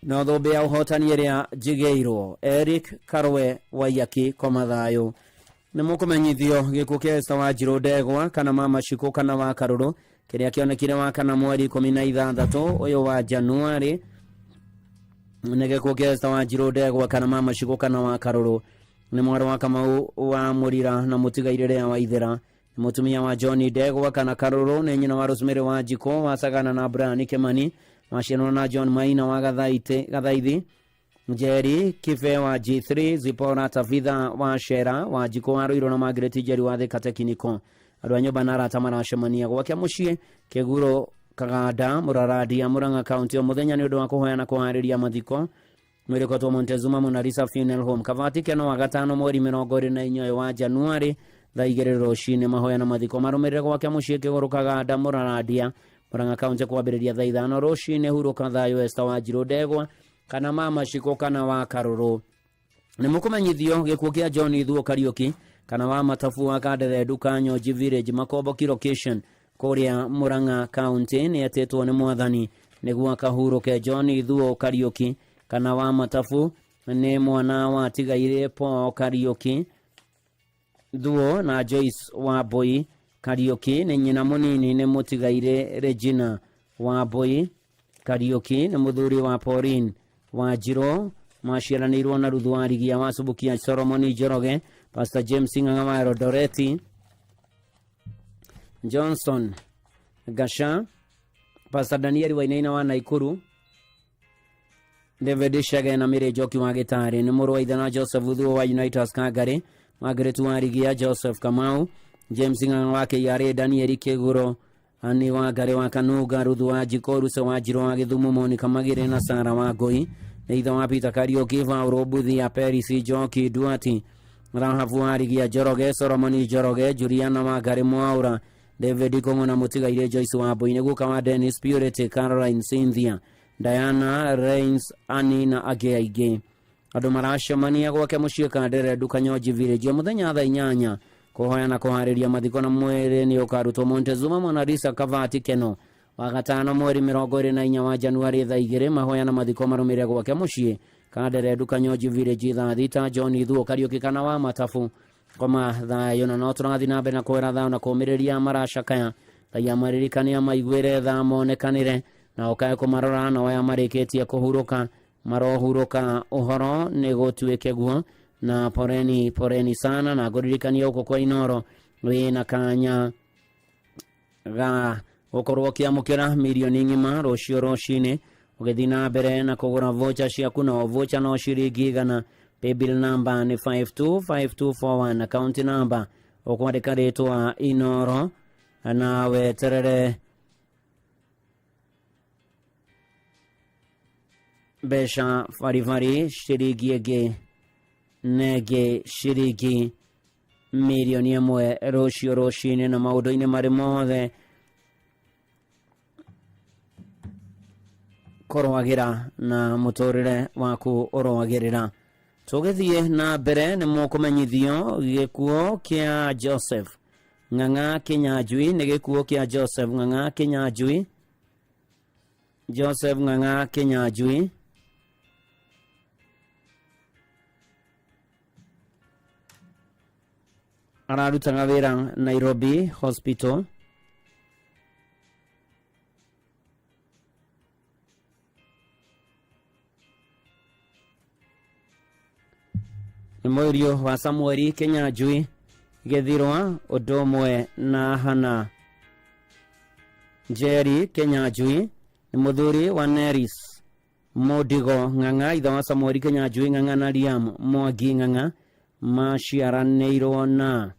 no thũmbĩ ya ũhotani ĩrĩa njigĩirwo Eric Karwe Waiyaki komathayo nĩ mũkũmenyithio gĩkuũ kĩa Esther Wanjiru Ndegwa kana Mama Shiko kana wa Karũrũ kĩrĩa kĩonekire wa kana mweri 16 ũyũ wa Januari nĩ gĩkuũ kĩa Esther Wanjiru Ndegwa kana Mama Shiko kana wa Karũrũ nĩ mwarĩ wa Kamau wa Mũrira na Mũtigaire Lea Waithera nĩ mũtumia wa John Ndegwa kana Karũrũ nĩ nyina wa Rosemary Wanjiko wa Sagana na Brian Kimani maciarwo na John Maina wa Gathaithi Njeri Kife wa G3 Zipora Tavitha wa Shera Wanjiko wa Ruiru na Margaret Njeri wa Thika Technical andũ a nyũmba na arata maracemania gwake mũciĩ Kĩguro Kaganda Mũraradia Murang'a County o mũthenya nĩ ũndũ wa kũhoya na kũharĩria mathiko Mũrĩkotwo Montezuma Monalisa Funeral Home Kavati Keno wa gatano mweri 24 wa Januari thaa 2 rũcinĩ mahoya na mathiko marũmĩrĩre gwake mũciĩ Kĩgũrũ Kaganda Mũraradia Murang'a County kwambĩrĩria thaa 5 rũcinĩ hurũka thayo Esther Wanjiru Ndegwa kana Mama Shiko kana wa Karũrũ nĩ mũkũmenyithio gĩkuũ kĩa John Ithuo Kariuki kana wa Matafu wa Kadere Duka Nyoji Village Makomboki location kũrĩa Murang'a County nĩ etĩtwo nĩ mwathani nĩguo akahurũke John Ithuo Kariuki kana wa Matafu nĩ mwana wa Tigaire Paul Kariuki Thuo na Joyce wa Boy Kariuki nĩ nyina mũnini nĩ Mũtigaire Regina wa Boy Kariuki nĩ mũthuri wa Pauline Wanjiru maciaranĩirwo na Ruthu wa Rigia wa Subukia Solomon Njoroge Pastor James Ng'ang'a wa Eldoret Johnson Gasha Pastor Daniel Wainaina wa Naikuru David Shage na Mire Joki wa Gĩtarĩ nĩ mũrũ wa ithe na Joseph Thuo wa Unitas Kangare Margaret wa Rigia Joseph Kamau James Ng'ang'a wa Kĩarĩ Daniel Kĩgũrũ Ani wa Ngare wa Kanuga Ruthu wa Jikoru se wa Njirũ wa Gĩthumo Monica Magĩrĩ na Sara wa Ngũi nĩ ithe wa Peter Kariuki Vauro Buthi ya Paris Joki Duati Rahabu wa Rigia Njoroge Solomon Njoroge Juliana wa Ngare Mwaura David Kong'o na Mũtigaire Joyce wa Mbũi nĩguo kawa Dennis Purity Caroline Cynthia Diana Reigns Annie na angĩ aingĩ andũ maracemania gwake mũciĩ Kadere Duka Nyoji Village mũthenya thaa 8 kũhoya na kũharĩria mathiko na mwĩrĩ nĩ ũkarutwo Montezuma Monalisa Kavati Keno wa gatano mweri 24 wa Januari thaa 2 mahoya na mathiko marumire gwake mucii Kandere Dukanyoji Village thaa 6 John Ithuo Kariuki kana wa Matafu koma thayo na no tũrathi na mbere na kwera thayo na kũmĩrĩria maracakaya thaya maririkania maiguĩre tha monekanire na ũkae kũmarora na waya marĩkĩtie kũhurũka marohurũka ũhoro nĩ gũtuĩke guo na poreni sana na ngũririkania ũkũ kwa Inoro wĩna kanya ga gũkorwo kĩamũkĩra mirioni ng'ima rũciũ rũcinĩ ũgĩthiĩ na mbere na kũgũra vocha ciaku na vocha no ciringi 100 paybill number ni 525241 account number ukwandika rĩtwa Inoro na weterere besha farifari shiringi ĩngĩ nenge shiringi mirioni 1 rũciũ rũcinĩ na maũndũ-inĩ marĩ mothe kũrũagĩra na mũtũrĩre waku ũrũagĩrĩra. Tũgĩthiĩ na mbere nĩ mũkũmenyithio gĩkuũ kĩa Joseph Ng'ang'a Kĩnyanjui nĩ gĩkuũ kĩa Joseph Ng'ang'a Kĩnyanjui. Joseph Ng'ang'a Kĩnyanjui ararutaga wĩra Nairobi Hospital. Mũriũ wa Samuel Kĩnyanjui gĩthirwa ũndũ ũmwe na Hana Jerry Kĩnyanjui nĩ mũthuri wa Neris Modigo Ng'ang'a ithe wa Samuel Kĩnyanjui Ng'ang'a na Liam Mwangi Ng'ang'a maciaranĩirwo na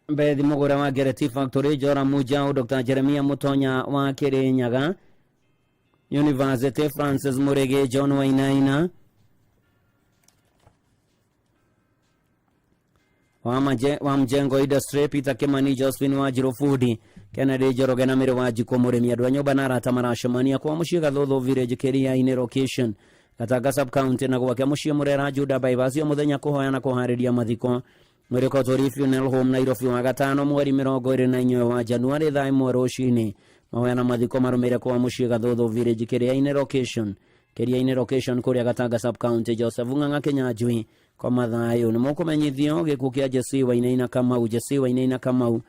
Bethi Mũgũra wa Gereti Factory Jora Mujao Dr. Jeremia Mutonya wa Kĩrĩnyaga University Francis Murege John Wainaina wa Mjengo Industry Peter Kimani Josephine wa Jirofudi Kennedy Joroge na Mĩrĩ wa Jiko Mũrĩmi andũ a nyũmba na arata maracemania kwa mũciĩ Gathũthũ Village Kĩria-inĩ location Gatanga sub county na gwake mũciĩ Mũrera Juda Bypass mũthenya kũhoya na kũharĩria mathiko Mwĩrĩkotori Funeral Home Nairobi wa gatano mweri 24 wa Januari thaa 1 rũcinĩ mahoya na mathiko marumire kwa mũciĩ Gathũthũ Village Kĩria-inĩ location kũrĩa Gatanga sub county. Joseph Ng'ang'a Kĩnyanjui kwa mathayo nĩ mũkũmenyithio gĩkuũ kĩa Jesse Wainaina Kamau. Jesse Wainaina Kamau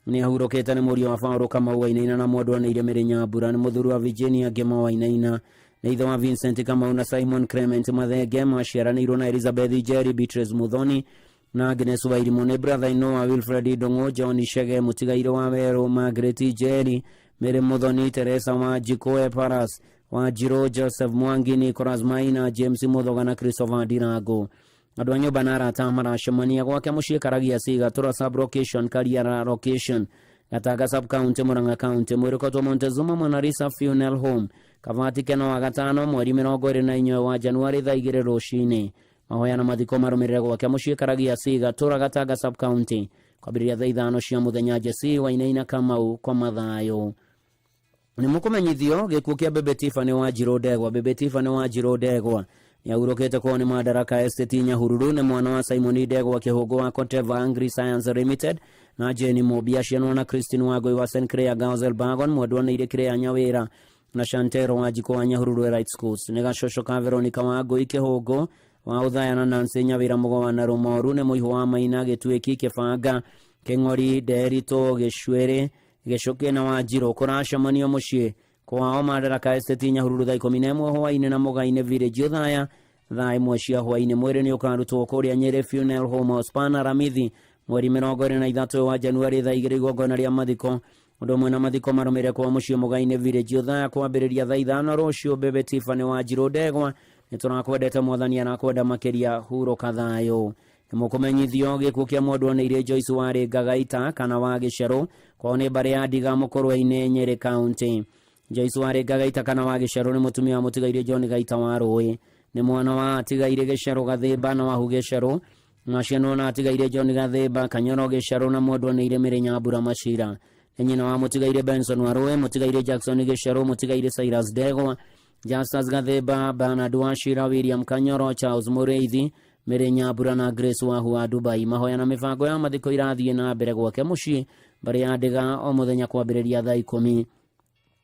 nĩ ahurũkĩte nĩ mũriũ wa Paul Kamau Wainaina na mũndũ nĩ Mĩrĩ Nyambura nĩ mũthuri wa Virginia Ngema Wainaina nĩ ithe wa Vincent Kamau na Simon Clement Mathenge maciaranĩirwo na Elizabeth Jerry Beatrice Muthoni na Agnes Wairimu nĩ brother-in-law wa Wilfred Ndung'u John Shege mũtigairĩ wa Werũ Margaret Jerry Mĩrĩ Muthoni Teresa wa Jikoe Paras wa Jiro Joseph Mwangi Nicholas Maina James Muthoga na Christopher Ndirango. Andũ a nyũmba na arata maracemania gwake mũciĩ Karagia Siga Tura sub location Kariara location Gatanga sub county Murang'a county. Mwĩrĩkotwo Montezuma Mwanarisa Funeral Home Kavati Keno wa gatano mweri 24 wa Januari thaa 2 rũcinĩ mahoya na mathiko marũmĩrĩre gwake mũciĩ Karagia Siga Tura Gatanga sub county kwambĩrĩria thaa 5 cia mũthenya. Jesse Wainaina Kamau kwa mathayo nĩ mũkũmenyithio gĩkuũ kĩa Bebe Tiffany wa Njirũ Ndegwa. Bebe Tiffany wa Njirũ Ndegwa nĩahurũkĩte kwao nĩ Madaraka Estate Nyahururu nĩ mwana wa Simon Ndegwa Kĩhũngũ wa Koteva Angry Science Limited na Jenny Mobi aciarwo na Christine Wangui wa St. Clair Girls Elbagon mwendwa nĩ Irĩ Clair Nyawĩra na Chantero wa Jiko wa Nyahururu Right Schools nĩ gacocũ ka Veronica Wangui Kĩhũngũ wa Uthaya na Nancy Nyawĩra Mũgo wa Narumoru nĩ mũihu wa Maina Gĩtuĩki Kĩbanga Kĩng'ori Nderitũ Gĩcuĩrĩ Gĩcũkĩ na wa Njirũ kũracemanio mũciĩ kwao Madaraka Estate Nyahururu thaa 11 hwainĩ na Mũgai-inĩ Village Uthaya thaa 1 cia hwainĩ. Mwĩrĩ nĩ ũkarutwo kũrĩa Nyĩrĩ Funeral Home Hospana Ramithi mweri 23 wa Januari thaa 2 igongona rĩa mathiko ũndũ ũmwe na mathiko marũmĩrĩre kwa mũciĩ Mũgai-inĩ Village Uthaya kwambĩrĩria thaa 5 rũciũ. Bebe Tiffany wa Njirũ Ndegwa nĩ tũrakwendete Mwathani arakwenda makĩria hurũka thayũ. Nĩ mũkũmenyithio gĩkuũ kĩa mũndũ nĩ Irĩ Joyce warĩ Ngagaita kana wa Gĩcerũ kwao nĩ mbarĩ ya Ndiga Mũkũrwe-inĩ Nyĩrĩ county. Joyce warĩ Ngagaita kana wa Gĩcerũ nĩ mũtumia wa mũtigairĩ John Gaita wa Rũĩ nĩ mwana wa atigairĩ Gĩcerũ Gathĩmba na Wahu Gĩcerũ maciarwo na atigairĩ John Gathĩmba Kanyoro Gĩcerũ na mũndũ nĩ Irĩ Mĩrĩ Nyambura Macira nĩ nyina wa mũtigairĩ Benson wa Rũĩ mũtigairĩ Jackson Gĩcerũ mũtigairĩ Cyrus Ndegwa Justus Gathĩmba Bernard Wachira William Kanyoro Charles Mũrĩithi Mĩrĩ Nyambura na Grace Wahu wa Dubai. Mahoya na mĩbango ya mathiko irathiĩ na mbere gwake mũciĩ mbere ya ndega o muthenya kwambĩrĩria thaa 10.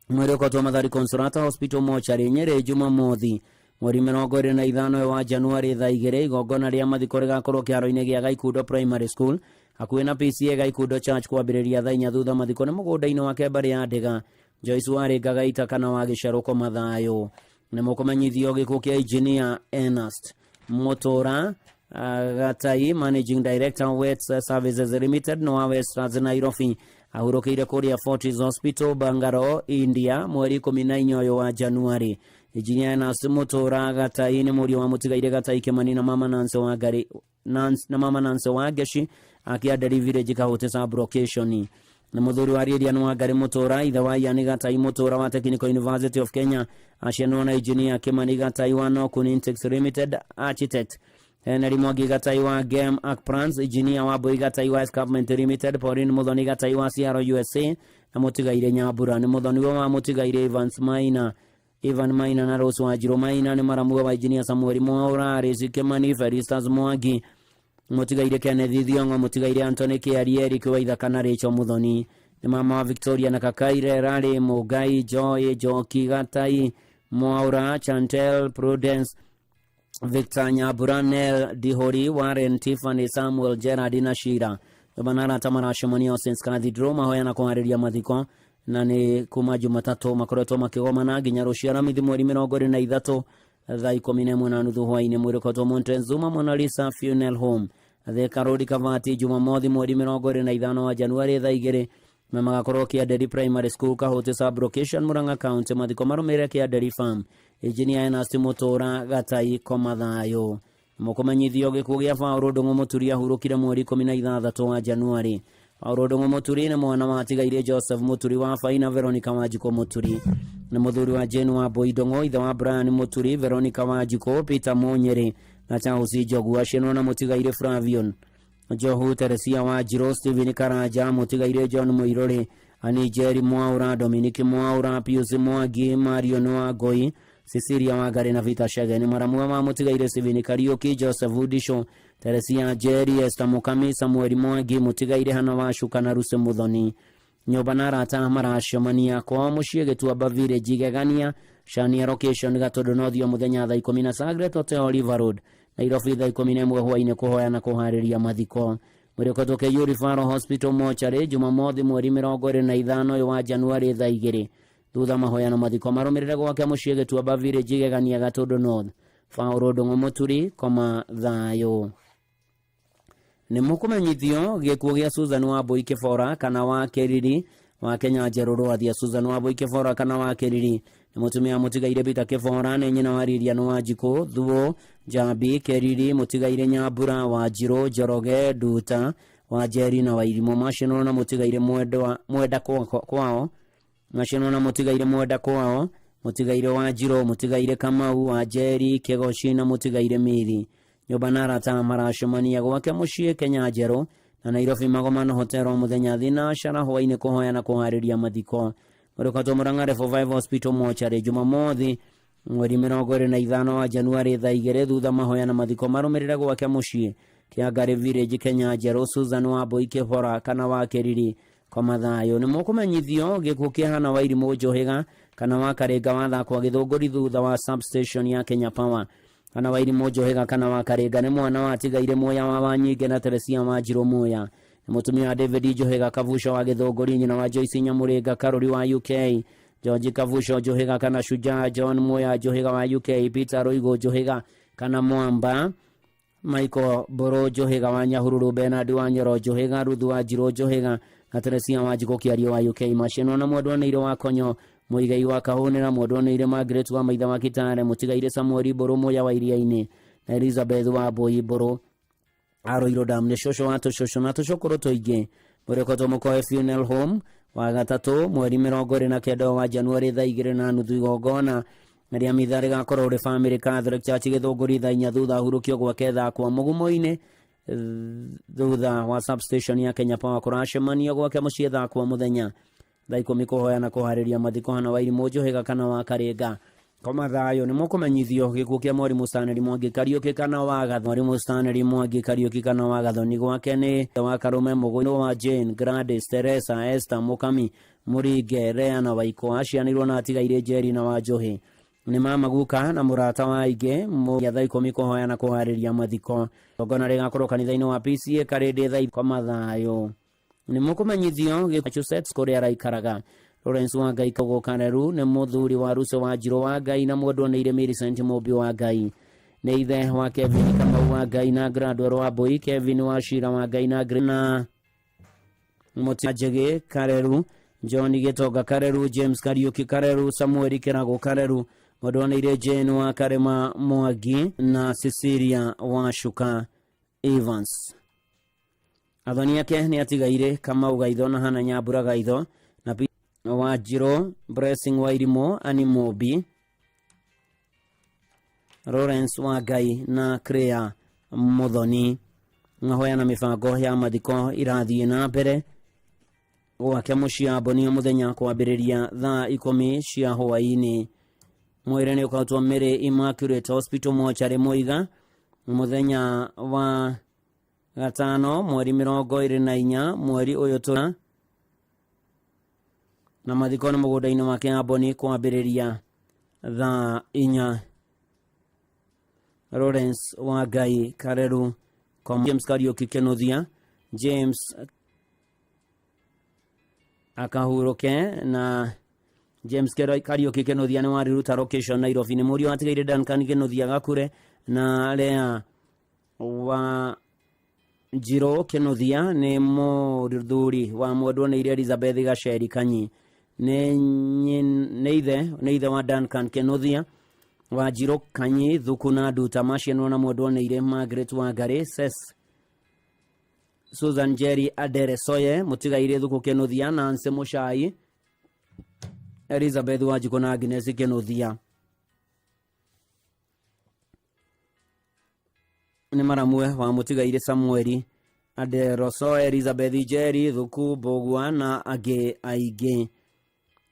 Mwĩrĩ ũkotwo Mathari Consolata Hospital mochari Nyeri Jumamothi mweri 25 wa Januari thaa 2 igongona rĩa mathiko rĩgakorwo kĩharo-inĩ gĩa Gaikundo Primary School hakuhĩ na PCA Gaikundo Church kwambĩrĩria thaa 4 thutha mathiko nĩ mũgũnda-inĩ wa Kemba ya ndega Joyce Warĩnga Gaita kana wa Gĩcarũko Mathayũ. Nĩ mũkũmenyithio gĩkuũ kĩa Engineer Ernest Mutura Gatai Managing Director West Services Limited no West Nairobi ahurũkĩire kũrĩa Fortis Hospital Bangaro India mweri 14 wa Januari. Engineer Ernest Mutura Gatai nĩ mũriũ wa mũtigaire Gatai Kĩmani na mama Nancy wa Geshi akianderi village Kahũti sub-location. Na mũthuri wa Rĩria wa Ngari Mutura ithe wa Yani Gatai Mutura wa Technical University of Kenya aciarwo na Engineer Kĩmani Gatai wa Nokun Intex Limited Architect. Henry Mwangi Gatai wa Game Akprans Engineer wa Boy Gatai wa Escarpment Limited Pauline Muthoni Gatai wa CR USA na mũtigaire Nyambura nĩ mũthoni wa mũtigaire Ivan Maina na Rose wa Njirũ Maina nĩ maramuga wa Engineer Samuel Mwaura Rĩci Kĩmani Felistas Mwangi mũtigaire Kenneth Thiongo mũtigaire Anthony Kĩarieri Kĩwaitha kana Rachel Muthoni nĩ mama wa Victoria na Kakaire Rari Mugai Joy Joki Gatai Mwaura Chantel Prudence Victor Nyambura Nel Dihori Warren Tiffany Samuel Gerard na Shira Banara Tamara Shomoni Osens Cathedral mahoya na kũharĩria mathiko na nĩ kuma Jumatatu makoretwo makĩgomana nginya rũciũ aramithi mweri 23 thaa 11:30 hwaĩ-inĩ mwĩrĩ ũkotwo Mountain Zuma Mona Lisa Funeral Home Thika Road Kavati Jumamothi mweri 25 wa Januari thaa 2 na magakorwo Kianderi Primary School Kahũti sub-location Murang'a County mathiko marũmĩrĩre Kianderi Farm. Engineer Ernest Mutura Gatai Komathayũ mũkũmenyithio gĩkuũ gĩa Paul Ndung'u Mũturi ahurũkire mweri 16 wa Januari. Paul Ndung'u Mũturi nĩ mwana wa tigaire Joseph Mũturi wa Faina Veronica Wanjiko Mũturi na mũthuri wa Jane wa Boy Ndung'u ithe wa Brian Mũturi Veronica Wanjiko Peter Munyeri na Charles Njogu aciarwo na mũtigaire Flavion Njohu Teresia wa Njirũ Stephen Karanja mũtigaire John Mũirũrĩ ani Jerry Mwaura Dominic Mwaura Pius Mwangi Marion Wangoi Cecilia Wangari na Vita Shege nĩ maramua ma mũtigaire Stephen Kariuki Joseph Udisho Teresia Jerry Esther Mukami Samuel Mwangi mũtigaire Hana Wacuka na Ruse Muthoni nyũmba na arata maracemania kwa mũciĩ Gĩtuamba Village Igegania Shania Location Gatũndũ North mũthenya thaa 10 na Sagret Hotel Oliver Road Nairobi thaa 11 hwaĩ-inĩ kũhoya na kũharĩria mathiko. Mwĩrĩ ũkotwo Yuri Faro Hospital mochari Jumamothi mweri 25 wa Januari thaa 2 thutha mahoya na mathiko marũmĩrĩre gwake mũciĩ Gĩtuamba Village Igegania Gatũndũ North. Paul Ndung'u Mũturi Komathayũ. Nĩ mũkũmenyithio gĩkuũ gĩa Susan Wambui Kĩbora kana wa Kĩriri wa Kenya Njerũ Rwathia. Susan Wambui Kĩbora kana wa Kĩriri nĩ mũtumia mũtigaire Peter Kĩbora nĩ nyina wa Rĩria na Wanjikũ Thuo Jambi Kĩriri mũtigaire Nyambura wa Njirũ Njoroge Nduta wa Njeri na Wairimũ macinwo na mũtigaire mwenda kwao macinwo na mũtigaire mwenda kwao mũtigaire wa Njirũ mũtigaire Kamau wa Njeri Kĩgoci na mũtigaire Miri. Nyũmba na arata maracemania gwake mũciĩ Kenya Njerũ na Nairobi Magomano Hotel mũthenya thinacara hwaĩ-inĩ kũhoya na kũharĩria mathiko. Mũrĩkotwo Murang'a Level 5 Hospital mochari Jumamothi mweri 25 wa Januari thaa 2 thutha mahoya na mathiko marũmĩrĩre gwake mũciĩ Kiangari Village Kenya Njerũ. Susan Wambui Kĩbora kana wa Kĩriri Komathayũ. Nĩ mũkũmenyithio gĩkuũ kĩa Hana Wairimũ Njũhĩga kana wa Karĩnga wathakwo Gĩthũngũri thutha wa substation ya Kenya Power. Hana Wairimũ Njũhĩga kana wa Karĩnga nĩ mwana wa tigaire Muoya wa Wanyinge na Teresia wa Njirũ Muoya. Nĩ mũtumia wa David Njũhĩga Kavusha wa Gĩthũngũri nyina wa Joyce Nyamũrĩnga Karori wa UK George Kavusha Njũhĩga kana Shujaa John Muoya Njũhĩga wa UK Peter Roigo Njũhĩga kana Mwamba Michael Boro Njũhĩga wa Nyahururu Bernard wa Nyoro Njũhĩga Ruthu wa Njirũ Njũhĩga na Teresia wa Njiko Kĩario wa UK macinwo na Mwendwanĩire wa Konyo Mũigai wa Kahũnĩra Mwendwanĩire Margaret wa Maitha wa Kitare mũtigaire Samuel Boro Muoya wa Iria-inĩ na Elizabeth wa Boy Boro Aroiro Dam nĩ cũcũ wa tũcũcũ na tũcũkũrũ tũingĩ. Mũrĩkotwo Mũkoe Funeral Home wa gatatũ mweri 29 wa Januari thaa 2:30 igongona rĩa mitha rĩgakorwo rĩ Family Catholic Church Gĩthũngũri thaa 4 thutha hurũkio gwake thakwo mũgumo-inĩ thutha wa substation ya Kenya Power kũracemania gwake mũciĩ thakwo mũthenya thaa 10 kũhoya na kũharĩria mathiko Hana Wairimũ Njũhĩga kana wa Karĩnga koma thayo ni mukumenyithio gikuo kia Mwalimu Stanley Mwangi Kariuki kana wagatho. Mwalimu Stanley Mwangi Kariuki kana wagatho ni gwake ni wa Karume Mugunyi wa Jane Gladys Teresa Esther Mukami Murige Reana Waiko acianirwo na atigaire Njeri na Wanjohi ni mama guka na murata wa ige ya thaa 10 kuhoya na kuhariria mathiko ogona rigakorwo kanitha-ini wa PCA karindi thaa koma thayo ni mukumenyithio Massachusetts kuria raikaraga Lawrence wa Ngai Kagokaneru ni muthuri wa Ruso wa Njiro wa Ngai na mwendwo ni ire Millicent Mobi wa Ngai ni ithe wa Kevin Kamau wa Ngai na Gradwell wa Boy Kevin wa Shira wa Ngai na Grina Mutajege Kareru John Gitoga Kareru James Kariuki Kareru Samuel Kirago Kareru mwendwo ni ire Jane wa Karema Mwangi na Cecilia wa Shuka Evans. Athoni yake ni atigaire Kamau Gaitho na Hana Nyambura Gaitho na Wanjiro Blessing Wairimo Animobi Lawrence wa Ngai na Crea Muthoni ngahoya na mifango ya mathiko irathie na mbere gwake muciĩ Amboni muthenya kwambĩrĩria thaa 10 cia hwaĩ-inĩ. Mwĩrĩ nĩ ũkautwo Mary Immaculate Hospital mochari Muiga muthenya wa gatano mweri 24 mweri ũyũ tũra na mathiko nĩ mũgũnda-inĩ wake Amboni kwambĩrĩria thaa 4. Lawrence wa Ngai Kareru James Kariuki Kinuthia James akahuruke na James Kariuki Kinuthia ni wari ruta location Nairobi ni muri watigaire Duncan Kinuthia Gakure na Lea wa Njiro Kinuthia ni muthuri wa mwendwo ni ire Elizabeth Gacheri Kanyi ni ithe wa Duncan Kinuthia wa Njiro Kanyi Thukuna Nduta macienwo na mwendwo ni ire Margaret Wangari Ses Susan Jerry Adere Soye mutigaire Thuku Kinuthia na Nancy Muchai Elizabeth Wanjiku na Agnes Kinuthia ni maramwe wa mutigaire Samueli Adere Soye Elizabeth Jerry Thuku Bogwa na age aige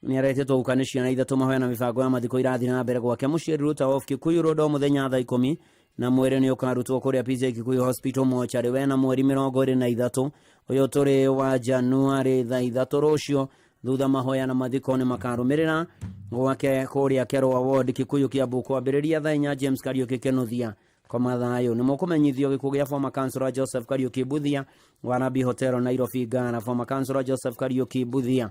ni aretetwo gukanishia na ithatu mahoya na mifango ya mathiko irathi na mbere gwake muciĩ Ruta of Kikuyu Road muthenya thaa 10 na mwĩrĩ nĩ ũkarutwo kũrĩa PCA Kikuyu Hospital mochari we na mweri 23 ũyũ tũrĩ wa Januari thaa 3 rũciũ thutha mahoya na mathiko nĩ makarũmĩrĩra gwake kũrĩa Kerwa Ward Kikuyu Kiambu kwambĩrĩria thaa 4. James Kariuki Kinuthia koma thayo nĩ mũkũmenyithio gĩkuũ gĩa former councillor Joseph Kariuki Buthia wa Nabi Hotel Nairobi Ghana. Former councillor Joseph Kariuki Buthia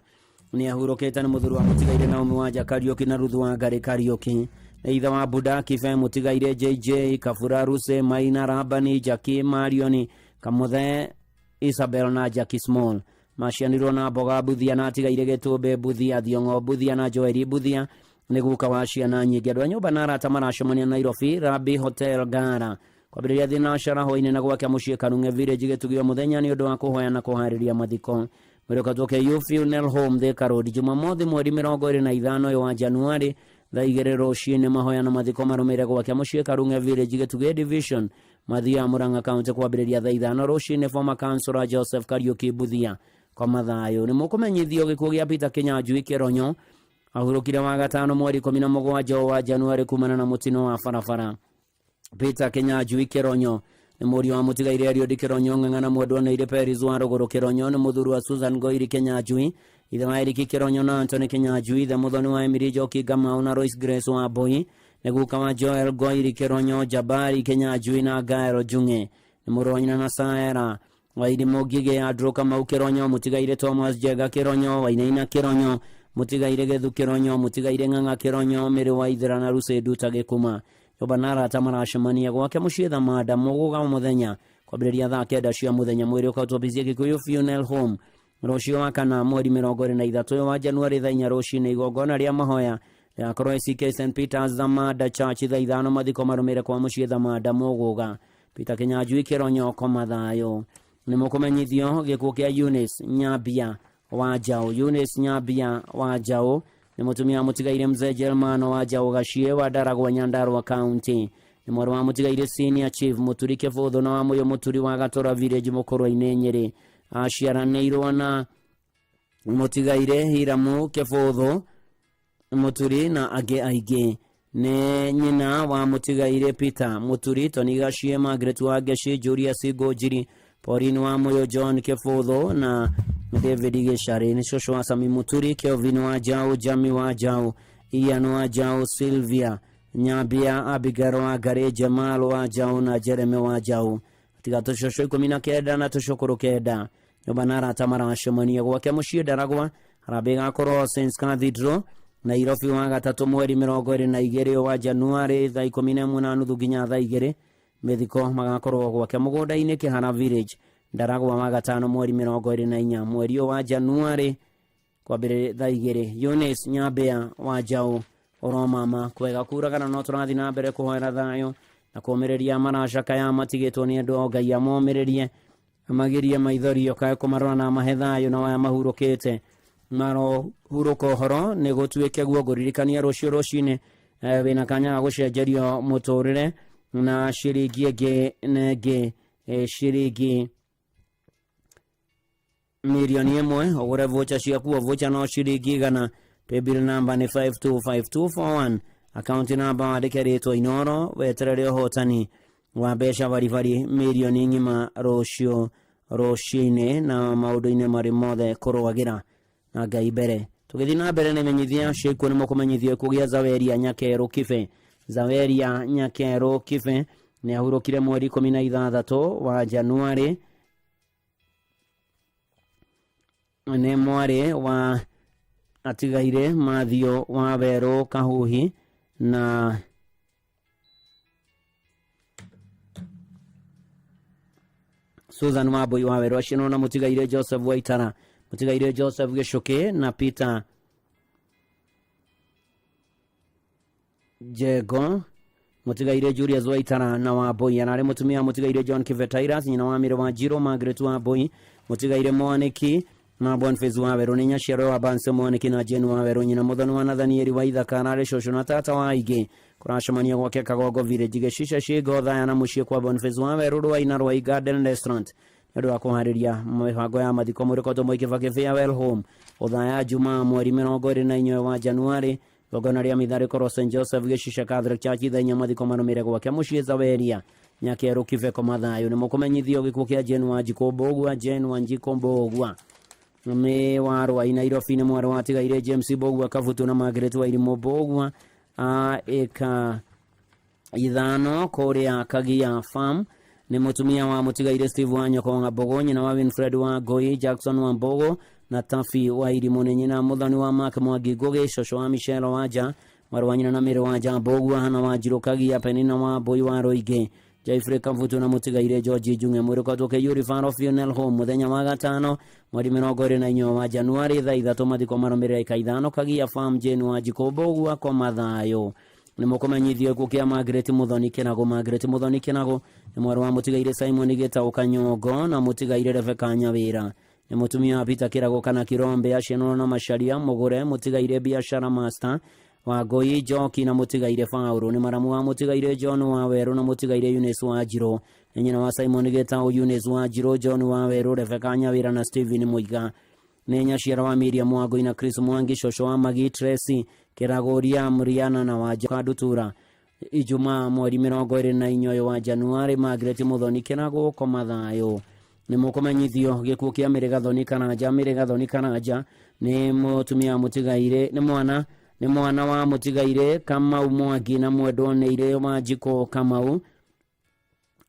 ni ahurũkĩte nĩ mũthuri wa mutigaire Naomi Wanja Kariuki na Ruthu wa Ngari Kariuki either wa Buda Kife mutigaire JJ Kafura Ruse Maina Rabani Jackie Marioni Kamuthe Isabel na Jackie Small macianirwo na Mboga Buthia na atigaire Gĩtũmbe Buthia Thiongo Buthia na Joeli Buthia nĩ guka wa ciana nyingĩ. Andũ a nyũmba na arata maracemania Nairobi Rabi Hotel Ngara kwambĩrĩria thinacara hwaĩ-inĩ na gwake muciĩ Karunge Village gĩtugio muthenya nĩ ũndũ wa kũhoya na kũharĩria mathiko. Mwĩrĩka tũke You Funeral Home Thika Road Jumamothi mweri 25 wa Januari thaa 2 rũciinĩ mahoya na mathiko marũmĩrĩre gwake muciĩ Karunge Village gĩtugĩ Division Mathia Murang'a County kwambĩrĩria thaa 5 rũciinĩ. Former councillor Joseph Kariuki Buthia kwa mathayo nĩ mũkũmenyithio gĩkuũ gĩa Peter Kinyanjui Kĩronyo ahurũkire wa gatano mweri 17 wa Januari kumana na mũtino wa barabara. Peter Kinyanjui Kĩronyo ni mũriũ wa mutigaire Eliud Kĩronyo ng'ang'ana mwendwo nĩ ire Peris wa Rũgũrũ Kĩronyo nĩ mũthuri wa Susan Ngoiri Kinyanjui ithe wa Eric Kĩronyo na Anthony Kinyanjui ithe mũthoni wa Emily Njoki Ngamau na Royce Grace wa Mbui nĩ guka wa Joel Ngoiri Kĩronyo Jabari Kinyanjui na Gaero Njung'e nĩ mũrũ wa nyina na Saera wa Irimũ Ngigĩ Andrew Kamau Kĩronyo mutigaire Thomas Jega Kĩronyo Wainaina Kĩronyo mutigaire Gethu Kĩronyo mutigaire Ng'ang'a Kĩronyo Mĩrĩ wa Ithera na Ruce Nduta Gĩkuma. Nyũmba na arata maracemania gwake muciĩ Thamanda mũgũga muthenya kwambĩrĩria thaa 9 cia muthenya. Mwĩrĩ ũkautwo PCA Kikuyu Funeral Home rũciũ wa kana mweri 23 wa Januari thaa 4 rũciinĩ. Igongona rĩa mahoya rĩakorwo ACK St Peters Thamanda Church thaa 5 mathiko marũmĩrĩre kwa muciĩ Thamanda mũgũga. Peter Kinyanjui Kĩronyo koma thayo nĩ mũkũmenyithio gĩkuũ kĩa Eunice Nyambia wa Njau. Eunice Nyambia wa Njau ni mutumia mutigaire Mzee German wa Njau Gaciĩ wa Ndaragwa Nyandarua County. Ni mwarĩ wa mutigaire Senior Chief Muturi Kĩbũthũ na wa mũyũ Muturi wa Gatora Village Mũkũrwa-inĩ Nyĩrĩ. Aciaranĩirwo na mutigaire Hiramu Kĩbũthũ Muturi na angĩ aingĩ. nĩ nyina wa mũtigaire Peter Mũturi, Tony Gachie, Margaret wa Gachi, Julius Ngũnjiri, Pauline wa Moyo, John Kĩbũthũ na David Gĩcarĩ. Nĩ cũcũ wa Sami Mũturi, Kelvin wa Jau, Jami wa Jau, Ian wa Jau, Sylvia Nyambia, Abigail wa Ngari, Jamal wa Jau na Jeremy wa Jau. Tiga tũcũcũ 19 na tũcũkũrũ 9 nyũmba na arata maracemania gwake mũciĩ Ndaragwa. Harambĩ gakorwo Saints Cathedral Nairobi wa gatatũ mweri 22 wa Januari thaa 11:30 nginya thaa 2. Methiko magakorwo gwake mũgũnda-inĩ Kĩhara Village Ndaragwa wa gatano mweri 24 mweri wa Januari kwambĩrĩria thaa 2. Eunice Nyambia wa Jau oromama kwega kuragana no tũrathi na mbere kũhoera thayũ na kũmĩrĩria maracaka ya matigĩtwo nĩ andũ o Ngai amomĩrĩrie amagirie maithorio kae kũmarora na mahe thayũ na waya mahurũkĩte marohurũka ũhoro nĩ gũtuĩke guo ngũririkania rũciũ rũcinĩ wĩna kanya ga gũcenjerio mũtũrĩre na ciringi ĩngĩ na ĩngĩ ciringi milioni 1 ũgũre vocha ciaku o vocha no ciringi 100. Paybill number ni 525241. Account number wandĩke rĩtwa Inoro weterere ũhotani wa mbeca baribari milioni ng'ima rũciũ rũcinĩ na maũndũ-inĩ marĩ mothe kũrũagĩra na Ngai mbere. Tũgĩthiĩ na mbere nĩ menyithia ciĩkuo nĩ mũkũmenyithio kũgĩa Zaweria Nyakerũ Kibe. Zaweria Nyakerũ Kibe nĩ ahurũkire mweri 16 wa Januari. Nĩ mwarĩ wa atigaire Mathio wa Werũ Kahuhi na Susan Wambui wa Werũ. Acio na mũtigaire Joseph Waitara, mũtigaire Joseph Gĩcũkĩ na Peter Jego, mũtigaire Julius Waitara na Wambui. Ararĩ mũtumia mũtigaire John Kivetiras, nyina wa Mĩrũ wa Njirũ Margaret Wambui, mũtigaire Mwaniki na Boniface wa Werũ. Nĩ nyaciarwo wa Banse Mwaniki na Jane wa Werũ, nyina mũthoni wa Nathanieli wa Ithaka. Ararĩ cũcũ na tata wa Aingĩ. Kũracemania gwake Kagongo Village Gĩcicia ciĩgo thaya na mũciĩ kwa Boniface wa Werũ Rwaina Rwai Garden Restaurant nĩ ũndũ wa kũharĩria mĩbango ya mathiko mũrĩkoto Moi Kibaki Farewell Home ũthaya Jumaa mweri 24 wa Januari. Igongona rĩa mitharĩko St Joseph Gĩcicia Catholic Church ithenya mathiko marũmĩrĩre gwake mũciĩ Zaweria Nyakerũ Kibe Komathayũ. Nĩ mũkũmenyithio gĩkuũ kĩa Jane Wanjikũ Mbũgua. Jane Wanjikũ Mbũgua nĩ wa Rwai Nairobi, nĩ mwarĩ wa tigaire James Mbũgua Kabutu na Margaret Wairimũ Mbũgua eka 5 kũrĩa Kagia Farm. Nĩ mũtumia wa mũtigaire Steve Wanyoko Mbogo, nyina wa Winfred wa Ngoi, Jackson wa Mbogo na Tafi wa Irimũ. Nĩ nyina mũthoni wa Mark Mwangi Ngũgĩ, cũcũ wa Michelle Wanja, mwarĩ wa nyina na Mĩrũ Wanja Mbũgua, Hana wa Njirũ Kagia, Penina wa Mbũi wa Rũingĩ, Jaifrey Kabutu na mũtigaire George Njung'e. Mũrĩkoto Kĩiyũri Funeral Home mũthenya wa gatano mweri 24 wa Januari thaa 3 mathiko marũmĩrĩre eka 5 Kagia Farm. Jane Wanjikũ Mbũgua Komathayũ. Nĩ mũkũmenyithio gũkĩa Margaret Muthoni Kĩnagũ. Margaret Muthoni Kĩnagũ nĩ mwarĩ wa mũtigaire Simon Gĩtaũ Kanyongo na mũtigaire Rebeka Nyawĩra. Nĩ mũtumia wa Peter Kĩragũ kana Kĩrombe. Aciarwo na Macharia Mũgũre, mũtigaire Biashara Master wa Ngoi Njoki na mũtigaire Paũlũ. Nĩ maramu wa mũtigaire John wa Werũ na mũtigaire Eunice wa Njirũ. Nĩ nyina wa Simon Gĩtaũ, Eunice wa Njirũ, John wa Werũ, Rebeka Nyawĩra na Stephen Mũiga. Nĩ nyaciara wa Miriam Wangui na Chris Mwangi, cũcũ wa Magi Tracy Kĩragũria Mriana na Wanja Kandutura. Ijumaa mweri 24 wa Januari. Margaret Muthoni Kĩnagũ Komathayũ. Nĩ mũkũmenyithio gĩkuũ kĩa Mĩrĩga Thoni Karanja. Mĩrĩga Thoni Karanja nĩ mũtumia mũtigaire, nĩ mwana wa mũtigaire Kamau Mwangi na mwendwa Nĩirĩ Wanjikũ Kamau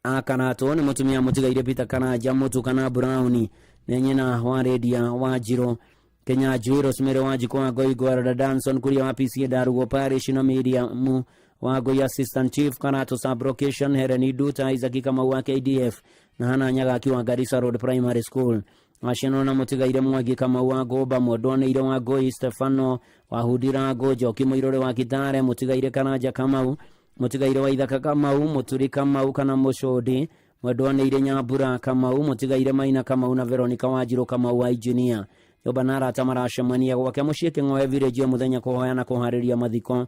Akaratũ. Nĩ mũtumia mũtigaire Peter Karanja Mũtukana Brown. Nĩ nyina wa Redia Wanjirũ Kenya Njui, Rosemary Wanjikũ wa Ngoi, Gwarada Danson Kuria wa PCA Darugũ Parish na Miriam wa Ngoi Assistant Chief Karatu Sub-Location, Helen Duta, Isaac Kamau wa KDF na Hana Nyagaki wa Garissa Road Primary School. Aciarwo na mũtigaire Mwangi Kamau wa Ngũmba, mwendwa Nĩirĩ wa Ngoi, Stefano wa Hudirango, Njoki Mũirũrĩ wa Kitare, mũtigaire Karanja Kamau, mũtigaire wa Ithaka Kamau, Mũturi Kamau kana Mũcũndĩ, mwendwa Nĩirĩ Nyambura Kamau, mũtigaire Maina Kamau na Veronica Wanjirũ Kamau wa Engineer. Nyũmba na arata maracemania gwake mũciĩ Kĩng'oe Village mũthenya kũhoya na kũharĩria mathiko.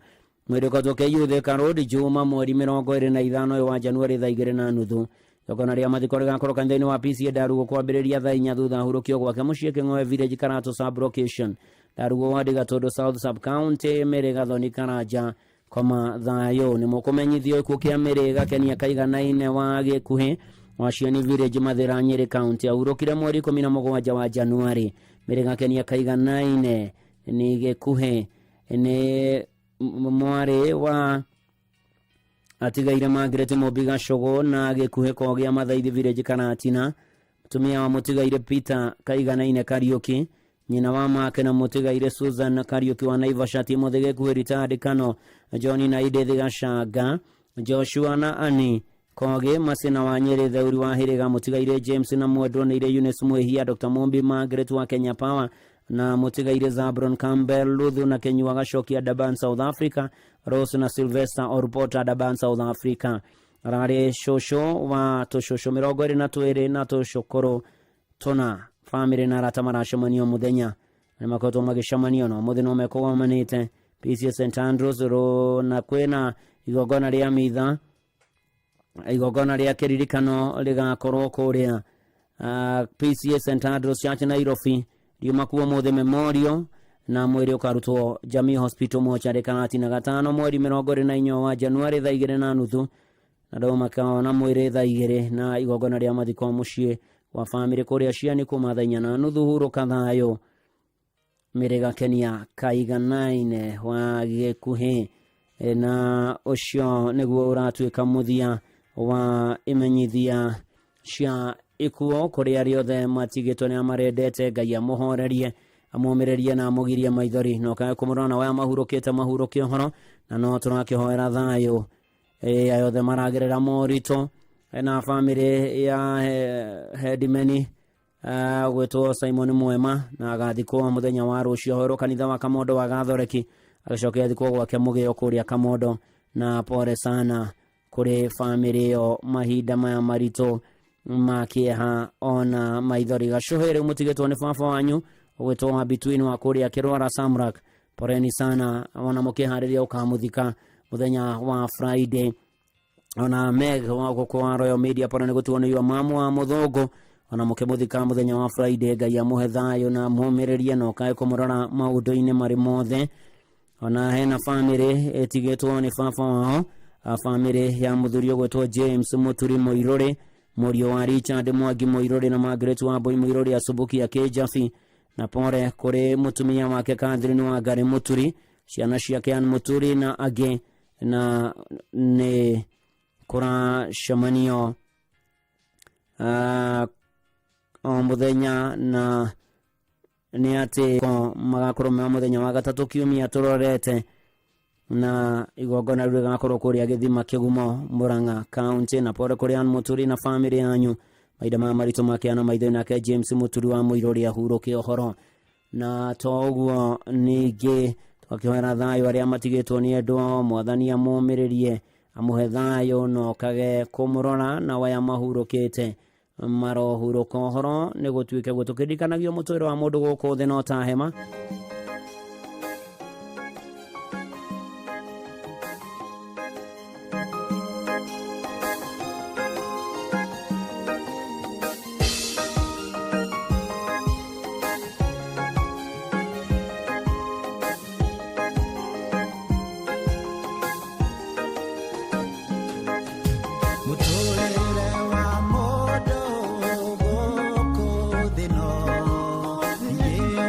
Mũrĩkoto Kĩiyũthĩ Road Juma mweri 25 wa Januari thaa 2:30. Igongona rĩa mathiko rĩgakorwo kanitha-inĩ wa PCA Darugũ kwambĩrĩria thaa 4 thutha hurũkio gwake mũciĩ Kĩng'oe Village Karatu Sub-Location, Darugũ ward Gatũndũ South Sub County, Mĩrĩga Thoni Karanja koma thayo ni mukumenyithio ikuo kia miriga kenia kaiganaine wa Gikuhi wa Cieni Village Mathira Nyeri County aurukire mweri 17 wa Januari. Miriga kenia kaiganaine ni Gikuhi ni mwari wa atigaire Margaret Mobiga Shogo na Gikuhi kogia Mathaithi Village Karatina. Mutumia wa mutigaire Peter kaiganaine Kariuki, nyina wa make na mutigaire Susan Kariuki wa Naivasha Timothy Gikuhi retired Kano, Johnny na Idith Gashaga, Joshua na Ani koge Masina wa Nyeri Thauri wa Hiriga mutigaire James na Mwedro na Eunice Mwehia, Dr. Mombi Margaret wa Kenya Power na mutigaire Zabron Campbell Luthu na Kenyua Gashokia Daban South Africa, Rose na Sylvester Orpota Daban South Africa. Rare Shosho wa Toshosho mirongo iri na twiri na Toshokoro tona family na ratamara shamanio muthenya na makoto magishamanio no muthino meko wamanite PCS St Andrews ro na kwena igogona ria mitha igogona ria kiririkano ligakorwo kuria PCS St Andrews Church Nairobi riumakuo muthe memorial na mweri ukarutwo Jamii Hospital mochari Karatina gatano mweri 24 wa Januari thaa 2:30 na ndo makao na mwiri thaa 2 na igogona ria mathiko mucii wa family kuria ciani kuma thaa 4:30 huro kathayo. Miriga kenia kaiganaine wa Gikuhi na ucio niguo uratuika muthia wa imenyithia cia ikuo kuria riothe matigitwo ni amarendete Ngai amuhorerie amumirerie na amugirie maithori no kae kumurona wa mahurukite mahurukio horo na no turakihoera thayo ayothe maragerera morito na family ya Hedimeni gwetwo Simon Mwema na agathikwo muthenya wa rucio horo kanitha wa Kamodo wa Gathoreki agicokea thikwo gwake mugio kuria Kamodo na pore sana kuri family yo mahinda maya marito makieha ona maithori gacuhere mutigitwo ni baba wanyu gwetwo wa between wa kuria Kirwara Samrak poreni sana ona mukihariria ukamuthika muthenya wa Friday ona Meg wa kwa Royal Media poreni gutuonio mamu wa Muthogo ona mukimuthika muthenya wa Friday Ngai amuhe thayo na mumirerie no kae kumurora maundu-ini mari mothe. Ona hena family etigitwo ni baba wao family ya muthurio gwetwo James Muturi Moirore murio wa Richard Mwangi Moirore na Margaret wa Boy Moirore asubuki ya Kejafi na pore kuri mutumia wake Catherine wa Gari Muturi ciana ciake Ann Muturi na age na ne kura shamanio muthenya na ni ati ko magakorwo muthenya wa gatatu kiumia turorete na igogona rĩu gakorwo kuria Gĩthima Kĩgumo Murang'a County na pore kuri Ann Muturi na family yanyu maida ma marito makiana maitho nake James Muturi wa Moirore ahuruke ohoro na toguo ningi twakihoera thayo aria matigitwo ni endwa mwathani amumirerie amuhe thayo no kage kumurora na waya mahurukite marohuruka ohoro ni gutuike gutukirikanagio mutwiro wa mundu guku thi no ta hema. Mutorere wa modo goko thino, ye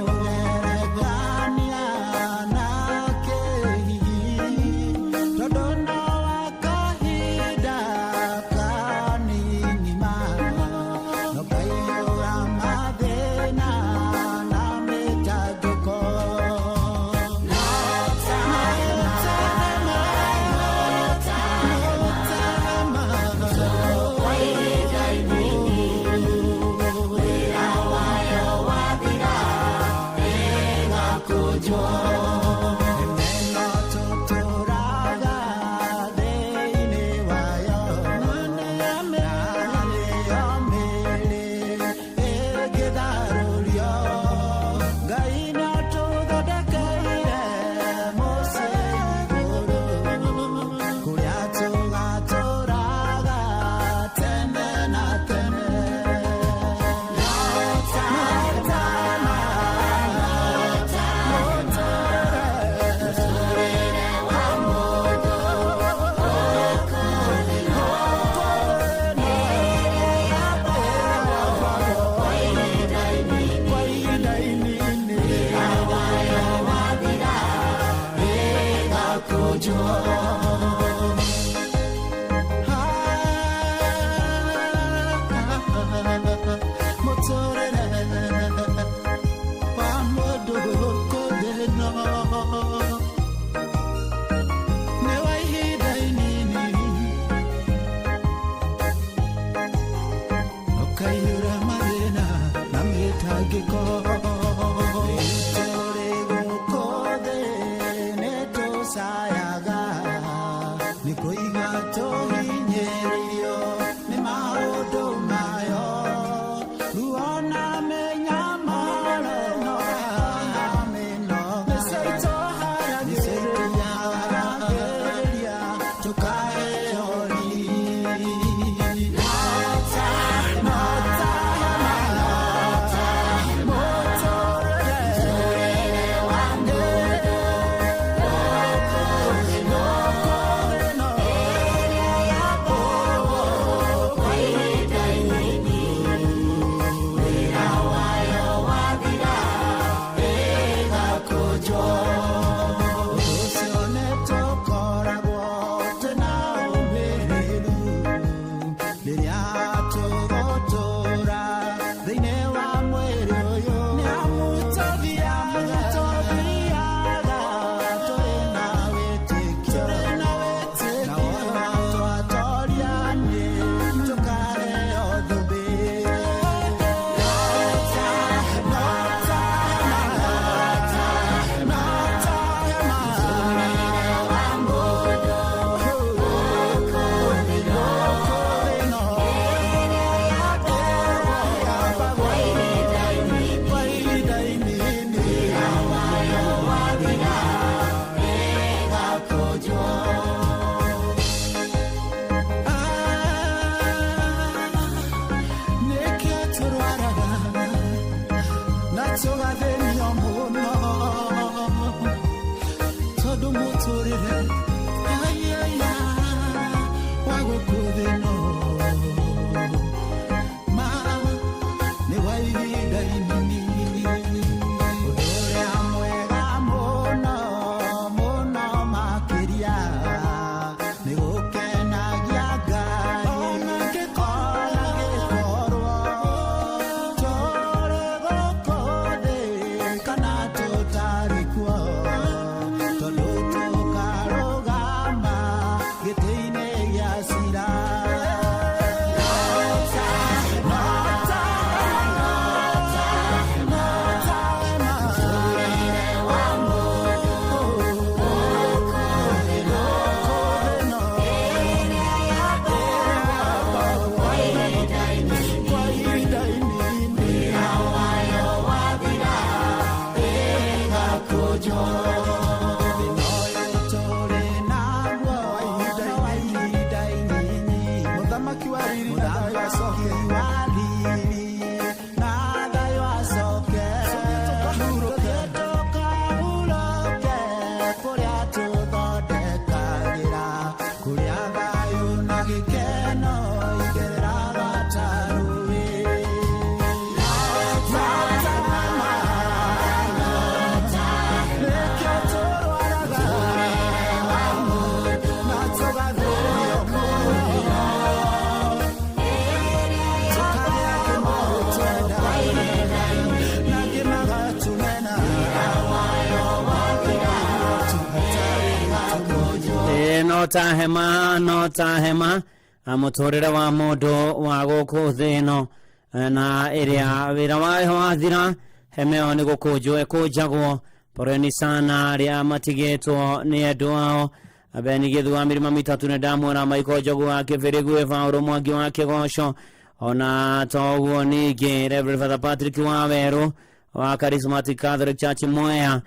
no ta hema muturire wa mundu wa guku thino na iria wira wayo wathira hemeo ni gukunjwo ekunjagwo poreni sana ria matigetwo ni andu ao abeni githua mirima mitatu ne ndamwona Michael Njogu wake Verigwe Fauro Mwangi wake Gosho ona toguo ningi Reverend Father Patrick Waweru wa Charismatic Catholic Church Mwea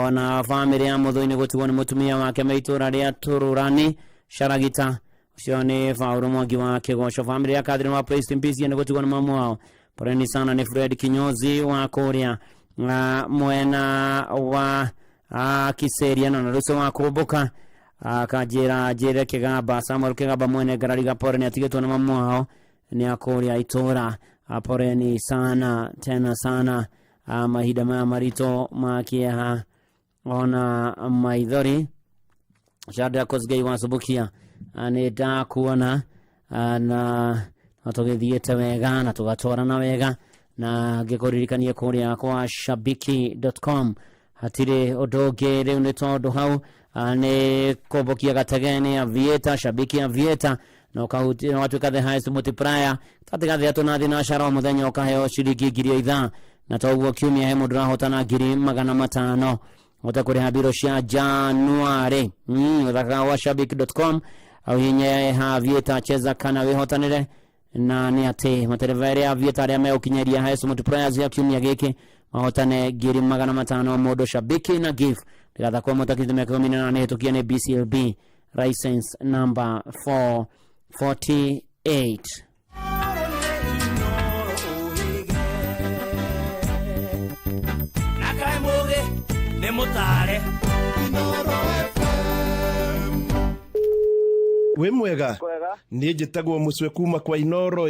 ona family ya muthoini gutigwo ni mutumia wake meitura ria Tururani Sharagita ucio ni Fauro Mwangi wake Gosho family ya Catherine wa Praise in Peace ni gutigwo ni mamu wao poreni sana ni Fred Kinyozi wa Kuria mwena wa Kiseria na ruso wa kubuka akajira jere Kigamba Samuel Kigamba mwene garariga poreni atigetwo na mamu wao ni Akuria Itura poreni sana tena sana mahida marito makia ona maithori Shada Kosgei wasubukia aneda kuona na atogithiete wega na tugatwarana wega na ngikuririkanie kuria kwa shabiki.com hatire odoge riu ni tondu hau ni kobokia gategeni Avieta Shabiki Avieta no kahuti no watu the highest multiplier tatika thia tunathi na shara muthenya ukaheo shilingi 5,000 na toguo kiumia he mundu rahotana 500 utakuriha biro cia Januari uthaka wa shabiki.com au hinye Avieta cheza kana wihotanire na ni ate materevere ya Avieta aria meukinyeria highest multipliers ya kiumia giki mahotane 500 modo Shabiki na gift ndigatha kwa mutakite mekomina na nehitukia ni BCLB license number 448 Nakai muge ne mutare we mwega ni njitagwo mucwe kuma kwa Inoro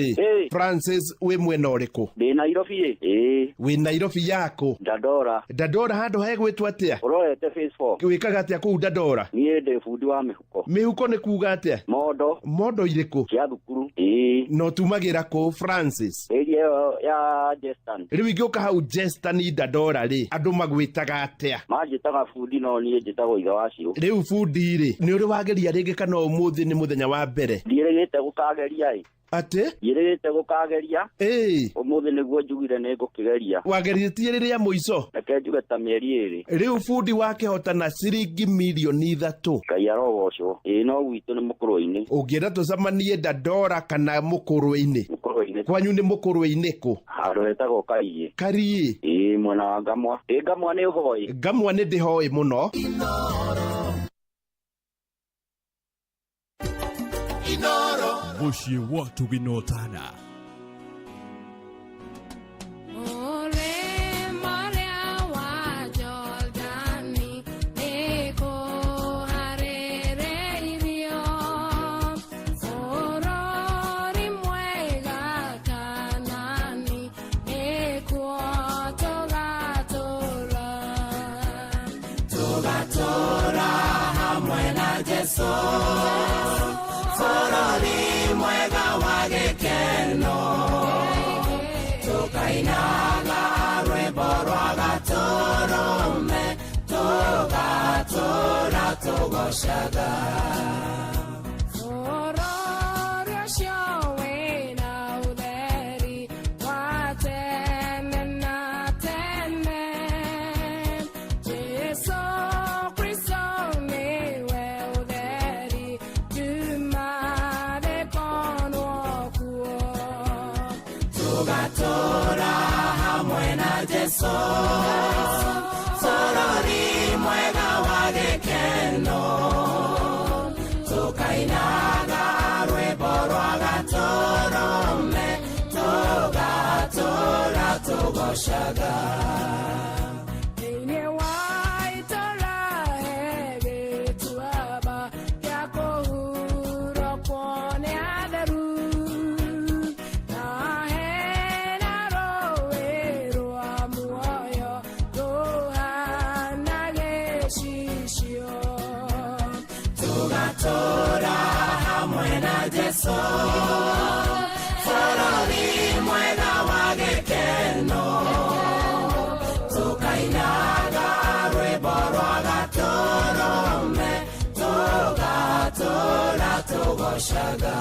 Francis we mwena uriku ndi Nairobi we Nairobi yako Dadora handu hegwitwa atia urorete phase 4 wikaga atia ku Dadora nie ndi fundi wa mihuko ni kuga atia modo iriku cia thukuru no tumagira ku Francis area ya Jestan riu ngioka hau Jestan Dadora ri andu magwitaga atia manjitaga fundi no nie njitagwo ithe wacio riu fundi ri ni uri wageria ringi kana umuthi ni muthenya wa mbere ndirigite gukageria ate ndirigite gukageria umuthi niguo njugire ni ngukigeria wageritie riria muico reke njuge ta mieri 2 riu fundi wake hotana ciringi milioni 3 kai arogoco no gwitu ni mukuruini ungienda tucamanie Dadora kana mukuruini kwanyu ni mukuruini ku handu hetagwo Karie mwena wa Ngamwa Ngamwa ni uhoi Ngamwa ni ndihoi muno Inoro Mushi watu ginotana Shada Shada Ine waitola hege tuaba yako huro pone adaru na hena roe roa muoyo dohana geshishio tugatora hamwe na Jesu forori mwega wagekeno Kainaga rwe borwa gatorome toga tugoshaga.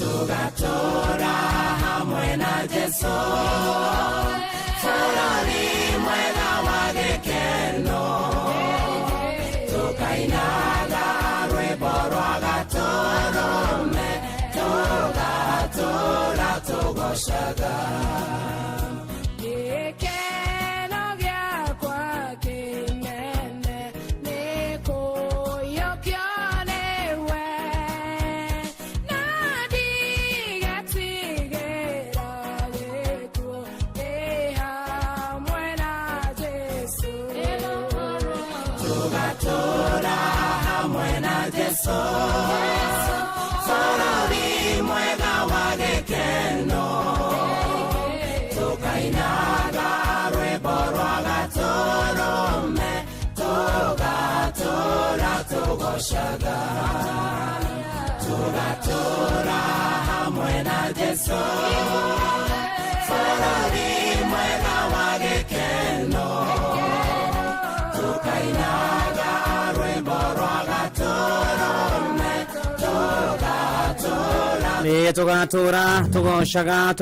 Tugatora hamwe na Jesu, bũrũri mwega wa gĩkeno, tukainaga rwĩmbo rwa gatũrũme, tugatura tũgocaga. Gĩkeno gĩakwa kĩnene nĩ kũiyũkio nĩwe, na ndigatigĩra gĩkuũ ndĩ hamwe na Jesũ. Tugatura hamwe na Jesũ, bũrũri mwega wa gĩkeno, tukainaga rwĩmbo rwa gatũrũme, tugatura tũgocaga. Tugatura hamwe na Jesũ, bũrũri mwega wa gĩkeno, tukainaga rwĩmbo rwa gatũrũme, tugatura tugocaga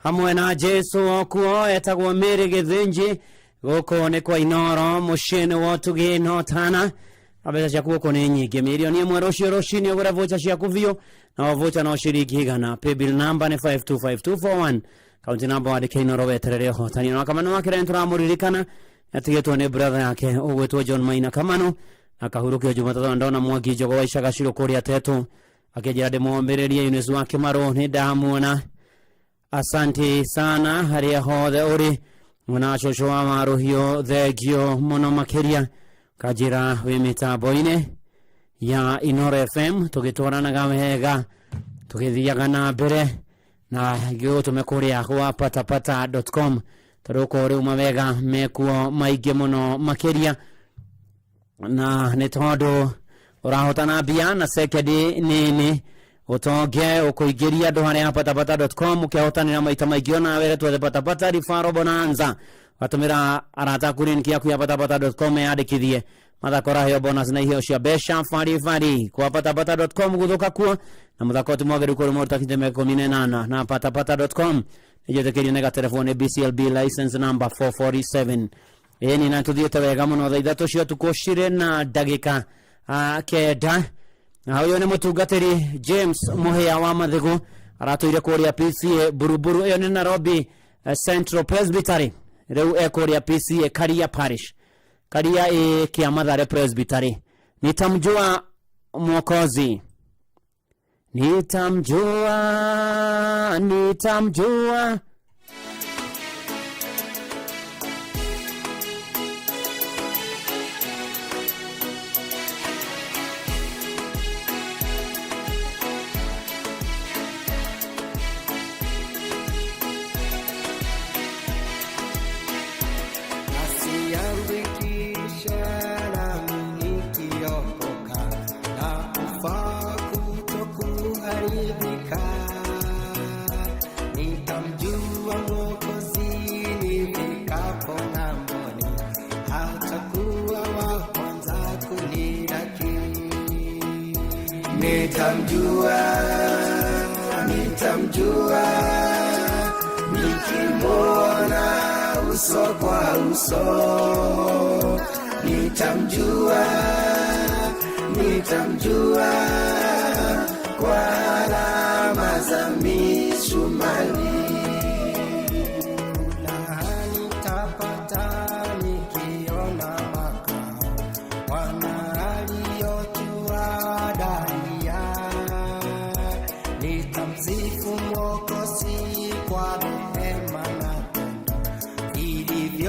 hamwe na Jesu okuo etagwo Mary Githinji guku nĩ kwa Inoro mũciĩ-inĩ wa Ũtugi Tana. Mbeca ciaku gũkũ nĩ nyingĩ, mirioni ĩmwe rũciũ rũcinĩ ũgũre vocha ciaku biũ, na vocha no ciringi igana. Paybill number nĩ 525241, kaunti namba wandĩke Inoro weterere ũhotani. Na Kamano Wakĩra nĩtũramũririkana atigĩtwo nĩ brother yake ũgwĩtwo John Maina Kamano, akahurũkio Jumatatu ndona Mwangi Njogo wa Icagaciro kũrĩa Tetu, akĩnjĩra ndĩmũmbĩrĩrie Eunice wa Kĩmarũ nĩ ndamuona. Asante sana harĩa hothe ũrĩ, mwana cũcũ wa Maruhio thengio mũno makĩria, kanjĩra wĩ mĩtambo-inĩ ya Inoro FM tũgĩtwaranaga wega, tũgĩthiaga na mbere na gĩgũtũme kũrĩa gwa patapata.com, tondũ ũkorwo rĩu mawega mekuo maingĩ mũno makĩria, na nĩ tondũ ũrahotana mbia na sekendi nini utonge ukuingĩria andũ harĩa patapata.com ũkĩhotanĩra maita maingĩ ona were twethe patapata referral bonanza, watũmĩra arata kurinki yaku ya patapata.com yandĩkithie mathakora heo bonus na iheo cia mbeca bari kwa patapata.com gũthũka kuo, na mũthako tũmwagĩrĩru kũrĩ mũndũ takĩte 18 na patapata.com nĩjĩtĩkĩrio nĩ gatelefoni BCLB license number 447. Ĩni na tũthiĩte wega mũno thaa ithatũ cia ũtukũ cirĩ na ndagĩka kenda. Na huyo nĩ mũtungatĩri James Mũhĩa wa Mathĩgũ, aratũire kũrĩa PCA Buruburu, ĩyo nĩ Nairobi Central Presbytery, rĩu ekũrĩa PCA Karia Parish, Karia kia Mathare Presbytery. Nitamjua Mwokozi, nitamjua nitamjua nikimwona uso kwa uso, nitamjua kwa alama za misumari. Nitamsifu Mwokozi kwa rehema na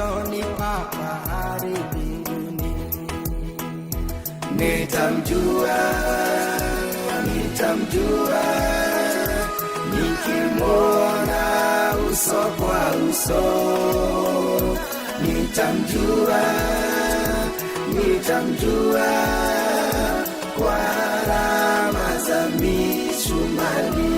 alilonipapa hadi mbinguni. Nitamjua, nitamjua, nikimwona uso kwa uso. Nitamjua, nitamjua, kwa alama za misumari.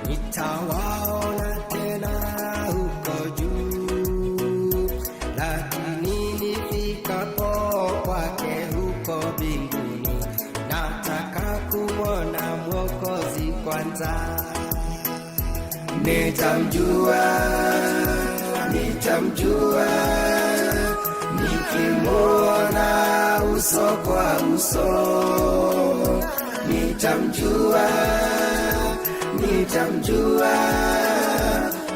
Nitawaona tena huko juu, lakini nifikapo kwake huko mbinguni, nataka kumwona Mwokozi kwanza. Nitamjua, nitamjua, nikimwona uso kwa uso. Nitamjua, nitamjua,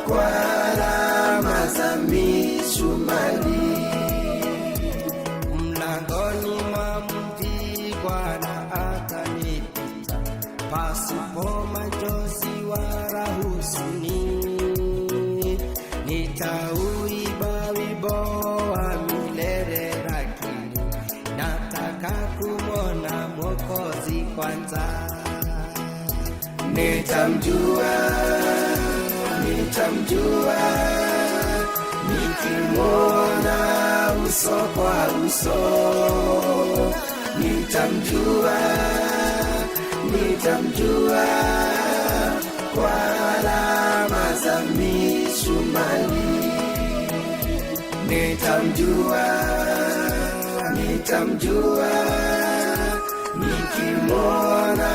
kwa alama za misumari. Mlangoni mwa mji Bwana atanipita, pasipo machozi wala huzuni. Nitauimba wimbo wa milele, lakini nataka kumwona Mwokozi kwanza. Nitamjua, nitamjua, nikimwona uso kwa uso. Nitamjua, nitamjua, kwa alama za misumari. Nitamjua, nitamjua, nikimwona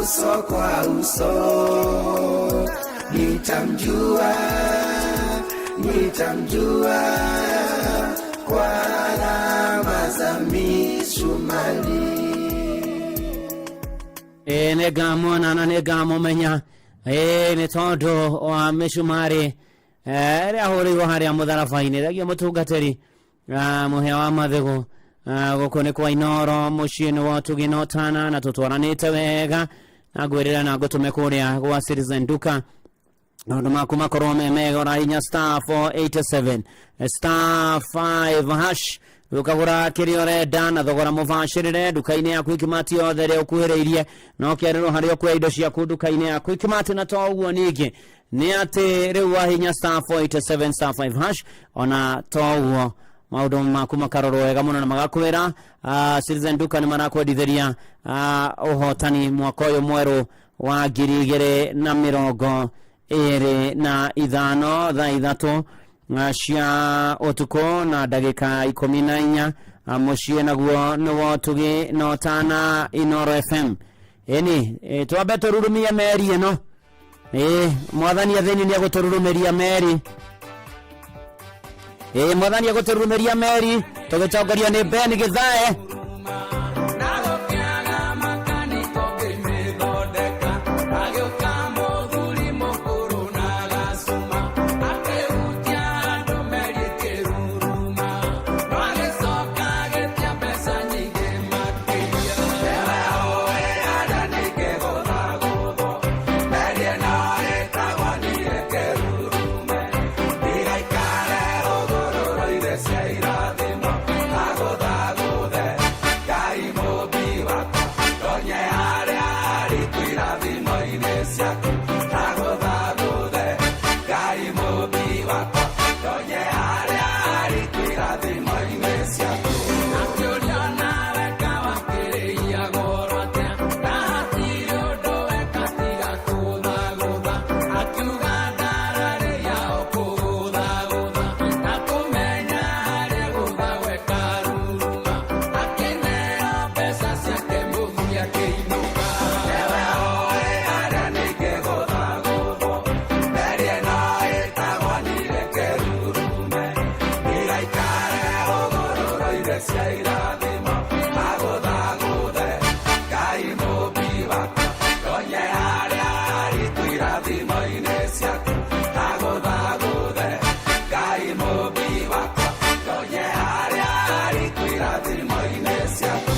uso kwa uso. Nitamjua, nitamjua, kwa alama za misumari. Negamona na negamomenya nĩ tondũ wa mĩcumarĩ ĩrĩa ahũrĩirwo harĩa mũtharaba-inĩ. Thengia mũtungatĩri mũhĩa wa mathĩgũ gũkũ nĩ kwa Inoro, mũciĩ-inĩ wa Tũgĩna Ũtana, na tũtwaranĩte wega na ngwĩrĩra na ngũtũme kũrĩa gwa Citizen Duka. Maũndũ maku makorwo me mega, ũrahinya star 487 star 5 hash ukagura kĩrĩa ũrenda na thogora mũbacĩrĩre nduka-inĩ yaku Ikimati yothe ĩrĩa ũkuhĩrĩirie. No kĩarĩrwo harĩa ũkuoya indo ciaku nduka-inĩ yaku Ikimati. Na to ũguo ningĩ nĩ atĩ rĩu wahinya star 487 star 5 hash, ona to ũguo maũndũ maku makarorwo wega mũno na magakwĩra Citizen Duka nĩ marakwendithĩria ũhotani mwaka ũyũ mwerũ wa 2025 thaa ithatũ cia ũtukũ na ndagĩka 14 mũciĩ naguo nĩ wa Tũgĩna Ũtana Inoro FM. Ĩni twambe tũrurumie meri ĩno. Mwathani athĩni nĩ egũtũrurumĩria meri. Mwathani egũtũrurumĩria meri tũgĩtongorio nĩ Ben Gĩthae. cia irathimo agũthagũthe Ngai mũmbi wakwa tonye harĩa haritũ irathimo-inĩ ciaku agũthagũthe Ngai mũmbi wakwa tonye harĩa haritũ irathimo-inĩ ciaku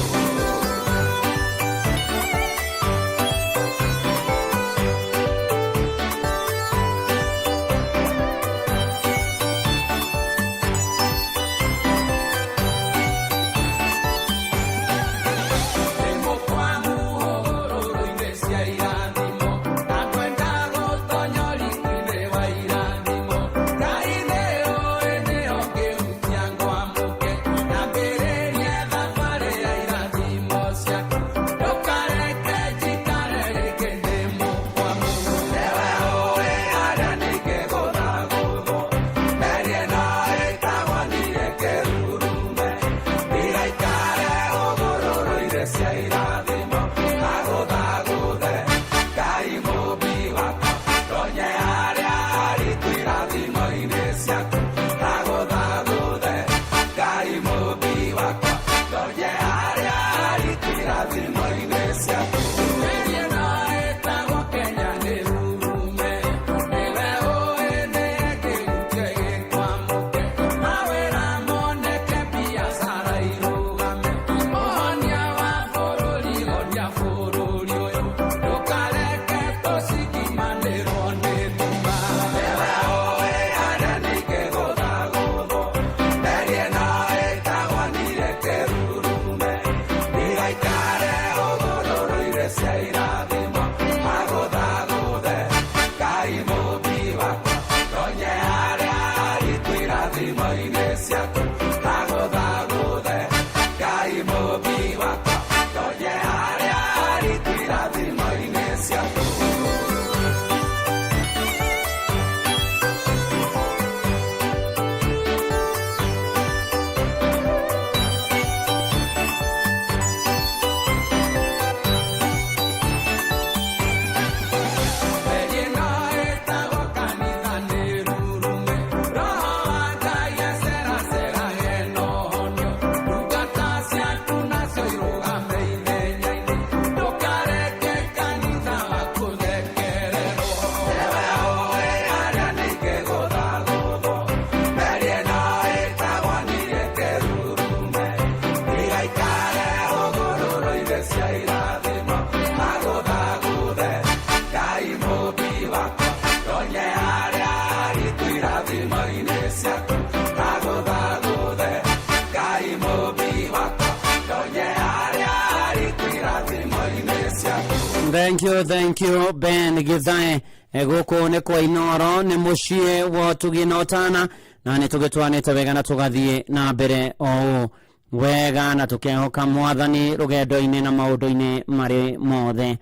Thank you Ben Githae guku ni kwa Inoro ni mucie wa tuginotana na ni tugitwanite wega na tugathie na mbere o wega na tukehoka mwathani rugendo-ini na maundu-ini mari mothe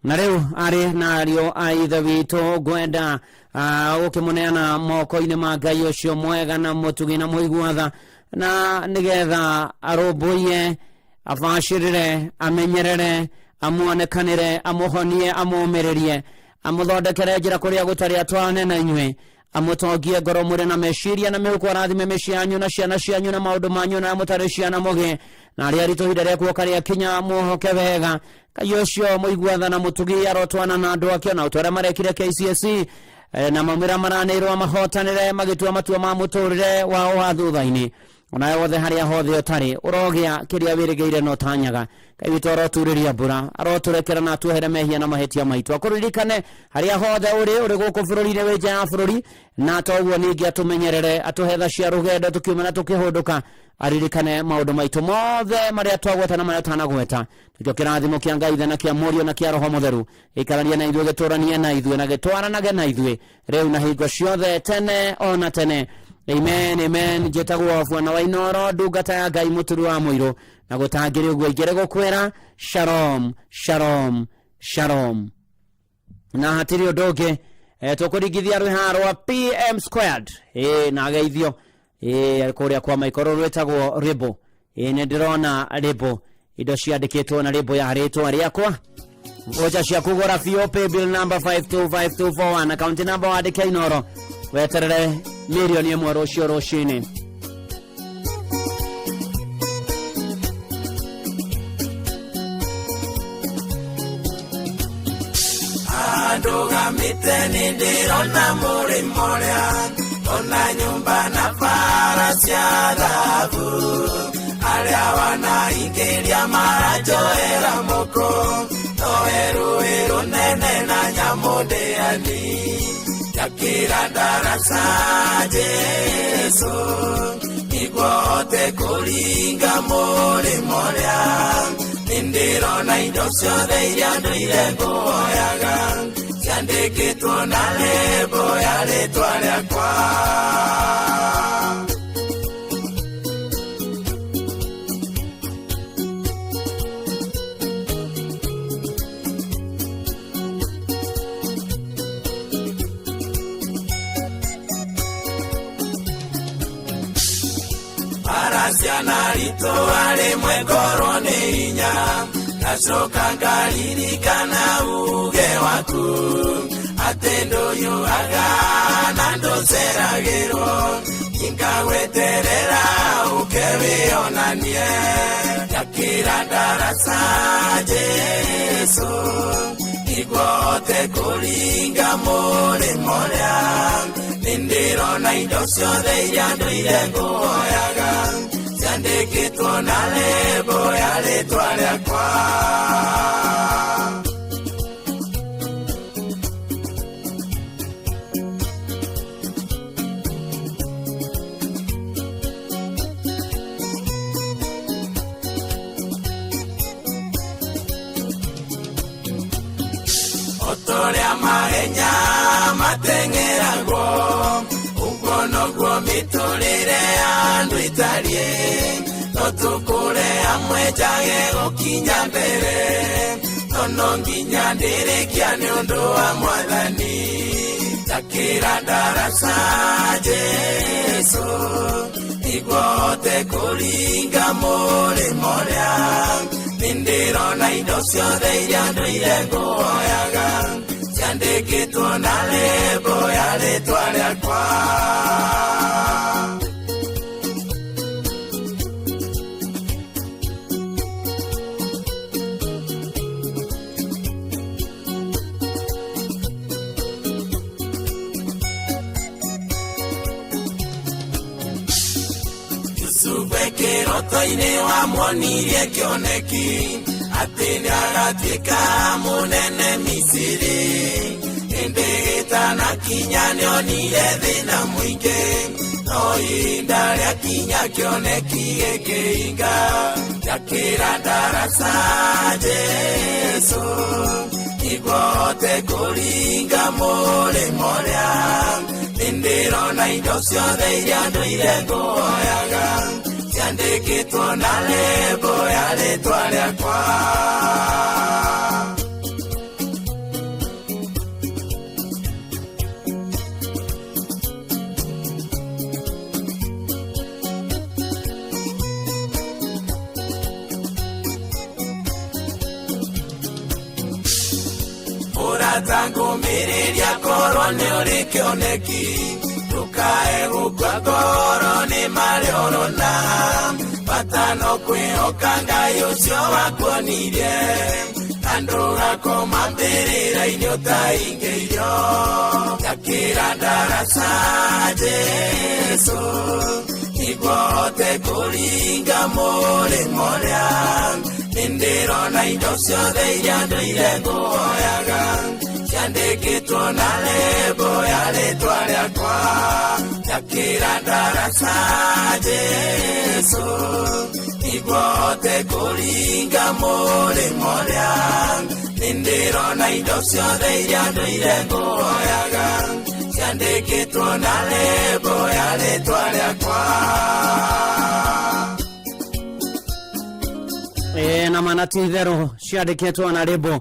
na riu ari nario aithe witu gwenda ukimuneana moko-ini ma Ngai ucio mwega na mutugi na muiguatha na nigetha arumbuie abacirire amenyerere amuonekanire amuhonie amumererie amuthondekere njira kuria gutari atwane na inywe amutongie ngoro muri na meciria na mihuko rathime mecianyu na ciana cianyu na maundu manyu na mutari ciana muge na ria rituhinde riakuo karia kinya muhoke wega Ngai ucio muiguatha na mutugi arotwana na andu ake na utwara marekire KCSE na mamira maranirwo mahotanire magitua matua ma muturire wao wa thutha-ini ona wothe haria hothe utari urogia kiria wirigeire no tanyaga Ngai witu aroturiria mbura aroturekera na tuhere mehia na mahetia maitu akuririkane haria hothe uri guku bururi-ini wija ya bururi na toguo ningi atumenyerere atuhetha cia rugendo tukiuma na tukihunduka aririkane maundu maitu mothe maria twagweta na maria tanagweta nikio kirathimo kia Ngai na kia Murio na kia Roho Mutheru ikarania na ithuĩ giturania na ithuĩ na gitwaranage na ithuĩ riu na hingo ciothe tene ona tene. Amen, amen. Jetagwo Bwana wa Inoro ndungata ya Ngai muturu wa muiro na gutangire uguo igere gukwera shalom shalom shalom na hatiri ndoge tukurigithia rwiharo wa PM Squared na geithio kuria kwa maikoro rwetagwo Ribo ne ndirona Ribo indo ciandikitwo na Ribo ya ritwa riakwa ngoja cia kugura fio pay bill number 525241 account number wa DK Inoro weterere milioni ĩmwe rũcio rũcinĩ ndugamite nindirona murimorya ona nyumba na bara cia thahabu aria wanaingĩria marajoera mũkũ nowe rũĩ rũnene na nyamũ ndĩani yakĩra ndaraca Jesu nĩguo hote kũringa mũrĩmo ũrĩa nĩndĩrona indo ciothe iria ndũire ngũhoyaga ciandĩkĩtwo na lebo ya rĩtwa rĩakwa. Ciana ritũa rĩmwe ngorwo nĩ hinya ngacoka ngaririkana uge waku atĩ ndũhiũhaga na ndũceragĩrwo ingagweterera ũke wĩonanie yakĩra ndaraca Jesu nĩguo hote kũringa mũrĩmo ũrĩa nĩndĩrona indo ciothe iria ndũire ngũhoyaga ciandĩkĩtwo na lebo ya rĩtwa rĩakwa. Otorĩa mahenya mateng'eragwo ũguo noguo mĩtũrĩre ya andũ ĩtariĩ no tũkũre hamwe njage gũkinya mbere no nginya ndĩrĩkia nĩ ũndũ wa Mwathani yakĩra ndaraca Jesu nĩguo hote kũringa mũrĩmo ũrĩa nĩndĩrona indo ciothe iria ndũire ngũhoyaga ciandĩkĩtwo na lebo ya rĩtwa rĩakwa. Kĩroto-inĩ wamwonirie kĩoneki atĩ nĩagatuĩka mũnene Misiri hĩndĩ gĩtanakinya nĩonire thĩna mũingĩ no ihinda rĩakinya kĩoneki gĩkĩhinga yakĩra ndaraca Jesu nĩguo hote kũringa mũrĩmo ũrĩa nĩndĩrona indo ciothe iria ndũire ngũhoyaga ciandĩkĩtwo na lebo ya rĩtwa rĩakwa. Ũratangũmĩrĩria korwo nĩ ũrĩ kĩoneki ndũkae gũkua ngoro nĩ marĩa ũrona bata no kwĩhoka Ngai ũcio wakuonirie na ndũgakoma mbĩrĩra-inĩ ũtahingĩirio yakĩra ndaraca Jesu nĩguo hote kũringa mũrĩmo ũrĩa nĩndĩrona indo ciothe iria ndũire ngũhoyaga ciandĩkĩtwo na lebo ya rĩtwa rĩakwa yakĩra ndaraca Jesu nĩguo hote kũringa mũrĩmo ũrĩa nĩndĩrona indo ciothe iria ndũire ngũhoyaga ciandĩkĩtwo na lebo ya rĩtwa rĩakwa. Na mana ti itherũ ciandĩkĩtwo na lebo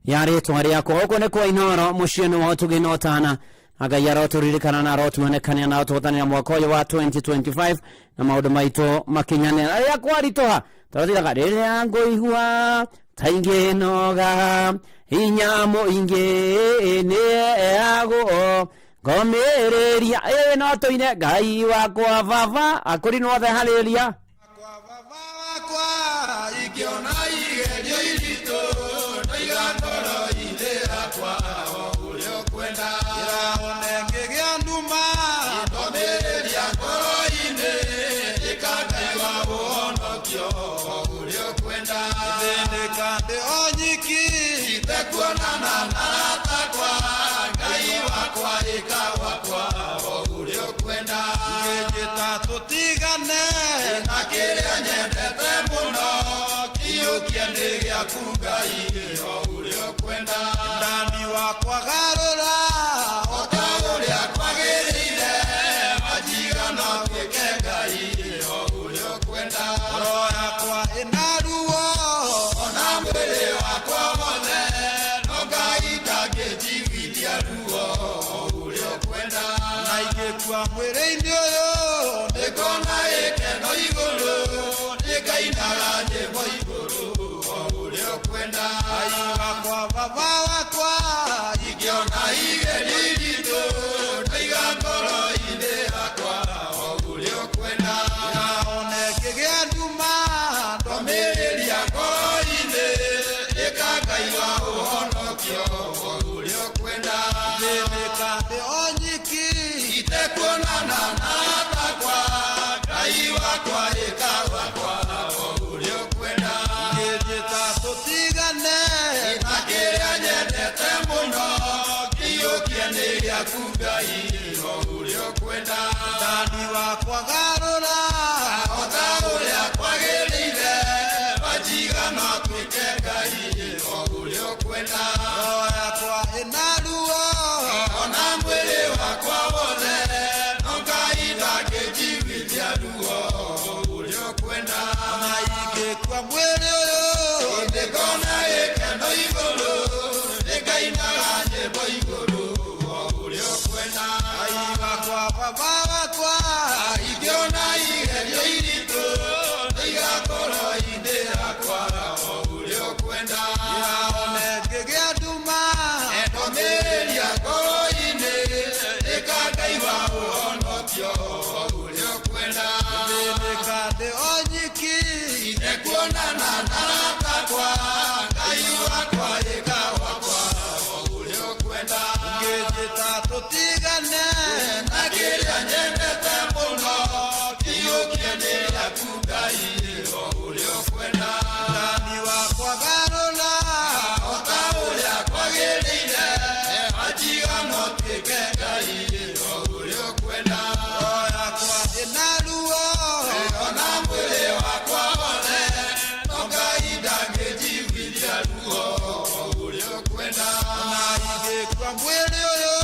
ya rĩtwa rĩakwa. Ũguo nĩ kwa Inoro mũciĩ-inĩ wa ũtugi na ũtana Ngai arotũririkana na arotuonekania na ũtũhotanĩra mwaka ũyũ wa 2025 na maũndũ maitũ makinyanĩra rĩrĩa kwaritũha tũrathiraga rĩrĩa ngũigua ta ingĩnoga hinya mũingĩ nĩagwo ngomĩrĩria no tũine Ngai wakwa baba akũrinwo othe haleluya ikiona igerio iritũ ndoiga ngoro-inĩ yakwa nĩkuonana na takwa Ngai wakwa ĩka wakwa ũrĩa ũkwenda ngĩnjĩta tũtigane na kĩrĩa nyendete mũno kĩũkia nĩ gĩaku Ngai ũrĩa ũkwenda ndani wakwa garũra o ta ũrĩa kwagĩrĩire majiga no twĩke Ngai ũrĩa ũkwenda ngoro yakwa ĩna ruo ona mwĩrĩ wakwa wothe no Ngai ndangĩnjiguithia ruo ũrĩa ũkwenda na ingĩkua mwĩrĩ-inĩ ũyũ nĩngona gĩkeno igũrũ nĩngainaga nyĩmbo igũrũ ũrĩa ũkwenda Ngai wakwa baba wakwa ingĩona igerio iritũ ndaiga ngoro-inĩ yakwa ũrĩa ũkwenda ona ngĩgĩa nduma ndũmĩrĩria ngoro-inĩ ĩka Ngai wa ũhonokio ũrĩa ũkwenda thĩnĩka ndĩ o nyiki itekuonana na takwa Ngai wakwa ĩka wakwa ũrĩa ũkwenda ngĩnjĩta tũtigane na kĩrĩa nyendete mũno kĩiyũkie nĩ gĩaku Ngai ũrĩa ũkwenda ndani wakwa garũra o ta ũrĩa kwagĩrĩire majiga no twĩke Ngai ũrĩa ũkwenda ngoro yakwa ĩna ruo ona mwĩrĩ wakwa wothe no Ngai ndangĩnjiguithia ruo ũrĩa ũkwenda ona ingĩkua mwĩrĩ ũyũ nĩngona gĩkeno igũrũ nĩngainaga nyĩmbo igũrũ ũrĩa ũkwenda Ngai wakwa baba wakwa ingĩona igerio iritũ ndaiga ngoro-inĩ yakwa ũrĩa ũkwenda ona ngĩgĩa nduma ndũmĩrĩria ngoro-inĩ ĩka Ngai wa ũhonokio ũrĩa ũkwenda thĩnĩka ndĩ o nyiki nĩkuonana na takwa Ngai wakwa ĩka wakwa ũrĩa ũkwenda ngĩnjĩta tũtigane na kĩrĩa nyendete mũno kĩiyũkie nĩ gĩaku Ngai ũrĩa ũkwenda ndani wakwa garũra o ta ũrĩa kwagĩrĩire majiga no twĩke Ngai ũrĩa ũkwenda ngoro yakwa ĩna ruo ona mwĩrĩ wakwa wothe no Ngai ndangĩnjiguithia ruo ũrĩa ũkwenda ona ingĩkua mwĩrĩ ũyũ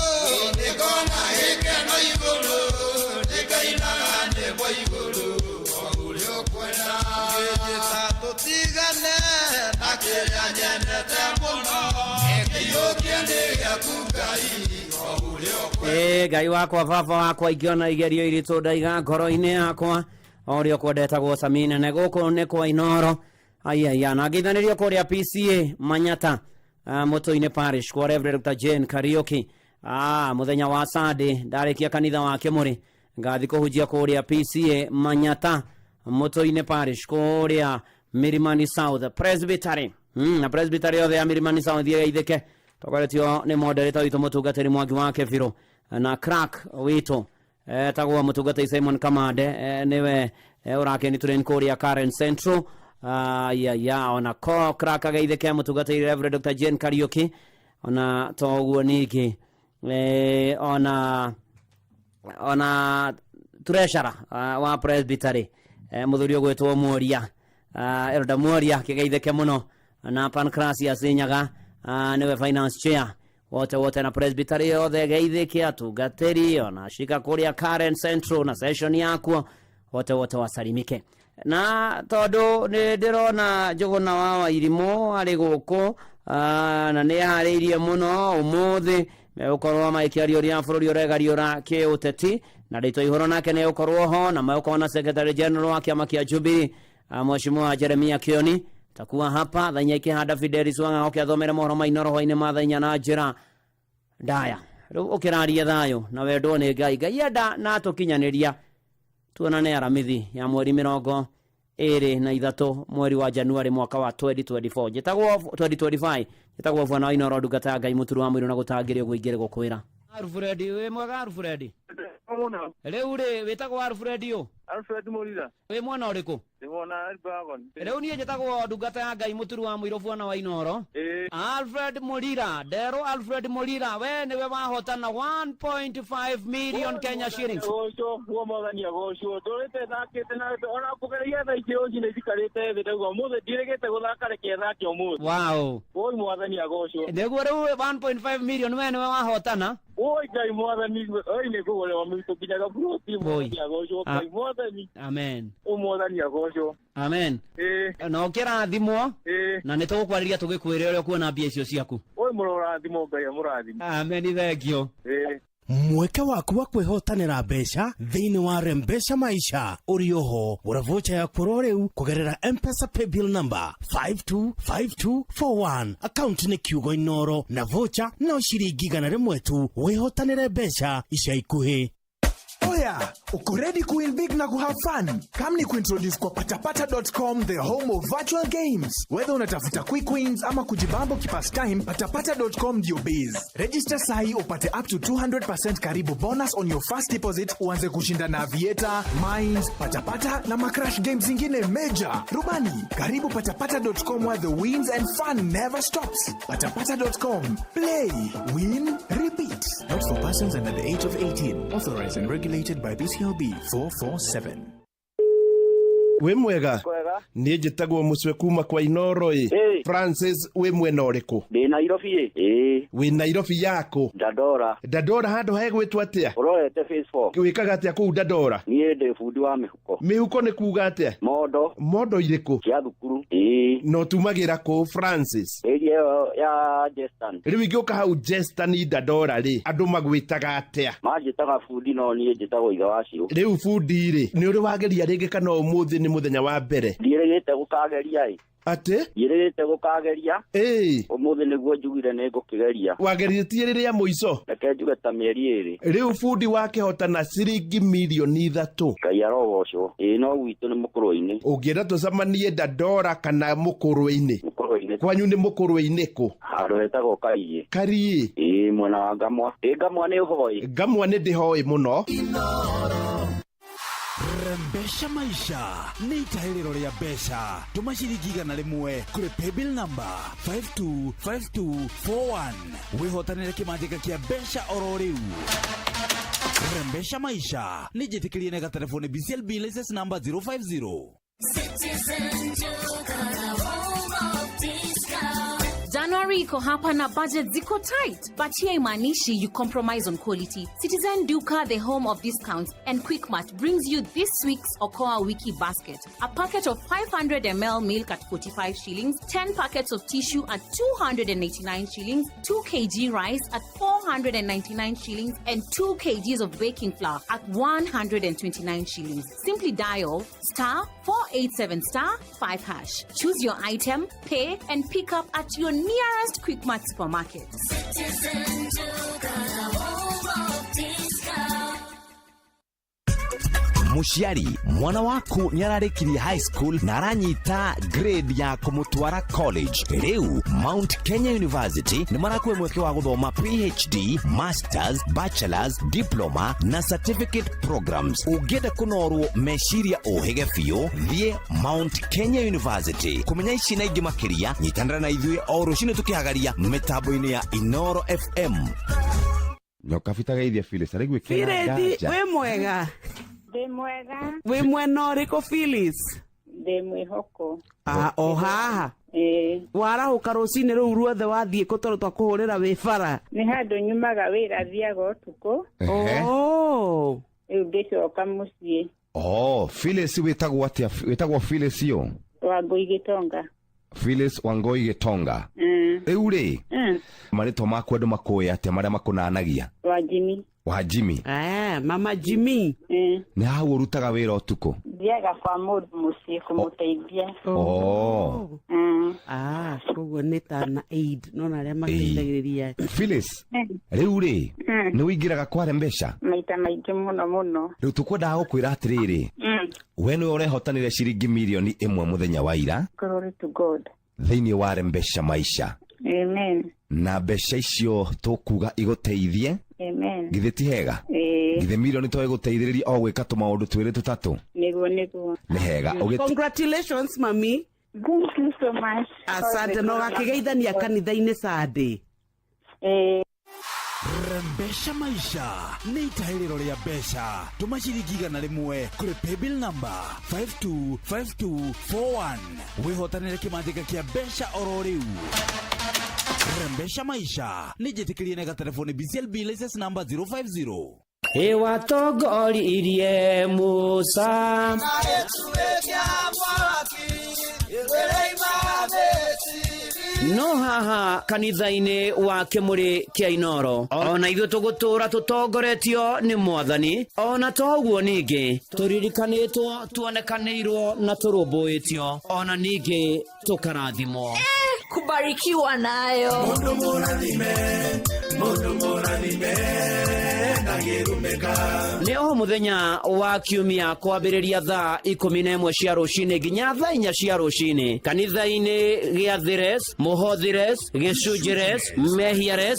nĩngona gĩkeno igũrũ nĩngainaga nyĩmbo igũrũ ũrĩa ũkwenda ngĩnjĩta tũtigane na kĩrĩa nyendete mũno kĩiyũkie nĩ gĩaku Ngai ũrĩa ũkwenda Ngai wakwa baba wakwa ingĩona igerio iritũ ndaiga ngoro-inĩ yakwa ũrĩa ũkwendetagwo Saminene gũkũ nĩ kwa Inoro aiya na ngĩithanĩrio kũrĩa PCA Manyata Mũtũ-inĩ Parish kwa Reverend Dr. Jane Kariuki mũthenya wa Sunday ndarĩkia kanitha wake mũrĩ ngathi kũhunjia kũrĩa PCA Manyata Mũtũ-inĩ Parish kũrĩa Milimani South Presbytery na Presbytery yothe ya Milimani South ĩithĩke tokoretio nĩ moderator witũ mũtungatĩri Mwangi wa Kĩbirũ na crack witũ etagwo mũtungatĩri Simon Kamande nĩwe ũrakeni tũrĩ kũrĩa Karen Central ona crack agaithĩke mũtungatĩri Reverend Dr. Jane Kariuki ona toguo ningĩ ona treasurer wa Presbytery mũthuri ũgwĩtwo Mworia Elder Mworia kĩgeithĩke mũno na Pancrasius Nyaga nĩwe finance chair wote na Presbytery yothe geithĩke atungatĩri ona shika kũrĩa Karen Central na session yakuo wote wasalimike na tondũ nĩ ndĩrona Njũgũna wa Wairimũ arĩ gũkũ na nĩ harĩirie mũno ũmũthĩ megũkorwo magĩkĩaria ũrĩa bũrũri ũregariũra kĩũteti na rĩtwa ihoro nake nĩ ũkorwo ho na megũkorwo na Secretary General wa kĩama kĩa Jubilee Mheshimiwa Jeremia Kioni takuwa hapa thanya ikĩhanda Fidelis Wang'ao kĩathomera mohoro ma Inoro hwainĩ ma thanya na njĩra ndaya rĩu ũkĩraria thayũ na wendwo nĩ Ngai enda na tũkinyanĩria tuonane aramithi ya mweri 23 mweri wa Januari mwaka wa 2024 njĩtagwo 2025 njĩtagwo bwana wa Inoro ndungata Ngai mũturu wa mwĩrĩ na gũtangĩrio gwĩingĩre gũkwĩra Alfred wĩ mwega Alfred rĩu wĩtagwo Alfred Alfred Mulira. We mwana uriku? Ndimona Elbagon. Riu nie njitagwo ndungata ya Ngai muturu wa muiro bwana wa Inoro. Alfred Mulira, Dero Alfred Mulira, we niwe wahotana 1.5 million Kenya shillings. Goco, huo mwathania goco. Ndorete thakite na ona kugeria tha icio njine cikarite thĩ ndauga muthe ndiregete guthaka reke thake umuthi. Wow. Oi mwathania goco. Ndeguo riu 1.5 million we niwe wahotana. Oi Ngai mwathani, oi nĩ kũgũrĩrwo mĩtũ nginyaga buroti mwathania goco. Ngai mwathani. Amen. Mwathania goco. Amen. No kĩrathimwo na nĩ tũgũkwarĩria tũgĩkwĩre ũrĩa kuona mbia icio ciaku. Oi mũrathimo Ngai amũrathimo. Amen, thank you. Mweke waku wa kwĩhotanĩra mbeca thĩinĩ wa Rembesha Maisha ũrĩ oho ũra vocha ya kũrwo rĩu kũgerera M-Pesa paybill number 525241 account nĩ kiugo Inoro na vocha no ciringi 100 tu wĩhotanĩre mbeca ica ikuhĩ. Oya, uko ready to win big na have fun? Come ni kuintroduce kwa patapata.com, the home of virtual games. Whether unatafuta quick wins ama kujibambo kipastime, patapata.com ndio base. Register sahi upate up to 200% karibu bonus on your first deposit, uanze kushinda na Aviator, Mines, Patapata na macrash games zingine major. Rubani, karibu patapata.com where the wins and fun never stops. Patapata.com. Play, win, repeat. Not for persons under the age of 18. Authorized and regulated by BCLB 447. We mwega ni njitagwo mucwe kuma kwa Inoro Francis, we mwena ũrĩkũ? Ndi Nairobi we Nairobi yako Dadora handu hegwĩtwo atia? Urorete phase 4 wikaga atia kuu Dadora? Niĩ ndi fundi wa mihuko nĩ kuuga atia? Mondo irĩkũ? Cia thukuru no tumagĩra kũ Francis? Ya Jestan. Rĩu ingĩũka hau Jestan Dadora rĩ andũ magwĩtaga atia? Manjĩtaga fundi no niĩ njĩtagwo ithe wa Ciũ. Rĩu fundi rĩ nĩ ũrĩ wageria rĩngĩ kana ũmũthĩ nĩ mũthenya wa mbere? Ndiĩrĩgĩte gũkageria Ate? Ndiĩrĩgĩte gũkageria ũmũthĩ nĩguo njugire nĩ ngũkĩgeria. Wagerĩtie rĩrĩa mũico? Reke njuge ta mĩeri 2. Rĩu fundi wakĩhotana ciringi milioni 3. Ngai arogocwo. No gwitũ nĩ mũkũrũ-inĩ. Ũngĩenda tũcemanie Dadora kana mũkũrũ-inĩ? Mũkũrũ-inĩ. Kwanyu nĩ mũkũrũ-inĩ kũ? Handũ hetagwo Karie. Karie? Mwena wa Ngamwa. Ngamwa nĩ ũhoĩ? Ngamwa nĩ ndĩhoĩ mũno. Rembesha Maisha nĩ itahĩrĩro rĩa mbeca. Tũma ciringi 100 kũrĩ paybill number 525241 wĩhotanĩre kĩmanjĩka kĩa mbeca oro rĩu. Rembesha Maisha nĩ njĩtĩkĩrie na gatelefoni BCLB license number 050. January iko hapa na budget ziko tight, but here imanishi you compromise on quality. Citizen Duka, the home of discounts, and Quickmart brings you this week's Okoa Wiki basket. A packet of 500 ml milk at 45 shillings, 10 packets of tissue at 289 shillings, 2 kg rice at 499 shillings, and 2 kgs of baking flour at 129 shillings. Simply dial *487*5#. Choose your item, pay, and pick up at your nearest Quickmart supermarket. Muciari, mwana waku nĩararĩkirie high school na aranyita grade ya kũmũtwara college. Rĩu Mount Kenya University nĩ marakũhe mweke wa gũthoma PhD, Masters, Bachelors, Diploma na Certificate programs. Ũngĩenda kũnorwo meciria ũhĩge biũ, thiĩ Mount Kenya University. Kũmenya ici na ingĩ makĩria, nyitanĩra na ithuĩ o rũciinĩ tũkĩhagaria mĩtambo-inĩ ya Inoro FM. Nyoka geithia Phyllis, arĩgwĩ kĩna nganja. We mwega. Ndĩ mwega. We mwena ũrĩkũ Phyllis? Ndĩ mwĩhoko. O haha. Warahũka rũcinĩ rũu ruothe wathiĩ kũ tondũ twakũhũrĩra wĩ bara? Nĩ handũ nyumaga wĩra thiaga ũtukũ. Rĩu ngĩcoka mũciĩ. Phyllis wĩtagwo atĩa? Wĩtagwo Phyllis yo? Wangũi Gĩtonga. Phyllis Wangũi Gĩtonga. Rĩu rĩ marĩtwa maku andũ makũĩ atĩa marĩa makũnanagia? Wa Jimmy. Mama Jimmy. Nĩ hau ũrutaga wĩra ũtukũ? Thiaga kwa mũndũ mũciĩ kũmũteithia. Koguo nĩ ta na aid no na arĩa mateithagĩrĩria. Phyllis, rĩu rĩ nĩ wĩingĩraga kwa Rembesha? Maita maingĩ mũno mũno. Rĩu tũkwendaga gũkwĩra atĩrĩrĩ, we nĩwe ũrehotanĩre ciringi milioni 1 mũthenya wa ira. Glory to God. Thĩinĩ wa Rembesha Maisha. Amen. Na mbeca icio tũkuga igũteithie Amen. Githĩ ti hega? Githĩ milioni to ĩgũteithĩrĩria o gwĩka tũmaũndũ twĩrĩ tũtatũ? Niguo. Nĩ hega. Congratulations, mami. Thank you so much. Asante, no gakĩgeithania kanitha-inĩ Sunday. Rembesha maisha nĩ itaĩrĩro rĩa mbeca. Tũma ciringi 100 kũrĩ paybill number 525241 wĩhotanĩre kĩmanjĩka kĩa mbeca oro rĩu. Rembesha maisha nĩ njĩtĩkĩrie na gatelefoni BCLB license number 050. Watongoririe Musa no haha kanitha-inĩ wa Kĩmũrĩ kĩa Inoro ona ithuĩ tũgũtũra tũtongoretio nĩ Mwathani ona toguo ningĩ tũririkanĩtwo tuonekanĩirwo na tũrũmbũĩtio ona ningĩ tũkarathimwo kubarikiwa nayo Mundu mũrathime na gĩrumĩka. Nĩ o mũthenya wa kiumia kwambĩrĩria thaa 11 cia rũcinĩ nginya thaa 4 cia rũcinĩ kanitha-inĩ gĩa Thires, Mũhothires, Gĩcunjĩres, Mehiares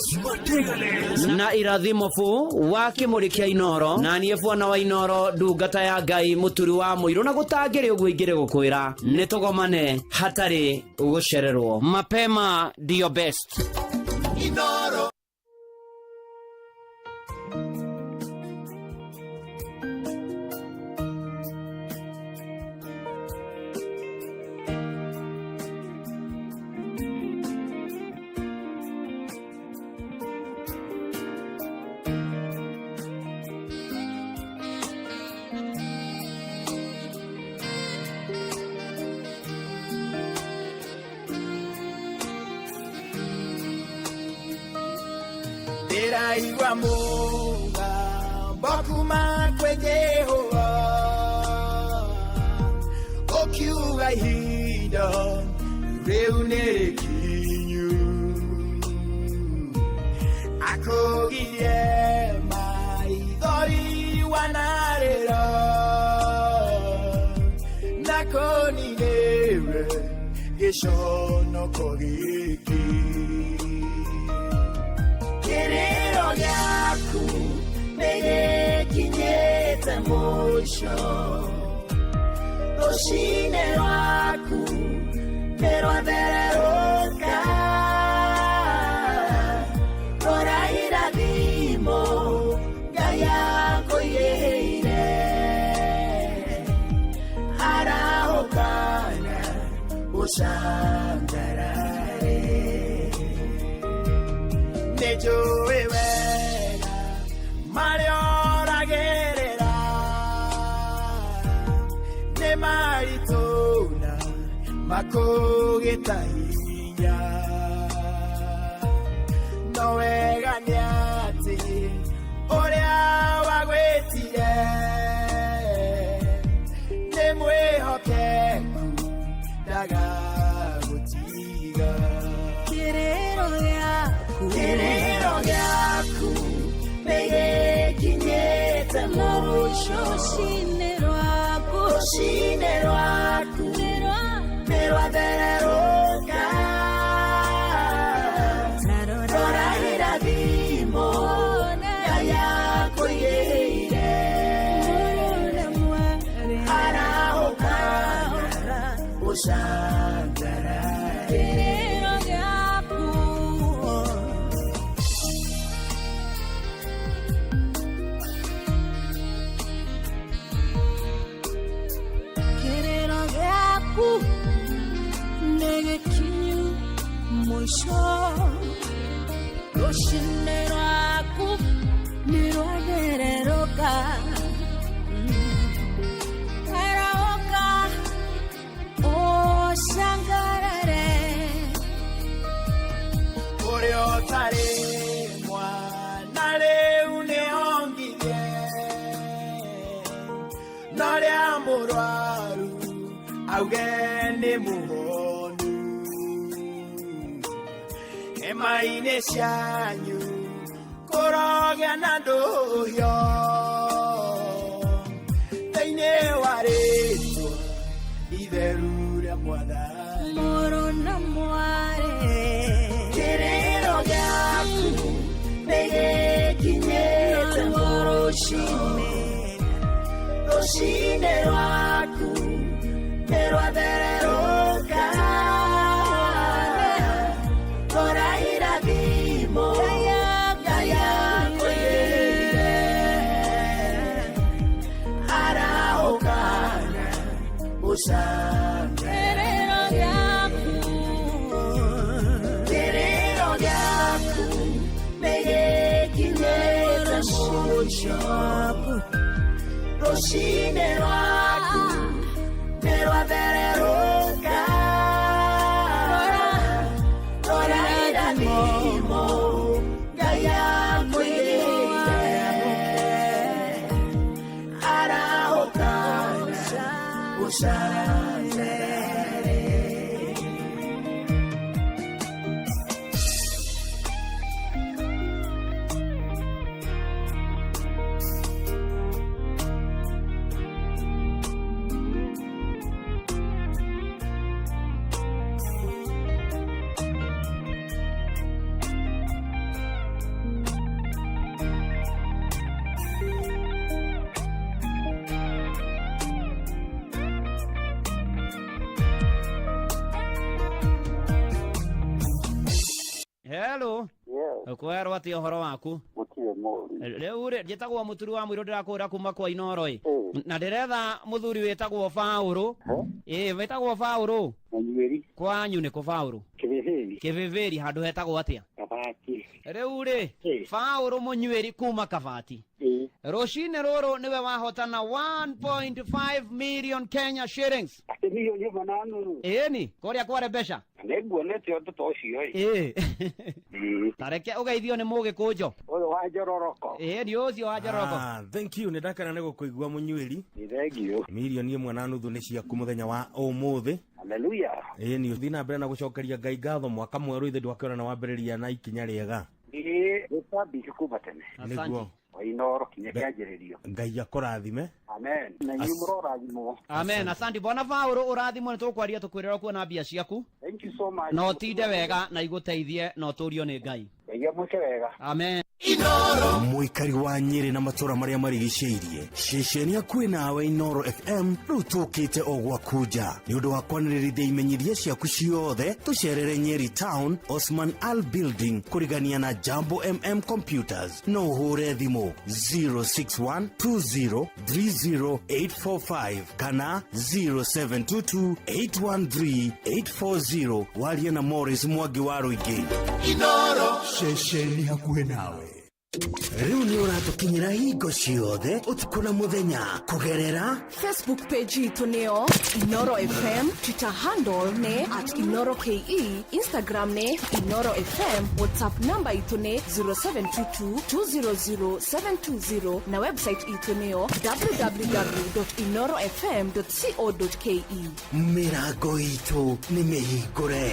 na Irathimofu wa Kĩmũrĩ kĩa Inoro na niĩ Bwana wa Inoro ndungata ya Ngai mũturi wa mũirũ na gũtangĩrĩ ũguo ingĩrĩ gũkwĩra nĩ tũgomane hatarĩ gũcererwo. Mapema ndio best. Inoro. Ndĩraigua mũgambo kuma kwĩ Jehova ũkiuga ihinda rĩu nĩ rĩkinyu akũgirie maithori wanarĩra na kũninĩre gĩconoko gĩkĩ Querero gĩaku nĩgĩkinyĩte mũico rũcinĩ rwaku nĩrwathererũka rora irathimo Ngai akũigĩire arahũkana gũcangarare Nĩnjũĩ wega marĩa ũragerera nĩ maritũ na makũgĩtahinya no wega nĩ atĩ ũrĩa wagwĩtire nĩ mwĩhokeku ndagagũtiga Querero gĩaku nĩgĩkinyĩte mũico rũcinĩ rwaku nĩrwathererũka rora irathimo Ngai akũigĩire arahũkana gũcangarare Negekinyu mũico rũcinĩ rwaku nĩrwathererũka arahũka ũcangarare ũrĩa ũtarĩ mwana rĩu nĩongirie norĩa mũrwaru auge nĩ mũhonu hema-inĩ cianyu kũrogĩa na ndũhio thĩinĩ wa rĩtwa itheru rĩa Mwathani mũrũ na mwarĩ kĩrĩro gĩaku nĩgĩkinye Rushine rwaku nirwathererũka rora irathimo Ngai akwĩrĩire araũkana gũcangerero gĩaku nĩgĩkinyĩte mũico Rushine rwaku nirwathererũka rora irathimo Ngai akwĩrĩire araũkana gũcangerero Hello. Kwerwo ati uhoro waku? Mutie muri. Riu ri njitagwo muturu wa mwiro ndirakura kuma kwa Inoro na ndiretha muthuri witagwo Fauru. Witagwo Fauru. Munyeri. Kwanyu ni ku Fauru? Kiviviri handu hetagwo atia? Kabati. Riu ri Fauru munyweri kuma Kabati. Rushine ruru niwe wahotana 1.5 million Kenya shillings. Ati milioni mananu. Ni koria kware besha. Neguonete watoto ucio tareke ugeithio ni mugi kunjo uyu wa Njororoko ni ucio wa Njororoko. Thank you, ndakana nego kuigua munyweri. Thank you. Milioni 1.5 ni ciaku muthenya wa umuthi. Hallelujah. Ni uthina mbere na gucokeria Ngai ngatho mwaka mweru ithe ndwakĩona na wambĩrĩria na ikinya rĩega. Gũtambia kuma tene. Nĩguo Inoro kinya kĩanjĩrĩrio. Ngai akũrathime. Amen. Na inyuĩ mũrorathimwo. Amen. Asante bwana Fauru, ũrathimwo nĩ tũkwaria tũkwĩrĩra kuona mbia ciaku. Thank you so much. No tinde wega na igũteithie no tũrio nĩ Ngai. Ngai amwĩke wega. Amen. Inoro muikari wa Nyeri na matura maria marigicĩirie ceceni akuĩ nawe Inoro FM rĩu tũkĩte o gwakuja nĩ ũndũ wa kwanĩrĩrithia imenyithia ciaku ciothe tũcerere Nyeri Town Osman Al Building kũrigania na Jambo Computers no ũhũre thimũ 06120308845 kana 0722813840 warie na Morris Mwangi wa Rũingĩ. Inoro ceceni hakuhĩ nawe. Riu ni uratukinyira hingo ciothe utuku na muthenya kugerera Facebook page itu neo Inoro FM, Twitter handle ne @InoroKE, Instagram ne Inoro FM, WhatsApp number itu ne 0722200720 na website itu neo www.inorofm.co.ke. Mirago itu ni mehingure.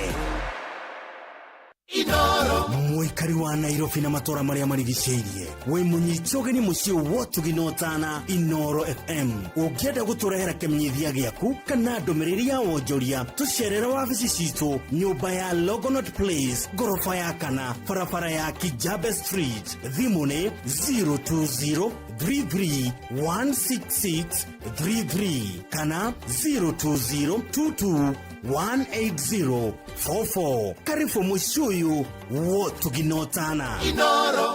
Inoro muikari wa Nairobi na matora maria marigicĩirie we munyiti ũgeni mũciĩ wotuginotana Inoro FM ũngĩenda gũtũrehera kĩmenyithia gĩaku kana ndũmĩrĩri ya wonjoria tũcerere wabici citũ nyũmba ya Logonot Place ngorofa ya kana barabara ya Kijabe Street thimũ nĩ 02033166333 kana 02022188044 karibu mũciĩ ũyũ wotuginotana Inoro.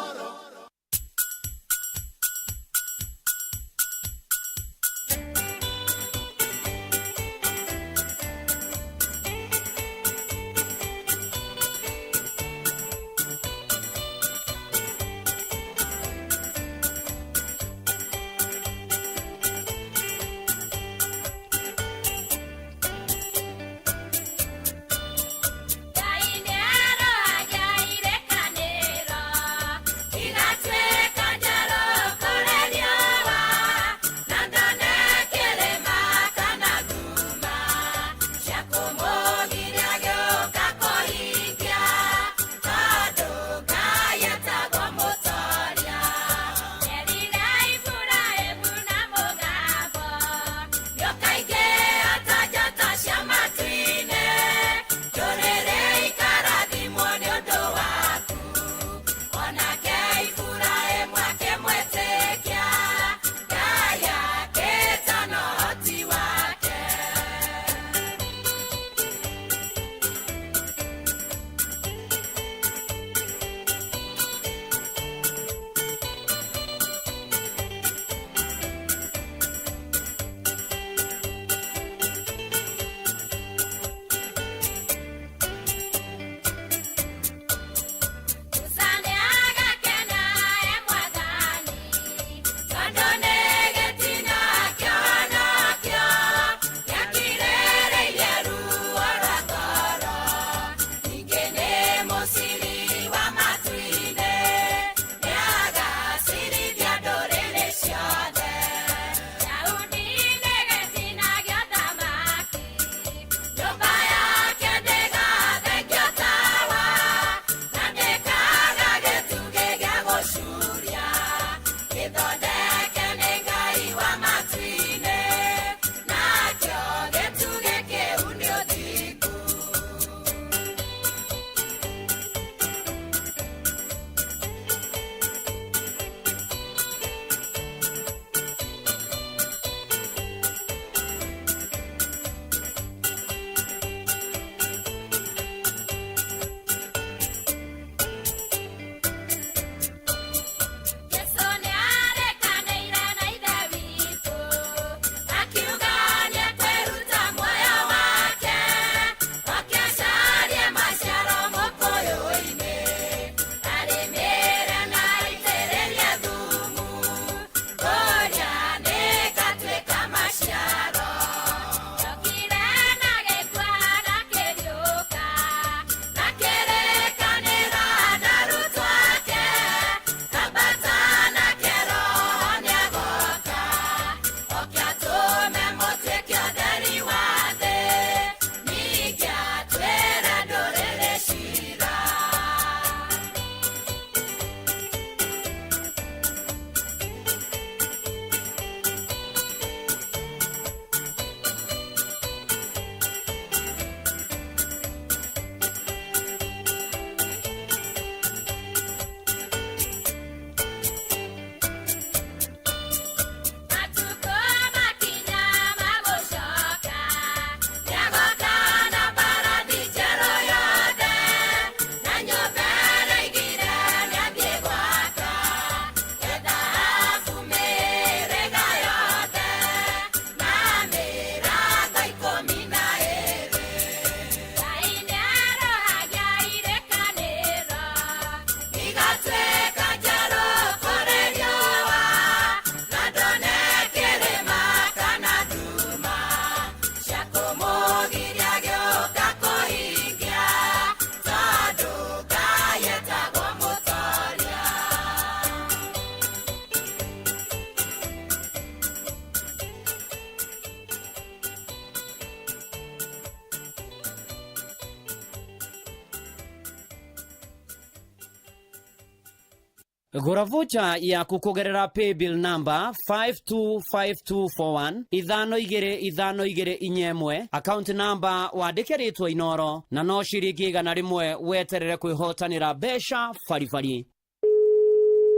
Gura voucher ya kukugerera paybill number 525241 522 inyemwe account number wandike ritwa Inoro na no ciringi igana rimwe weterere kwihotanira besha farifari.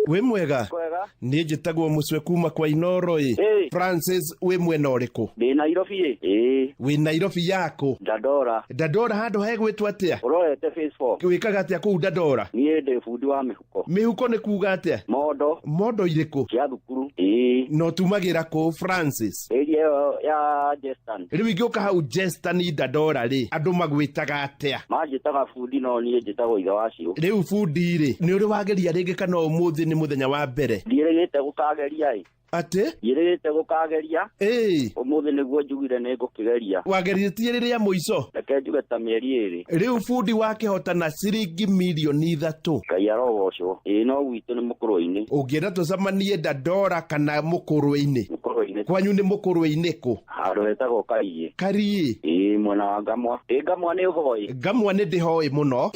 We mwega ni njitagwo Mucwe kuma kwa Inoro Francis, we mwena uriku? Ndi Nairobi we Nairobi yako Dadora handu hegwitwa atia? Urorete phase 4 wikaga atia kuu Dadora? Nie ndi fundi wa mihuko ni kuga atia? Modo iriku cia thukuru no tumagira ku Francis ya Jestan. Riu ingioka hau Jestan Dadora ri andu magwitaga atia? Majitaga fundi no nie njitagwo ithe wacio. Riu fundi ri ni uri wageria ringi kana umuthi ni muthenya wa mbere? Ndirigite gukageria ate yirite gukageria umuthi niguo njugire ni ngukigeria. Wageritie riria muico? Reke njuge ta mieri iri. Riu fundi wake hotana ciringi milioni 3. Ngai arogoco no gwitu ni mukurwe-ini. Ungienda tucemanie Dadora kana mukurwe-ini? Kwanyu ni mukurwe-ini ku? Handu hetagwo Karie. Karie mwena wa Ngamwa. Ngamwa ni uhoi? Ngamwa ni ndihoi muno.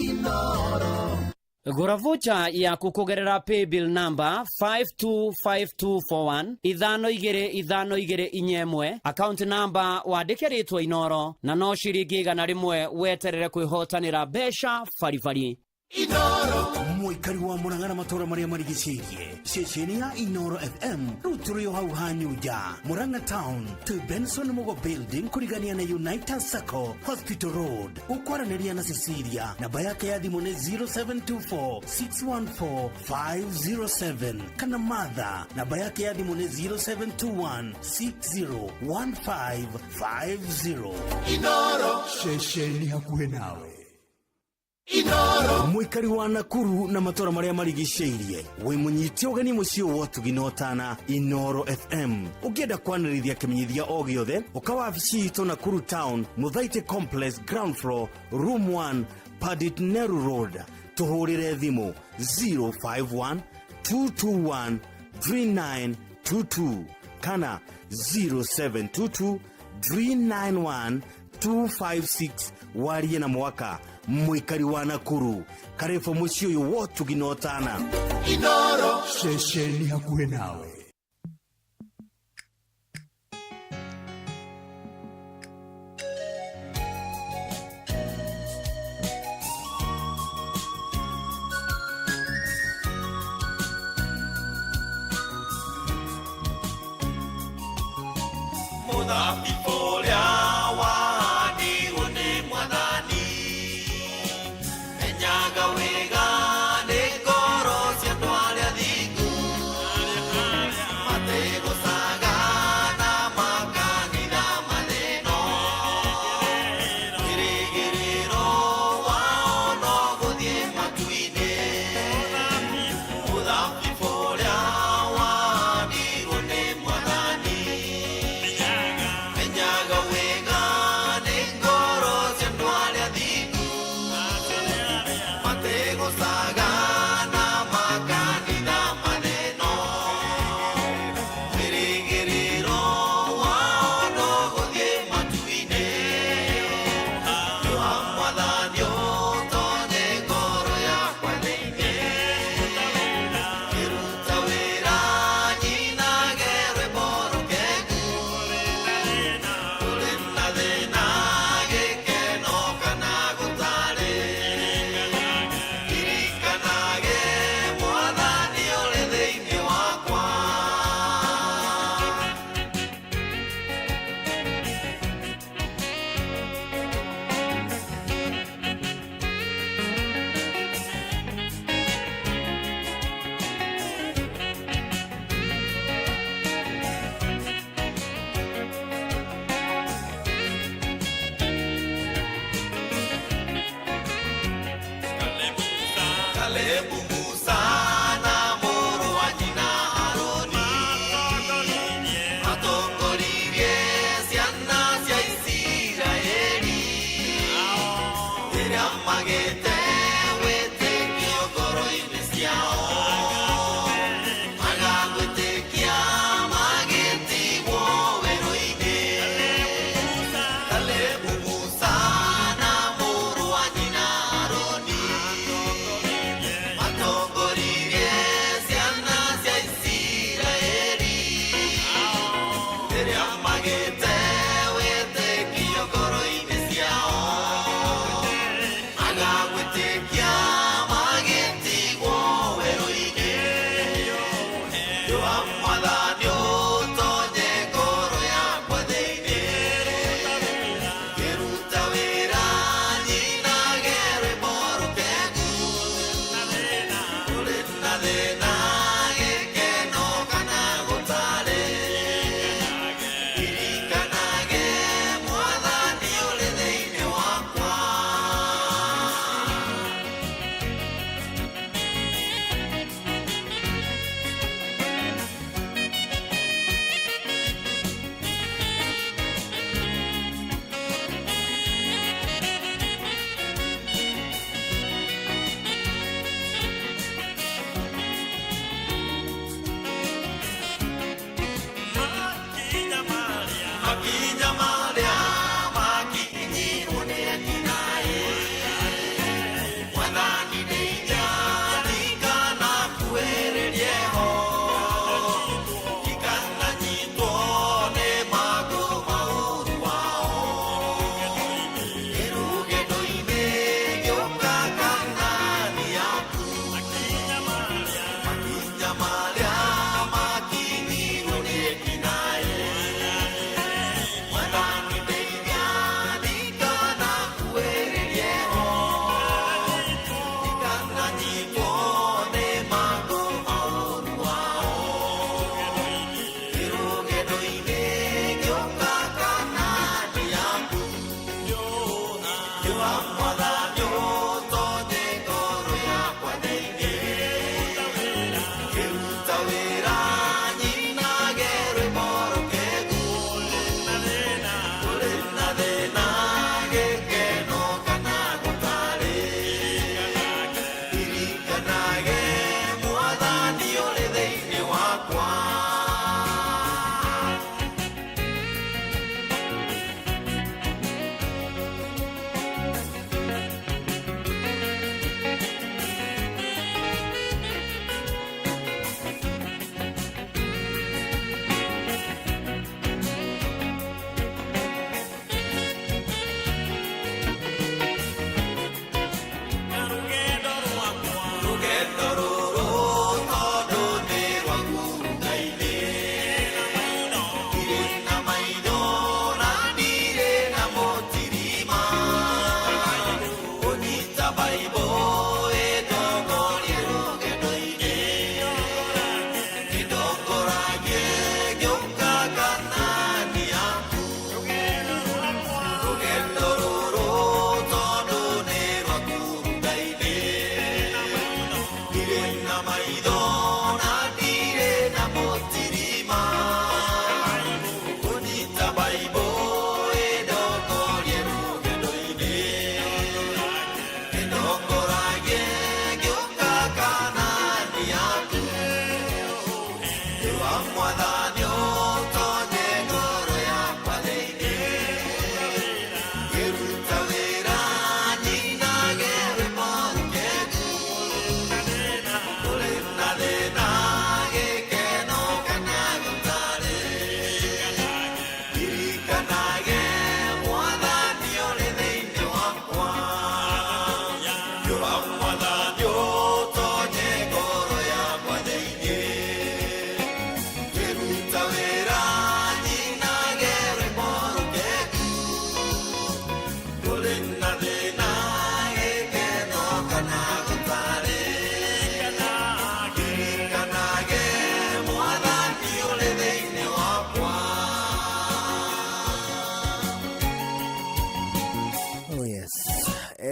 Gura voucher ya kukugerera paybill number 525241 522 inyemwe account number wandike ritwa Inoro na no ciringi igana rimwe weterere kwihotanira besha farifari. Inoro muikari wa Murang'a na matora maria marigicĩirie ceceni ya Inoro FM rĩu tũrĩ o hau hanyuja Murang'a Town to Benson Mugo Building kurigania na United Circle Hospital Road ukwaranĩria na Cecilia namba yake ya thimũ nĩ 0724614507 kana Martha namba yake ya thimũ nĩ 0721601550. Inoro ceceni hakuhĩ nawe. Inoro muikari wa Nakuru na matora maria marigicĩirie we munyiti ugeni muciĩ wa tuginotana Inoro FM ugienda kwanĩrithia kimenyithia o giothe ukawa wabici itu Nakuru Town Muthaite Complex ground floor room 1 Padit Neru Road tuhurire thimu 051 221 3922 kana 0722 391 256 warie na mwaka muikari wa Nakuru karefo muciĩ ũyũ wa tuginotana Inoro ceceni hakuhĩ nawe.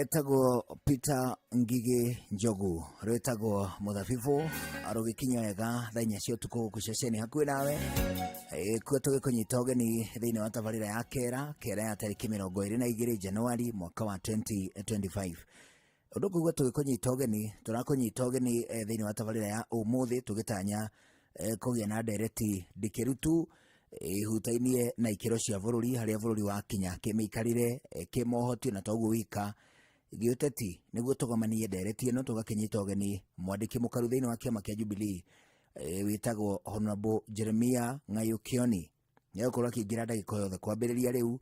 etagwo Peter Ngige Njogu retagwo muthabibu arugikinya wega thainya cio tuko guceceni hakuhi nawe kuo tugikunyiita ugeni thiini wa tabarira ya kera ya tariki 22 Januari mwaka wa 2025 undu kuguo tugikunyiita ugeni turakunyita ugeni thiini wa tabarira ya umuthi tugitanya kugia na ndereti ndikirutu ihutainie na ikiro cia bururi haria bururi wa Kenya kimiikarire kimohoti na toguo wika giuteti niguo tugomanie ndereti ino tugakinyita ugeni mwandiki mukaru thiini wa kiama kia Jubilee witagwo Honorable Jeremiah Ngayukioni nĩegũkorwo akĩingĩra ndagĩka yothe kwambĩrĩria rĩu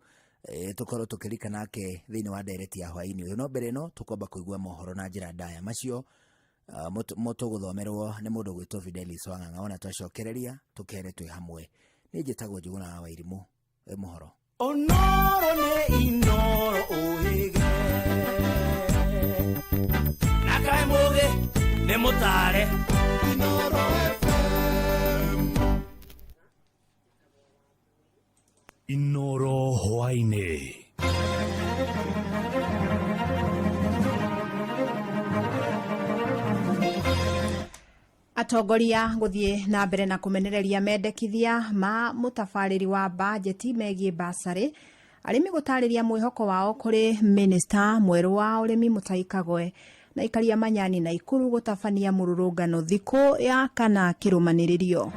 tukorwo tukirika nake thiini wa ndereti ya hwaini uyu no mbere no tukomba kuigua mohoro na njira ndaya macio motoguthomerwo nĩ mũndũ gwĩtwo Fidelis Wang'ang'a ona twacokereria tukere twĩ hamwe nĩ njĩtagwo Njuguna wa Irimũ mohoro Onoro ne inoro ohige Nakai muge ne mutare Inoro FM Inoro hwaine Atongoria guthie na mbere na kumenereria mendekithia ma mutafariri wa bajeti megie basari arimi gutariria mwihoko wao kuri minister mweru wa urimi Mutahi Kagwe na ikaria Manyani na Ikuru gutafania mururungano thiku ya kana kirumaniririo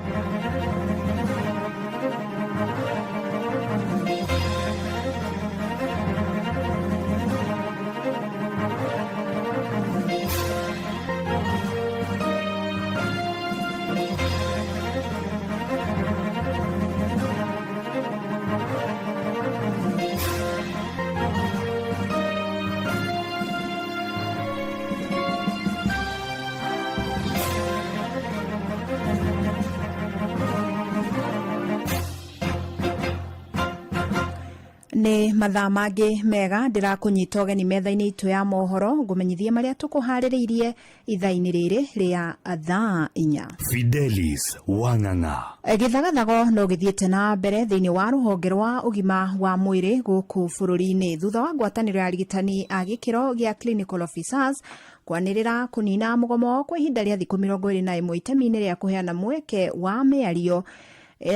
ni mathaa mangi mega ndirakunyita ugeni metha-ini itu ya mohoro ngumenyithie maria tukuhaririirie ithaa-ini riri ria thaa 4 Fidelis Wang'ang'a githagathago no githiete na mbere thiini wa ruhonge rwa ugima wa mwiri guku bururi-ini thutha wa ngwataniro ya arigitani a gikiro gia clinical officers kwanirira kunina mugomo kwa ihinda ria thiku 21 itemi-ini ria kuheana mweke wa miario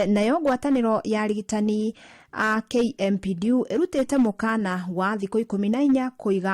nayo ngwataniro ya arigitani a KMPDU erutete mukana wa thiku 14 kuiga